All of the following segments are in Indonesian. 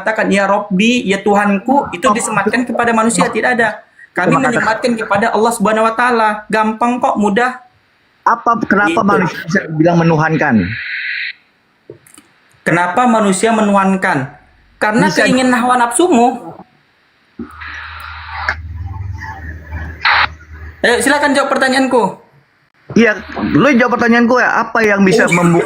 mengatakan ya Robbi, ya Tuhanku, itu disematkan kepada manusia, tidak ada. Kami menyematkan kepada Allah Subhanahu wa taala. Gampang kok, mudah. Kenapa Gitu. manusia bisa bilang menuhankan? Kenapa manusia menuhankan? Karena Bisa- keinginan hawa nafsumu. Ayo silakan jawab pertanyaanku. Iya, lu jawab pertanyaan gue, apa yang bisa membuat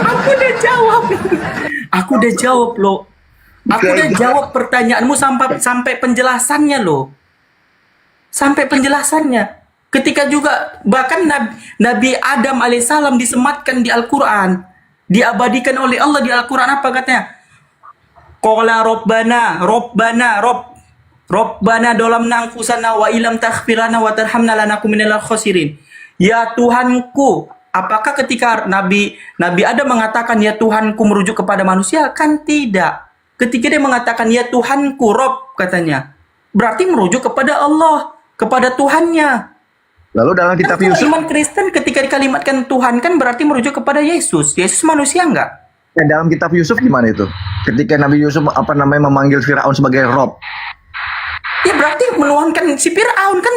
Aku udah jawab. Aku udah jawab lo. Aku udah jawab pertanyaanmu sampai penjelasannya lo. Sampai penjelasannya. Ketika juga bahkan Nabi Adam alaihissalam disematkan di Al-Quran, diabadikan oleh Allah di Al-Quran, apa katanya? Qala Rabbana dolamna anfusana wa ilam taghfirana wa tarhamna lanakum minal khasirin. Ya Tuhanku, apakah ketika Nabi Adam mengatakan ya Tuhanku merujuk kepada manusia? Kan tidak. Ketika dia mengatakan ya Tuhanku, Rob katanya, berarti merujuk kepada Allah, kepada Tuhannya. lalu dalam kitab Kan kalau Yusuf, iman Kristen ketika dikalimatkan Tuhan kan berarti merujuk kepada Yesus. Yesus manusia enggak? dalam kitab Yusuf gimana itu? Ketika Nabi Yusuf memanggil Firaun sebagai Rob. Ya berarti menuhankan si Fir'aun kan,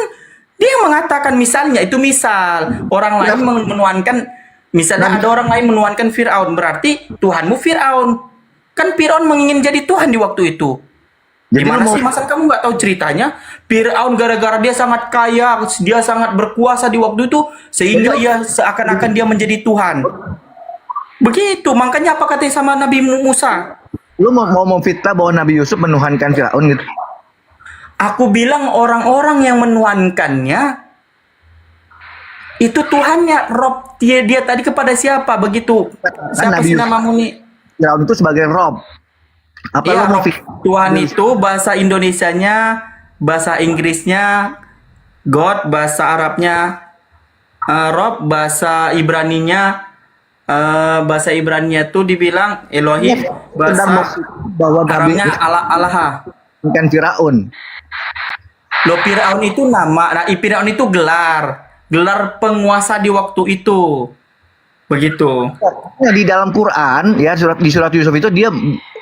dia mengatakan misalnya itu misal orang lain menuhankan, misalnya ada orang lain menuhankan Fir'aun, berarti Tuhanmu Fir'aun. Kan Fir'aun mengingin jadi Tuhan di waktu itu. Jadi Gimana lu mau- sih, masa kamu nggak tahu ceritanya? Fir'aun gara-gara dia sangat kaya, dia sangat berkuasa di waktu itu, sehingga ya seakan-akan dia menjadi Tuhan. Begitu, makanya apa katanya sama Nabi Musa? Lu mau memfitnah bahwa Nabi Yusuf menuhankan Firaun gitu? Aku bilang orang-orang yang menuhankannya itu Tuhannya. Rob, dia tadi kepada siapa begitu? Siapa Nabi sih Yusuf. namamu nih? Firaun itu sebagai Rob. Apa Iya, lu mau Rob. Tuhan itu bahasa Indonesianya, bahasa Inggrisnya God, bahasa Arabnya Rob, bahasa Ibraninya tuh dibilang Elohim, bahasa bahwa Nabi Arabnya Allah. bukan Firaun? Loh, Firaun itu nama, Firaun itu gelar penguasa di waktu itu. Begitu. Nah, di dalam Quran ya di surat Yusuf itu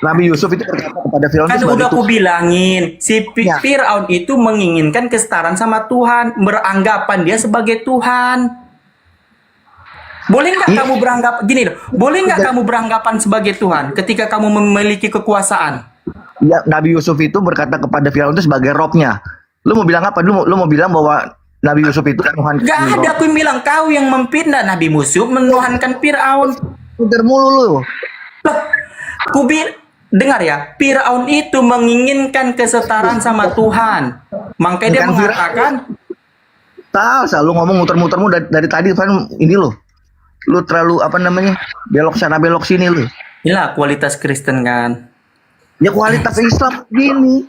Nabi Yusuf itu berkata kepada Firaun Kan itu sebagai udah aku Tuhan. bilangin, si Ya. Firaun itu menginginkan kesetaraan sama Tuhan, beranggapan dia sebagai Tuhan. Boleh nggak kamu beranggap gini loh? Boleh nggak kamu beranggapan sebagai Tuhan ketika kamu memiliki kekuasaan? Ya, Nabi Yusuf itu berkata kepada Firaun itu sebagai Robnya. Lu mau bilang apa? Lu mau bilang bahwa Nabi Yusuf itu Tuhan? Gak ada, aku yang bilang kau yang memfitnah Nabi Musa menuhankan Firaun. Pinter mulu lu. Dengar ya, Firaun itu menginginkan kesetaraan sama Tuhan. Makanya dia Bukan mengatakan, Tahu, selalu ngomong muter-mutermu dari tadi kan ini lu. Lu terlalu belok sana belok sini lu. inilah kualitas Kristen kan. Ya kualitas Islam gini.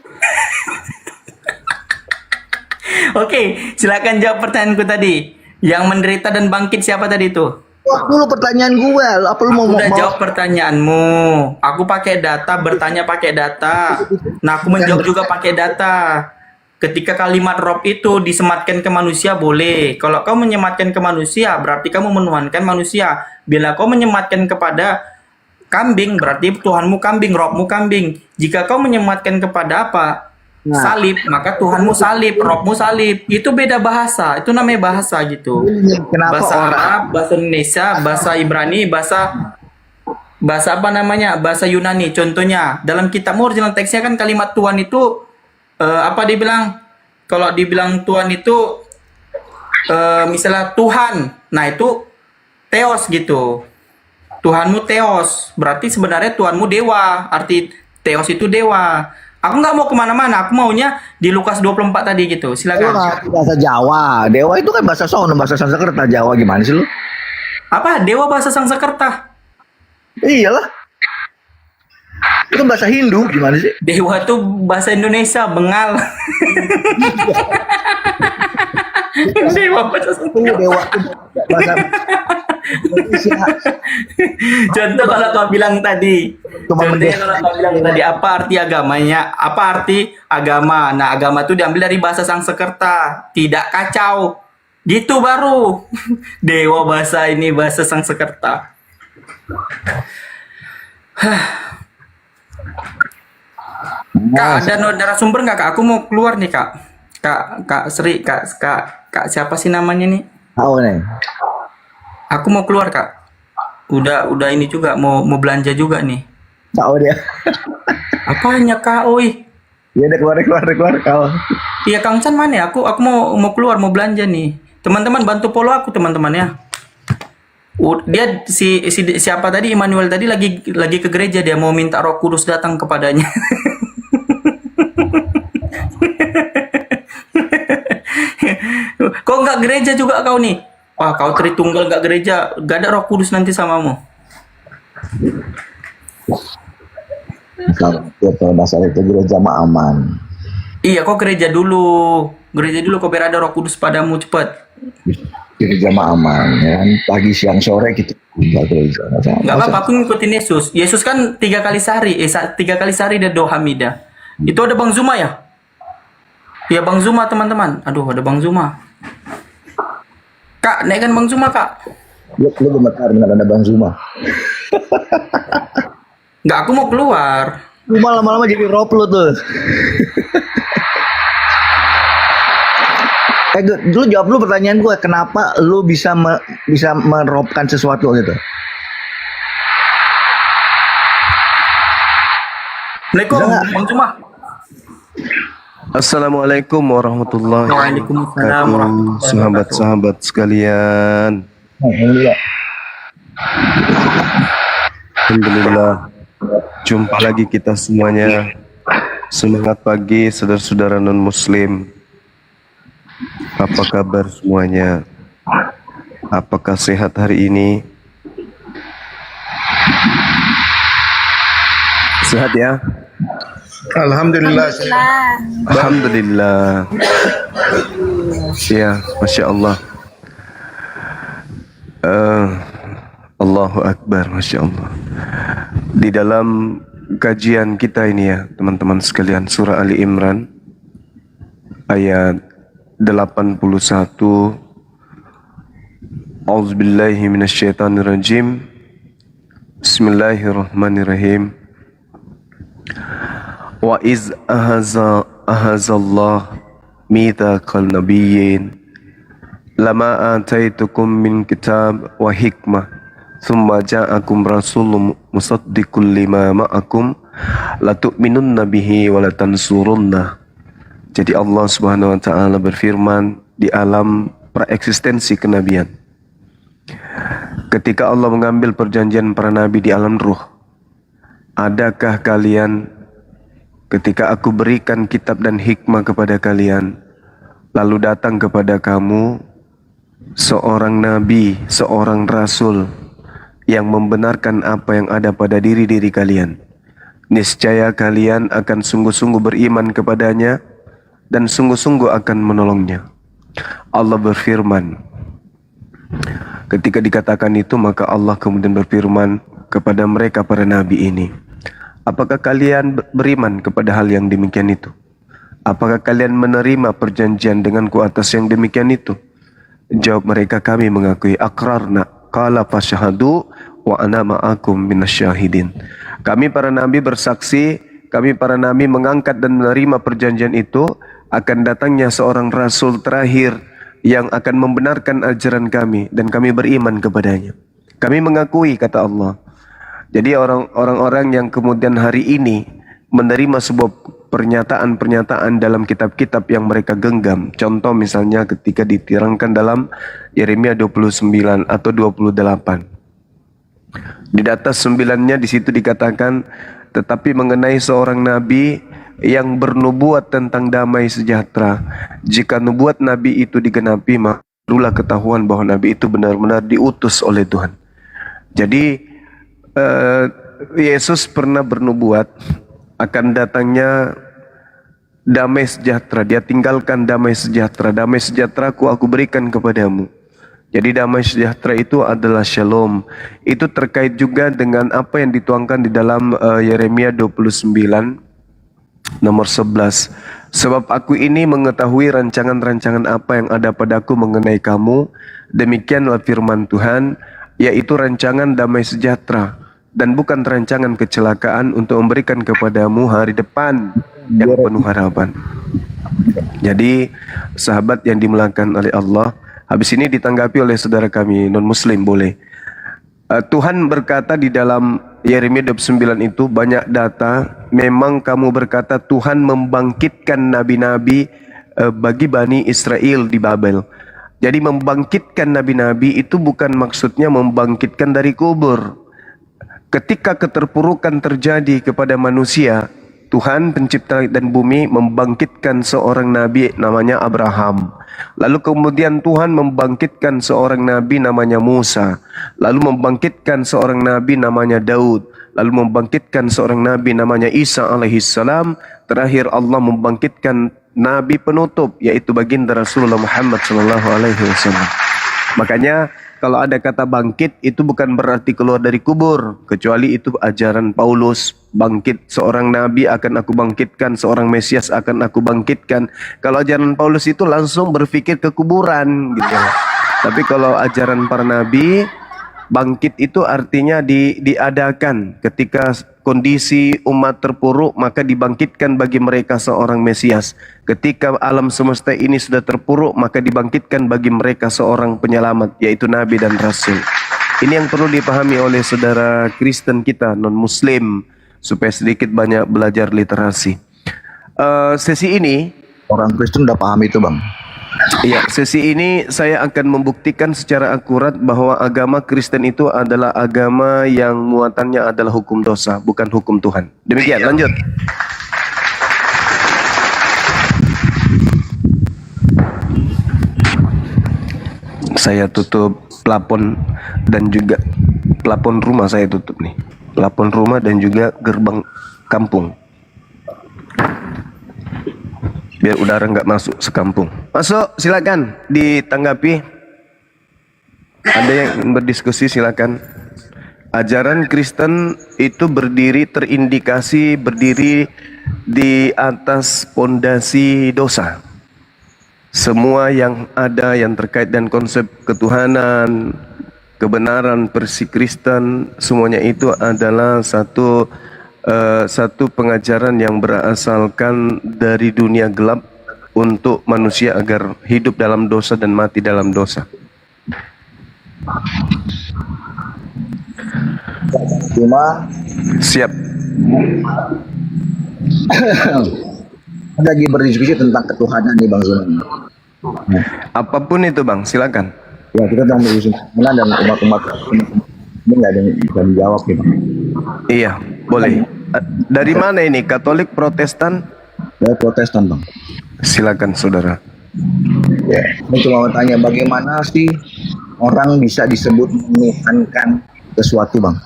Oke, silakan jawab pertanyaanku tadi. Yang menderita dan bangkit siapa tadi itu? Wah, dulu pertanyaan gue, apa lu mau Udah jawab pertanyaanmu. Aku pakai data, bertanya pakai data. Nah, aku menjawab juga pakai data. Ketika kalimat Rob itu disematkan ke manusia boleh. Kalau kau menyematkan ke manusia, berarti kamu menuhankan manusia. Bila kau menyematkan kepada kambing, berarti Tuhanmu kambing, Robmu kambing. Jika kau menyematkan kepada apa? Salib, maka Tuhanmu salib, Robmu salib. Itu beda bahasa. Itu namanya bahasa gitu. Kenapa Bahasa orang Arab, bahasa Indonesia, bahasa Ibrani, bahasa apa namanya? Bahasa Yunani. Contohnya, dalam kitab original teksnya kan kalimat Tuhan itu apa dibilang? Kalau dibilang Tuhan itu misalnya Tuhan. Nah, itu Theos gitu. Tuhanmu Theos. Berarti sebenarnya Tuhanmu dewa. Arti Theos itu dewa. Aku nggak mau kemana-mana. Aku maunya di Lukas 24 tadi gitu. lu Silakan. ngerti bahasa Jawa? Dewa itu kan bahasa Sono, bahasa Sanskerta. Jawa gimana sih lu? Apa? Dewa bahasa Sanskerta. Iyalah. Itu bahasa Hindu gimana sih? Dewa tuh bahasa Indonesia, bengal. Dewa bahasa Itu dewa itu bahasa Indonesia. Contoh kalau kau bilang tadi, Cuma contohnya kalau kau bilang tadi apa arti agamanya? Apa arti agama? Nah, agama itu diambil dari bahasa Sanskerta, tidak kacau. Gitu baru. Dewa bahasa ini bahasa Sanskerta. Kak, ada narasumber nggak Kak? Aku mau keluar nih Kak. Kak Sri, Kak siapa sih namanya nih? Tahu nih. Aku mau keluar Kak. Udah ini juga mau belanja juga nih. Tahu dia. Apanya Kak? Oi. Dia udah keluar kau. Iya Kang Chan mana ya? Aku mau keluar mau belanja nih. Teman-teman bantu follow aku teman-teman ya. Dia siapa tadi Immanuel tadi lagi ke gereja, dia mau minta Roh Kudus datang kepadanya. Kok nggak gereja juga kau nih? Wah, kau Tritunggal nggak gereja, gak ada Roh Kudus nanti samamu. Kalau masalah itu gereja mah aman. Iya, kau gereja dulu. Gereja dulu kau biar ada Roh Kudus padamu cepat. Gereja mah aman, ya kan? Pagi siang sore gitu tinggal gereja. Nggak apa-apa, aku ngikutin Yesus. Yesus kan 3 kali sehari, 3 kali sehari dia doa hamidah. Itu ada Bang Zuma ya? Iya Bang Zuma teman-teman. Aduh, ada Bang Zuma. Kak, naikkan Bang Zuma Kak. Lu gemetar dengan ada Bang Zuma. Nggak, aku mau keluar. Zuma lama-lama jadi rob lu tuh. Dulu jawab lu pertanyaan gue, kenapa lu bisa meropkan sesuatu gitu? Assalamualaikum Bang Zuma. Assalamualaikum warahmatullahi Waalaikumsalam wabarakatuh, warahmatullahi wabarakatuh. sahabat-sahabat sekalian. Alhamdulillah. Alhamdulillah, jumpa lagi kita semuanya. Semangat pagi saudara-saudara non-muslim. Apa kabar semuanya? Apakah sehat hari ini? Sehat ya? Alhamdulillah. Alhamdulillah. Ya, Masya Allah. Allahu Akbar, Masya Allah. Di dalam kajian kita ini ya, teman-teman sekalian, surah Ali Imran ayat 81. A'udzubillahi minasyaitonirrajim. Bismillahirrahmanirrahim. Wa iz ahazallah mitsaqal nabiyyin lama ataitukum min kitab wa hikmah thumma ja'akum rasulun musaddiqul lima ma'akum latu'minunna bihi wa latansurunna. Jadi Allah Subhanahu wa taala berfirman di alam praeksistensi kenabian. Ketika Allah mengambil perjanjian para nabi di alam ruh, adakah kalian ketika aku berikan kitab dan hikmah kepada kalian, lalu datang kepada kamu seorang nabi, seorang rasul yang membenarkan apa yang ada pada diri-diri kalian, niscaya kalian akan sungguh-sungguh beriman kepadanya dan sungguh-sungguh akan menolongnya. Allah berfirman, ketika dikatakan itu maka Allah kemudian berfirman kepada mereka para nabi ini, apakah kalian beriman kepada hal yang demikian itu? Apakah kalian menerima perjanjian denganku atas yang demikian itu? Jawab mereka, kami mengakui. Aqrarna qala fashhadu wa ana ma'akum minasyahidin. Kami para nabi bersaksi, kami para nabi mengangkat dan menerima perjanjian itu akan datangnya seorang rasul terakhir yang akan membenarkan ajaran kami dan kami beriman kepadanya. Kami mengakui, kata Allah. Jadi orang-orang yang kemudian hari ini menerima sebuah pernyataan-pernyataan dalam kitab-kitab yang mereka genggam. Contoh misalnya ketika diterangkan dalam Yeremia 29 atau 28. Di atas 9-nya di situ dikatakan, tetapi mengenai seorang nabi yang bernubuat tentang damai sejahtera, jika nubuat nabi itu digenapi, maka barulah ketahuan bahwa nabi itu benar-benar diutus oleh Tuhan. Jadi Yesus pernah bernubuat akan datangnya damai sejahtera. Dia tinggalkan damai sejahtera. Damai sejahteraku aku berikan kepadamu. Jadi damai sejahtera itu adalah shalom. Itu terkait juga dengan apa yang dituangkan di dalam Yeremia 29 nomor 11. Sebab aku ini mengetahui rancangan-rancangan apa yang ada padaku mengenai kamu. Demikianlah firman Tuhan, yaitu rancangan damai sejahtera dan bukan rancangan kecelakaan untuk memberikan kepadamu hari depan yang penuh harapan. Jadi sahabat yang dimuliakan oleh Allah, habis ini ditanggapi oleh saudara kami non muslim boleh. Tuhan berkata di dalam Yeremia 29 itu banyak data. Memang kamu berkata Tuhan membangkitkan nabi-nabi bagi Bani Israel di Babel. Jadi membangkitkan nabi-nabi itu bukan maksudnya membangkitkan dari kubur. Ketika keterpurukan terjadi kepada manusia, Tuhan pencipta langit dan bumi membangkitkan seorang nabi namanya Abraham. Lalu kemudian Tuhan membangkitkan seorang nabi namanya Musa. Lalu membangkitkan seorang nabi namanya Daud. Lalu membangkitkan seorang nabi namanya Isa alaihissalam. Terakhir Allah membangkitkan nabi penutup, yaitu baginda Rasulullah Muhammad sallallahu alaihi wasallam. Makanya kalau ada kata bangkit itu bukan berarti keluar dari kubur, kecuali itu ajaran Paulus. Bangkit seorang nabi akan aku bangkitkan, seorang Mesias akan aku bangkitkan. Kalau ajaran Paulus itu langsung berpikir ke kuburan gitu. Tapi kalau ajaran para nabi, bangkit itu artinya diadakan ketika kondisi umat terpuruk, maka dibangkitkan bagi mereka seorang Mesias. Ketika alam semesta ini sudah terpuruk, maka dibangkitkan bagi mereka seorang penyelamat, yaitu Nabi dan Rasul. Ini yang perlu dipahami oleh saudara Kristen kita, non-Muslim, supaya sedikit banyak belajar literasi. Sesi ini, Orang Kristen udah paham itu, Bang. ya, sesi ini saya akan membuktikan secara akurat bahwa agama Kristen itu adalah agama yang muatannya adalah hukum dosa, bukan hukum Tuhan. Demikian, lanjut. Saya tutup plafon dan juga plafon rumah saya tutup nih. Plafon rumah dan juga gerbang kampung. Biar udara nggak masuk sekampung. Masuk, silakan ditanggapi. Ada yang berdiskusi, silakan. Ajaran Kristen itu terindikasi berdiri di atas pondasi dosa. Semua yang ada yang terkait dengan konsep ketuhanan, kebenaran versi Kristen, semuanya itu adalah satu pengajaran yang berasalkan dari dunia gelap untuk manusia agar hidup dalam dosa dan mati dalam dosa. Cuma Siap. lagi berdiskusi tentang ketuhanan nih, Bang Zunan. Apapun itu Bang, silakan. Ya, kita sedang berdiskusi ketuhanan dan umat-umat ini nggak ada yang bisa dijawab nih, Bang. Iya, boleh. Dari mana ini? Katolik, Protestan? Saya Protestan, Bang. Silakan saudara. Ya, saya cuma mau tanya bagaimana sih orang bisa disebut menuhankan sesuatu, Bang?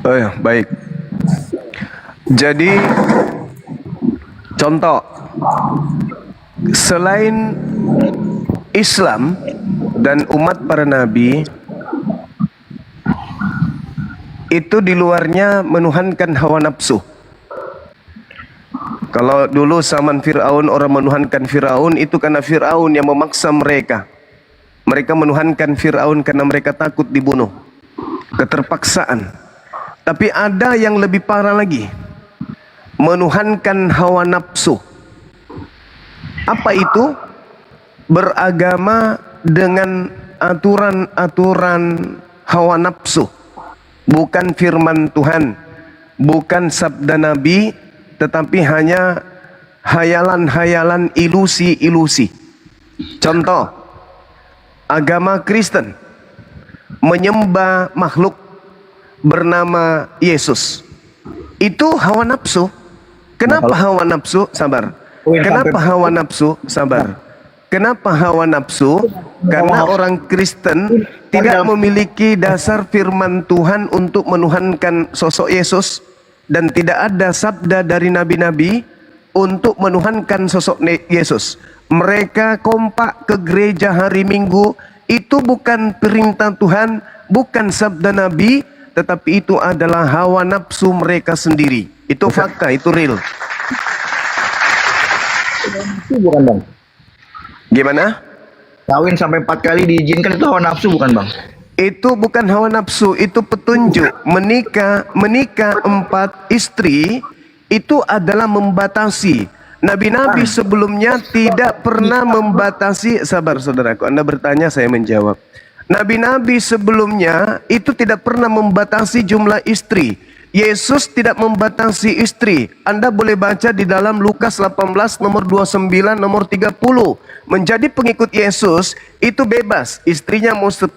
Oh ya, baik. Jadi contoh, selain Islam dan umat para nabi, itu di luarnya menuhankan hawa nafsu. Kalau dulu zaman Fir'aun, orang menuhankan Fir'aun itu karena Fir'aun yang memaksa mereka. Mereka menuhankan Fir'aun karena mereka takut dibunuh. Keterpaksaan. Tapi ada yang lebih parah lagi. Menuhankan hawa nafsu. Apa itu? Beragama dengan aturan-aturan hawa nafsu. Bukan firman Tuhan, bukan sabda Nabi, tetapi hanya hayalan-hayalan, ilusi-ilusi. Contoh, agama Kristen menyembah makhluk bernama Yesus. Itu hawa nafsu. Kenapa hawa nafsu? Sabar. Kenapa hawa nafsu? Sabar. Kenapa hawa nafsu? Karena orang Kristen tidak memiliki dasar firman Tuhan untuk menuhankan sosok Yesus, dan tidak ada sabda dari nabi-nabi untuk menuhankan sosok Yesus. Mereka kompak ke gereja hari Minggu, itu bukan perintah Tuhan, bukan sabda Nabi, tetapi itu adalah hawa nafsu mereka sendiri. Itu fakta, itu real. Itu bukan, Bang. Gimana? Kawin sampai 4 kali diizinkan itu hawa nafsu bukan bang? Itu bukan hawa nafsu, itu petunjuk. Menikah 4 istri itu adalah membatasi. Nabi-nabi sebelumnya tidak pernah membatasi. Sabar saudaraku, Anda bertanya saya menjawab. Nabi-nabi sebelumnya itu tidak pernah membatasi jumlah istri. Yesus tidak membatasi istri. Anda boleh baca di dalam Lukas 18 nomor 29 nomor 30. Menjadi pengikut Yesus itu bebas. Istrinya mau 10,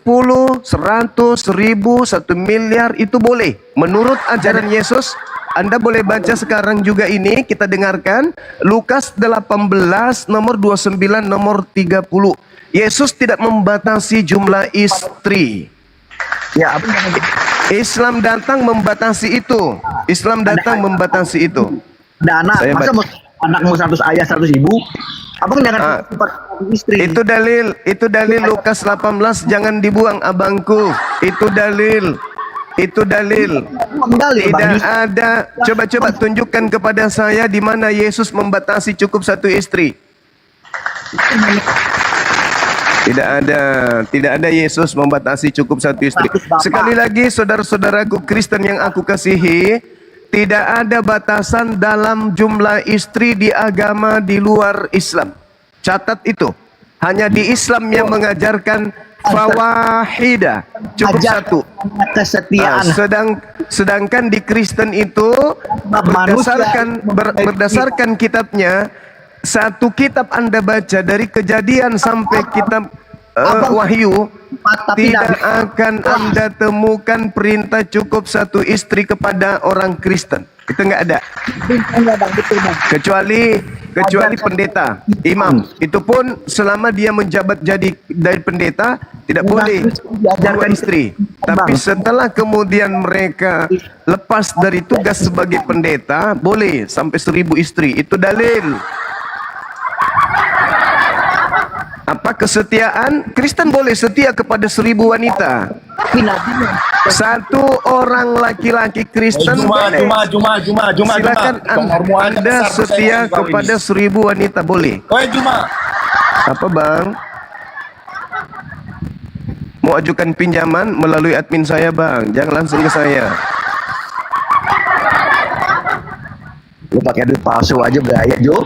100, 1000, 1 miliar itu boleh. Menurut ajaran Yesus, Anda boleh baca sekarang juga ini, kita dengarkan. Lukas 18 nomor 29 nomor 30. Yesus tidak membatasi jumlah istri. Ya apa yang Islam datang membatasi itu. Islam datang membatasi itu. ada anak, Saya masa anakmu 100 ayah 100 ibu? Abang jangan 4 istri. Itu dalil Lukas 18 jangan dibuang abangku. Itu dalil. Tidak ada. Coba tunjukkan kepada saya di mana Yesus membatasi cukup 1 istri. Tidak ada Yesus membatasi cukup 1 istri. Sekali lagi saudara-saudaraku Kristen yang aku kasihi, tidak ada batasan dalam jumlah istri di agama di luar Islam. Catat itu. Hanya di Islam yang mengajarkan fawahida, cukup 1. Kesetiaan. Sedangkan di Kristen itu berdasarkan kitabnya, 1 kitab Anda baca dari Kejadian sampai kitab Wahyu, tidak akan Anda temukan perintah cukup 1 istri kepada orang Kristen. Itu nggak ada. Kecuali pendeta, imam. Itu pun selama dia menjabat jadi dari pendeta tidak boleh 2 istri. Tapi setelah kemudian mereka lepas dari tugas sebagai pendeta, boleh sampai 1000 istri. Itu dalil. Apa kesetiaan? Kristen boleh setia kepada 1000 wanita. 1 orang laki-laki Kristen boleh. Silakan Anda setia kepada 1000 wanita, boleh. Apa bang? Mau ajukan pinjaman melalui admin saya bang, jangan langsung ke saya. Lu pakai duit palsu aja gaya Jo.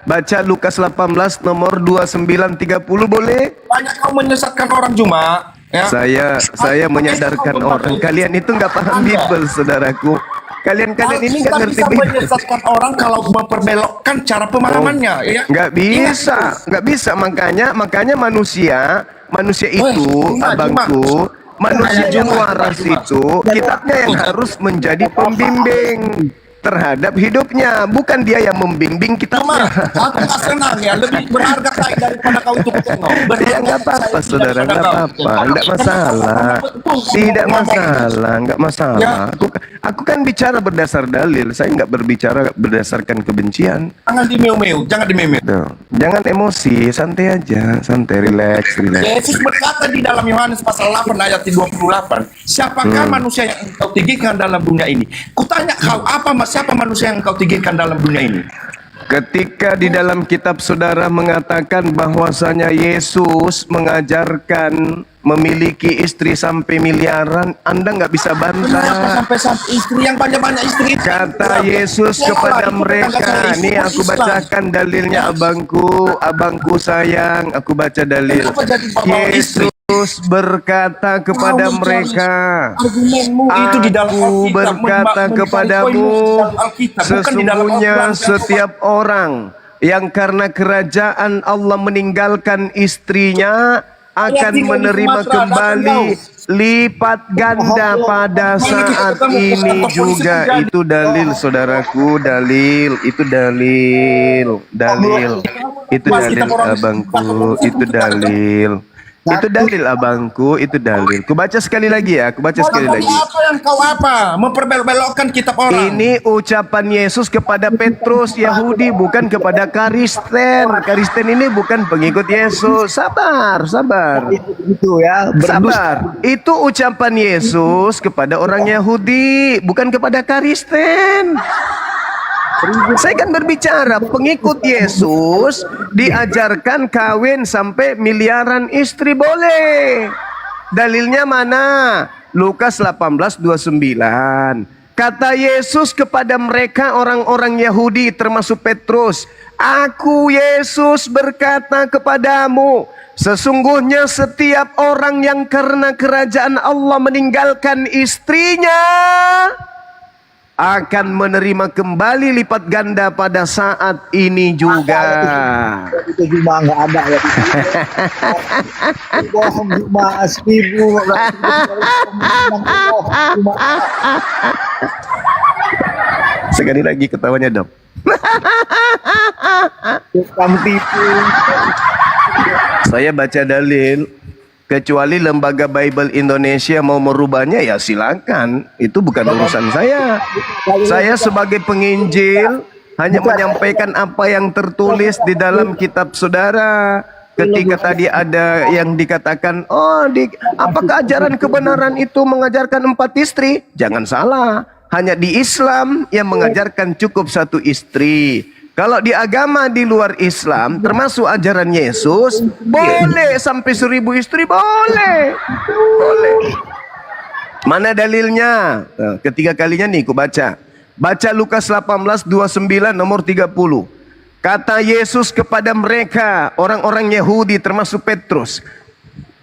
Baca Lukas 18 nomor 29-30 boleh? Banyak kau menyesatkan orang Juma. Ya. Saya menyadarkan orang. Kalian itu nggak paham Bible, saudaraku. Kalian ini nggak ngerti bisa Bible. menyesatkan orang kalau memperbelokkan cara pemahamannya. Ya. Nggak bisa. Makanya manusia itu, abangku, manusia yang waras itu, kitabnya yang harus menjadi pembimbing terhadap hidupnya, bukan dia yang membimbing kitabnya. Aku nggak senang ya, lebih berharga saya daripada kau itu ketengok. Ya nggak apa-apa saudara, nggak apa-apa, nggak masalah, tidak masalah, nggak masalah. Aku kan bicara berdasar dalil, saya nggak berbicara berdasarkan kebencian. Jangan dimeu-meu, jangan dimeu-meu. Jangan emosi, santai aja, santai, relax. Yesus berkata di dalam Yohanes pasal 8 ayat 28, siapakah manusia yang engkau tinggikan dalam dunia ini? Kutanya kau, siapa manusia yang engkau tinggikan dalam dunia ini? Ketika di dalam kitab saudara mengatakan bahwasanya Yesus mengajarkan memiliki istri sampai miliaran, Anda nggak bisa bantah. Sampai istri yang banyak-banyak istri. Kata Yesus kepada mereka, nih aku bacakan dalilnya abangku sayang, aku baca dalil. Yesus berkata kepada mereka, aku berkata kepadamu, sesungguhnya setiap orang yang karena kerajaan Allah meninggalkan istrinya akan menerima kembali lipat ganda pada saat ini juga. Itu dalil saudaraku, itu dalil abangku, itu dalil abangku, itu dalil. Kubaca sekali lagi ya, Apa yang kau memperbelokkan kitab orang. Ini ucapan Yesus kepada Petrus Yahudi, bukan kepada Kristen. Kristen ini bukan pengikut Yesus. Sabar. Itu ya, Sabar. Itu ucapan Yesus kepada orang Yahudi, bukan kepada Kristen. Saya kan berbicara pengikut Yesus diajarkan kawin sampai miliaran istri boleh. Dalilnya mana? Lukas 18:29. Kata Yesus kepada mereka orang-orang Yahudi termasuk Petrus, "Aku Yesus berkata kepadamu, sesungguhnya setiap orang yang karena kerajaan Allah meninggalkan istrinya akan menerima kembali lipat ganda pada saat ini juga." Itu cuma nggak ada ya. Bohong cuma 1000. Sekali lagi ketawanya, Dok. Kamu tipu. Saya baca dalil, kecuali Lembaga Bible Indonesia mau merubahnya ya silakan. Itu bukan urusan saya. Saya sebagai penginjil hanya menyampaikan apa yang tertulis di dalam kitab saudara. Ketika tadi ada yang dikatakan, apakah ajaran kebenaran itu mengajarkan 4 istri? Jangan salah, hanya di Islam yang mengajarkan cukup 1 istri. Kalau di agama di luar Islam, termasuk ajaran Yesus, boleh sampai 1000 istri, boleh. Boleh. Mana dalilnya? Nah, ketiga kalinya nih, ku baca. Baca Lukas 18:29 nomor 30. Kata Yesus kepada mereka, orang-orang Yahudi termasuk Petrus,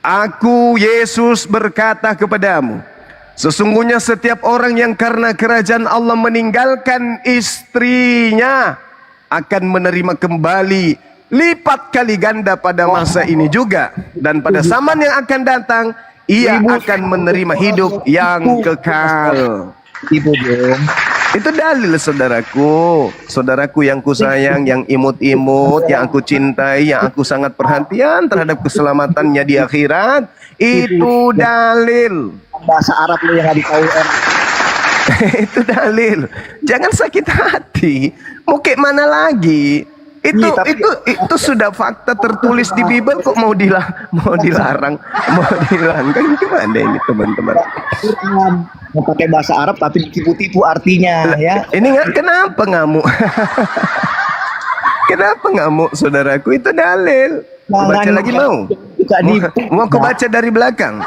"Aku Yesus berkata kepadamu, sesungguhnya setiap orang yang karena kerajaan Allah meninggalkan istrinya akan menerima kembali lipat kali ganda pada masa ini juga, dan pada zaman yang akan datang ia akan menerima hidup yang kekal." Tipu dong. Itu dalil saudaraku. Saudaraku yang kusayang, yang imut-imut, yang aku cintai, yang aku sangat perhatian terhadap keselamatannya di akhirat. Itu dalil. Bahasa Arab lu yang nggak ditahu orang. Itu dalil. Jangan sakit hati. Mau kayak mana lagi? Itu sudah fakta tertulis di Bible, kok mau dilarang, mau dilanggar. Gimana ini teman-teman? Mau pakai bahasa Arab tapi ditipu-tipu artinya ya. Ini kenapa ngamuk? Kenapa ngamuk saudaraku? Itu dalil. Aku baca lagi mau? Mau aku baca dari belakang?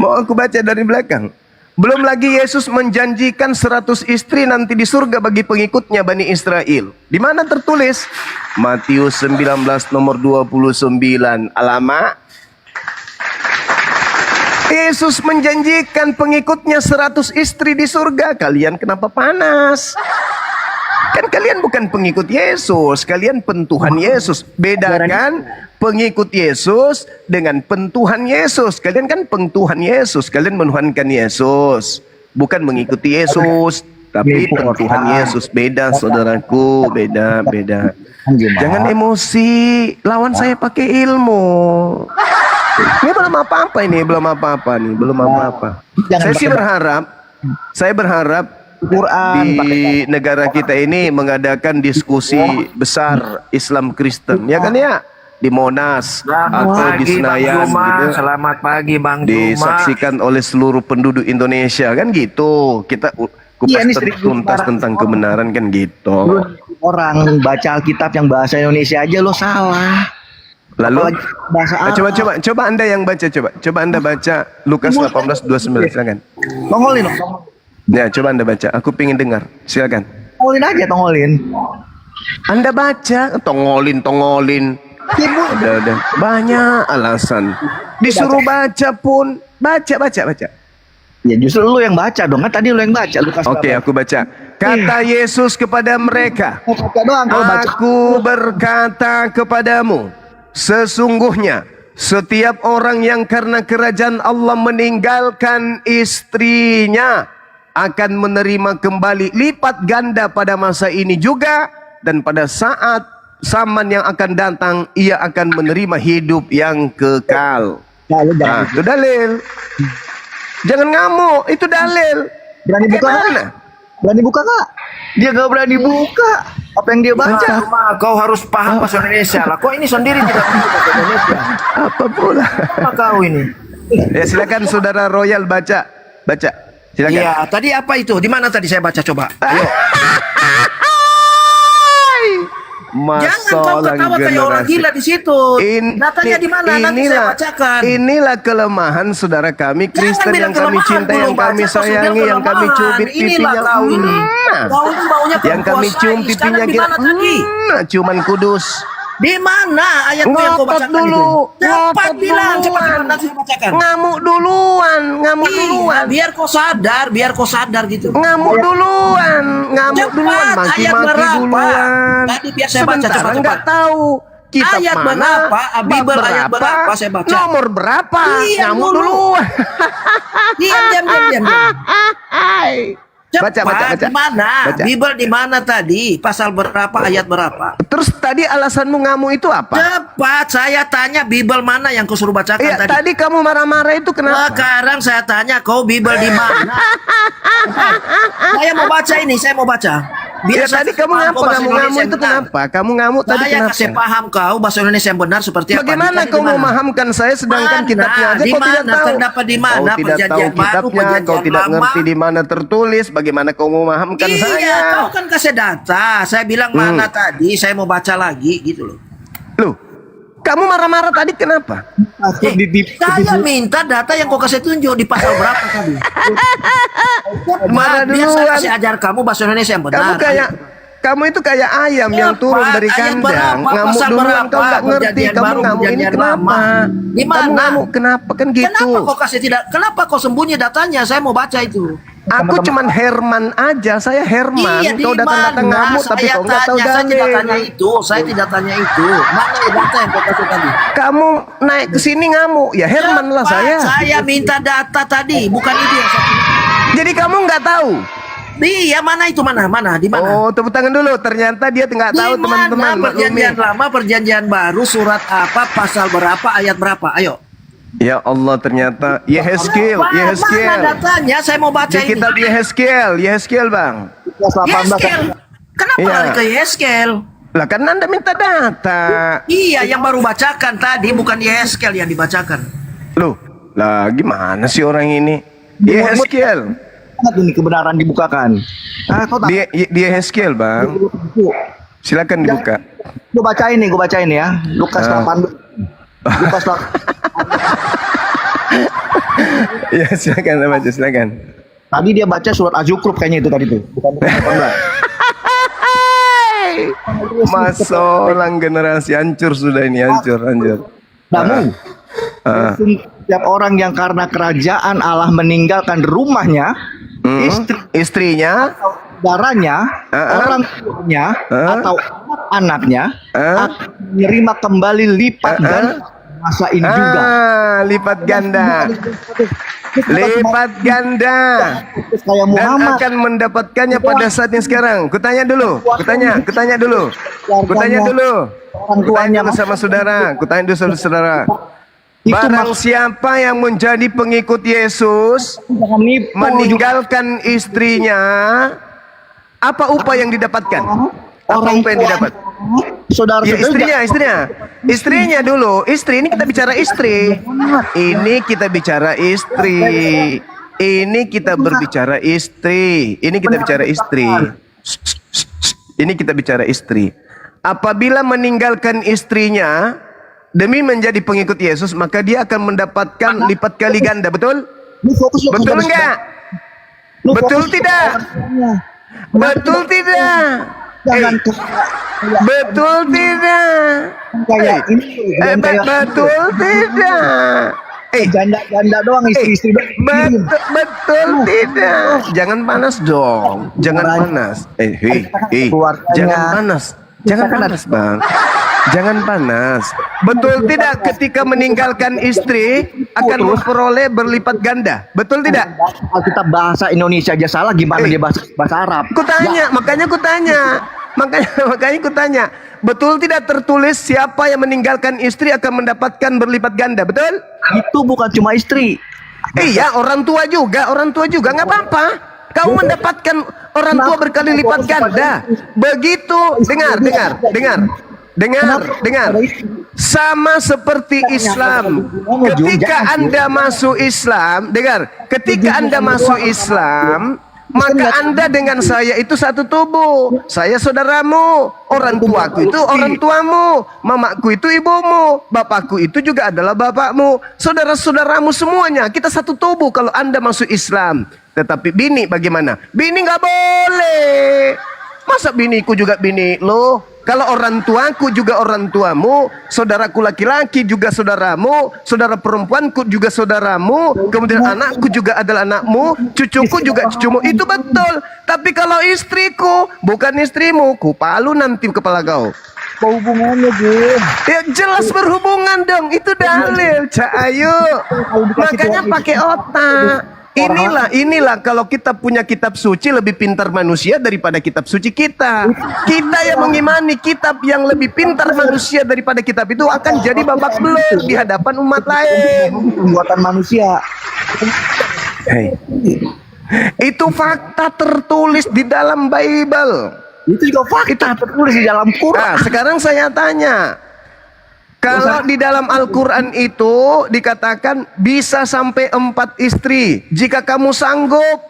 Mau aku baca dari belakang? Belum lagi Yesus menjanjikan 100 istri nanti di surga bagi pengikutnya Bani Israel. Di mana tertulis? Matius 19 nomor 29. Alamak. Yesus menjanjikan pengikutnya 100 istri di surga. Kalian kenapa panas? Kan kalian bukan pengikut Yesus, kalian pentuhan Yesus. Bedakan pengikut Yesus dengan pentuhan Yesus. Kalian kan pentuhan Yesus, kalian menuhankan Yesus, bukan mengikuti Yesus, tapi pentuhan Yesus. Beda saudaraku, beda. Jangan emosi, lawan saya pakai ilmu. Ini belum apa-apa ini, belum apa-apa. Saya berharap Quran di negara kita ini mengadakan diskusi besar Islam Kristen, ya kan ya, di Monas atau di Senayan gitu. Selamat pagi Bang Juma. Disaksikan oleh seluruh penduduk Indonesia kan gitu. Kita kupas tuntas tentang kebenaran kan gitu. Orang baca Alkitab yang bahasa Indonesia aja lo salah. Lalu bahasa Arab. coba Anda yang baca, coba Anda baca Lukas 18:29, silakan. Tongolin. Ya, coba Anda baca. Aku pengen dengar. Silakan. Tongolin aja, tongolin. Anda baca, tongolin. Udah. Banyak alasan. Disuruh baca pun, baca. Ya justru lu yang baca dong, kan tadi lu yang baca. Oke, aku baca. Kata Yesus kepada mereka, Baca doang kalau baca. Aku berkata kepadamu, sesungguhnya setiap orang yang karena kerajaan Allah meninggalkan istrinya akan menerima kembali lipat ganda pada masa ini juga, dan pada saat zaman yang akan datang ia akan menerima hidup yang kekal. Nah, itu dalil. Jangan ngamuk, itu dalil. Berani buka mana? Berani buka Kak? Dia gak berani buka. Apa yang dia baca? Kau harus paham bahasa Indonesia lah. Kok ini sendiri tidak paham bahasa Indonesia? Apa pula? Apa kau ini? Ya silakan saudara Royal baca. Silakan. Iya, tadi apa itu? Di mana tadi saya baca coba? Ayo. Jangan kau ketawa kayak orang gila di situ. Datanya di mana? Nanti saya bacakan. Inilah kelemahan saudara kami Kristen Jangan yang bilang kami kelemahan, cintai, yang belum kami baca, kau sudah sayangi, bilang yang kami kelemahan. cubit Inilah pipinya. kau ini. Kau ini maunya kau Yang kami kuasai. cium Sekarang pipinya di kira mana tadi? ciuman kudus. Di mana ayat yang kau Ngotot bacakan dulu, itu? Cepat ngotot bilang, cepat duluan. nanti saya bacakan. Ngamuk duluan, ngamuk Iya, duluan. biar kau sadar gitu. Ngamuk duluan, ngamuk Cepat, duluan, ayat maki-maki berapa? duluan. Tadi biar saya baca Sebentar, cepat-cepat. nggak tahu. Kitab Ayat mana, berapa? bab Bible ayat berapa? Saya baca. Nomor berapa? Diam Ngamuk dulu. duluan. Diam. Cepat, Baca. di mana? Baca. Bible di mana tadi? Pasal berapa? Ayat berapa? Terus tadi alasanmu ngamuk itu apa? Cepat, saya tanya Bible mana yang kau suruh bacakan Iya, tadi? tadi kamu marah-marah itu kenapa? Sekarang saya tanya kau Bible di mana? Saya mau baca ini, saya mau baca. Ya, saya tadi kamu paham ngapa? kau bahasa Kamu Indonesia ngamuk yang itu benar. kenapa? Kamu ngamuk tadi Saya kenapa? kasih paham kau bahasa Indonesia yang benar seperti apa. Bagaimana Tadi kau di mana? memahamkan saya sedangkan Mana? kitabnya aja Di kau tidak mana? tahu? Terdapat di mana? Kau tidak tahu Perjanjian baru, kitabnya, kau perjanjian tidak lama. ngerti di mana tertulis. Bagaimana kau memahamkan Iya, saya? kau kan kasih data. Saya bilang mana tadi, saya mau baca lagi gitu loh. Loh, kamu marah-marah tadi kenapa? Saya minta data yang kau kasih tunjuk di pasal berapa tadi. Marah Biar saya duluan. kasih ajar kamu bahasa Indonesia yang benar. Kamu itu kayak ayam yang turun dari Ayat kandang. berapa? Ngamuk Pasal duluan, berapa? kau nggak ngerti. Perjanjian Kamu baru, ngamuk ini perjanjian kenapa? lama. Di Kamu mana? ngamuk kenapa kan gitu? Kenapa kau kasih tidak? Kenapa kau sembunyi datanya? Saya mau baca itu. Aku cuman Herman aja, saya Herman. Iya, Kau di datang-datang mana? ngamuk tapi Saya kau nggak tahu tanya, saya tidak tanya dalil. itu. Saya tidak tanya itu. Mana data yang kau kasih tadi? Kamu naik ke sini ngamuk, ya Herman lah Cepat, saya. Saya minta data tadi, bukan itu yang saya. Jadi kamu nggak tahu? Iya, mana itu mana? Mana? Di mana? Oh, tepuk tangan dulu. Ternyata dia nggak Di tahu mana? teman-teman. Perjanjian maklumi. lama, perjanjian baru, surat apa, pasal berapa, ayat berapa? Ayo. Ya Allah, ternyata Yehezkiel, Mana Yehezkiel. datanya? Saya mau baca Di ini. kitab Yehezkiel, Bang. Yeskel. Kenapa Iya. lari ke Yeskel? Lah kan Anda minta data. Iya, yang baru bacakan tadi bukan Yeskel yang dibacakan. Loh, lah gimana sih orang ini? Yehezkiel. Ini kebenaran dibukakan. Kau tak Dia Yehezkiel, Bang. Silakan dibuka. gue bacain nih ya. Lukas 8. Lukas 8. Ya, silakan baca, silakan. Tadi dia baca surat Az-Zukhruf kayaknya itu tadi tuh. Bukan 18. Masolang generasi hancur sudah ini, hancur. Namun Ah. setiap orang yang karena kerajaan Allah meninggalkan rumahnya, Istrinya, saudaranya, orang tuanya, atau anaknya akan menerima kembali lipat ganda masa ini juga. lipat ganda. Lipat ganda. Kayak Dan Muhammad. akan mendapatkannya pada saatnya sekarang. Kutanya dulu. Kutanya dulu. Orang tuanya Kutanya sama saudara. Kutanya dulu sama saudara. itu Barang siapa yang menjadi pengikut Yesus, jangan nipu juga. meninggalkan istrinya, apa upah yang didapatkan? Apa upah yang didapat? Saudara Ya, istrinya dulu. Istri, ini kita bicara istri. Ini kita bicara istri. Ini kita berbicara istri. Ini kita bicara istri. Ini kita bicara istri. Apabila meninggalkan istrinya demi menjadi pengikut Yesus, maka dia akan mendapatkan lipat kali ganda. Betul? Lu fokus lu Betul kepada enggak? Lu Betul fokus tidak? kepadanya. Betul tidak? Jangan Betul tidak? kayak ini jangan kayak Betul tidak? janda-janda doang istri-istri doang. Betul tidak? Jangan panas dong. Jangan panas. Jangan panas. Jangan panas, Bang. Jangan panas. Betul tidak ketika meninggalkan istri akan memperoleh berlipat ganda? Betul tidak? Alkitab bahasa Indonesia aja salah, gimana dia bahasa Arab? Kutanya, makanya kutanya. Betul tidak tertulis siapa yang meninggalkan istri akan mendapatkan berlipat ganda? Betul? Itu bukan cuma istri. Iya, orang tua juga nggak apa-apa. Kau mendapatkan orang tua berkali lipat ganda. Begitu, dengar. dengar. Sama seperti Islam. Ketika Anda masuk Islam, ketika Anda masuk Islam, maka Anda dengan saya itu satu tubuh. Saya saudaramu, orang tuaku itu orang tuamu, mamaku itu ibumu, bapakku itu juga adalah bapakmu, saudara-saudaramu semuanya. Kita satu tubuh kalau Anda masuk Islam. Tetapi bini bagaimana? Bini nggak boleh. Masa biniku juga bini lo? Kalau orang tuaku juga orang tuamu, saudaraku laki-laki juga saudaramu, saudara perempuanku juga saudaramu, kemudian anakku juga adalah anakmu, cucuku juga cucumu. Itu betul. Tapi kalau istriku bukan istrimu, kupalu nanti kepala kau. Apa hubungannya, Jim? Ya jelas berhubungan dong. Itu dalil, Cak Ayu. Makanya pakai otak. Inilah kalau kita punya kitab suci lebih pintar manusia daripada kitab suci kita. Kita yang mengimani kitab yang lebih pintar manusia daripada kitab itu akan jadi babak belur di hadapan umat lain. Buatan manusia. Hey. Itu fakta tertulis di dalam Bible. Itu juga fakta tertulis di dalam Quran. Nah, sekarang saya tanya. Kalau di dalam Al-Quran itu dikatakan bisa sampai 4 istri jika kamu sanggup.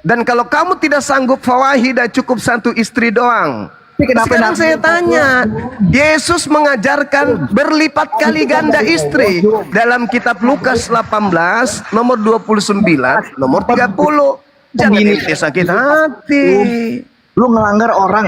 Dan kalau kamu tidak sanggup, fawahidah, cukup 1 istri doang. Sekarang saya tanya, Yesus mengajarkan berlipat kali ganda istri dalam kitab Lukas 18 nomor 29 nomor 30. Jangan ente sakit hati. Lu ngelanggar orang.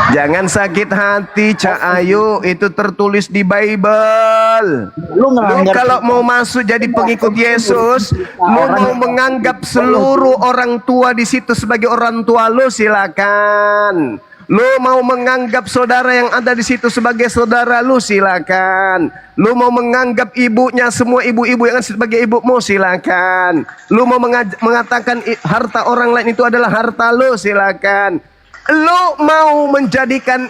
Jangan sakit hati, Cak Ayu. Itu tertulis di Bible. Lu kalau mau masuk jadi pengikut Yesus, lu mau menganggap seluruh orang tua di situ sebagai orang tua lu, silakan. Lu mau menganggap saudara yang ada di situ sebagai saudara lu, silakan. Lu mau menganggap ibunya semua ibu-ibu yang ada sebagai ibumu, silakan. Lu mau mengatakan harta orang lain itu adalah harta lu, silakan. Lu mau menjadikan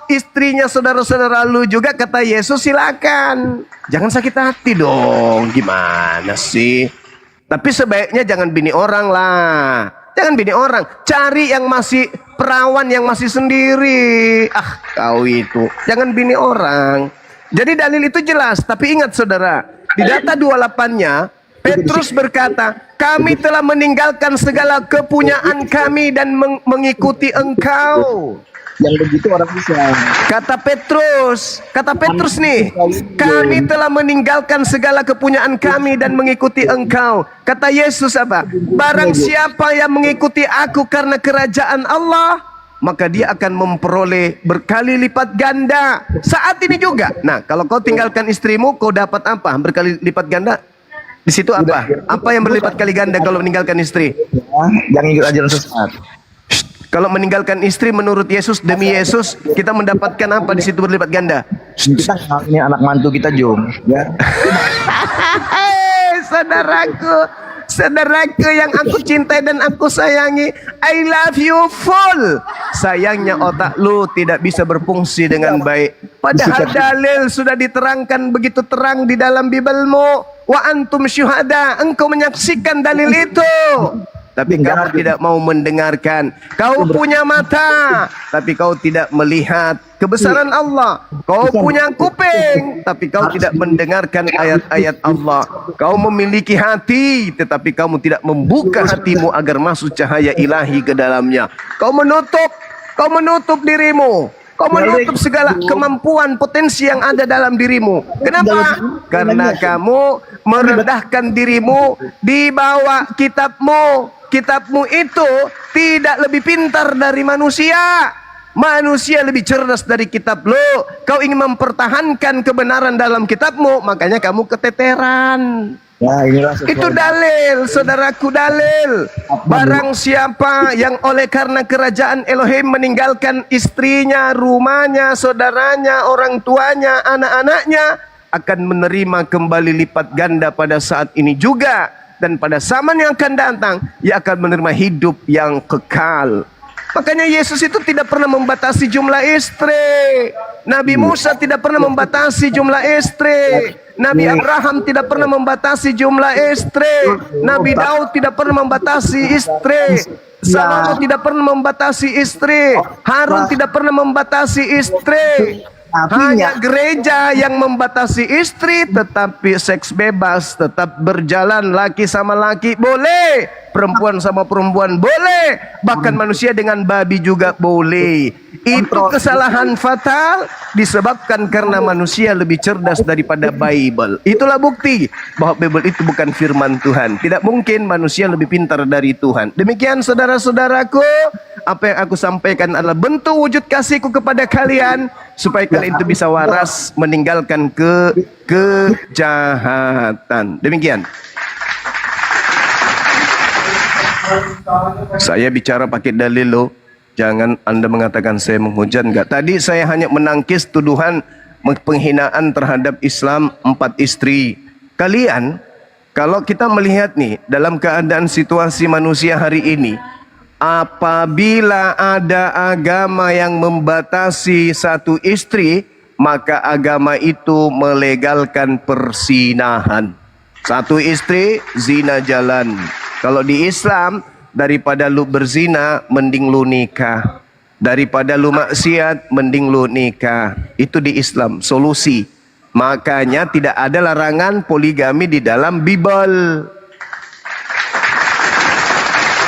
istrinya saudara-saudara lu juga, kata Yesus, silakan. Jangan sakit hati dong. Gimana sih? Tapi sebaiknya jangan bini orang lah. Jangan bini orang. Cari yang masih perawan, yang masih sendiri. Ah, kau itu. Jangan bini orang. Jadi dalil itu jelas. Tapi ingat saudara, di data 28-nya Petrus berkata, kami telah meninggalkan segala kepunyaan kami dan mengikuti engkau. Yang begitu orang bisa. Kata Petrus nih, kami telah meninggalkan segala kepunyaan kami dan mengikuti engkau. Kata Yesus apa? Barang siapa yang mengikuti aku karena kerajaan Allah, maka dia akan memperoleh berkali lipat ganda. Saat ini juga. Nah, kalau kau tinggalkan istrimu, kau dapat apa? Berkali lipat ganda. Di situ apa? Apa yang berlipat kali ganda kalau meninggalkan istri? Jangan ikut ajaran sesat. Kalau meninggalkan istri menurut Yesus, demi Yesus, kita mendapatkan apa di situ berlipat ganda? Kita ini anak mantu kita, Jom. Ya. Saudaraku yang aku cintai dan aku sayangi, I love you full. Sayangnya otak lu tidak bisa berfungsi dengan baik. Padahal dalil sudah diterangkan begitu terang di dalam Biblemu. Wa antum syuhada, engkau menyaksikan dalil itu. Tapi kamu tidak mau mendengarkan. Kau punya mata, tapi kau tidak melihat kebesaran Allah. Kau punya kuping, tapi kau tidak mendengarkan ayat-ayat Allah. Kau memiliki hati, tetapi kamu tidak membuka hatimu agar masuk cahaya ilahi ke dalamnya. Kau menutup dirimu. Kau menutup segala kemampuan potensi yang ada dalam dirimu. Kenapa? Karena kamu merendahkan dirimu di bawah kitabmu. Kitabmu itu tidak lebih pintar dari manusia. Manusia lebih cerdas dari kitab lo. Kau ingin mempertahankan kebenaran dalam kitabmu, makanya kamu keteteran. Nah, itu dalil, saudaraku, dalil. Barang siapa yang oleh karena kerajaan Elohim meninggalkan istrinya, rumahnya, saudaranya, orang tuanya, anak-anaknya, akan menerima kembali lipat ganda pada saat ini juga. Dan pada zaman yang akan datang, ia akan menerima hidup yang kekal. Makanya Yesus itu tidak pernah membatasi jumlah istri. Nabi Musa tidak pernah membatasi jumlah istri. Nabi Abraham tidak pernah membatasi jumlah istri. Nabi Daud tidak pernah membatasi istri. Salomo tidak pernah membatasi istri. Harun tidak pernah membatasi istri. Hanya gereja yang membatasi istri, tetapi seks bebas, tetap berjalan laki sama laki boleh, perempuan sama perempuan boleh, bahkan manusia dengan babi juga boleh. Itu kesalahan fatal disebabkan karena manusia lebih cerdas daripada Bible. Itulah bukti bahwa Bible itu bukan firman Tuhan. Tidak mungkin manusia lebih pintar dari Tuhan. Demikian saudara-saudaraku, apa yang aku sampaikan adalah bentuk wujud kasihku kepada kalian, supaya kalian itu bisa waras meninggalkan kejahatan. Demikian. Saya bicara pakai dalil loh. Jangan Anda mengatakan saya menghujat. Enggak. Tadi saya hanya menangkis tuduhan penghinaan terhadap Islam 4 istri. Kalian, kalau kita melihat nih dalam keadaan situasi manusia hari ini, apabila ada agama yang membatasi 1 istri, maka agama itu melegalkan persinahan. 1 istri, zina jalan. Kalau di Islam, daripada lu berzina, mending lu nikah. Daripada lu maksiat, mending lu nikah. Itu di Islam, solusi. Makanya tidak ada larangan poligami di dalam Bible.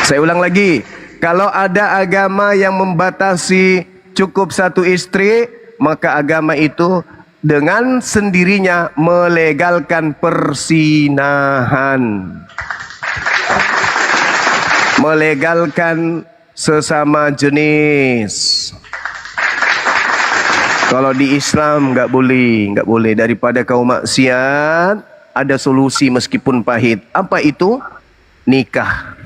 Saya ulang lagi. Kalau ada agama yang membatasi cukup 1 istri, maka agama itu dengan sendirinya melegalkan persinahan. Melegalkan sesama jenis. Kalau di Islam nggak boleh. Daripada kau maksiat, ada solusi meskipun pahit. Apa itu? Nikah.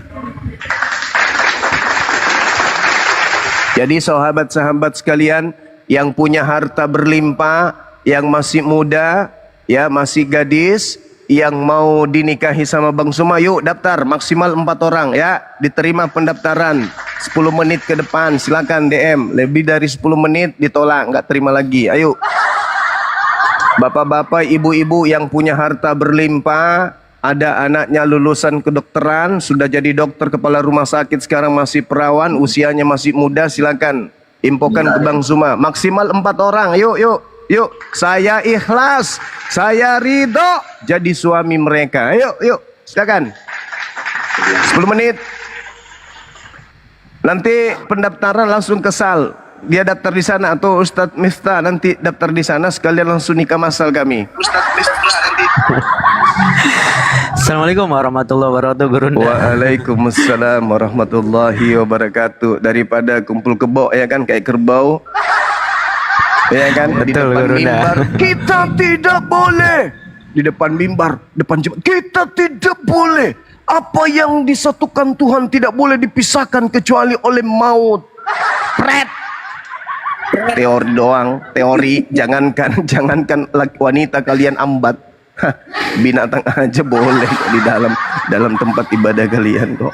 Jadi sahabat-sahabat sekalian yang punya harta berlimpah, yang masih muda, ya masih gadis, yang mau dinikahi sama Bang Suma, yuk daftar maksimal 4 orang ya, diterima pendaftaran 10 menit ke depan, silakan DM. Lebih dari 10 menit ditolak, nggak terima lagi. Ayo bapak-bapak, ibu-ibu yang punya harta berlimpah, ada anaknya lulusan kedokteran, sudah jadi dokter kepala rumah sakit, sekarang masih perawan, usianya masih muda, silakan infokan ke Bang Suma. Maksimal 4 orang, yuk. Saya ikhlas, saya ridho jadi suami mereka. Yuk, silakan. 10 menit. Nanti pendaftaran langsung ke Sal. Dia daftar di sana, atau Ustadz Miftah nanti daftar di sana, sekalian langsung nikah masal kami. Ustadz Miftah nanti. Assalamualaikum warahmatullahi wabarakatuh, Gurunda. Waalaikumsalam warahmatullahi wabarakatuh. Daripada kumpul kebo ya kan, kayak kerbau. Ya kan, di depan mimbar kita tidak boleh. Di depan mimbar, depan jemaat kita tidak boleh. Apa yang disatukan Tuhan tidak boleh dipisahkan kecuali oleh maut. Pret. Teori doang, teori. Jangankan wanita kalian ambat. Binatang aja boleh di dalam tempat ibadah kalian kok.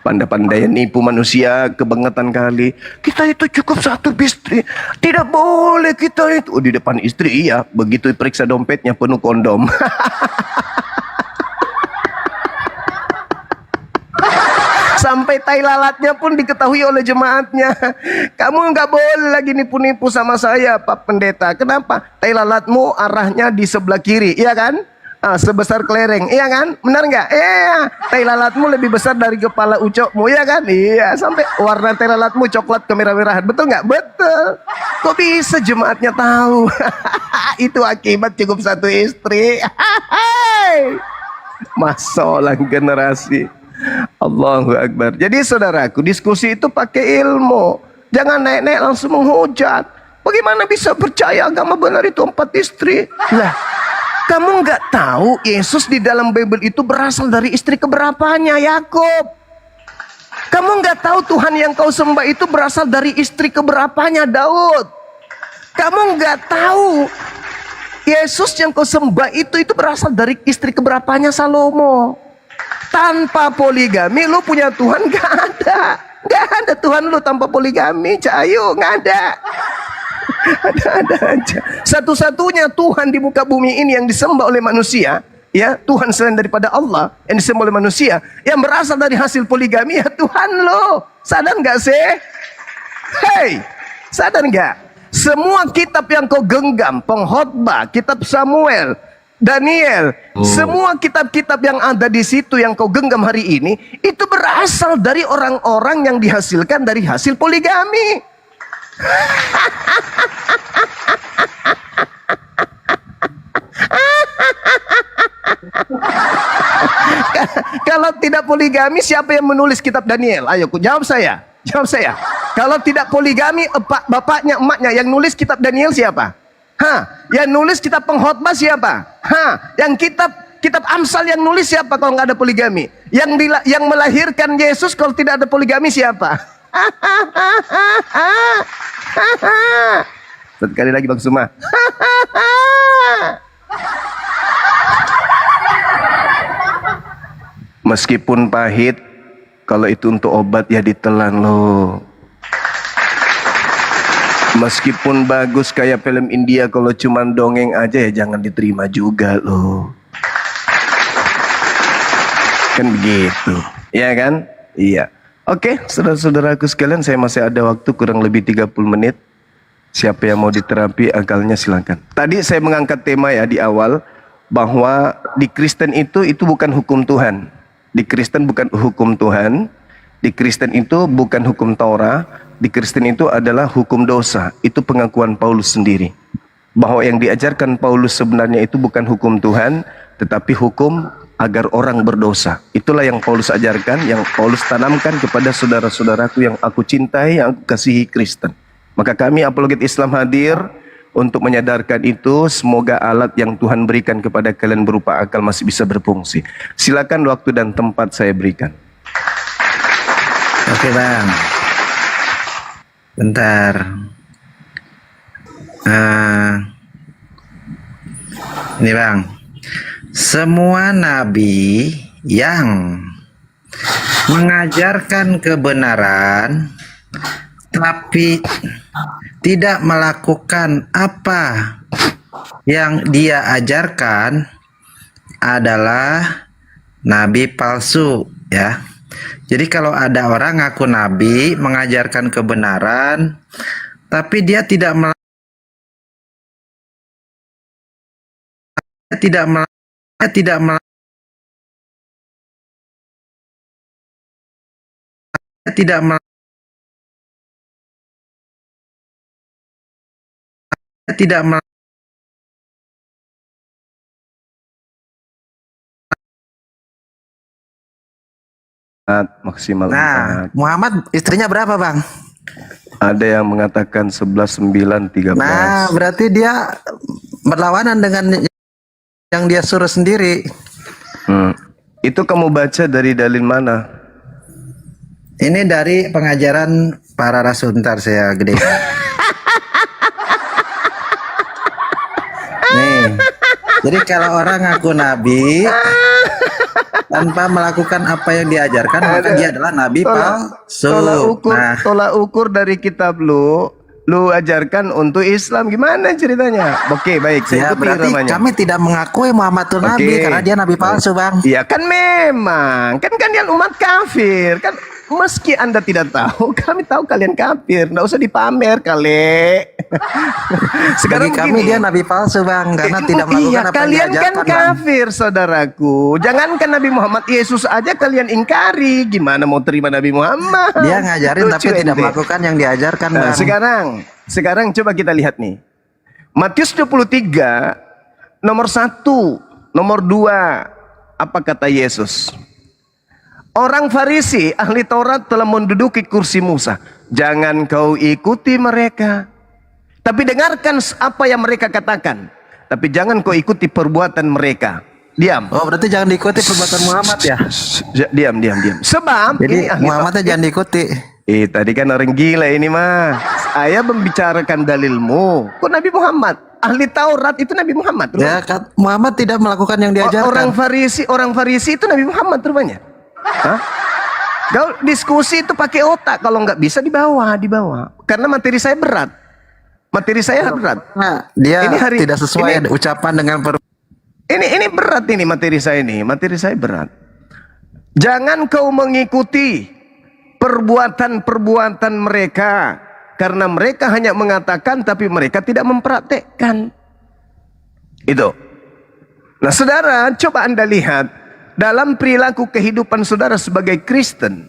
Pandai-pandai nipu manusia, kebangetan kali. Kita itu cukup 1 istri, tidak boleh kita itu. Oh, di depan istri iya, begitu periksa dompetnya penuh kondom. Sampai tai lalatnya pun diketahui oleh jemaatnya. Kamu nggak boleh lagi nipu-nipu sama saya, Pak Pendeta. Kenapa? Tai lalatmu arahnya di sebelah kiri, iya kan? Sebesar kelereng, iya kan? Benar nggak? Iya. Tai lalatmu lebih besar dari kepala ucokmu, iya kan? Iya. Sampai warna tai lalatmu coklat kemerah-merahan, betul nggak? Betul. Kok bisa jemaatnya tahu? Itu akibat cukup 1 istri. Masalah generasi. Allahu Akbar. Jadi saudaraku, diskusi itu pakai ilmu. Jangan naik-naik langsung menghujat. Bagaimana bisa percaya agama benar itu 4 istri? Lah, kamu nggak tahu Yesus di dalam Bible itu berasal dari istri keberapanya? Yakub. Kamu nggak tahu Tuhan yang kau sembah itu berasal dari istri keberapanya? Daud. Kamu nggak tahu Yesus yang kau sembah itu berasal dari istri keberapanya? Salomo. Tanpa poligami lu punya Tuhan nggak ada. Nggak ada Tuhan lu tanpa poligami. Cahayu nggak ada. Ada aja. Satu-satunya Tuhan di muka bumi ini yang disembah oleh manusia ya Tuhan selain daripada Allah yang disembah oleh manusia yang berasal dari hasil poligami ya Tuhan lo. Sadar nggak sih? Hei, sadar nggak? Semua kitab yang kau genggam, pengkhotbah, kitab Samuel, Daniel, semua kitab-kitab yang ada di situ yang kau genggam hari ini itu berasal dari orang-orang yang dihasilkan dari hasil poligami. Kalau tidak poligami, siapa yang menulis kitab Daniel? Ayo, jawab saya. Jawab saya. Kalau tidak poligami, bapaknya, emaknya yang nulis kitab Daniel siapa? Yang nulis kitab pengkhotbah siapa? Yang kitab Amsal yang nulis siapa kalau nggak ada poligami? Yang melahirkan Yesus kalau tidak ada poligami siapa? Sekali lagi Bang Suma. Meskipun pahit, kalau itu untuk obat ya ditelan loh. Meskipun bagus kayak film India, kalau cuman dongeng aja ya jangan diterima juga loh. Kan begitu, ya kan? Iya. Oke, saudara-saudaraku sekalian, saya masih ada waktu kurang lebih 30 menit. Siapa yang mau diterapi akalnya silakan. Tadi saya mengangkat tema ya di awal, bahwa di Kristen itu bukan hukum Tuhan. Di Kristen bukan hukum Tuhan. Di Kristen itu bukan hukum Taurat. Di Kristen itu adalah hukum dosa. Itu pengakuan Paulus sendiri. Bahwa yang diajarkan Paulus sebenarnya itu bukan hukum Tuhan, tetapi hukum agar orang berdosa. Itulah yang Paulus ajarkan, yang Paulus tanamkan kepada saudara-saudaraku yang aku cintai, yang aku kasihi Kristen. Maka kami Apologet Islam hadir untuk menyadarkan itu. Semoga alat yang Tuhan berikan kepada kalian berupa akal masih bisa berfungsi. Silakan waktu dan tempat saya berikan. Oke Bang. Bentar. Ini Bang. Semua nabi yang mengajarkan kebenaran tapi tidak melakukan apa yang dia ajarkan adalah nabi palsu, ya. Jadi kalau ada orang ngaku nabi, mengajarkan kebenaran tapi dia tidak Maksimal Nah, 4. Muhammad istrinya berapa Bang? Ada yang mengatakan 11, 9, 13. Nah, berarti dia berlawanan dengan yang dia suruh sendiri. Itu kamu baca dari dalil mana? Ini dari pengajaran para rasul. Ntar saya gede. Nih, jadi kalau orang ngaku nabi tanpa melakukan apa yang diajarkan, maka dia adalah nabi palsu. Tolak ukur dari kitab lu ajarkan untuk Islam gimana ceritanya? Oke, baik, saya Ya, ikuti berarti namanya. kami tidak mengakui Muhammad itu nabi karena dia nabi palsu, Bang. Iya kan memang, kan kalian umat kafir, kan meski Anda tidak tahu, kami tahu kalian kafir, nggak usah dipamer kali. Sekarang Bagi kami begini. dia nabi palsu, Bang, karena tidak melakukan apa yang Kalian kan diajarkan, Bang. kafir, saudaraku. Jangankan Nabi Muhammad, Yesus aja kalian ingkari. Gimana mau terima Nabi Muhammad? Dia ngajarin Lucu tapi tidak ente. melakukan yang diajarkan, Nah, Bang. sekarang coba kita lihat nih. Matius 23 nomor 1, nomor 2. Apa kata Yesus? Orang Farisi, ahli Taurat telah menduduki kursi Musa. Jangan kau ikuti mereka, tapi dengarkan apa yang mereka katakan. Tapi jangan kau ikuti perbuatan mereka. Diam. Oh, berarti jangan diikuti perbuatan Muhammad ya? Diam. Sebab Jadi ini ahli Muhammadnya jangan diikuti. Tadi kan orang gila ini mah. Saya membicarakan dalilmu. Kok Nabi Muhammad? Ahli Taurat itu Nabi Muhammad. Ya, Muhammad tidak melakukan yang diajarkan. Orang Farisi itu Nabi Muhammad rupanya. Hah? Kau diskusi itu pakai otak. Kalau nggak bisa dibawa. Karena materi saya berat. Materi saya berat. Nah, dia Ini hari- tidak sesuai ini- ucapan dengan Ini berat ini materi saya ini. Materi saya berat. Jangan kau mengikuti perbuatan-perbuatan mereka. Karena mereka hanya mengatakan tapi mereka tidak mempraktekkan. Itu. Nah saudara, coba Anda lihat. Dalam perilaku kehidupan saudara sebagai Kristen.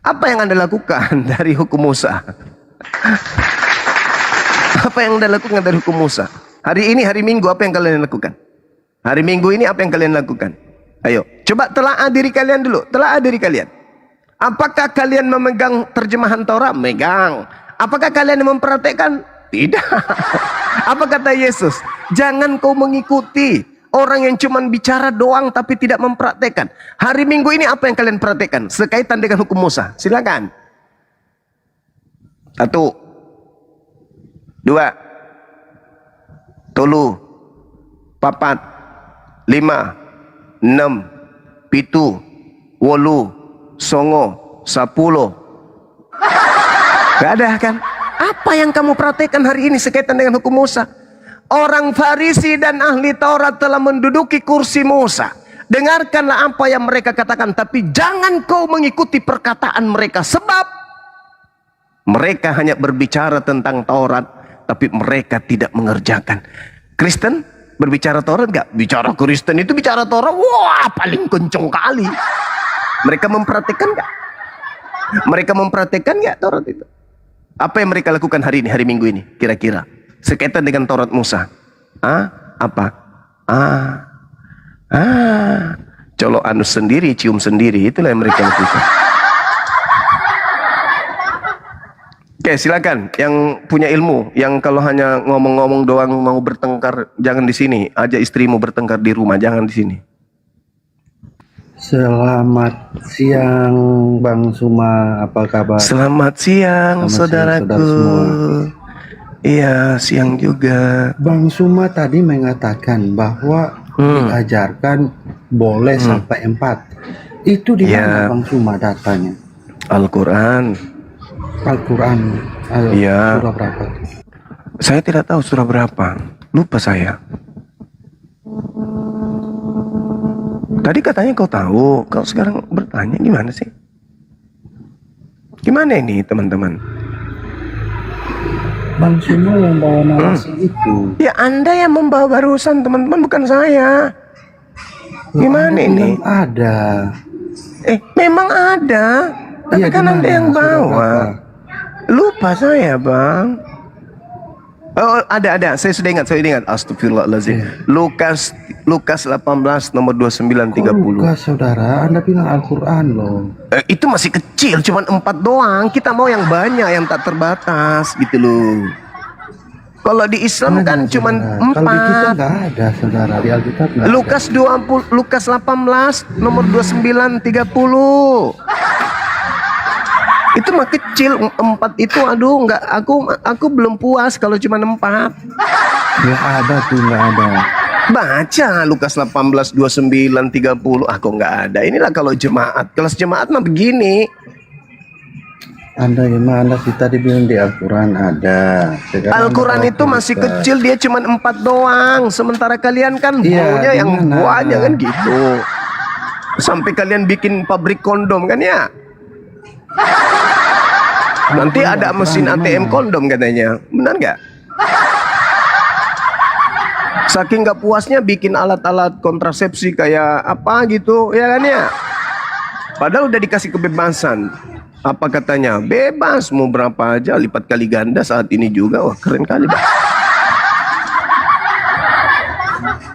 Apa yang Anda lakukan dari hukum Musa? Apa yang Anda lakukan dari hukum Musa? Hari ini, hari Minggu, apa yang kalian lakukan? Hari Minggu ini apa yang kalian lakukan? Ayo, coba telaah diri kalian dulu. Telaah diri kalian. Apakah kalian memegang terjemahan Taurat? Megang. Apakah kalian mempraktekkan? Tidak. Apa kata Yesus? Jangan kau mengikuti orang yang cuma bicara doang tapi tidak mempraktekkan. Hari Minggu ini apa yang kalian praktekkan? Sekaitan dengan hukum Musa. Silakan. 1, 2, 3, 4, 5, 6, 7, 8, 9, 10. Gak ada kan? Apa yang kamu praktekkan hari ini sekaitan dengan hukum Musa? Orang Farisi dan ahli Taurat telah menduduki kursi Musa. Dengarkanlah apa yang mereka katakan, tapi jangan kau mengikuti perkataan mereka, sebab mereka hanya berbicara tentang Taurat, tapi mereka tidak mengerjakan. Kristen berbicara Taurat gak? Bicara Kristen itu bicara Taurat, wah paling kenceng kali. Mereka mempraktekkan gak? Mereka mempraktekkan gak Taurat itu? Apa yang mereka lakukan hari ini, hari Minggu ini kira-kira? Sekaitan dengan Taurat Musa. Apa? Colok anus sendiri, cium sendiri. Itulah yang mereka lakukan. Oke, silakan yang punya ilmu, yang kalau hanya ngomong-ngomong doang mau bertengkar, jangan di sini. Ajak istrimu bertengkar di rumah, jangan di sini. Selamat siang Bang Suma, apa kabar? Selamat siang, saudaraku. Saudara semua. Iya, siang juga. Bang Suma tadi mengatakan bahwa diajarkan boleh sampai 4. Itu di mana Bang Suma datanya? Al-Quran. Al-Quran. Iya. Surah berapa? Saya tidak tahu surah berapa. Lupa saya. Tadi katanya kau tahu. Kau sekarang bertanya gimana sih? Gimana ini teman-teman? Bang Suma yang bawa narasi itu. Ya Anda yang membawa barusan teman-teman, bukan saya. Gimana ini? Ada. Memang ada. Tapi Iya, kan Anda yang surah bawa. berapa? Lupa saya bang. Oh ada. Saya sudah ingat. Astagfirullahaladzim. Lukas 18 nomor 29-30. Lukas saudara, Anda bilang Al-Quran loh. Itu masih kecil, cuman 4 doang. Kita mau yang banyak, yang tak terbatas gitu loh. Kalau di Islam kan cuman 4. Kalau di kita nggak ada saudara, di Alkitab nggak ada. Lukas 18 nomor 29-30. Itu mah kecil, 4 itu aduh nggak, aku belum puas kalau cuma 4. Nggak ada tuh, nggak ada. Baca Lukas 18 29-30. Kok nggak ada. Inilah kalau jemaat, kelas jemaat mah begini. Anda gimana sih tadi bilang di Al-Quran ada. Al-Quran itu masih kecil, dia cuma 4 doang. Sementara kalian kan maunya yang banyak kan gitu. Sampai kalian bikin pabrik kondom kan ya. Nanti ada mesin ATM kondom katanya. Benar nggak? Saking nggak puasnya bikin alat-alat kontrasepsi kayak apa gitu, ya kan ya? Padahal udah dikasih kebebasan. Apa katanya? Bebas mau berapa aja, lipat kali ganda saat ini juga. Wah keren kali, Pak.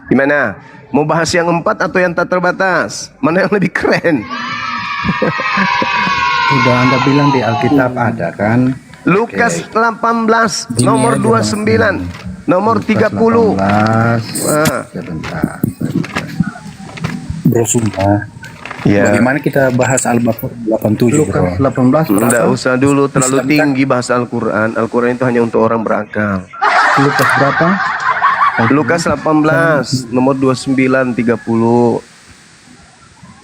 Gimana? Mau bahas yang 4 atau yang tak terbatas? Mana yang lebih keren? Udah Anda bilang di Alkitab ada kan? Lukas 18 nomor 29 nomor 30. Sebentar. Bro Suma, Ya. Bagaimana kita bahas Al-Baqarah 87 Lukas bro? 18 Nggak usah dulu terlalu Islam kan- tinggi bahasa Al-Quran. Al-Quran itu hanya untuk orang berakal. Lukas berapa? Lukas 18 nomor 29-30.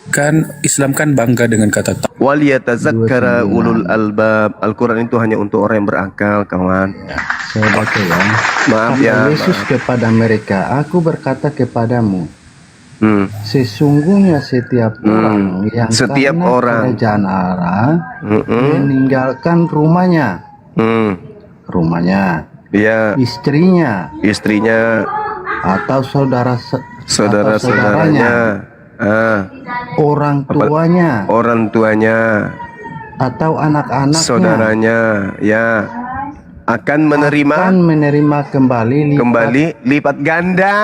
Kan Islam kan bangga dengan kata waliyatazakkara ulul albab. Al-Quran itu hanya untuk orang yang berakal, kawan. Saya baca ya. Maaf Kata ya. Yesus kepada mereka, aku berkata kepadamu, Hmm. sesungguhnya setiap orang yang Setiap karena orang. kerajaan Allah Mm-mm. meninggalkan rumahnya, Ya, istrinya, istrinya, atau saudara-saudaranya, orang tuanya, orang tuanya, atau anak-anaknya, saudaranya, ya, akan akan menerima kembali lipat ganda.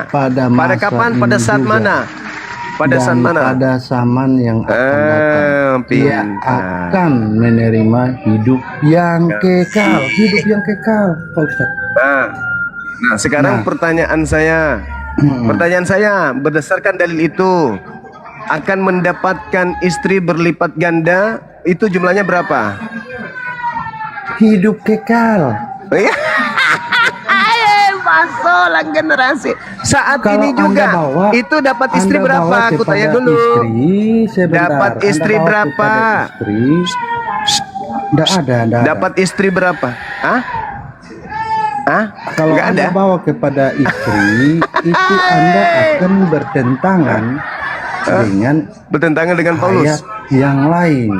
pada Pada masa kapan? ini Pada saat juga. mana? Pada Dan saat mana? pada zaman yang akan datang, dia Pintar. akan menerima hidup yang kekal. Hidup yang kekal, Pak Ustaz. Nah, sekarang pertanyaan saya, berdasarkan dalil itu, akan mendapatkan istri berlipat ganda, itu jumlahnya berapa? Hidup kekal. Masalah generasi saat Kalau ini juga Anda bawa, itu dapat istri Anda berapa? bawa Aku tanya kepada dulu. Istri, sebentar. Dapat Anda istri bawa berapa? kepada Istri. Nggak ada. Dapat istri berapa? Hah? Kalau Nggak Anda ada? bawa kepada istri, itu Anda akan bertentangan dengan Paulus. ayat yang lain.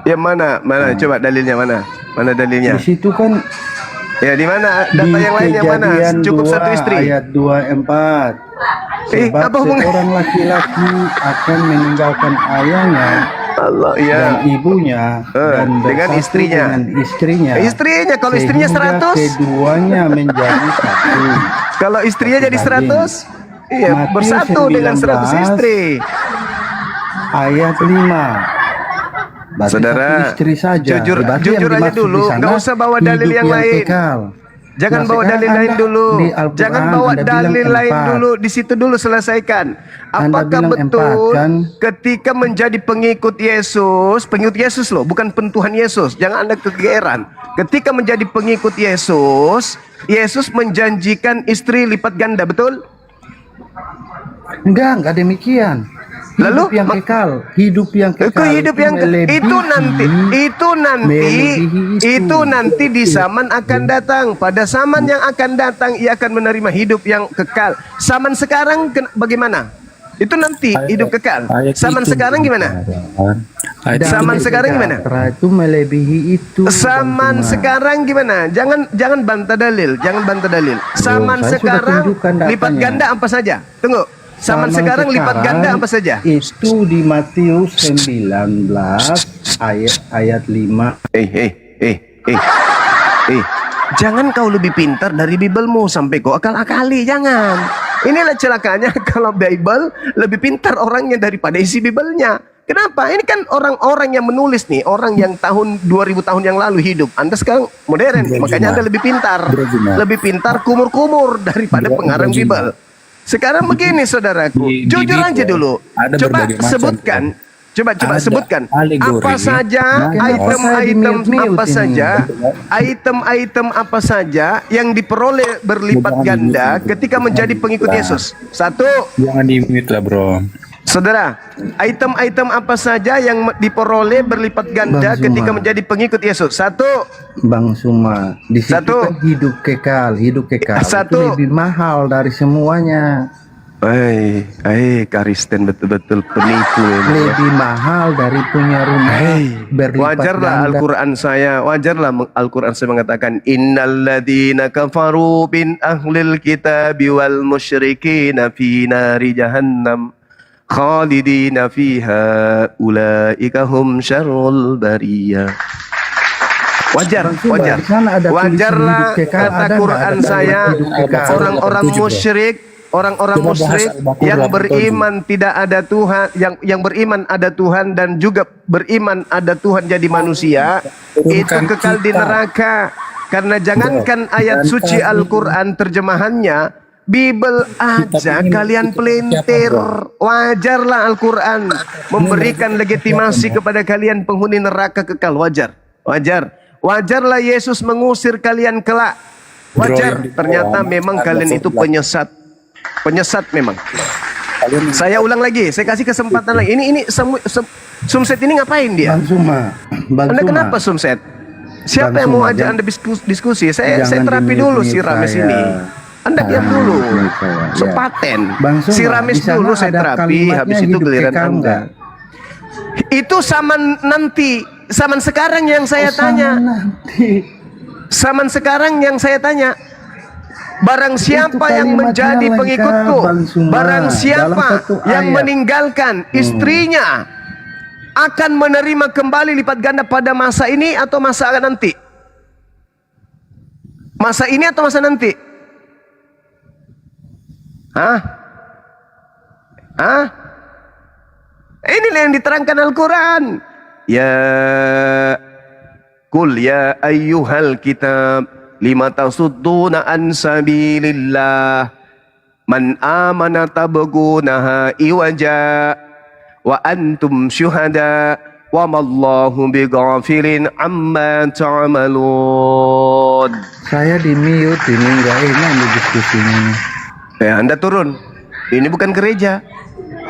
Yang mana? Coba dalilnya mana? Mana dalilnya? Di situ kan Ya di mana? Data di yang lain yang mana? Kejadian Cukup 2 satu istri. ayat 24. Sebab apa hubungan? seorang laki-laki akan meninggalkan ayahnya Allah, ya. dan ibunya dan dengan bersatu istrinya. dengan istrinya. Istrinya, kalau istrinya sehingga 100? keduanya menjadi satu. Kalau istrinya jadi 100, iya, Matius bersatu dengan 100 istri. Ayat 5. Berarti Saudara, satu istri saja. jujur Berarti aja yang dimaksud dulu, di sana nggak usah bawa dalil hidup yang lain. kekal. Jangan Nah, bawa sekarang dalil lain Anda dulu. di Al-Quran Jangan bawa Anda bilang dalil lain 4. dulu. Di situ dulu selesaikan. Anda Apakah bilang betul 4, kan? ketika menjadi pengikut Yesus loh, bukan pentuhan Yesus. Jangan Anda kegeeran. Ketika menjadi pengikut Yesus menjanjikan istri lipat ganda, betul? Enggak demikian. Hidup Lalu, yang kekal, hidup yang kekal. Hidup yang melebihi- itu nanti di zaman akan datang. Pada zaman yang akan datang ia akan menerima hidup yang kekal. Zaman sekarang bagaimana? Itu nanti hidup kekal. Zaman sekarang gimana? Zaman sekarang gimana? Itu melebihi itu. Zaman sekarang gimana? Jangan bantah dalil, Zaman saya sudah sekarang tunjukkan datanya. lipat ganda apa saja? Tunggu. Zaman sekarang lipat ganda apa saja? Itu di Matius 19 ayat 5. Jangan kau lebih pintar dari Bibelmu sampai kau akal-akali, jangan. Inilah celakanya kalau Bible lebih pintar orangnya daripada isi Bibelnya. Kenapa? Ini kan orang-orang yang menulis nih, orang yang tahun 2000 tahun yang lalu hidup. Anda sekarang modern, makanya Anda lebih pintar. Lebih pintar kumur-kumur daripada pengarang Bible. Sekarang begini saudaraku, jujur aja dulu. Coba sebutkan, sebutkan apa saja item apa saja yang diperoleh berlipat ganda ketika menjadi pengikut Yesus. Satu, Jangan di-mute lah, bro. saudara, item-item apa saja yang diperoleh berlipat ganda Bang ketika Zuma. menjadi pengikut Yesus? Satu, Bang Suma, di situ Satu. kan hidup kekal. Satu. Itu lebih mahal dari semuanya. Karisten betul-betul penipu ini. Lebih mahal dari punya rumah berlipat Wajarlah ganda. Al-Quran saya mengatakan innalladzina kafaru bin ahlil kitabi wal musyrikina fi nari jahannam khalidina fiha ulaika hum syarrul bariyah. Wajar. Di sana ada tulisan Wajarlah hidup kekal, kata ada Quran nggak? saya, Hidup kekal. orang-orang musyrik, orang-orang Coba bahas musyrik Al-Baqarah yang 87. beriman tidak ada Tuhan, yang beriman ada Tuhan dan juga beriman ada Tuhan jadi manusia, itu Turunkan kekal di kita. neraka. Karena jangankan ayat suci Al-Quran terjemahannya, Bible aja ini kalian itu pelintir. siapa, Wajarlah Al-Quran memberikan legitimasi kepada kalian penghuni neraka kekal. Wajarlah Yesus mengusir kalian kelak. Bro, Wajar. yang di bawah, Ternyata memang ada kalian itu sebelah. penyesat memang. Saya ulang lagi, saya kasih kesempatan lagi. Ini Sumset ini ngapain dia? Bang Suma, Anda kenapa Sumset? Siapa Bang yang mau Suma, ajak Anda diskusi? Saya jangan terapi dulu si dimute-mute Rames saya. ini. Anda diam Jangan dulu. dimute saya, So ya. paten. Bang Suma, Si Rames di sana dulu saya ada terapi, kalimatnya habis itu hidup giliran kekal Anda. enggak? Itu zaman sekarang yang saya tanya. Nanti. Zaman sekarang yang saya tanya. Barang siapa yang kalimatnya menjadi lengkap, pengikutku, Bang Suma. barang Dalam siapa satu yang ayat. meninggalkan istrinya akan menerima kembali lipat ganda pada masa ini atau masa nanti? Masa ini atau masa nanti? Hah? Hah? Inilah yang diterangkan Al-Quran. Ya Qul ya ayyuhal kitab lima tasudduna an sabilillah man amana tabgunaha iwaja wa antum syuhada wa mallahu bighafilin amma ta'malun. Saya di mute ini nggak enak di diskusinya. Ya, Anda turun. Ini bukan gereja.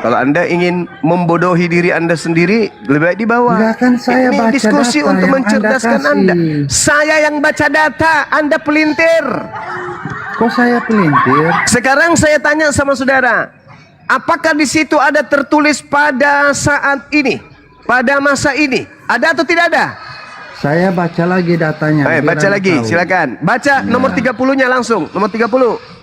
Kalau Anda ingin membodohi diri Anda sendiri, lebih baik di bawah. Enggak, kan saya Ini baca diskusi data untuk yang mencerdaskan Anda Anda. kasih. Saya yang baca data, Anda pelintir. Kok saya pelintir? Sekarang saya tanya sama saudara, apakah di situ ada tertulis pada saat ini, pada masa ini? Ada atau tidak ada? Saya baca lagi datanya. biar Baca Anda lagi, tahu. silakan. Baca nomor 30-nya langsung, nomor 30.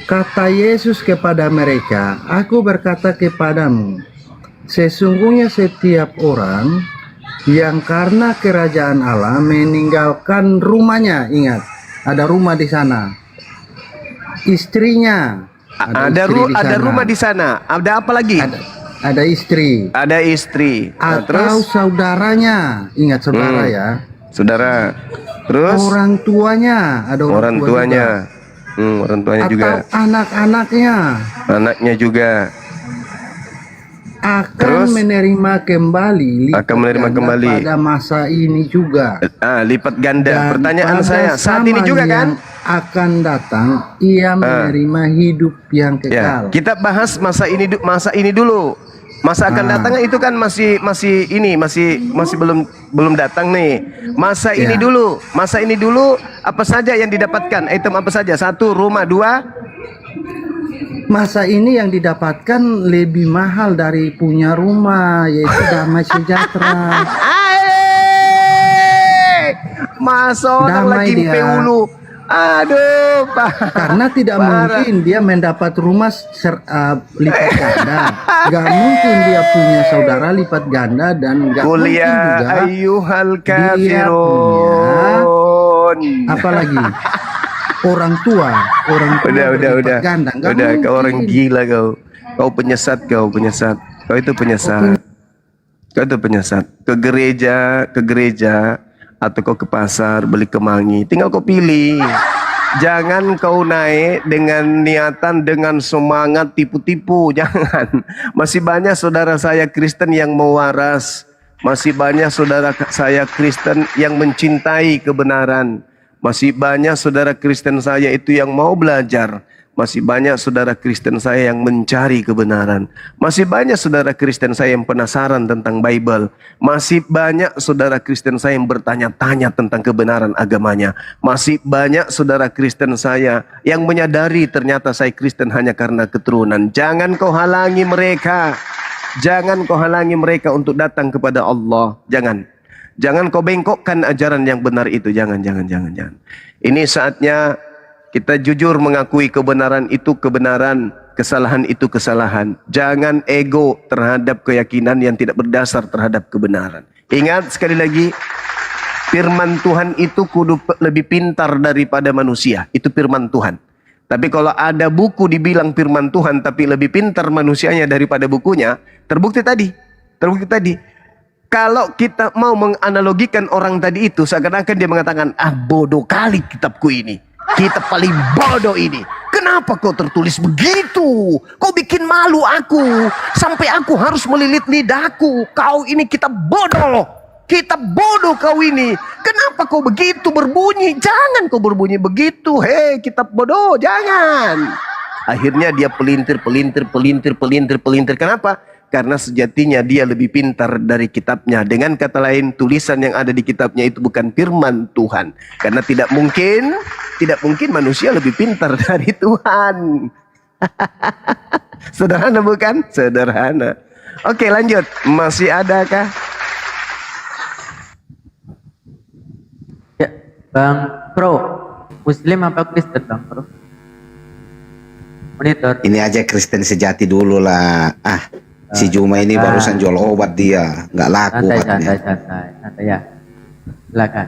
Kata Yesus kepada mereka, aku berkata kepadamu, sesungguhnya setiap orang yang karena kerajaan Allah meninggalkan rumahnya, ingat, ada rumah di sana, istrinya, Ada rumah di sana. Ada apa lagi? ada istri, Ada istri. Nah, atau terus saudaranya, ingat saudara ya, saudara. Terus orang tuanya, ada orang tua tuanya. juga. Orang tuanya Atau juga. anak-anaknya Anaknya juga. akan Terus? menerima kembali, lipat Akan menerima ganda kembali. pada masa ini juga. Lipat ganda. Dan Pertanyaan pada saya, saat ini zaman juga kan? yang akan datang, ia menerima hidup yang Ya, kekal. kita bahas masa ini dulu. Masa akan datang itu kan masih belum datang nih. Masa ini Ya. dulu. Masa ini dulu apa saja yang didapatkan? Item apa saja? 1, rumah. 2, Masa ini yang didapatkan lebih mahal dari punya rumah, yaitu damai sejahtera. masa orang Damai lagi dia. mimpi ulu. Aduh, Pak. Karena tidak Parah. mungkin dia mendapat rumah lipat ganda. Gak mungkin dia punya saudara lipat ganda, dan gak Qul mungkin ya juga ayyuhal dia kafirun. apalagi orang tua Udah. lipat ganda. Nggak Udah, kau mungkin. orang gila kau. Kau penyesat. Kau itu penyesat. Kau itu penyesat. Ke gereja atau kau ke pasar beli kemangi. Tinggal kau pilih. Jangan kau naik dengan niatan, dengan semangat tipu-tipu. Jangan. Masih banyak saudara saya Kristen yang mau waras. Masih banyak saudara saya Kristen yang mencintai kebenaran. Masih banyak saudara Kristen saya itu yang mau belajar. Masih banyak saudara Kristen saya yang mencari kebenaran. Masih banyak saudara Kristen saya yang penasaran tentang Bible. Masih banyak saudara Kristen saya yang bertanya-tanya tentang kebenaran agamanya. Masih banyak saudara Kristen saya yang menyadari ternyata saya Kristen hanya karena keturunan. Jangan kau halangi mereka. Jangan kau halangi mereka untuk datang kepada Allah. Jangan kau bengkokkan ajaran yang benar itu. Jangan. Ini saatnya kita jujur mengakui kebenaran itu kebenaran, kesalahan itu kesalahan. Jangan ego terhadap keyakinan yang tidak berdasar terhadap kebenaran. Ingat sekali lagi, firman Tuhan itu kudu lebih pintar daripada manusia. Itu firman Tuhan. Tapi kalau ada buku dibilang firman Tuhan tapi lebih pintar manusianya daripada bukunya, terbukti tadi. Kalau kita mau menganalogikan orang tadi itu, seakan-akan dia mengatakan, bodoh kali kitabku ini. Kitab paling bodoh ini. Kenapa kau tertulis begitu? Kau bikin malu aku. Sampai aku harus melilit lidahku. Kau ini kitab bodoh. Kitab bodoh kau ini. Kenapa kau begitu berbunyi? Jangan kau berbunyi begitu. Hei kitab bodoh, jangan. Akhirnya dia pelintir. Kenapa? Karena sejatinya dia lebih pintar dari kitabnya. Dengan kata lain, tulisan yang ada di kitabnya itu bukan firman Tuhan. Karena tidak mungkin manusia lebih pintar dari Tuhan. Sederhana bukan? Sederhana. Oke, lanjut. Masih adakah? Ya, Bang Pro, Muslim apa Kristen Bang Pro? Monitor. Ini aja Kristen sejati dulu lah. Si Juma ini barusan jual obat dia, nggak laku obatnya. Santai ya. Silakan.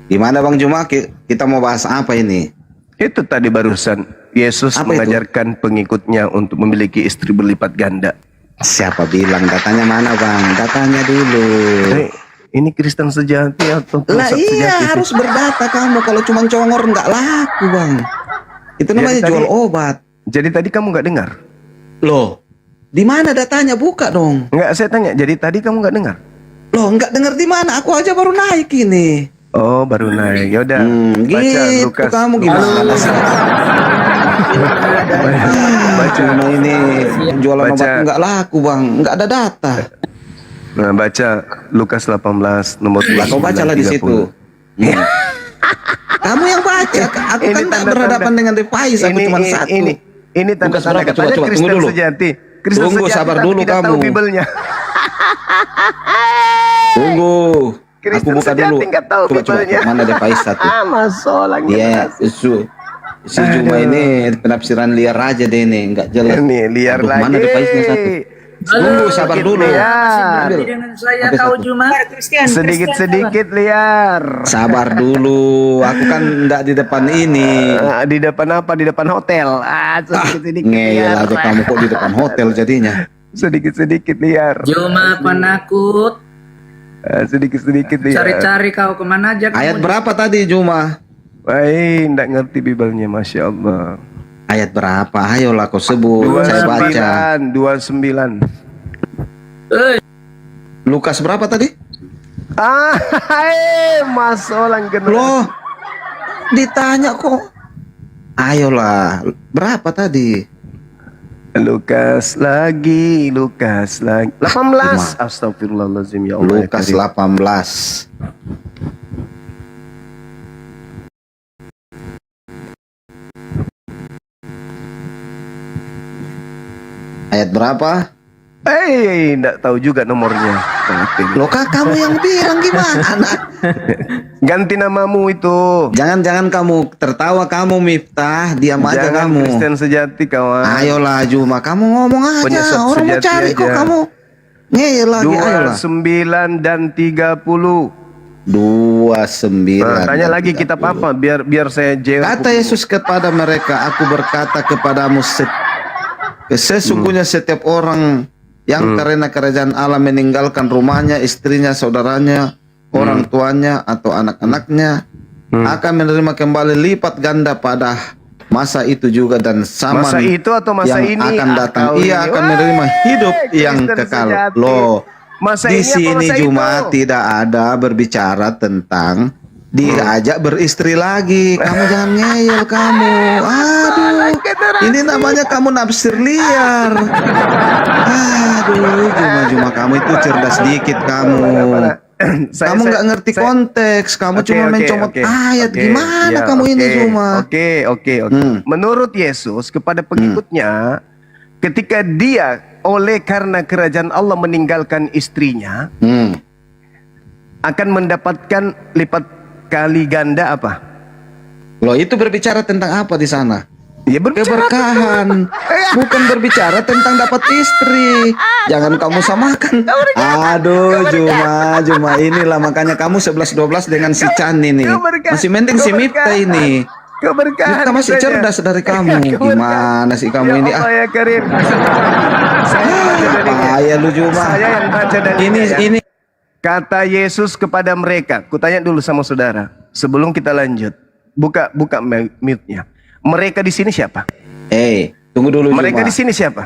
Gimana Bang Juma? Kita mau bahas apa ini? Itu tadi barusan Yesus Apa mengajarkan pengikutnya untuk memiliki istri berlipat ganda. Siapa bilang? Datanya mana Bang? Datanya dulu. Ini Kristen sejati atau Lah pusat iya sejati? harus berdata kamu. Kalau cuma congor nggak laku Bang. Itu namanya Jadi jual tadi- obat. Jadi tadi kamu nggak dengar? Loh, di mana datanya? Buka dong. Nggak, saya tanya. Jadi tadi kamu nggak dengar? Loh, nggak dengar di mana? Aku aja baru naik ini. Oh, baru naik. Ya udah. Baca Gitu Lukas. kamu gimana sih? Cuma ini jualan Baca. obat nggak laku Bang, nggak ada data. Nah, baca Lukas 18 nomor Lah kau 29, bacalah di 30. situ. Kamu yang baca, aku Ini kan tak tanda-tanda. berhadapan dengan device, aku cuma satu. Ini tanda-tanda Lukas berapa? katanya Coba, Kristen tunggu dulu. sejati. Kristen Tunggu, sejati sabar tapi dulu tidak tahu kamu. Bibelnya. Tunggu, aku Kristen buka sejati dulu. nggak tahu Coba Bibelnya. mana device satu. Masalah Iya, si Juma ini penafsiran liar aja deh ini, nggak jelas. Ini liar Aduh, lagi. Mana device-nya satu? Tunggu, sabar dulu. Liar. dengan saya Sampai kau satu. cuma Sedikit-sedikit liar. Sabar dulu, aku kan nggak di depan ini. Di depan apa? Di depan hotel. Sedikit-sedikit Ngeyel liar. aja kamu kok di depan hotel jadinya. Sedikit-sedikit liar. cuma penakut Sedikit-sedikit liar. cari-cari kau kemana aja kamu. Ayat berapa tadi Juma? Nggak ngerti Bibelnya, Masya Allah. Ayat berapa? Ayolah kau sebut, saya baca. 29. Lukas berapa tadi? Mas orang genah. Loh, ditanya kok. Ayolah, berapa tadi? Lukas lagi. 18. Astagfirullahaladzim, ya Allah. Lukas 18. Ayat berapa? Nggak tahu juga nomornya. Loh kak, kamu yang bilang gimana? Ganti namamu itu. Jangan kamu tertawa kamu Miftah, diam aja Jangan kamu. Kristen sejati kawan. Ayolah Juma, kamu ngomong aja. Penyesat Orang mau sejati cari kok aja. kamu. Ngeyel lagi, ayolah. 29 dan 30. 29. Tanya lagi kitab apa biar saya jawab. Kata Yesus kepada mereka, aku berkata kepadamu sesungguhnya setiap orang yang karena kerajaan Allah meninggalkan rumahnya, istrinya, saudaranya, orang tuanya atau anak-anaknya akan menerima kembali lipat ganda pada masa itu juga dan zaman Masa itu atau masa yang ini? akan datang. Atau Ia ini? akan menerima hidup yang Kristen kekal. sejati. Loh, Masa di ini apa sini masa cuma itu? tidak ada berbicara tentang diajak beristri lagi. Kamu jangan ngeyel kamu. Aduh, ini namanya kamu nafsir liar. Aduh, cuma kamu itu cerdas dikit kamu. Kamu nggak ngerti konteks. Kamu cuma mencomot ayat. Gimana kamu ini cuma? Oke. Menurut Yesus kepada pengikutnya, ketika dia oleh karena kerajaan Allah meninggalkan istrinya, akan mendapatkan lipat kali ganda apa? Loh, itu berbicara tentang apa di sana? Ya keberkahan, bukan berbicara tentang dapat istri. Jangan kamu samakan. Aduh, Juma inilah makanya kamu 11-12 dengan si Chan ini. Masih mending si Miftah ini. Keberkahan. Miftah masih cerdas dari kamu. Gimana sih kamu ini? Allah ya Karim. Saya lu Juma. Saya yang baca dari ini. Kata Yesus kepada mereka, kutanya dulu sama saudara, sebelum kita lanjut, buka mute-nya. Mereka di sini siapa? Tunggu dulu. Mereka Juma. di sini siapa?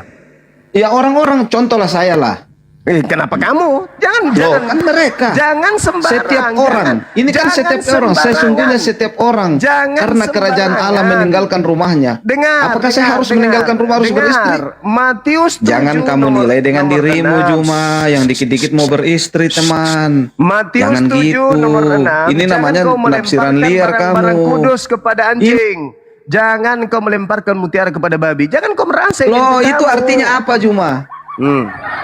Ya orang-orang, contohlah saya lah. Kenapa kamu? Jangan, Loh, jangan. kan mereka. Jangan sembarangan. Setiap orang. Ini kan Jangan setiap orang. sembarangan. Sesungguhnya setiap orang. Jangan Karena kerajaan Allah sembarangan. meninggalkan rumahnya. Dengar. Apakah saya harus meninggalkan rumah, harus beristri? Matius 7 Jangan kamu nomor- nilai dengan nomor dirimu 6. Juma yang dikit-dikit mau beristri teman. Matius Jangan 7 gitu. nomor 6. Ini Jangan namanya kau penafsiran melemparkan liar barang-barang kamu. kudus kepada anjing. Jangan kau melemparkan mutiara kepada babi. Jangan kau merasa Loh, itu artinya apa Juma?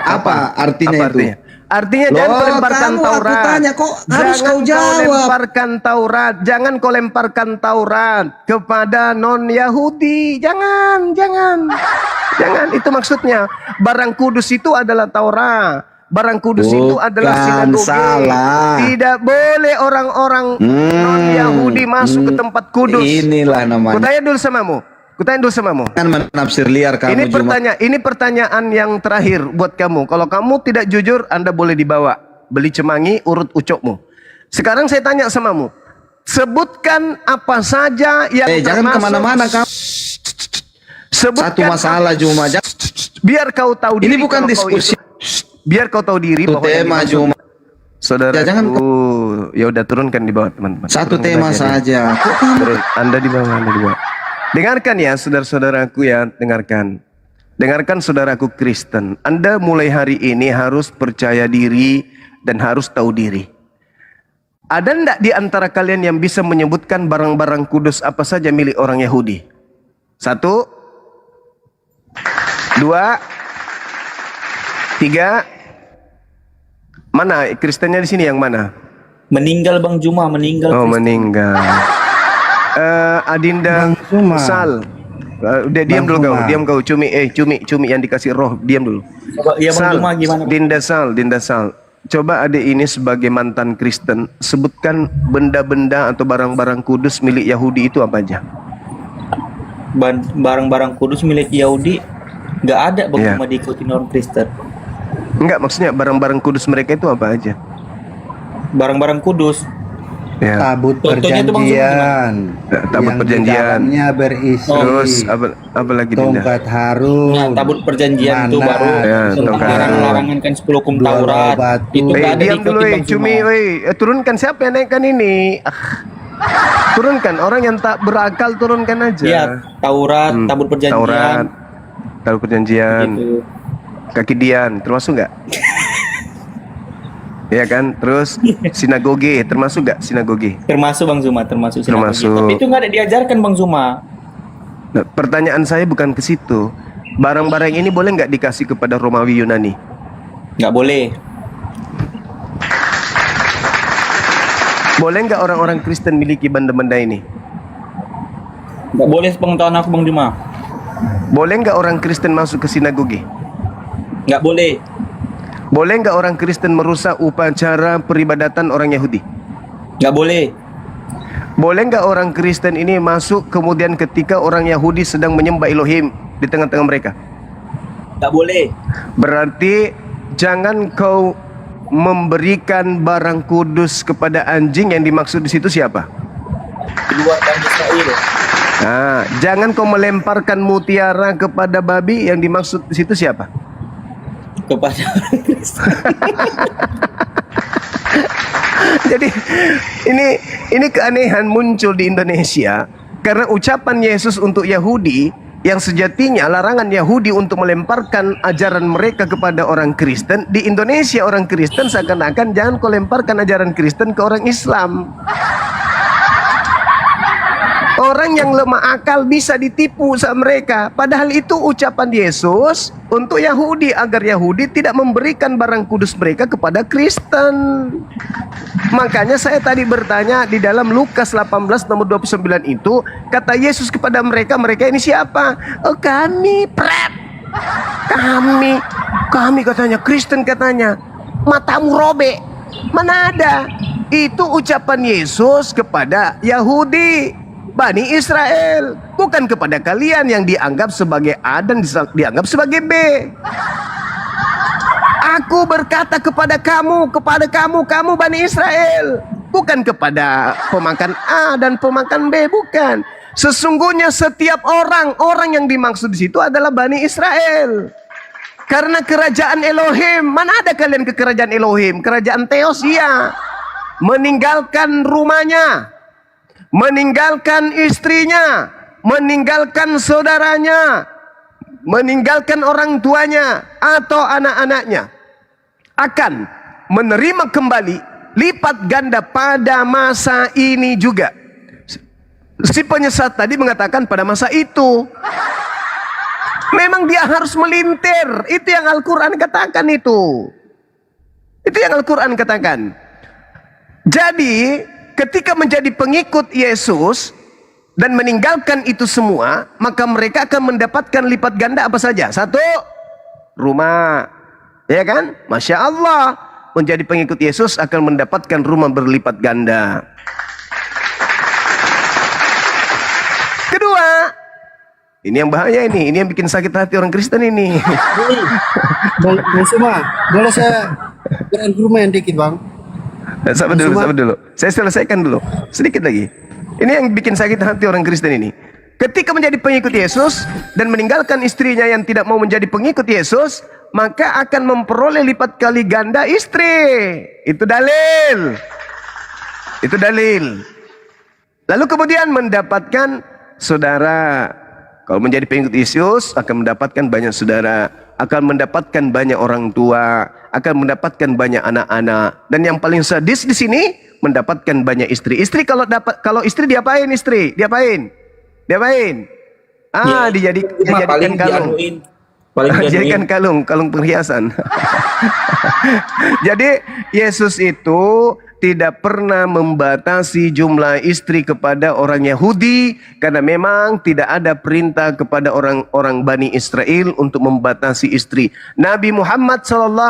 Apa artinya itu? Artinya Loh, jangan kau lemparkan kamu Taurat. aku tanya kok harus Jangan kau jawab. lemparkan Taurat. Jangan kau lemparkan Taurat kepada non Yahudi. Jangan. Jangan, itu maksudnya. Barang kudus itu adalah Taurat. Barang kudus itu adalah sinagoge. Salah. Tidak boleh orang-orang non Yahudi masuk ke tempat kudus. Inilah namanya. Kutanya dulu samamu. Kan menafsir liar kamu Juma. Ini pertanyaan yang terakhir buat kamu. Kalau kamu tidak jujur, Anda boleh dibawa. Beli cemangi, urut ucokmu. Sekarang saya tanya samamu. Sebutkan apa saja yang Jangan kemana-mana kamu. Sebutkan Satu masalah Juma. biar kau tahu diri. Ini bukan kalau kau diskusi. biar kau tahu diri. Satu bahwa yang tema dimaksud- Juma. Saudara, Jangan ya udah turunkan di bawah teman-teman. Satu Turunkan tema aja. saja. Kok kamu Turun. Anda di bawah. Dengarkan ya saudara-saudaraku ya, dengarkan. Dengarkan saudaraku Kristen. Anda mulai hari ini harus percaya diri dan harus tahu diri. Ada enggak di antara kalian yang bisa menyebutkan barang-barang kudus apa saja milik orang Yahudi? 1, 2, 3. Mana Kristennya di sini yang mana? Meninggal Bang Juma, meninggal. Oh, meninggal. Adinda Bang Juma. Sal. Udah diam Bang dulu kau, Juma. diam kau. Cumi yang dikasih roh, diam dulu. Coba, iya Bang Juma gimana? Dinda Sal. Coba adik ini sebagai mantan Kristen, sebutkan benda-benda atau barang-barang kudus milik Yahudi itu apa aja? Barang-barang kudus milik Yahudi nggak ada Bang Iya. Juma diikutin orang Kristen. Enggak, maksudnya barang-barang kudus mereka itu apa aja? Barang-barang kudus. Ya. Tabut Contohnya itu Bang Juma perjanjian. Tabut yang perjanjian. Di dalamnya berisi Terus apa lagi Dinda? tongkat Harun. Nah, tabut perjanjian itu Manat, baru Ya, tentang tongkat. larangan-larangan kan 10 hukum Dua Taurat. batu. Itu nggak ada Diam dulu, diikutin Bang Cumi, Juma. turunkan siapa yang naikkan ini? Turunkan orang yang tak berakal, turunkan aja. Iya, Taurat, tabut perjanjian. Taurat, tabut perjanjian, Gitu. kaki Dian, termasuk nggak? Iya kan, terus sinagoge, termasuk nggak sinagoge? Termasuk Bang Zuma, termasuk sinagoge. Termasuk. Tapi itu nggak ada diajarkan Bang Zuma. Nah, pertanyaan saya bukan ke situ. Barang-barang ini boleh nggak dikasih kepada Romawi Yunani? Nggak boleh. Boleh nggak orang-orang Kristen miliki benda-benda ini? Nggak boleh sepengetahuan aku Bang Juma. Boleh nggak orang Kristen masuk ke sinagoge? Nggak boleh. Boleh nggak orang Kristen merusak upacara peribadatan orang Yahudi? Nggak boleh. Boleh nggak orang Kristen ini masuk kemudian ketika orang Yahudi sedang menyembah Elohim di tengah-tengah mereka? Nggak boleh. Berarti jangan kau memberikan barang kudus kepada anjing, yang dimaksud di situ siapa? Keluar dari Israel. Nah, jangan kau melemparkan mutiara kepada babi, yang dimaksud di situ siapa? Kepada orang Kristen. Jadi ini keanehan muncul di Indonesia karena ucapan Yesus untuk Yahudi yang sejatinya larangan Yahudi untuk melemparkan ajaran mereka kepada orang Kristen. Di Indonesia orang Kristen seakan-akan jangan kau lemparkan ajaran Kristen ke orang Islam. Orang yang lemah akal bisa ditipu sama mereka. Padahal itu ucapan Yesus untuk Yahudi, agar Yahudi tidak memberikan barang kudus mereka kepada Kristen. Makanya saya tadi bertanya di dalam Lukas 18 nomor 29 itu, kata Yesus kepada mereka, mereka ini siapa? Oh, kami prep. Kami katanya, Kristen katanya. Matamu robek. Mana ada? Itu ucapan Yesus kepada Yahudi, Bani Israel, bukan kepada kalian yang dianggap sebagai A dan dianggap sebagai B. Aku berkata kepada kamu Bani Israel, bukan kepada pemakan A dan pemakan B, bukan. Sesungguhnya setiap orang yang dimaksud di situ adalah Bani Israel. Karena kerajaan Elohim, mana ada kalian ke kerajaan Elohim? Kerajaan Theos, iya. Meninggalkan rumahnya, meninggalkan istrinya, meninggalkan saudaranya, meninggalkan orang tuanya atau anak-anaknya, akan menerima kembali lipat ganda pada masa ini juga. Si penyesat tadi mengatakan pada masa itu. Memang dia harus melintir. Itu yang Al-Quran katakan itu. Itu yang Al-Quran katakan. Jadi ketika menjadi pengikut Yesus dan meninggalkan itu semua, maka mereka akan mendapatkan lipat ganda apa saja? Satu, rumah. Ya kan? Masya Allah. Menjadi pengikut Yesus akan mendapatkan rumah berlipat ganda. Kedua, ini yang bahaya ini yang bikin sakit hati orang Kristen ini. Bang Suma, boleh saya berargumen dikit bang? Sabar dulu. Saya selesaikan dulu. Sedikit lagi. Ini yang bikin sakit hati orang Kristen ini. Ketika menjadi pengikut Yesus dan meninggalkan istrinya yang tidak mau menjadi pengikut Yesus, maka akan memperoleh lipat kali ganda istri. Itu dalil. Itu dalil. Lalu kemudian mendapatkan saudara. Kalau menjadi pengikut Yesus akan mendapatkan banyak saudara, akan mendapatkan banyak orang tua, akan mendapatkan banyak anak-anak, dan yang paling sadis di sini mendapatkan banyak istri. Istri kalau istri diapain istri? Diapain? Ya, Dijadikan kalung. Dijadikan kalung perhiasan. Jadi Yesus itu tidak pernah membatasi jumlah istri kepada orang Yahudi, karena memang tidak ada perintah kepada orang-orang Bani Israel untuk membatasi istri. Nabi Muhammad SAW,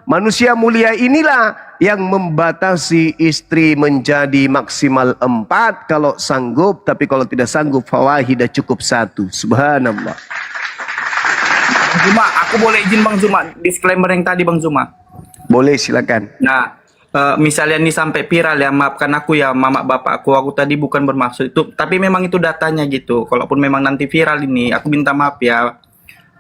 manusia mulia inilah yang membatasi istri menjadi maksimal 4 kalau sanggup, tapi kalau tidak sanggup fawahidah cukup 1. Subhanallah. Zuma, aku boleh izin Bang Zuma, disclaimer yang tadi Bang Zuma. Boleh, silakan. Nah, misalnya ini sampai viral ya, maafkan aku ya mama bapakku, aku tadi bukan bermaksud itu, tapi memang itu datanya gitu. Kalaupun memang nanti viral ini, aku minta maaf ya,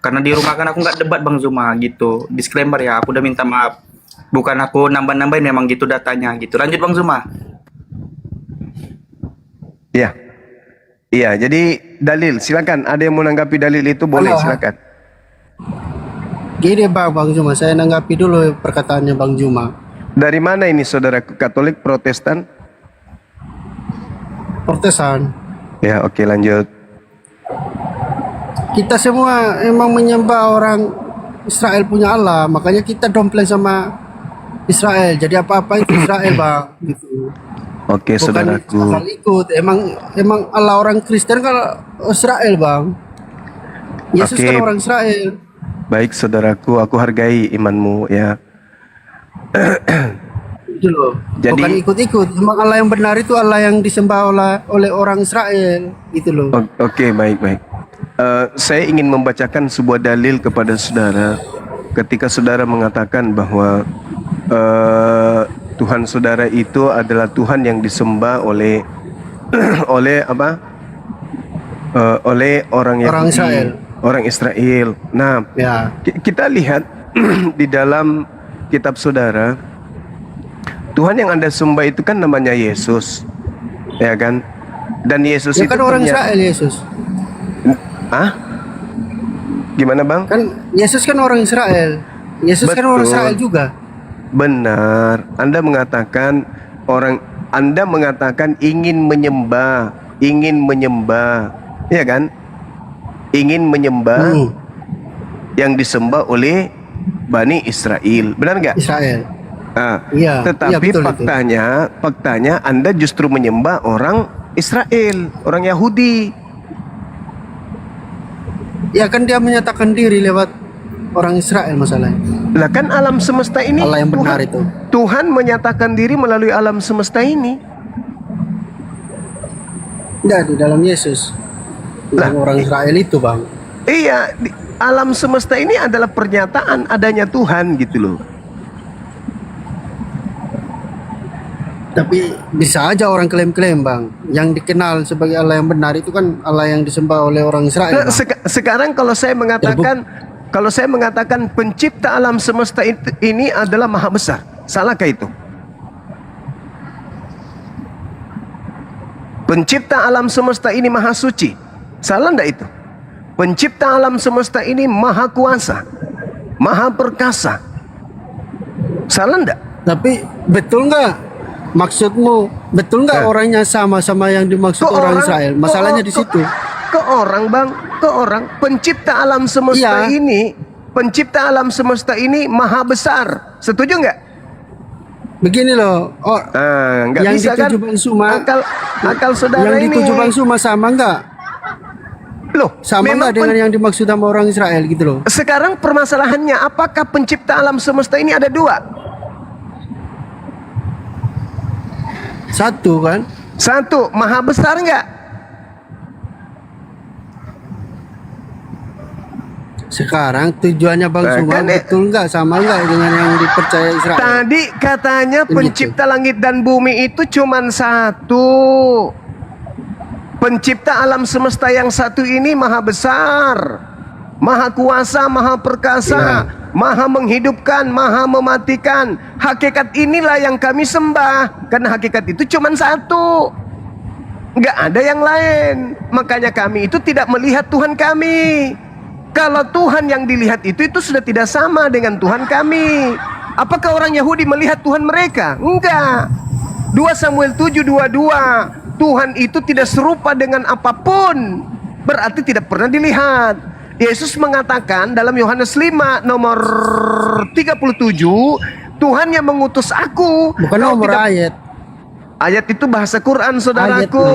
karena di rumah kan aku nggak debat Bang Zuma gitu. Disclaimer ya, aku udah minta maaf, bukan aku nambah-nambahin, memang gitu datanya gitu. Lanjut Bang Zuma. Iya, jadi dalil, silakan. Ada yang mau menanggapi dalil itu boleh, silakan. Gini bang Zuma, saya nanggapi dulu perkataannya Bang Zuma. Dari mana ini saudara, Katolik, Protestan? Protestan. Ya, oke, lanjut. Kita semua emang menyembah orang Israel punya Allah, makanya kita dompleng sama Israel. Jadi apa-apa itu Israel bang. Gitu. Oke, saudaraku. Bukan ikut. Emang Allah orang Kristen kan Israel bang. Yesus kan orang Israel. Baik saudaraku, aku hargai imanmu ya. Itu loh. Jadi, bukan ikut-ikut. Emang Allah yang benar itu Allah yang disembah oleh orang Israel. Itu loh. Oke, baik. Saya ingin membacakan sebuah dalil kepada saudara. Ketika saudara mengatakan bahwa Tuhan saudara itu adalah Tuhan yang disembah oleh orang Yahudi, orang Israel. Nah, ya. Kita lihat di dalam kitab saudara, Tuhan yang Anda sembah itu kan namanya Yesus, ya kan? Dan Yesus itu kan orang Israel, Yesus. Gimana bang? Kan Yesus kan orang Israel. Yesus kan orang Israel juga. Benar. Anda mengatakan ingin menyembah, ya kan? Ingin menyembah yang disembah oleh Bani Israel, benar nggak? Israel. Iya. Tetapi faktanya Anda justru menyembah orang Israel, orang Yahudi. Ya kan dia menyatakan diri lewat orang Israel masalahnya. Lah kan alam semesta ini Allah yang benar itu. Tuhan menyatakan diri melalui alam semesta ini. Ya, di dalam Yesus. Orang Israel itu bang. Iya, alam semesta ini adalah pernyataan adanya Tuhan gitu loh. Tapi bisa aja orang klaim-klaim bang. Yang dikenal sebagai Allah yang benar itu kan Allah yang disembah oleh orang Israel. Sekarang kalau saya mengatakan kalau saya mengatakan pencipta alam semesta ini adalah maha besar? Salahkah itu? Pencipta alam semesta ini maha suci. Salah enggak itu? Pencipta alam semesta ini maha kuasa, maha perkasa. Salah enggak? Tapi betul nggak maksudmu? Betul nggak orangnya sama yang dimaksud orang Israel? Masalahnya di situ. Ke orang, Bang, ke orang. Pencipta alam semesta ini, pencipta alam semesta ini maha besar. Setuju nggak? Begini loh, nggak yang bisa dituju kan? Bang Suma, Akal saudara yang ini. dituju Bang Suma sama nggak? Loh, Sama nggak dengan yang dimaksud sama orang Israel gitu loh? Sekarang permasalahannya, apakah pencipta alam semesta ini ada dua? Satu kan? Satu, maha besar nggak? Sekarang tujuannya Bang Suma kan, betul nggak sama nggak dengan yang dipercaya Israel? Tadi katanya pencipta langit dan bumi itu cuman satu. Pencipta alam semesta yang satu ini maha besar, maha kuasa, maha perkasa, maha menghidupkan, maha mematikan. Hakikat inilah yang kami sembah, karena hakikat itu cuman satu, nggak ada yang lain. Makanya kami itu tidak melihat Tuhan kami. Kalau Tuhan yang dilihat itu sudah tidak sama dengan Tuhan kami. Apakah orang Yahudi melihat Tuhan mereka? Enggak. 2 Samuel 7:22, Tuhan itu tidak serupa dengan apapun, berarti tidak pernah dilihat. Yesus mengatakan dalam Yohanes 5 nomor 37, Tuhan yang mengutus aku. Bukan nomor ayat. Ayat itu bahasa Quran, saudaraku.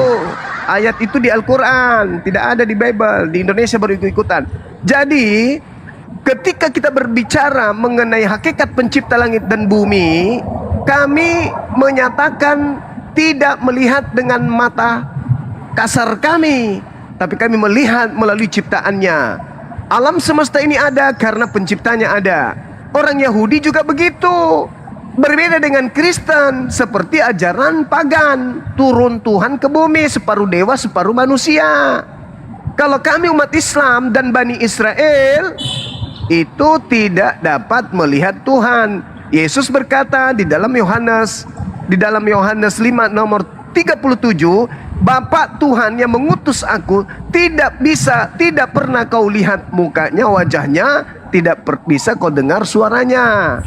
Ayat itu di Al-Quran, tidak ada di Bible. Di Indonesia baru ikut-ikutan. Jadi ketika kita berbicara mengenai hakikat pencipta langit dan bumi, kami menyatakan tidak melihat dengan mata kasar kami, tapi kami melihat melalui ciptaannya. Alam semesta ini ada karena penciptanya ada. Orang Yahudi juga begitu. Berbeda dengan Kristen, seperti ajaran pagan, turun Tuhan ke bumi, separuh dewa, separuh manusia. Kalau kami umat Islam dan Bani Israel, itu tidak dapat melihat Tuhan. Yesus berkata di dalam Yohanes 5 nomor 37, Bapa Tuhan yang mengutus aku tidak pernah kau lihat mukanya, wajahnya, tidak bisa kau dengar suaranya.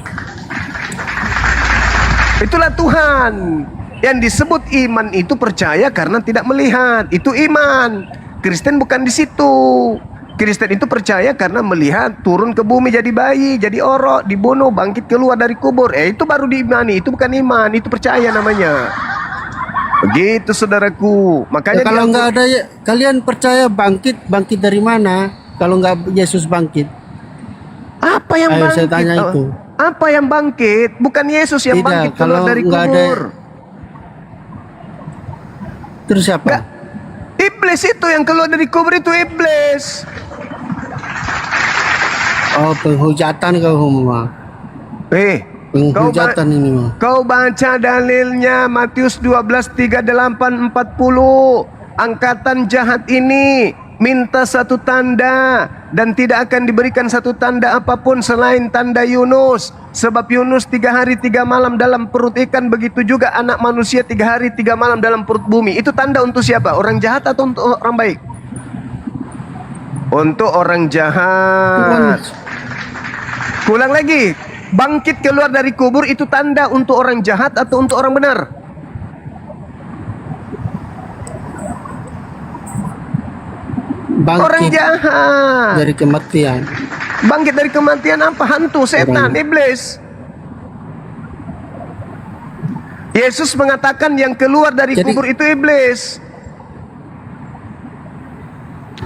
Itulah Tuhan. Yang disebut iman itu percaya karena tidak melihat. Itu iman. Kristen bukan di situ. Kristen itu percaya karena melihat, turun ke bumi jadi bayi, jadi orok, dibunuh, bangkit keluar dari kubur. Itu baru diimani. Itu bukan iman, itu percaya namanya. Begitu saudaraku. Makanya kalau nggak ada, kalian percaya bangkit dari mana? Kalau nggak Yesus bangkit, apa yang ayo bangkit? saya tanya itu. Apa yang bangkit? Bukan Yesus yang bangkit keluar dari kubur. Terus siapa? Nggak. Iblis itu yang keluar dari kubur, itu iblis. Oh, penghujatan kau semua. Penghujatan ini mah. Kau baca dalilnya Matius 12:38-40. Angkatan jahat ini minta satu tanda, dan tidak akan diberikan satu tanda apapun selain tanda Yunus. Sebab Yunus 3 hari 3 malam dalam perut ikan, begitu juga anak manusia 3 hari 3 malam dalam perut bumi. Itu tanda untuk siapa? Orang jahat atau untuk orang baik? Untuk orang jahat. Ulang lagi. Bangkit keluar dari kubur itu tanda untuk orang jahat atau untuk orang benar? Bangkit orang jahat dari kematian. Bangkit dari kematian apa? Hantu, setan, iblis. Yesus mengatakan yang keluar dari kubur itu iblis.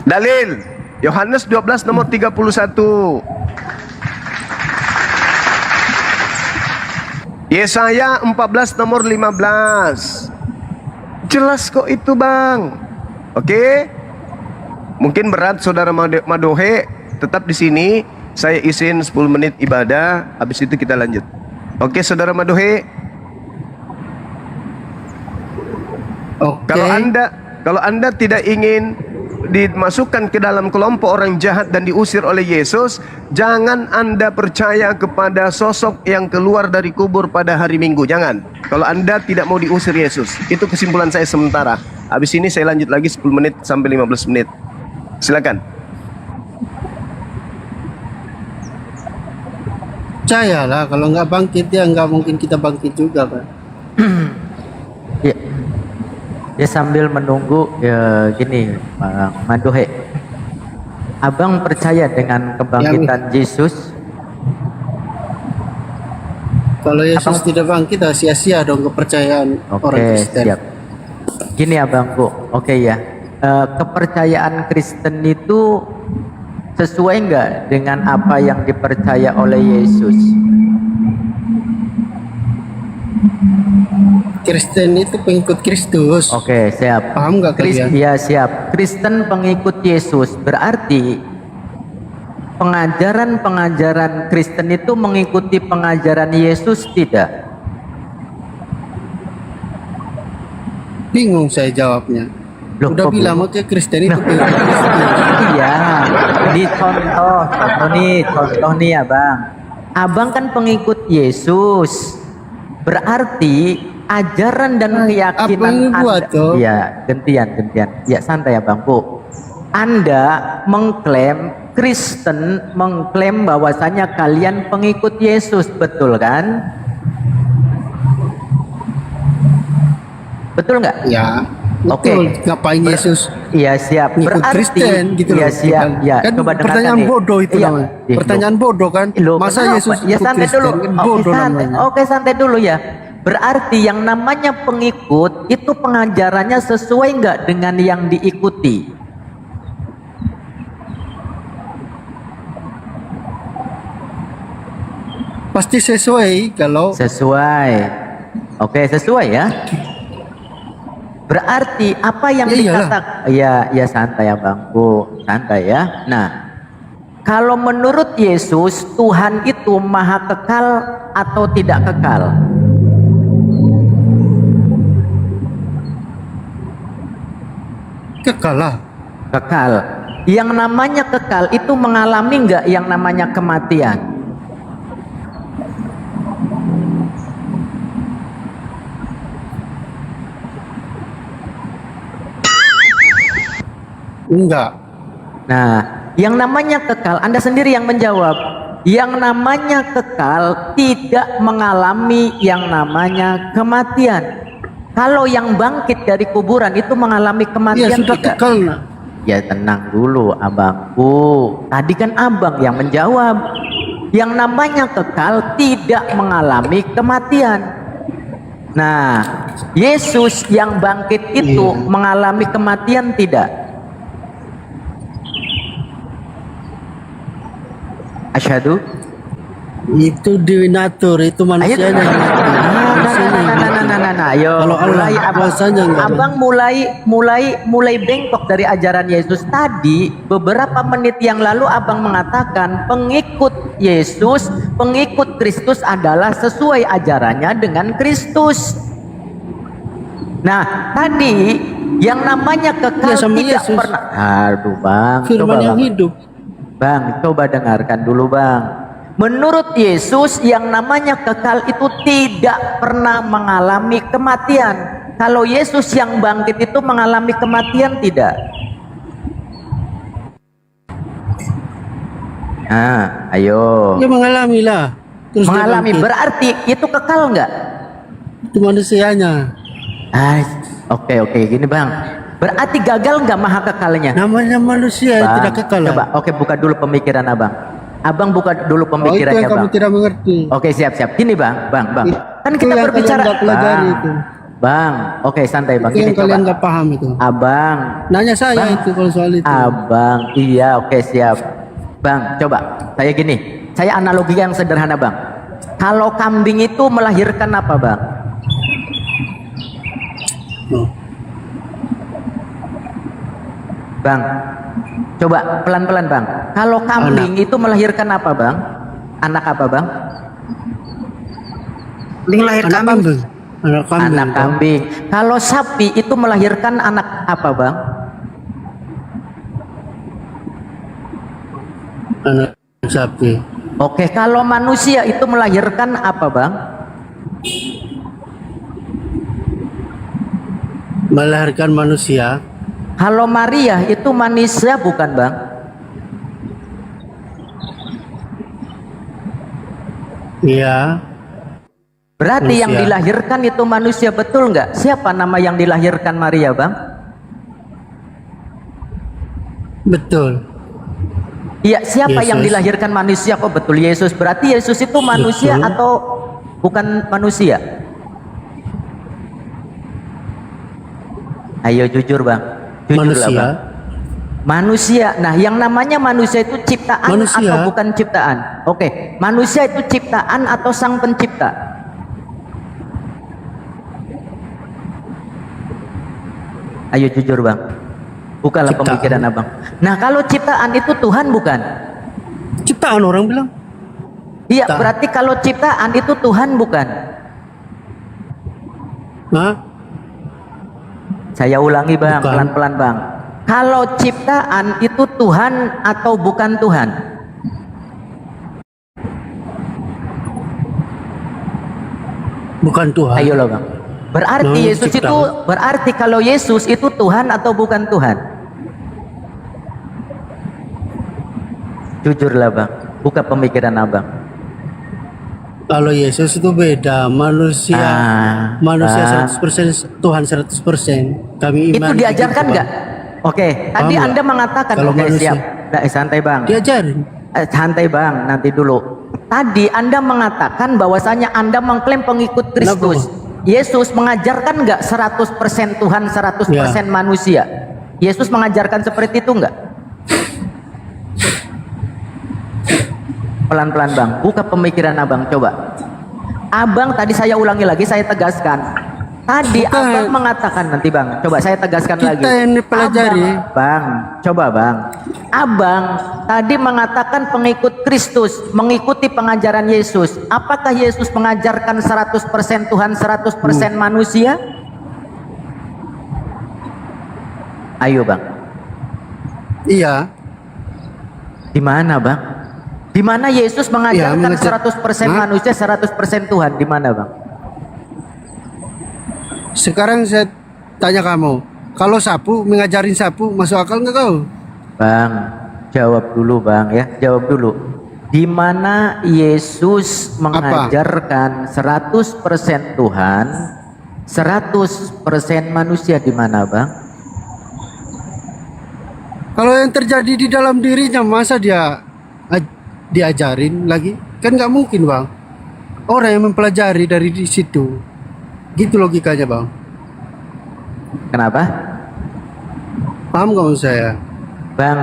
Dalil Yohanes 12 nomor 31. Yesaya 14 nomor 15. Jelas kok itu, Bang. Oke? Mungkin berat saudara Madohe, tetap di sini. Saya izin 10 menit ibadah, habis itu kita lanjut. Oke, saudara Madohe. Oke. Kalau Anda tidak ingin dimasukkan ke dalam kelompok orang jahat dan diusir oleh Yesus, jangan Anda percaya kepada sosok yang keluar dari kubur pada hari Minggu. Jangan. Kalau Anda tidak mau diusir Yesus. Itu kesimpulan saya sementara. Habis ini saya lanjut lagi 10 menit sampai 15 menit. Silakan. Percayalah, kalau nggak bangkit ya nggak mungkin kita bangkit juga, Pak. Ya. Ya sambil menunggu ya gini, Bang Madohe. Abang percaya dengan kebangkitan Yesus? Kalau Yesus tidak bangkit, sia-sia dong kepercayaan orang Kristen. Siap. Gini abangku, oke ya. Kepercayaan Kristen itu sesuai nggak dengan apa yang dipercaya oleh Yesus? Kristen itu pengikut Kristus. Oke, siap. Paham nggak kalian? Iya, siap. Kristen pengikut Yesus berarti pengajaran-pengajaran Kristen itu mengikuti pengajaran Yesus tidak? Bingung saya jawabnya. Loh, udah kok bilang bingung? oke Kristen itu pengikut Kristus. Iya, ini contoh nih abang. Abang kan pengikut Yesus, berarti ajaran dan keyakinan Anda. Ya, gantian. Ya santai abangku. Anda mengklaim Kristen, mengklaim bahwasanya kalian pengikut Yesus, betul kan? Betul nggak? Ya. Oke. Ngapain Yesus? Iya siap. Ngikut Berarti Kristen gitu iya loh. siap. Ya, Kan coba dengarkan pertanyaan nih. bodoh itu Iya. namanya. Ih, Pertanyaan bodoh kan? Loh, Masa kenapa? Yesus Ya ikut santai Kristen? dulu. Kan Oke, bodoh santai. namanya. Oke, santai dulu ya. Berarti yang namanya pengikut itu pengajarannya sesuai nggak dengan yang diikuti? Pasti sesuai kalau Sesuai. Oke, sesuai ya. Berarti apa yang Ya iyalah. dikatakan? Ya santai ya bangku, santai ya. Nah, kalau menurut Yesus Tuhan itu maha kekal atau tidak kekal? kekal lah. Kekal. Yang namanya kekal itu mengalami nggak yang namanya kematian? Enggak. Nah, yang namanya kekal, Anda sendiri yang menjawab. Yang namanya kekal tidak mengalami yang namanya kematian. Kalau yang bangkit dari kuburan itu mengalami Iya kematian sudah tidak? kekal lah. Ya tenang dulu abangku. Tadi kan abang yang menjawab. Yang namanya kekal tidak mengalami kematian. Nah, Yesus yang bangkit itu mengalami kematian tidak? Asyhadu. Itu dinatur, itu manusianya. Nah, ayo. Kalau Allah mulai kuasanya enggak ada. abang mulai bengkok dari ajaran Yesus tadi. Beberapa menit yang lalu abang mengatakan pengikut Yesus, pengikut Kristus adalah sesuai ajarannya dengan Kristus. Nah, tadi yang namanya kekal Ya, sama tidak Yesus. pernah. Aduh, Bang. Firman yang Bang. hidup. Bang, coba dengarkan dulu, Bang. Menurut Yesus yang namanya kekal itu tidak pernah mengalami kematian. Kalau Yesus yang bangkit itu mengalami kematian tidak? Nah, ayo. Dia mengalami lah. Terus dia Mengalami bangkit. berarti itu kekal nggak? Itu manusianya. Oke, gini Bang. Berarti gagal nggak maha kekalnya? Namanya manusia yang Bang, tidak kekal lah. coba, oke buka dulu pemikiran abang. Abang buka dulu Oh, itu pemikirannya yang kamu bang. tidak mengerti. Oke siap. Gini bang. Kan Itu kita yang berbicara. kalian nggak pelajari itu. Bang, oke santai bang. Itu Gini yang kalian coba. nggak paham itu. Abang, Nanya saya Bang. itu kalau soal itu. abang, iya oke siap. Bang, coba. Saya gini. Saya analogi yang sederhana bang. Kalau kambing itu melahirkan apa bang? Oh. Bang, coba pelan-pelan bang. Kalau kambing itu melahirkan apa bang? Anak apa bang? Lahir Anak kambing. Anak kambing. Anak kambing. Kalau sapi itu melahirkan anak apa bang? Anak sapi. Oke, kalau manusia itu melahirkan apa, Bang? Melahirkan manusia. Kalau Maria itu manusia bukan, Bang? Iya. Berarti yang Manusia. dilahirkan itu manusia, betul nggak? Siapa nama yang dilahirkan Maria, Bang? Betul. Iya, siapa yang Yesus. dilahirkan manusia? Kok betul Yesus? Berarti Yesus itu manusia Betul. atau bukan manusia? Ayo jujur, Bang. Jujur lah, Manusia. Bang. Manusia. Nah, yang namanya manusia itu ciptaan Manusia. atau bukan ciptaan? Oke, manusia itu ciptaan atau sang pencipta? Ayo jujur, Bang. Bukalah Ciptaan. pemikiran Abang. Nah, kalau ciptaan itu Tuhan bukan? Ciptaan orang bilang. Iya, Ciptaan. berarti kalau ciptaan itu Tuhan bukan? Hah? Saya ulangi, Bang, Bukan. pelan-pelan, Bang. Kalau ciptaan itu Tuhan atau bukan Tuhan? Bukan Tuhan. Ayolah, Bang. Berarti Nah, Yesus ciptaan. itu, berarti kalau Yesus itu Tuhan atau bukan Tuhan? Jujurlah, Bang. Buka pemikiran Abang. Kalau Yesus itu beda, manusia. Manusia 100%, Tuhan 100%. Kami Itu iman. diajarkan begitu, nggak? Oke, tadi Paham Anda nggak? mengatakan, Kalau oke, manusia. siap. Nah, santai, Bang. Bang. Diajarin. Santai, Bang, nanti dulu. Tadi Anda mengatakan bahwasanya Anda mengklaim pengikut Kristus. Yesus mengajarkan nggak 100% Tuhan, 100% manusia? Yesus mengajarkan seperti itu nggak? Pelan-pelan, Bang. Buka pemikiran Abang, coba. Abang tadi, saya ulangi lagi, saya tegaskan. Tadi Bukan. Abang mengatakan, nanti Bang, coba saya tegaskan Kita lagi. yang dipelajari. Bang, coba Bang. Abang tadi mengatakan pengikut Kristus, mengikuti pengajaran Yesus. Apakah Yesus mengajarkan 100% Tuhan, 100% manusia? Ayo, Bang. Iya. Di mana, Bang? Di mana Yesus mengajarkan mengajar- 100% Hah? manusia, 100% Tuhan? Di mana, Bang? Sekarang saya tanya kamu, kalau sapu mengajarin sapu masuk akal nggak kau? Bang, jawab dulu, Bang, ya. Jawab dulu. Di mana Yesus mengajarkan 100% Tuhan, 100% manusia, di mana, Bang? Kalau yang terjadi di dalam dirinya masa dia diajarin lagi? Kan nggak mungkin, Bang. Orang yang mempelajari dari di situ. Gitu logikanya, Bang. Kenapa? Paham nggak maksud saya? Bang,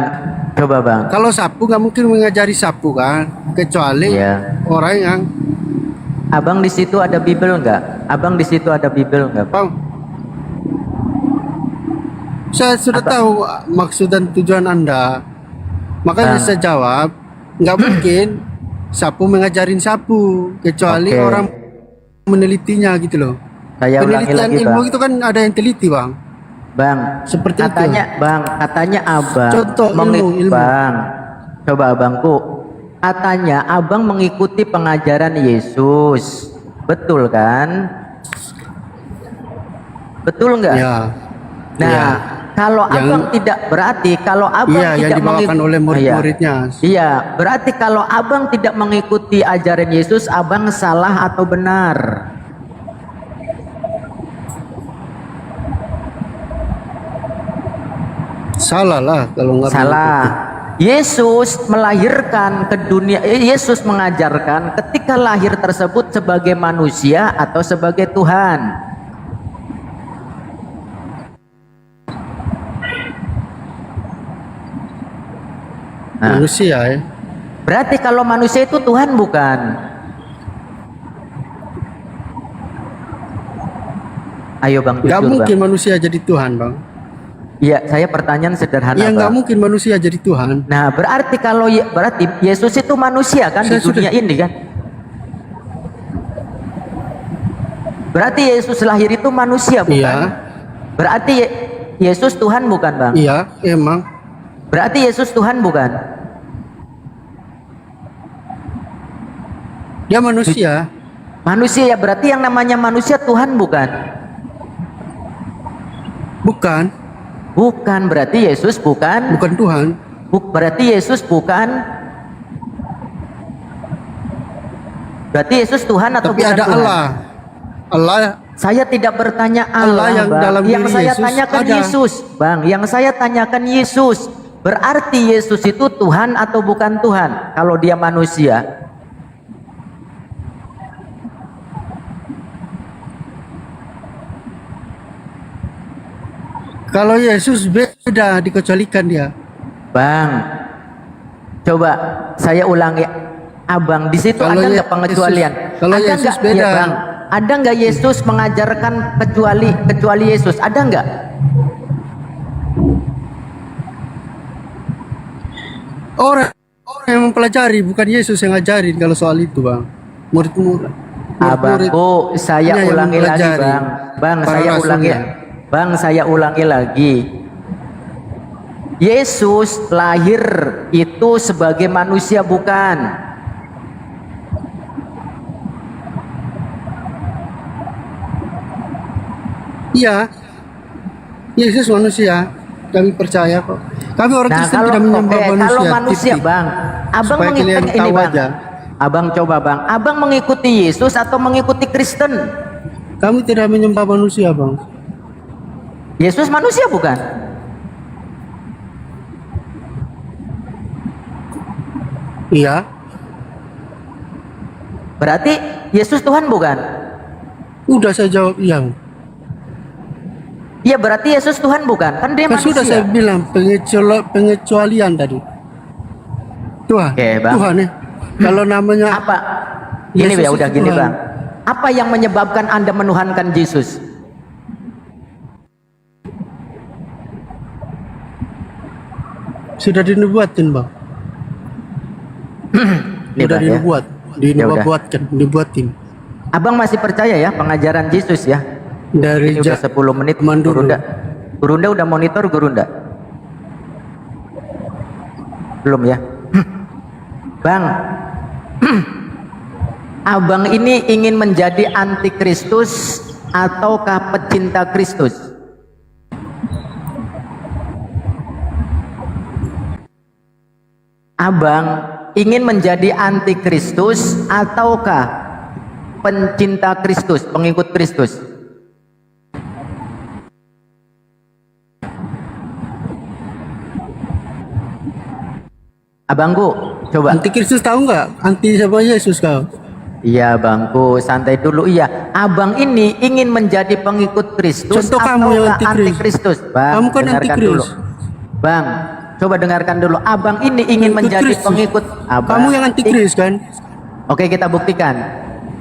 coba, Bang. Kalau sapu nggak mungkin mengajari sapu kan, kecuali Iya. orang yang Abang di situ ada Bible nggak? Abang di situ ada Bible nggak, Bang? saya sudah tahu maksud dan tujuan Anda. Makanya Bang. saya jawab, nggak mungkin sapu mengajarin sapu, kecuali Oke. orang menelitinya gitu loh. Saya ulangi Penelitian lagi, ilmu Bang. itu kan ada yang teliti, Bang. Bang, Seperti katanya, itu. Bang, katanya Abang Contoh ilmu. Bang, coba Abangku, katanya Abang mengikuti pengajaran Yesus, betul kan? Betul nggak? Ya. Nah, Ya. kalau Yang- Abang tidak, berarti kalau Abang Iya, yang tidak dibawakan oleh murid-muridnya. Iya, berarti kalau Abang tidak mengikuti ajaran Yesus, Abang salah atau benar? Salah lah kalau nggak Salah. Yesus melahirkan ke dunia, Yesus mengajarkan ketika lahir tersebut sebagai manusia atau sebagai Tuhan. Nah, manusia ya. berarti kalau manusia itu Tuhan bukan? Ayo Bang, Nggak jujur, mungkin Bang. manusia jadi Tuhan, Bang. Iya, saya pertanyaan sederhana, Iya, nggak Bang. mungkin manusia jadi Tuhan. Nah, berarti kalau berarti Yesus itu manusia kan di Saya sudah- dunia ini kan? Berarti Yesus lahir itu manusia bukan? Iya. Berarti Yesus Tuhan bukan, Bang? Iya, emang. Berarti Yesus Tuhan bukan? Dia manusia. Manusia ya, berarti yang namanya manusia Tuhan bukan? Bukan. Bukan, berarti Yesus bukan? Bukan Tuhan. Berarti Yesus bukan? Berarti Yesus Tuhan atau Tapi bukan ada Tuhan? Allah. Allah Saya tidak bertanya Allah, yang Bang. dalam Yang diri saya Yesus tanyakan ada. Yesus, Bang. Yang saya tanyakan Yesus. Berarti Yesus itu Tuhan atau bukan Tuhan? Kalau dia manusia. Kalau Yesus beda, dikecualikan dia. Bang, coba saya ulangi, Abang, di situ Kalau ada nggak Yesus- pengecualian? kalau Ada Yesus nggak, beda. ya, Bang? Ada nggak Yesus mengajarkan kecuali Yesus? Ada nggak? Orang yang mempelajari, bukan Yesus yang ngajarin kalau soal itu, Bang. Murid-murid. Abangku, saya yang ulangi lagi, mempelajari. Bang. Bang, Para saya ulangi. rasulnya. Bang, saya ulangi lagi. Yesus lahir itu sebagai manusia bukan? Iya. Yesus manusia. Kami percaya kok. Kami orang Kristen kalau, tidak menyembah oke, manusia. kalau manusia, titik. Bang, Abang Supaya kalian mengikuti ini, tahu Bang. aja. Abang coba, Bang. Abang mengikuti Yesus atau mengikuti Kristen? Kami tidak menyembah manusia, Bang. Yesus manusia bukan? Iya. Berarti Yesus Tuhan bukan? Udah saya jawab iya. Iya, berarti Yesus Tuhan bukan? Kan dia Kan manusia. sudah saya bilang pengecualian tadi. Tuhan, Oke, Bang. Tuhan ya. Kalau namanya Apa? Ini Yesus ya udah itu gini, Tuhan. Bang. Apa yang menyebabkan Anda menuhankan Yesus? sudah dinubuatin, Bang. Nih, Sudah Bang, ya. dinubuat, dibuatin. Abang masih percaya ya pengajaran Yesus ya? Dari Ini udah 10 menit. zaman dulu. Gurunda udah monitor Gurunda? Belum ya? Bang, Abang ini ingin menjadi antikristus ataukah pecinta Kristus? Abang ingin menjadi antikristus ataukah pencinta Kristus, pengikut Kristus? Abangku, coba. Antikristus tahu nggak? Anti siapa Yesus kau? Iya, Bangku, santai dulu. Iya, Abang ini ingin menjadi pengikut Kristus Contoh kamu yang ataukah antikristus? Bang, Kamu kan dengarkan antikris. dulu. Bang, coba dengarkan dulu. Abang ini ingin Pengikut menjadi Kristus. pengikut Abang. Kamu yang antikris kan? Oke, kita buktikan.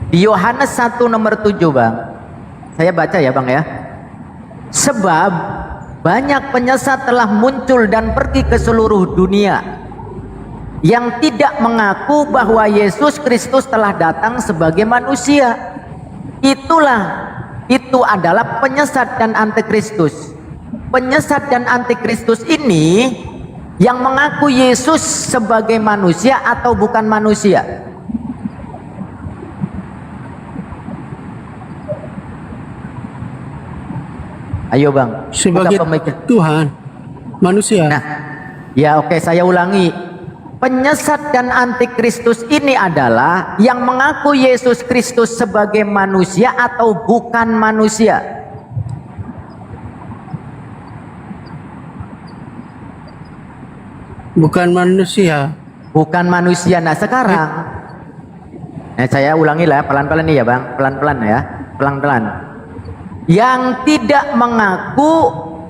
Di Yohanes 1 nomor 7, Bang. Saya baca ya, Bang ya. Sebab banyak penyesat telah muncul dan pergi ke seluruh dunia yang tidak mengaku bahwa Yesus Kristus telah datang sebagai manusia. Itu adalah penyesat dan antikristus. Penyesat dan antikristus ini yang mengaku Yesus sebagai manusia atau bukan manusia? Ayo, Bang. Sebagai Buka pemikir. Tuhan, manusia. Nah, ya oke, saya ulangi. Penyesat dan antikristus ini adalah yang mengaku Yesus Kristus sebagai manusia atau bukan manusia? Bukan manusia. Bukan manusia. Nah, sekarang saya ulangi lah pelan-pelan nih ya, Bang. Pelan-pelan ya. Pelan-pelan. Yang tidak mengaku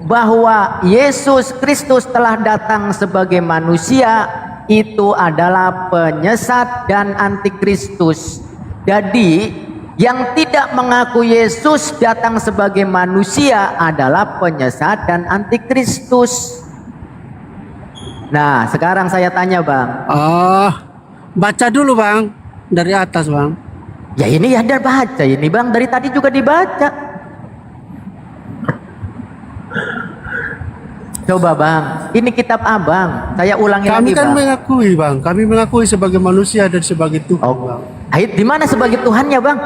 bahwa Yesus Kristus telah datang sebagai manusia itu adalah penyesat dan antikristus. Jadi yang tidak mengaku Yesus datang sebagai manusia adalah penyesat dan antikristus. Nah, sekarang saya tanya, Bang. Baca dulu, Bang, dari atas, Bang. Ya ini ada baca ini, Bang, dari tadi juga dibaca. Coba, Bang, ini kitab Abang. Saya ulangi Kami lagi, kan Bang. mengakui, Bang. Kami mengakui sebagai manusia dan sebagai Tuhan, Oh, Bang. Ait di mana sebagai Tuhannya, Bang?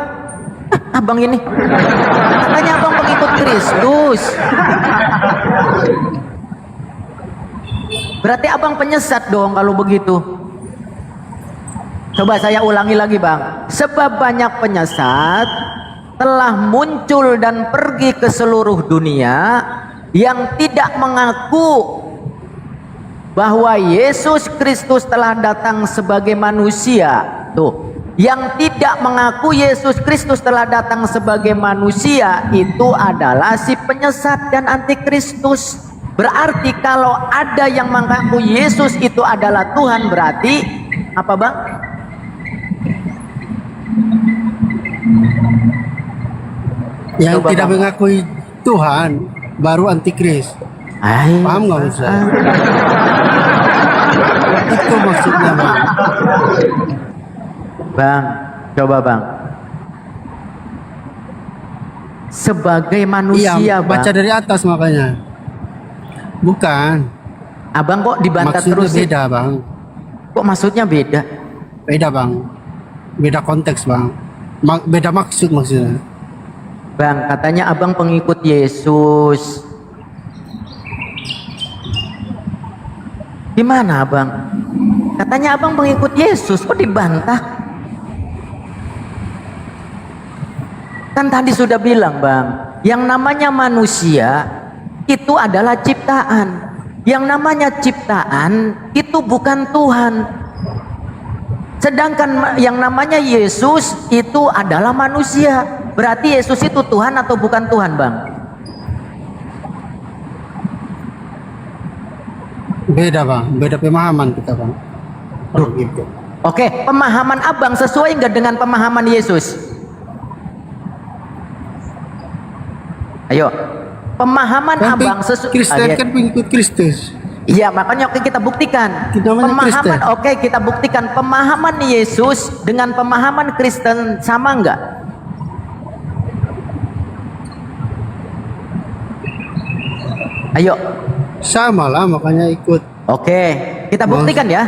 Abang ini katanya abang pengikut Kristus. Berarti abang penyesat dong kalau begitu. Coba saya ulangi lagi, Bang. Sebab banyak penyesat telah muncul dan pergi ke seluruh dunia yang tidak mengaku bahwa Yesus Kristus telah datang sebagai manusia. Tuh, yang tidak mengaku Yesus Kristus telah datang sebagai manusia itu adalah si penyesat dan antikristus. Berarti kalau ada yang mengaku Yesus itu adalah Tuhan, berarti apa, Bang? Yang Coba, tidak Bang. mengakui Tuhan baru antikris. Paham nggak maksud saya? Itu maksudnya, Bang. Bang, coba Bang. Sebagai manusia, Iya, Bang. baca dari atas makanya. Bukan. Abang kok dibantah Maksudnya terus sih? beda, Bang. Kok maksudnya beda? Beda, Bang. Beda konteks, Bang. Beda maksud maksudnya. Bang, katanya abang pengikut Yesus. Gimana, Abang? Katanya abang pengikut Yesus, kok dibantah? Kan tadi sudah bilang, Bang, yang namanya manusia itu adalah ciptaan. Yang namanya ciptaan itu bukan Tuhan. Sedangkan yang namanya Yesus itu adalah manusia. Berarti Yesus itu Tuhan atau bukan Tuhan, Bang? Beda, Bang. Beda pemahaman kita, Bang. Kalau gitu. Oke, pemahaman abang sesuai nggak dengan pemahaman Yesus? Ayo, pemahaman Kan abang sesuai. Kristen kan pengikut Kristus. Iya, makanya oke kita buktikan. Namanya Kristen. Pemahaman, oke kita buktikan pemahaman Yesus dengan pemahaman Kristen sama nggak? Ayo. Sama lah, makanya ikut. Oke, kita buktikan ya.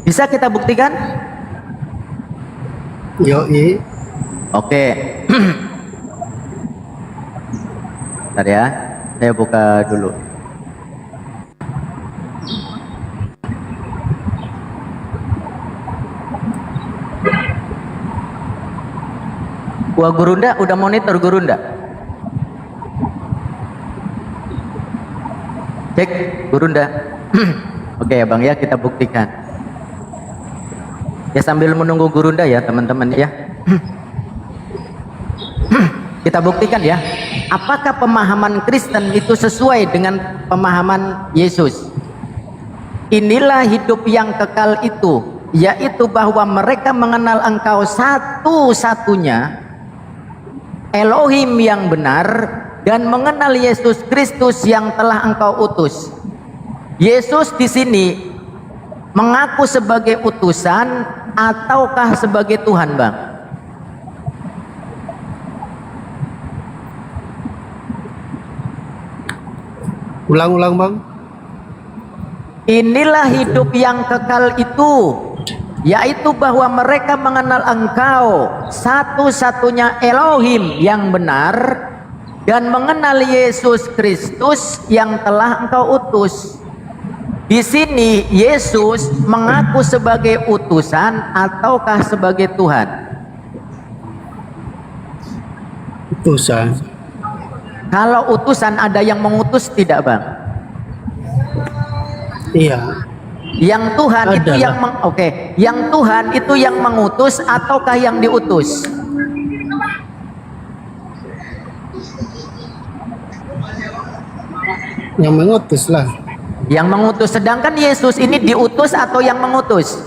Bisa kita buktikan? Yoi. Oke. Bentar ya, saya buka dulu. Wah, Gurunda udah monitor Gurunda. Cek Gurunda. Oke ya Bang ya, kita buktikan. Ya sambil menunggu Gurunda ya teman-teman ya. Kita buktikan ya. Apakah pemahaman Kristen itu sesuai dengan pemahaman Yesus? Inilah hidup yang kekal itu, yaitu bahwa mereka mengenal Engkau satu-satunya Elohim yang benar dan mengenal Yesus Kristus yang telah Engkau utus. Yesus di sini mengaku sebagai utusan ataukah sebagai Tuhan, Bang? Ulang-ulang, Bang. Inilah hidup yang kekal itu, yaitu bahwa mereka mengenal Engkau satu-satunya Elohim yang benar dan mengenal Yesus Kristus yang telah Engkau utus. Di sini Yesus mengaku sebagai utusan ataukah sebagai Tuhan? Utusan. Kalau utusan ada yang mengutus tidak, Bang? Iya. Yang Tuhan itu Adalah. yang yang Tuhan itu yang mengutus ataukah yang diutus? Yang mengutus lah. Yang mengutus, sedangkan Yesus ini diutus atau yang mengutus?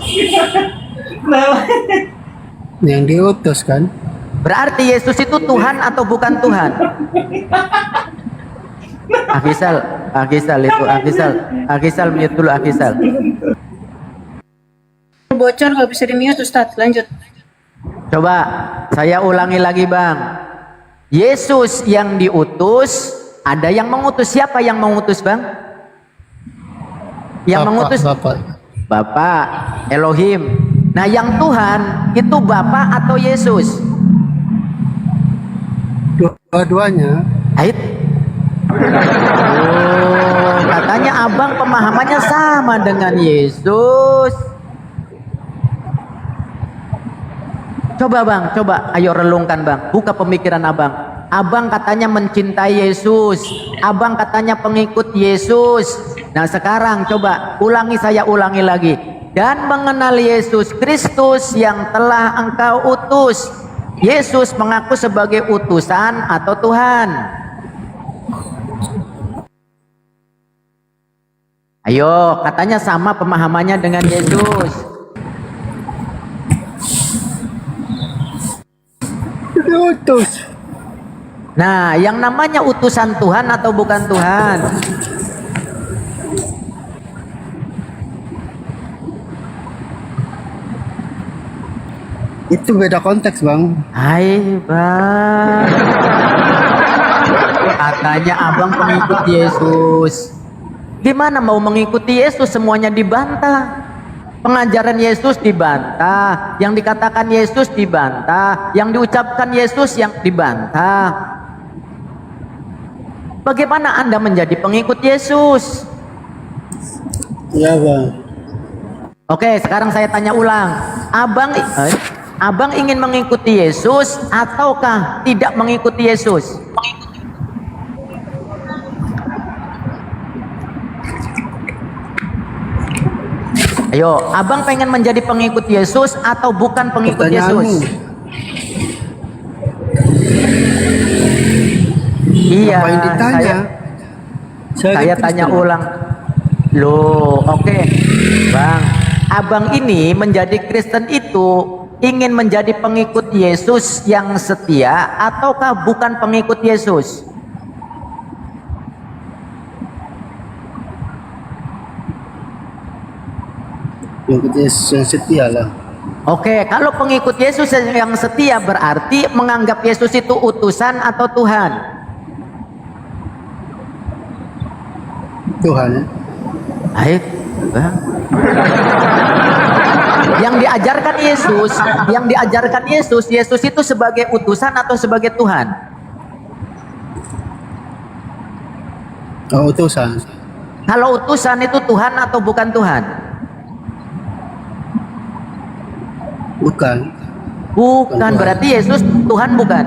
Yang diutus kan. Berarti Yesus itu Tuhan atau bukan Tuhan? Akisal itu Akisal mute dulu Akisal. Bocor nggak bisa di mute Ustaz, lanjut. Coba saya ulangi lagi Bang. Yesus yang diutus, ada yang mengutus. Siapa yang mengutus Bang? Yang mengutus Bapak. Bapak Elohim. Nah, yang Tuhan itu Bapa atau Yesus? Dua-duanya. Ait. Oh, katanya abang pemahamannya sama dengan Yesus. Coba bang, coba ayo relungkan bang, buka pemikiran abang. Abang katanya mencintai Yesus, abang katanya pengikut Yesus. Nah sekarang coba saya ulangi lagi. Dan mengenal Yesus Kristus yang telah engkau utus. Yesus mengaku sebagai utusan atau Tuhan? Ayo, katanya sama pemahamannya dengan Yesus. Diutus. Nah, yang namanya utusan Tuhan atau bukan Tuhan? Itu beda konteks bang. Hai bang, katanya abang pengikut Yesus. Gimana mau mengikuti Yesus, semuanya dibantah. Pengajaran Yesus dibantah, yang dikatakan Yesus dibantah, yang diucapkan Yesus yang dibantah. Bagaimana Anda menjadi pengikut Yesus? Iya bang. Oke, sekarang saya tanya ulang. Abang ingin mengikuti Yesus ataukah tidak mengikuti Yesus? Ayo, abang pengen menjadi pengikut Yesus atau bukan pengikut Yesus? Iya, Apa yang ditanya? saya tanya ulang. Loh, oke. Bang, abang ini menjadi Kristen itu ingin menjadi pengikut Yesus yang setia ataukah bukan pengikut Yesus? Pengikut Yesus yang setia lah. Oke, kalau pengikut Yesus yang setia berarti menganggap Yesus itu utusan atau Tuhan? Tuhan ya. Baik, Bang. Yang diajarkan Yesus itu sebagai utusan atau sebagai Tuhan? Oh, utusan. Kalau utusan itu Tuhan atau bukan Tuhan? Bukan. Bukan, berarti Yesus Tuhan bukan?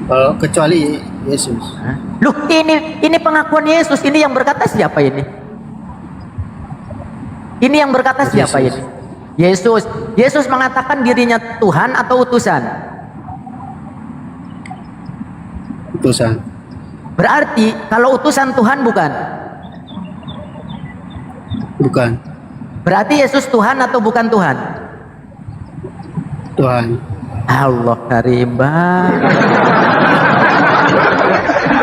Kalau kecuali Yesus. Loh, ini pengakuan Yesus, ini yang berkata siapa ini? Ini yang berkata siapa ini? Yesus. Yesus mengatakan dirinya Tuhan atau utusan? Utusan. Berarti kalau utusan Tuhan bukan? Bukan. Berarti Yesus Tuhan atau bukan Tuhan? Tuhan. Allah Karim, Bang.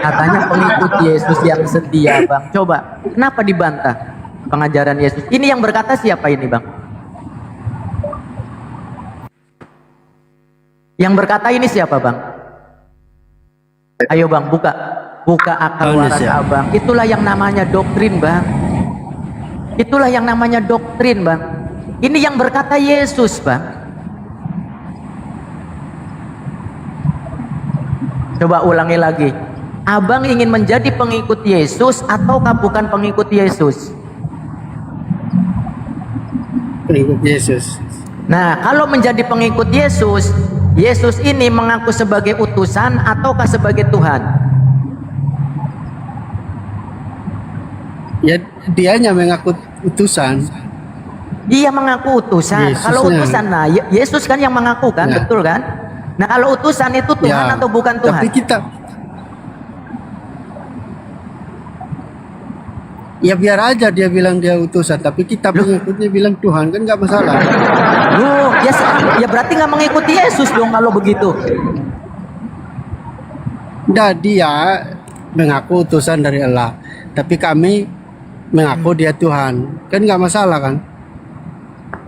Katanya pengikut Yesus yang setia, Bang. Coba, kenapa dibantah pengajaran Yesus? Ini yang berkata siapa ini, Bang? Yang berkata ini siapa, Bang? Ayo, Bang, buka akal waras Abang. Itulah yang namanya doktrin, Bang. Itulah yang namanya doktrin, Bang. Ini yang berkata Yesus, Bang. Coba ulangi lagi. Abang ingin menjadi pengikut Yesus ataukah bukan pengikut Yesus? Pengikut Yesus. Nah, kalau menjadi pengikut Yesus, Yesus ini mengaku sebagai utusan ataukah sebagai Tuhan? Ya, dianya mengaku utusan. Dia mengaku utusan. Yesusnya. Kalau utusan, nah Yesus kan yang mengaku kan, Ya. betul kan? Nah, kalau utusan itu Tuhan Ya, atau bukan Tuhan? Tapi kita ya biar aja dia bilang dia utusan, tapi kita pengikutnya bilang Tuhan, kan nggak masalah. Loh, ya berarti nggak mengikuti Yesus dong kalau begitu. Nah, dia mengaku utusan dari Allah, tapi kami mengaku dia Tuhan, kan nggak masalah kan?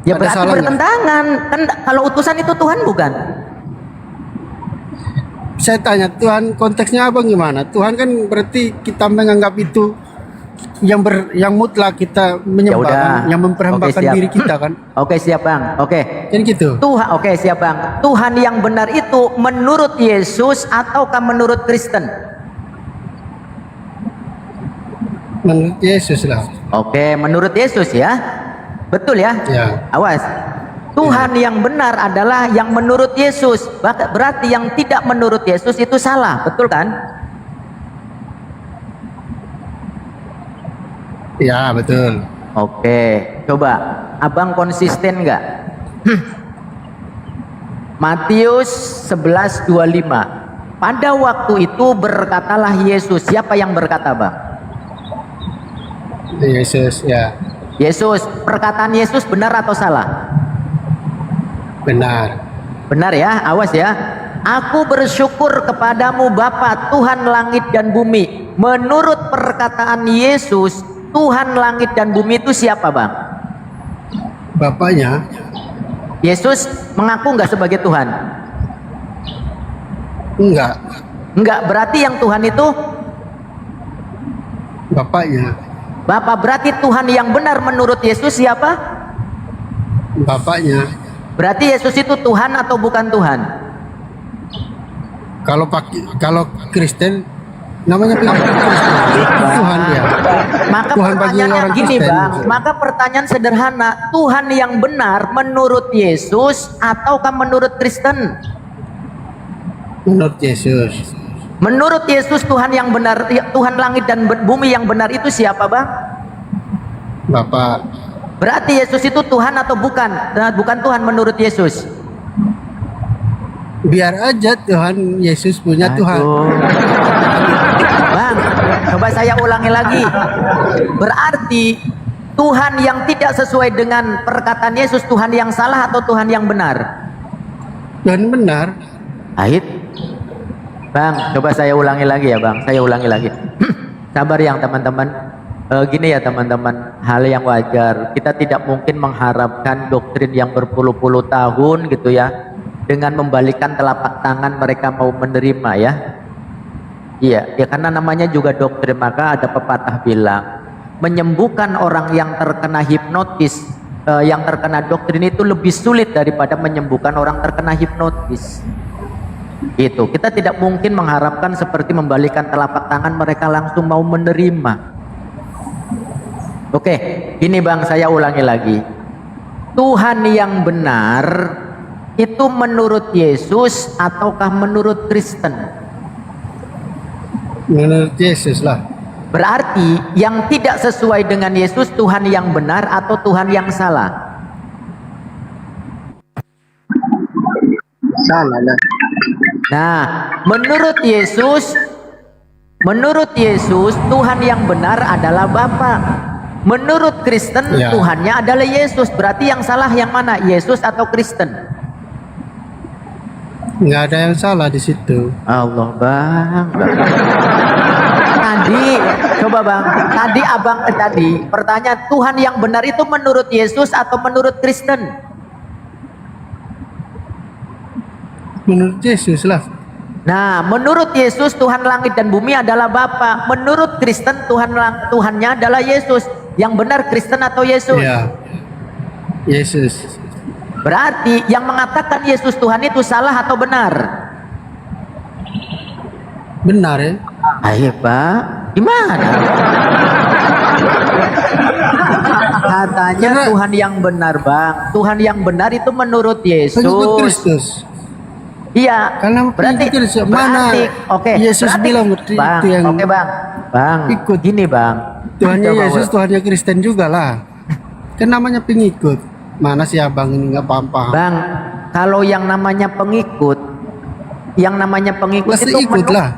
Ya Ada berarti salah nggak? bertentangan. Kan kalau utusan itu Tuhan bukan? Saya tanya Tuhan konteksnya apa gimana? Tuhan kan berarti kita menganggap itu yang mutlak kita Ya menyembah udah. kan, yang memperhambakan Oke, siap. diri kita kan. Oke, siap Bang. Oke. Kan gitu. Tuhan, oke siap Bang. Tuhan yang benar itu menurut Yesus ataukah menurut Kristen? Menurut Yesus lah. Oke, menurut Yesus ya. Betul ya? Ya. Awas. Tuhan yang benar adalah yang menurut Yesus. Berarti yang tidak menurut Yesus itu salah, betul kan? Ya, betul. Oke, coba Abang konsisten nggak? Matius 11:25. Pada waktu itu berkatalah Yesus. Siapa yang berkata, Bang? Yesus, ya. Yesus. Perkataan Yesus benar atau salah? Benar. Benar ya, awas ya. Aku bersyukur kepadamu Bapa, Tuhan langit dan bumi. Menurut perkataan Yesus, Tuhan langit dan bumi itu siapa, Bang? Bapaknya. Yesus mengaku nggak sebagai Tuhan? Enggak. Enggak, berarti yang Tuhan itu Bapaknya. Bapak. Berarti Tuhan yang benar menurut Yesus siapa? Bapaknya. Berarti Yesus itu Tuhan atau bukan Tuhan? Kalau Kristen namanya Kristen. Tuhan dia. Maka Tuhan bagi pertanyaannya orang gini Kristen. Bang, maka pertanyaan sederhana, Tuhan yang benar menurut Yesus ataukah menurut Kristen? Menurut Yesus. Menurut Yesus Tuhan yang benar, Tuhan langit dan bumi yang benar itu siapa Bang? Bapak. Berarti Yesus itu Tuhan atau bukan? Nah, bukan Tuhan menurut Yesus. Biar aja Tuhan Yesus punya Tuhan. Bang, coba saya ulangi lagi. Berarti Tuhan yang tidak sesuai dengan perkataan Yesus Tuhan yang salah atau Tuhan yang benar? Tuhan benar. Ait. Bang, coba saya ulangi lagi ya Bang. Saya ulangi lagi. Sabar yang teman-teman. Gini ya teman-teman, hal yang wajar. Kita tidak mungkin mengharapkan doktrin yang berpuluh-puluh tahun gitu ya, dengan membalikan telapak tangan mereka mau menerima ya. Iya, ya karena namanya juga doktrin. Maka ada pepatah bilang, menyembuhkan orang yang terkena hipnotis, yang terkena doktrin itu lebih sulit daripada menyembuhkan orang terkena hipnotis. Itu kita tidak mungkin mengharapkan seperti membalikan telapak tangan mereka langsung mau menerima. Oke, ini Bang, saya ulangi lagi. Tuhan yang benar itu menurut Yesus ataukah menurut Kristen? Menurut Yesus lah. Berarti yang tidak sesuai dengan Yesus Tuhan yang benar atau Tuhan yang salah? Salah lah. Nah, menurut Yesus Tuhan yang benar adalah Bapa. Menurut Kristen Ya. Tuhannya adalah Yesus. Berarti yang salah yang mana? Yesus atau Kristen? Nggak ada yang salah di situ. Allah Bang. Tadi coba Bang, tadi Abang tadi pertanyaan Tuhan yang benar itu menurut Yesus atau menurut Kristen? Menurut Yesus lah. Nah, menurut Yesus Tuhan langit dan bumi adalah Bapa. Menurut Kristen Tuhannya adalah Yesus. Yang benar Kristen atau Yesus? Ya. Yesus. Berarti yang mengatakan Yesus Tuhan itu salah atau benar? Benar ya. Ayo Pak, gimana? Katanya Tuhan yang benar Bang. Tuhan yang benar itu menurut Yesus. Pengikut Kristus. Iya. Karena berarti Kristus, mana oke. Yesus berarti, bilang Bang, itu yang oke Bang. Bang, ikut. gini Bang. Tuhannya Coba, Yesus, Bang. Tuhannya Kristen juga lah. Kan namanya pengikut. Mana sih abang ini nggak paham-paham? Bang, kalau yang namanya pengikut Pasti itu ikut lah.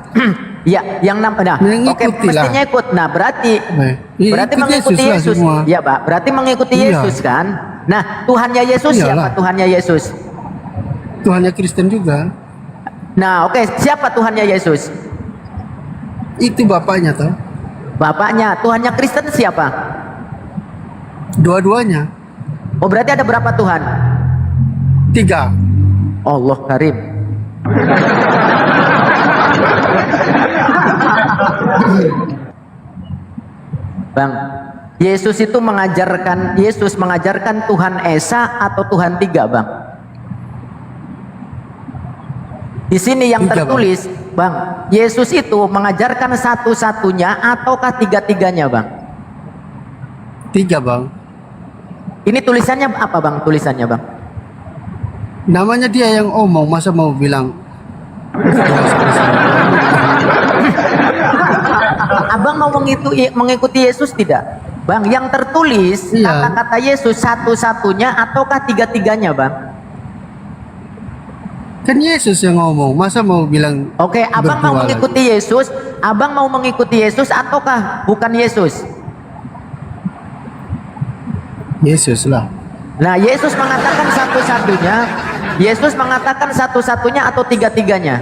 Ya, yang namanya. Oke, Mengikuti lah. mestinya ikut. Nah, berarti ikut mengikuti Yesus lah Yesus. semua. Ya, Pak. Berarti mengikuti Iya. Yesus kan? Nah, Tuhannya Yesus siapa? Iyalah. Tuhannya Yesus. Tuhannya Kristen juga. Nah, oke, siapa Tuhannya Yesus? Itu bapaknya toh. Bapaknya. Tuhannya Kristen siapa? Dua-duanya. Oh, berarti ada berapa Tuhan? 3. Allah Karim. Bang, Yesus mengajarkan Tuhan Esa atau Tuhan tiga, Bang? Di sini yang Tiga, tertulis, Bang, Yesus itu mengajarkan satu-satunya ataukah tiga-tiganya, Bang? Tiga, Bang. Ini tulisannya apa, Bang? Tulisannya, Bang? Namanya dia yang omong, masa mau bilang Abang mau mengikuti Yesus tidak? Bang, yang tertulis Iya. kata-kata Yesus satu-satunya ataukah tiga-tiganya, Bang? kan Yesus yang ngomong, masa mau bilang Oke, abang mau berdua mengikuti Yesus, abang mau mengikuti Yesus ataukah bukan Yesus? Yesus lah. Nah, Yesus mengatakan satu-satunya, Yesus mengatakan satu-satunya atau tiga-tiganya?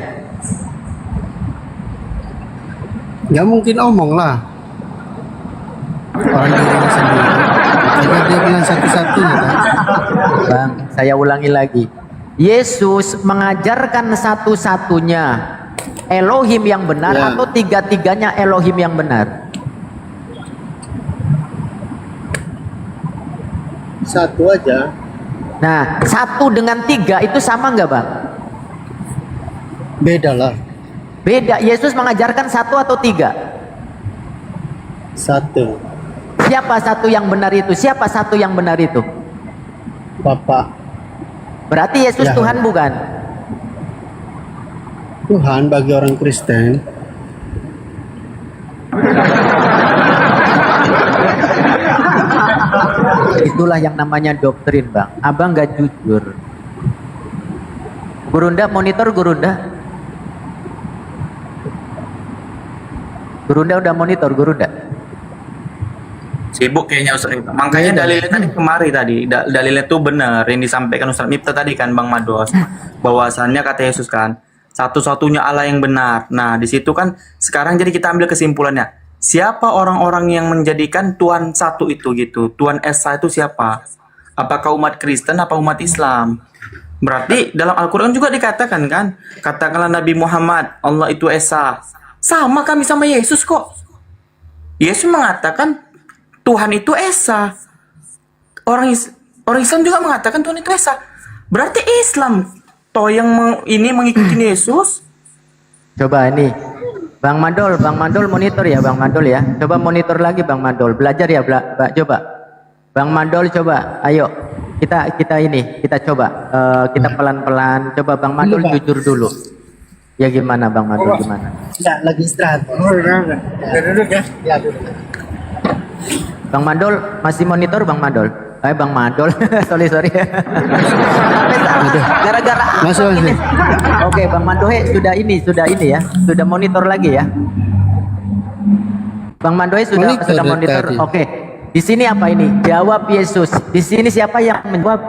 Nggak mungkin omong lah. Orang dirinya sendiri. Makanya dia bilang satu-satunya kan. Bang, saya ulangi lagi. Yesus mengajarkan satu-satunya Elohim yang benar Ya. atau tiga-tiganya Elohim yang benar? Satu aja. Nah, satu dengan tiga itu sama nggak, Bang? Beda lah. Beda. Yesus mengajarkan satu atau tiga? Satu. Siapa satu yang benar itu? Siapa satu yang benar itu? Bapak. Berarti Yesus Ya. Tuhan bukan? Tuhan bagi orang Kristen. Itulah yang namanya doktrin, Bang. Abang nggak jujur. Gurunda, monitor Gurunda. Gurunda udah monitor, Gurunda. Sibuk kayaknya Ustaz Miftah. Makanya dalilnya tadi kemari tadi. Dalilnya tuh benar yang disampaikan Ustaz Miftah tadi kan Bang Mados. Bahwasannya kata Yesus kan, satu-satunya Allah yang benar. Nah, di situ kan sekarang jadi kita ambil kesimpulannya. Siapa orang-orang yang menjadikan Tuhan satu itu gitu? Tuhan Esa itu siapa? Apakah umat Kristen apa umat Islam? Berarti dalam Al-Quran juga dikatakan kan, katakanlah Nabi Muhammad, Allah itu Esa. Sama kami sama Yesus kok. Yesus mengatakan Tuhan itu Esa. Orang Islam juga mengatakan Tuhan itu Esa. Berarti Islam toh yang mengikuti Yesus. Coba ini, Bang Mandol monitor ya, Bang Mandol ya. Coba monitor lagi, Bang Mandol. Belajar ya, coba. Bang Mandol coba, ayo kita coba, kita pelan-pelan. Coba Bang Mandol jujur dulu. Ya gimana Bang Mandol, gimana? Enggak, lagi istirahat. Duduk ya. Ya, duduk. Bang Mandol masih monitor, Bang Mandol? Bang Mandol, sorry. Gara-gara Masuk. Oke, Bang Mandohe sudah ini ya, sudah monitor lagi ya. Bang Mandohe sudah monitor. Tadi. Oke. Di sini apa ini? Jawab Yesus. Di sini siapa yang menjawab?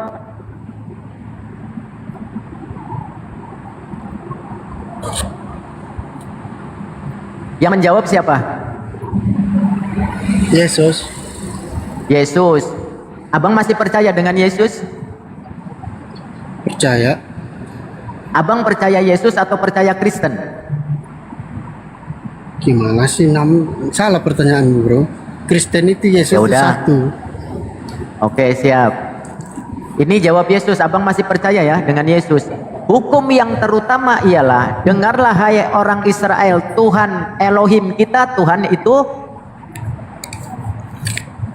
Yang menjawab siapa? Yesus. Yesus. Abang masih percaya dengan Yesus? Percaya. Abang percaya Yesus atau percaya Kristen? Gimana sih? Salah pertanyaan, Bro. Kristen itu Yesus Ya itu udah. satu. Oke, siap. Ini jawab Yesus. Abang masih percaya ya dengan Yesus. Hukum yang terutama ialah, dengarlah hai orang Israel, Tuhan Elohim kita, Tuhan itu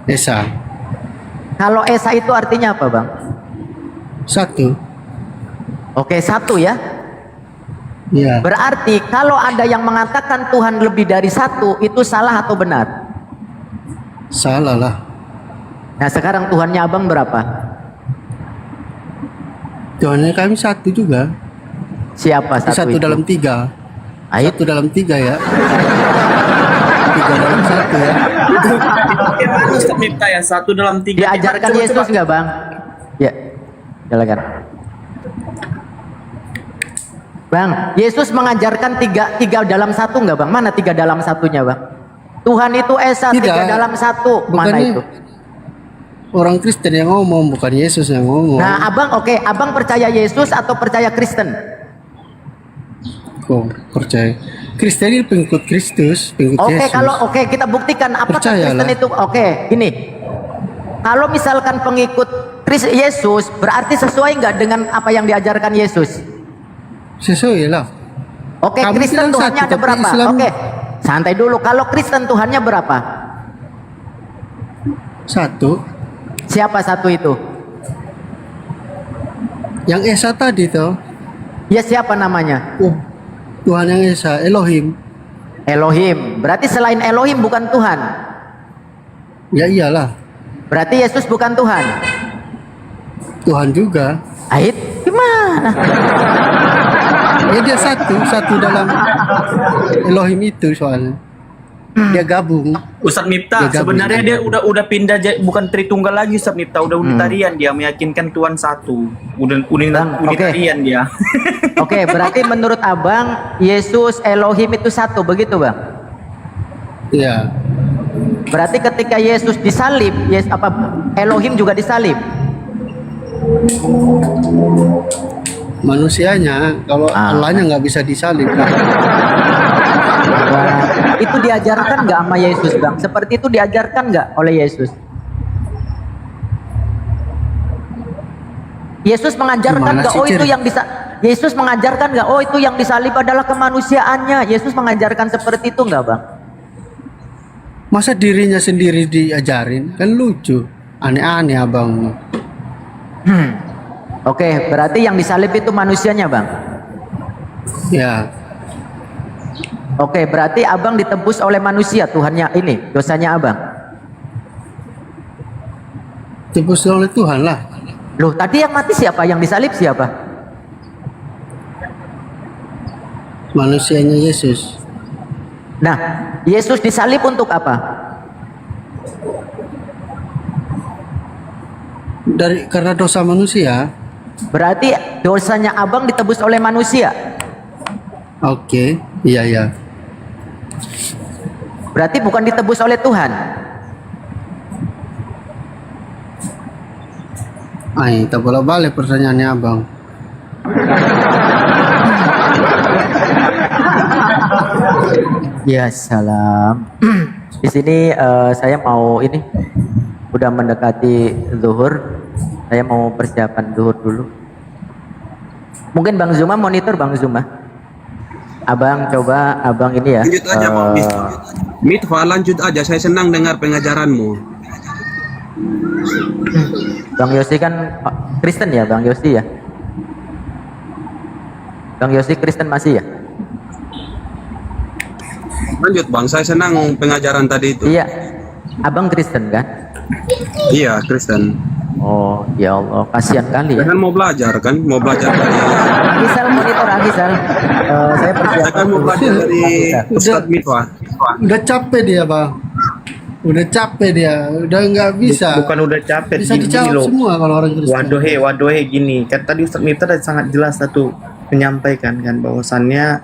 Esa. Kalau Esa itu artinya apa, Bang? Satu. Oke, satu ya. Ya. Berarti kalau ada yang mengatakan Tuhan lebih dari satu, itu salah atau benar? Salah lah. Nah, sekarang Tuhannya Abang berapa? Tuhannya kami satu juga. Siapa Satu itu? dalam tiga. Ayo. Satu dalam tiga ya. Tiga dalam satu ya. Bagaimana Ustaz Miftah ya? Satu dalam tiga. Diajarkan Coba, Yesus nggak, Bang? Ya, silakan. Bang, Yesus mengajarkan tiga dalam satu nggak, Bang? Mana tiga dalam satunya, Bang? Tuhan itu Esa, Tidak. tiga dalam satu. Mana Bukannya itu? orang Kristen yang ngomong, bukan Yesus yang ngomong. Nah, Abang percaya Yesus atau percaya Kristen? Kok percaya? Kristen ini pengikut Kristus, pengikut Oke, Yesus. kalau kita buktikan apakah Percayalah. Kristen itu gini. Kalau misalkan pengikut Yesus berarti sesuai nggak dengan apa yang diajarkan Yesus? Sesuai lah. Oke, Kamu Kristen bilang Tuhannya satu, ada tapi berapa? Islam- Oke, santai dulu. Kalau Kristen Tuhannya berapa? Satu. Siapa satu itu? Yang Esa tadi tuh. Ya siapa namanya? Tuhan yang Esa, Elohim. Elohim. Berarti selain Elohim bukan Tuhan. Ya iyalah. Berarti Yesus bukan Tuhan. Tuhan juga. Ait gimana? Ya dia satu dalam Elohim itu soalnya. Dia gabung. Ustadz Miftah, Dia gabung. sebenarnya dia udah pindah bukan Tritunggal lagi Ustadz Miftah, udah unitarian dia, meyakinkan Tuhan satu. Udah unitarian dia. Oke, berarti menurut Abang Yesus Elohim itu satu, begitu Bang? Ya. Berarti ketika Yesus disalib, Elohim juga disalib. Manusianya, kalau Allahnya nggak bisa disalib. Nah, itu diajarkan nggak sama Yesus Bang? Seperti itu diajarkan nggak oleh Yesus? Yesus mengajarkan Gimana nggak? sih, Oh itu Cir? yang bisa. Yesus mengajarkan nggak? Oh itu yang disalib adalah kemanusiaannya. Yesus mengajarkan seperti itu nggak Bang? Masa dirinya sendiri diajarin? Kan lucu. Aneh-aneh abang. Oke, berarti yang disalib itu manusianya Bang? Ya. Oke, berarti Abang ditebus oleh manusia, Tuhannya ini, dosanya Abang. Tebus oleh Tuhan lah. Loh, tadi yang mati siapa? Yang disalib siapa? Manusianya Yesus. Nah, Yesus disalib untuk apa? Karena dosa manusia. Berarti dosanya Abang ditebus oleh manusia. Oke, iya. Berarti bukan ditebus oleh Tuhan. Ay, tak boleh balik pertanyaannya abang. Ya salam. Di sini saya mau ini udah mendekati zuhur. Saya mau persiapan zuhur dulu. Mungkin Bang Zuma monitor Bang Zuma. Abang coba abang ini ya. Lanjut aja Bang Miftah, lanjut aja. Saya senang dengar pengajaranmu. Bang Yosi kan Kristen ya, Bang Yosi ya. Bang Yosi Kristen masih ya? Lanjut Bang, saya senang pengajaran tadi itu. Iya. Abang Kristen kan? Iya, Kristen. Oh, ya Allah, kasihan kali ya. Saya kan mau belajar kan, mau belajar dari Agisal monitor Agisal. Saya persiapan. Saya kan mau belajar dari Ustadz Miftah. Udah capek dia bang. Udah capek dia. Udah nggak bisa. Bukan udah capek, Bisa gini dijawab loh. semua kalau orang Kristen. Waduh gini. Kan tadi Ustadz Miftah tadi sangat jelas satu menyampaikan kan bahwasannya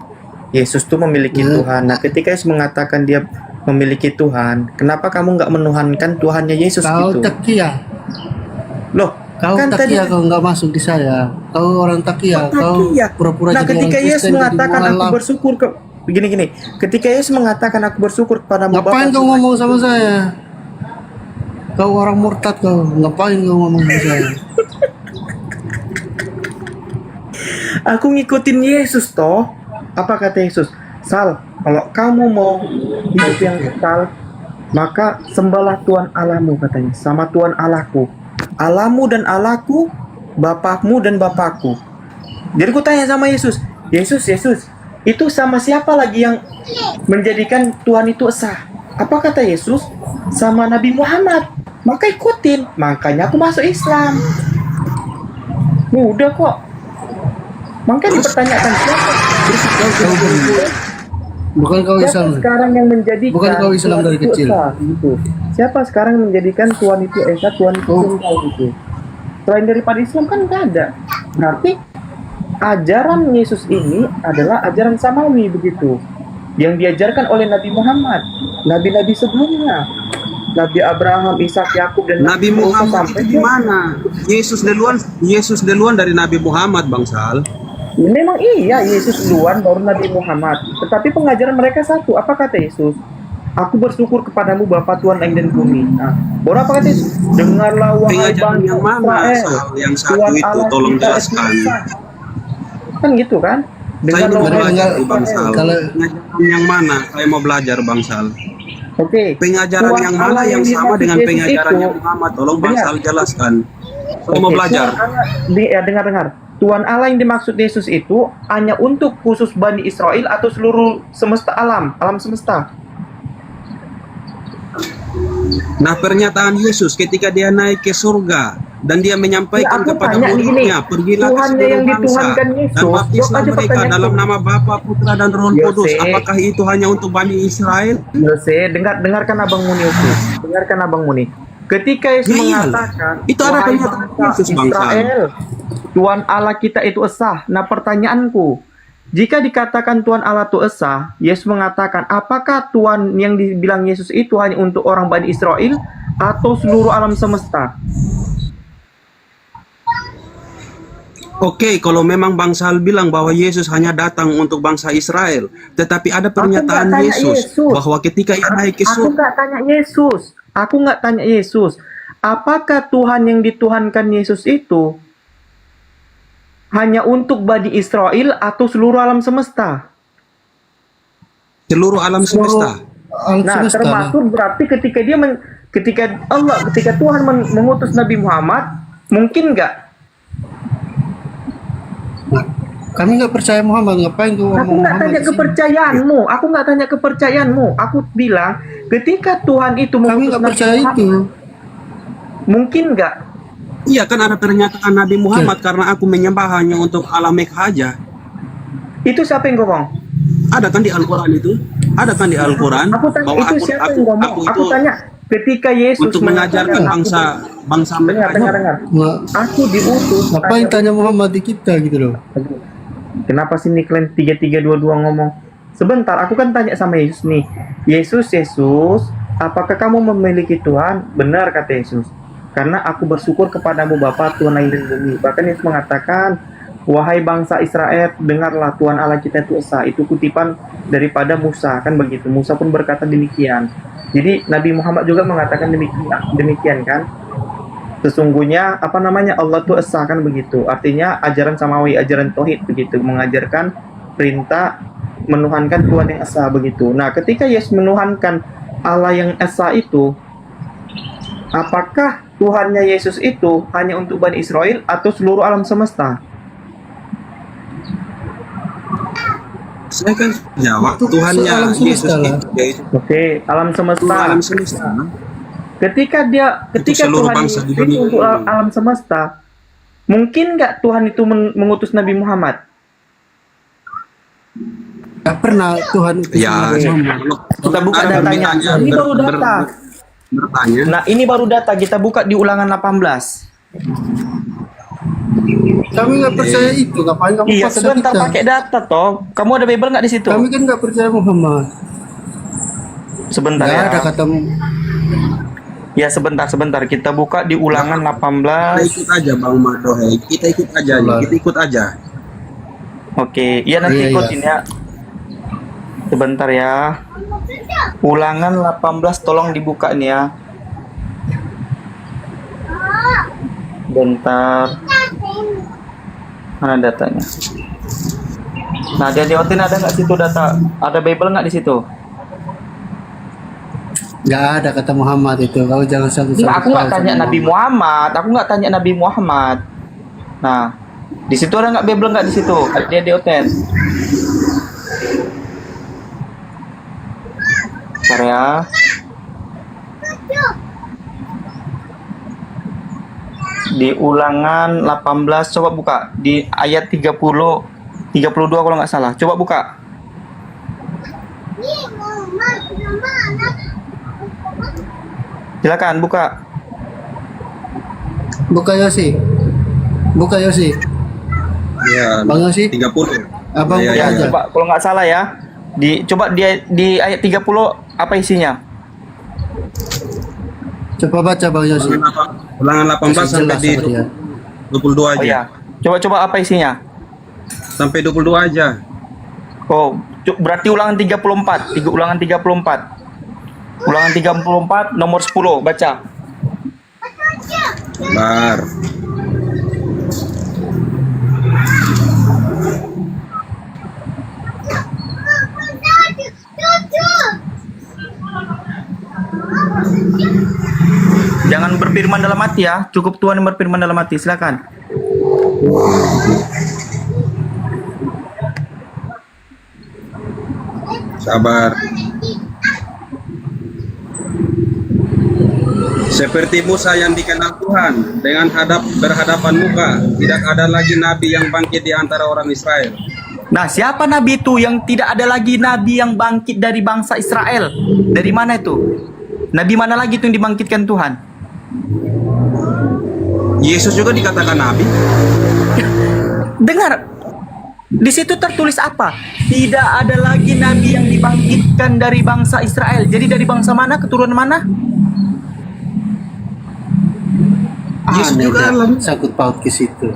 Yesus tuh memiliki Tuhan. Nah, ketika Yesus mengatakan dia memiliki Tuhan, kenapa kamu nggak menuhankan Tuhannya Yesus Kau gitu? takia. Loh, Kau kan takia tadi kau nggak masuk di saya. Kau orang takia. Kau Takia. pura-pura Nah, jadi ketika orang Yesus Kristen, jadi mengatakan aku mualaf. bersyukur ke gini. Ketika Yesus mengatakan aku bersyukur kepada Ngapain kau ngomong sama saya? Kau orang murtad kau. Ngapain kau ngomong sama saya? Aku ngikutin Yesus toh. Apa kata Yesus? Sal, kalau kamu mau hidup yang kekal, maka sembahlah Tuhan Allahmu katanya, sama Tuhan Allahku. Allahmu dan Allahku, Bapakmu dan Bapakku. Jadi aku tanya sama Yesus, Yesus, itu sama siapa lagi yang menjadikan Tuhan itu esa? Apa kata Yesus? Sama Nabi Muhammad. Maka ikutin. Makanya aku masuk Islam. Mudah kok. Makanya dipertanyakan siapa? Bukan kau Siapa Islam. sekarang yang menjadikan Bukan kau Islam Tuhan dari itu kecil. esa, gitu. Siapa sekarang yang menjadikan Tuhan itu esa, Tuhan itu tunggal gitu. Selain daripada Islam kan nggak ada. Berarti ajaran Yesus ini adalah ajaran samawi begitu, yang diajarkan oleh Nabi Muhammad, nabi-nabi sebelumnya, Nabi Abraham, Ishak, Yakub dan Nabi Muhammad sampai itu di mana? Yesus duluan dari Nabi Muhammad, Bang Sal. Memang iya, Yesus duluan baru Nabi Muhammad. Tetapi pengajaran mereka satu. Apa kata Yesus? Aku bersyukur kepadamu Bapa Tuhan langit dan bumi. Nah, baru apa kata Yesus? Dengarlah wahai Pengajaran bangsa yang mana? Israel. Yang satu Tuhan itu Allah tolong kita jelaskan. Esa. Kan gitu kan? Saya Dengarlah mau wahai belajar bangsa Bangsal. Israel. Pengajaran yang mana? Saya mau belajar Bangsal. Oke. Pengajaran Tuhan yang mana Allah yang sama dimaksud dengan Yesus pengajarannya itu- Muhammad? Tolong Dengar. Bangsal jelaskan. Saya mau Oke, belajar. Tuhan Allah, dengar. Tuhan Allah yang dimaksud Yesus itu hanya untuk khusus Bani Israel atau seluruh semesta alam semesta? Nah, pernyataan Yesus ketika dia naik ke surga dan dia menyampaikan Ya, aku kepada tanya gini, muridnya, pergilah ke Tuhannya seluruh yang bangsa dituhankan dan Yesus, baptislah jawab aja mereka pertanyaan dalam itu. nama Bapa, Putra dan Roh Kudus. Yose. Apakah itu hanya untuk Bani Israel? Yose, dengarkan Abang Muni Yose. Dengarkan Abang Muni. Ketika Yesus Ya, iyalah. mengatakan, Itu ada "Wahai pernyataan bangsa Yesus, Bangsa." Israel, Tuhan Allah kita itu esa. Nah, pertanyaanku, jika dikatakan Tuhan Allah itu esa, Yesus mengatakan, apakah Tuhan yang dibilang Yesus itu hanya untuk orang Bani Israel atau seluruh alam semesta? Oke, kalau memang Bangsal bilang bahwa Yesus hanya datang untuk bangsa Israel, tetapi ada pernyataan tanya Yesus Yesus. bahwa ketika ia naik ke Aku surga, nggak tanya Yesus. Aku nggak tanya Yesus. Apakah Tuhan yang dituhankan Yesus itu hanya untuk Bani Israel atau seluruh alam semesta? seluruh alam semesta. Nah, termasuk berarti ketika Tuhan mengutus Nabi Muhammad, mungkin nggak? Kami nggak percaya Muhammad, ngapain tuh Aku nggak tanya kepercayaanmu. Aku nggak tanya kepercayaanmu. Aku bilang ketika Tuhan itu Kami mengutus nggak Nabi percaya Muhammad, itu. mungkin nggak? Iya kan ada pernyataan Nabi Muhammad karena aku menyembah hanya untuk Allah Mekah aja. Itu siapa yang ngomong? Ada kan di Al-Quran itu? Ada kan di Al-Quran Aku tanya bahwa itu siapa yang ngomong? Aku tanya ketika Yesus untuk mengajarkan mengatakan, bangsa dengar. Aku diutus. Ngapain tanya Muhammad di kita gitu loh? Kenapa sih nih kalian 3322 ngomong? Sebentar, aku kan tanya sama Yesus nih. Yesus, apakah kamu memiliki Tuhan? Benar kata Yesus. Karena aku bersyukur kepadamu Bapa Tuhan langit dan bumi. Bahkan Yesus mengatakan, wahai bangsa Israel, dengarlah Tuhan Allah kita itu esa. Itu kutipan daripada Musa, kan begitu. Musa pun berkata demikian. Jadi Nabi Muhammad juga mengatakan demikian kan? Sesungguhnya Allah tuh esa, kan begitu. Artinya ajaran samawi, ajaran tauhid begitu, mengajarkan perintah menuhankan Tuhan yang esa begitu. Nah, ketika Yesus menuhankan Allah yang esa itu, apakah Tuhannya Yesus itu hanya untuk Bani Israel atau seluruh alam semesta? Saya kan jawab Tuhannya alam Yesus semesta lah. itu yaitu Oke, alam semesta. alam semesta. Ketika seluruh Tuhan bangsa di itu dunia untuk ini. alam semesta, mungkin nggak Tuhan itu mengutus Nabi Muhammad? Gak pernah Tuhan itu Ya, Kita buka datanya. Ini baru data. Bertanya. Nah, ini baru data. Kita buka di ulangan 18. Kami nggak percaya itu, ngapain kamu Iya, paksa sebentar kita? pakai data toh. Kamu ada Bible nggak di situ? Kami kan nggak percaya Muhammad. Sebentar Nggak ya. ada kata Ya, sebentar. Kita buka di ulangan Kita 18. ikut aja Bang Madohei. Kita ikut aja nih. Kita ikut aja. Oke, iya nanti Iya, ikutin ya. Sebentar ya. Ulangan 18 tolong dibuka nih ya. Bentar. Mana datanya? Nah, dia Otin ada nggak situ data? Ada Bible nggak di situ? Nggak ada kata Muhammad itu. Kau jangan Nah, aku nggak tanya Nabi Muhammad. Aku nggak tanya Nabi Muhammad. Nah, di situ ada nggak Bible nggak di situ? Dia di Otin. Bentar ya. Di ulangan 18 coba buka di ayat 32 kalau nggak salah. Coba buka. Silakan buka. Buka Yosi. Buka Yosi. Ya, Bang Yosi. 30. Abang Ya, buka ya, aja. Coba kalau nggak salah ya. Coba di ayat 30 apa isinya? Coba baca Bang Yosi. Ulangan 18 Kasih sampai jelas di sama dia. 22 Oh aja. ya. Coba apa isinya? Sampai 22 aja. Oh, berarti ulangan 34. Ulangan 34. Ulangan 34 nomor 10, baca. Bar. Jangan berfirman dalam hati ya, cukup Tuhan yang berfirman dalam hati. Silakan. Sabar. Seperti Musa yang dikenal Tuhan dengan berhadapan muka, tidak ada lagi nabi yang bangkit di antara orang Israel. Nah, siapa nabi itu yang tidak ada lagi nabi yang bangkit dari bangsa Israel? Dari mana itu? Nabi mana lagi itu yang dibangkitkan Tuhan? Yesus juga dikatakan nabi. Dengar, di situ tertulis apa? Tidak ada lagi nabi yang dibangkitkan dari bangsa Israel. Jadi dari bangsa mana? Keturunan mana? Yesus juga sangkut paut ke situ.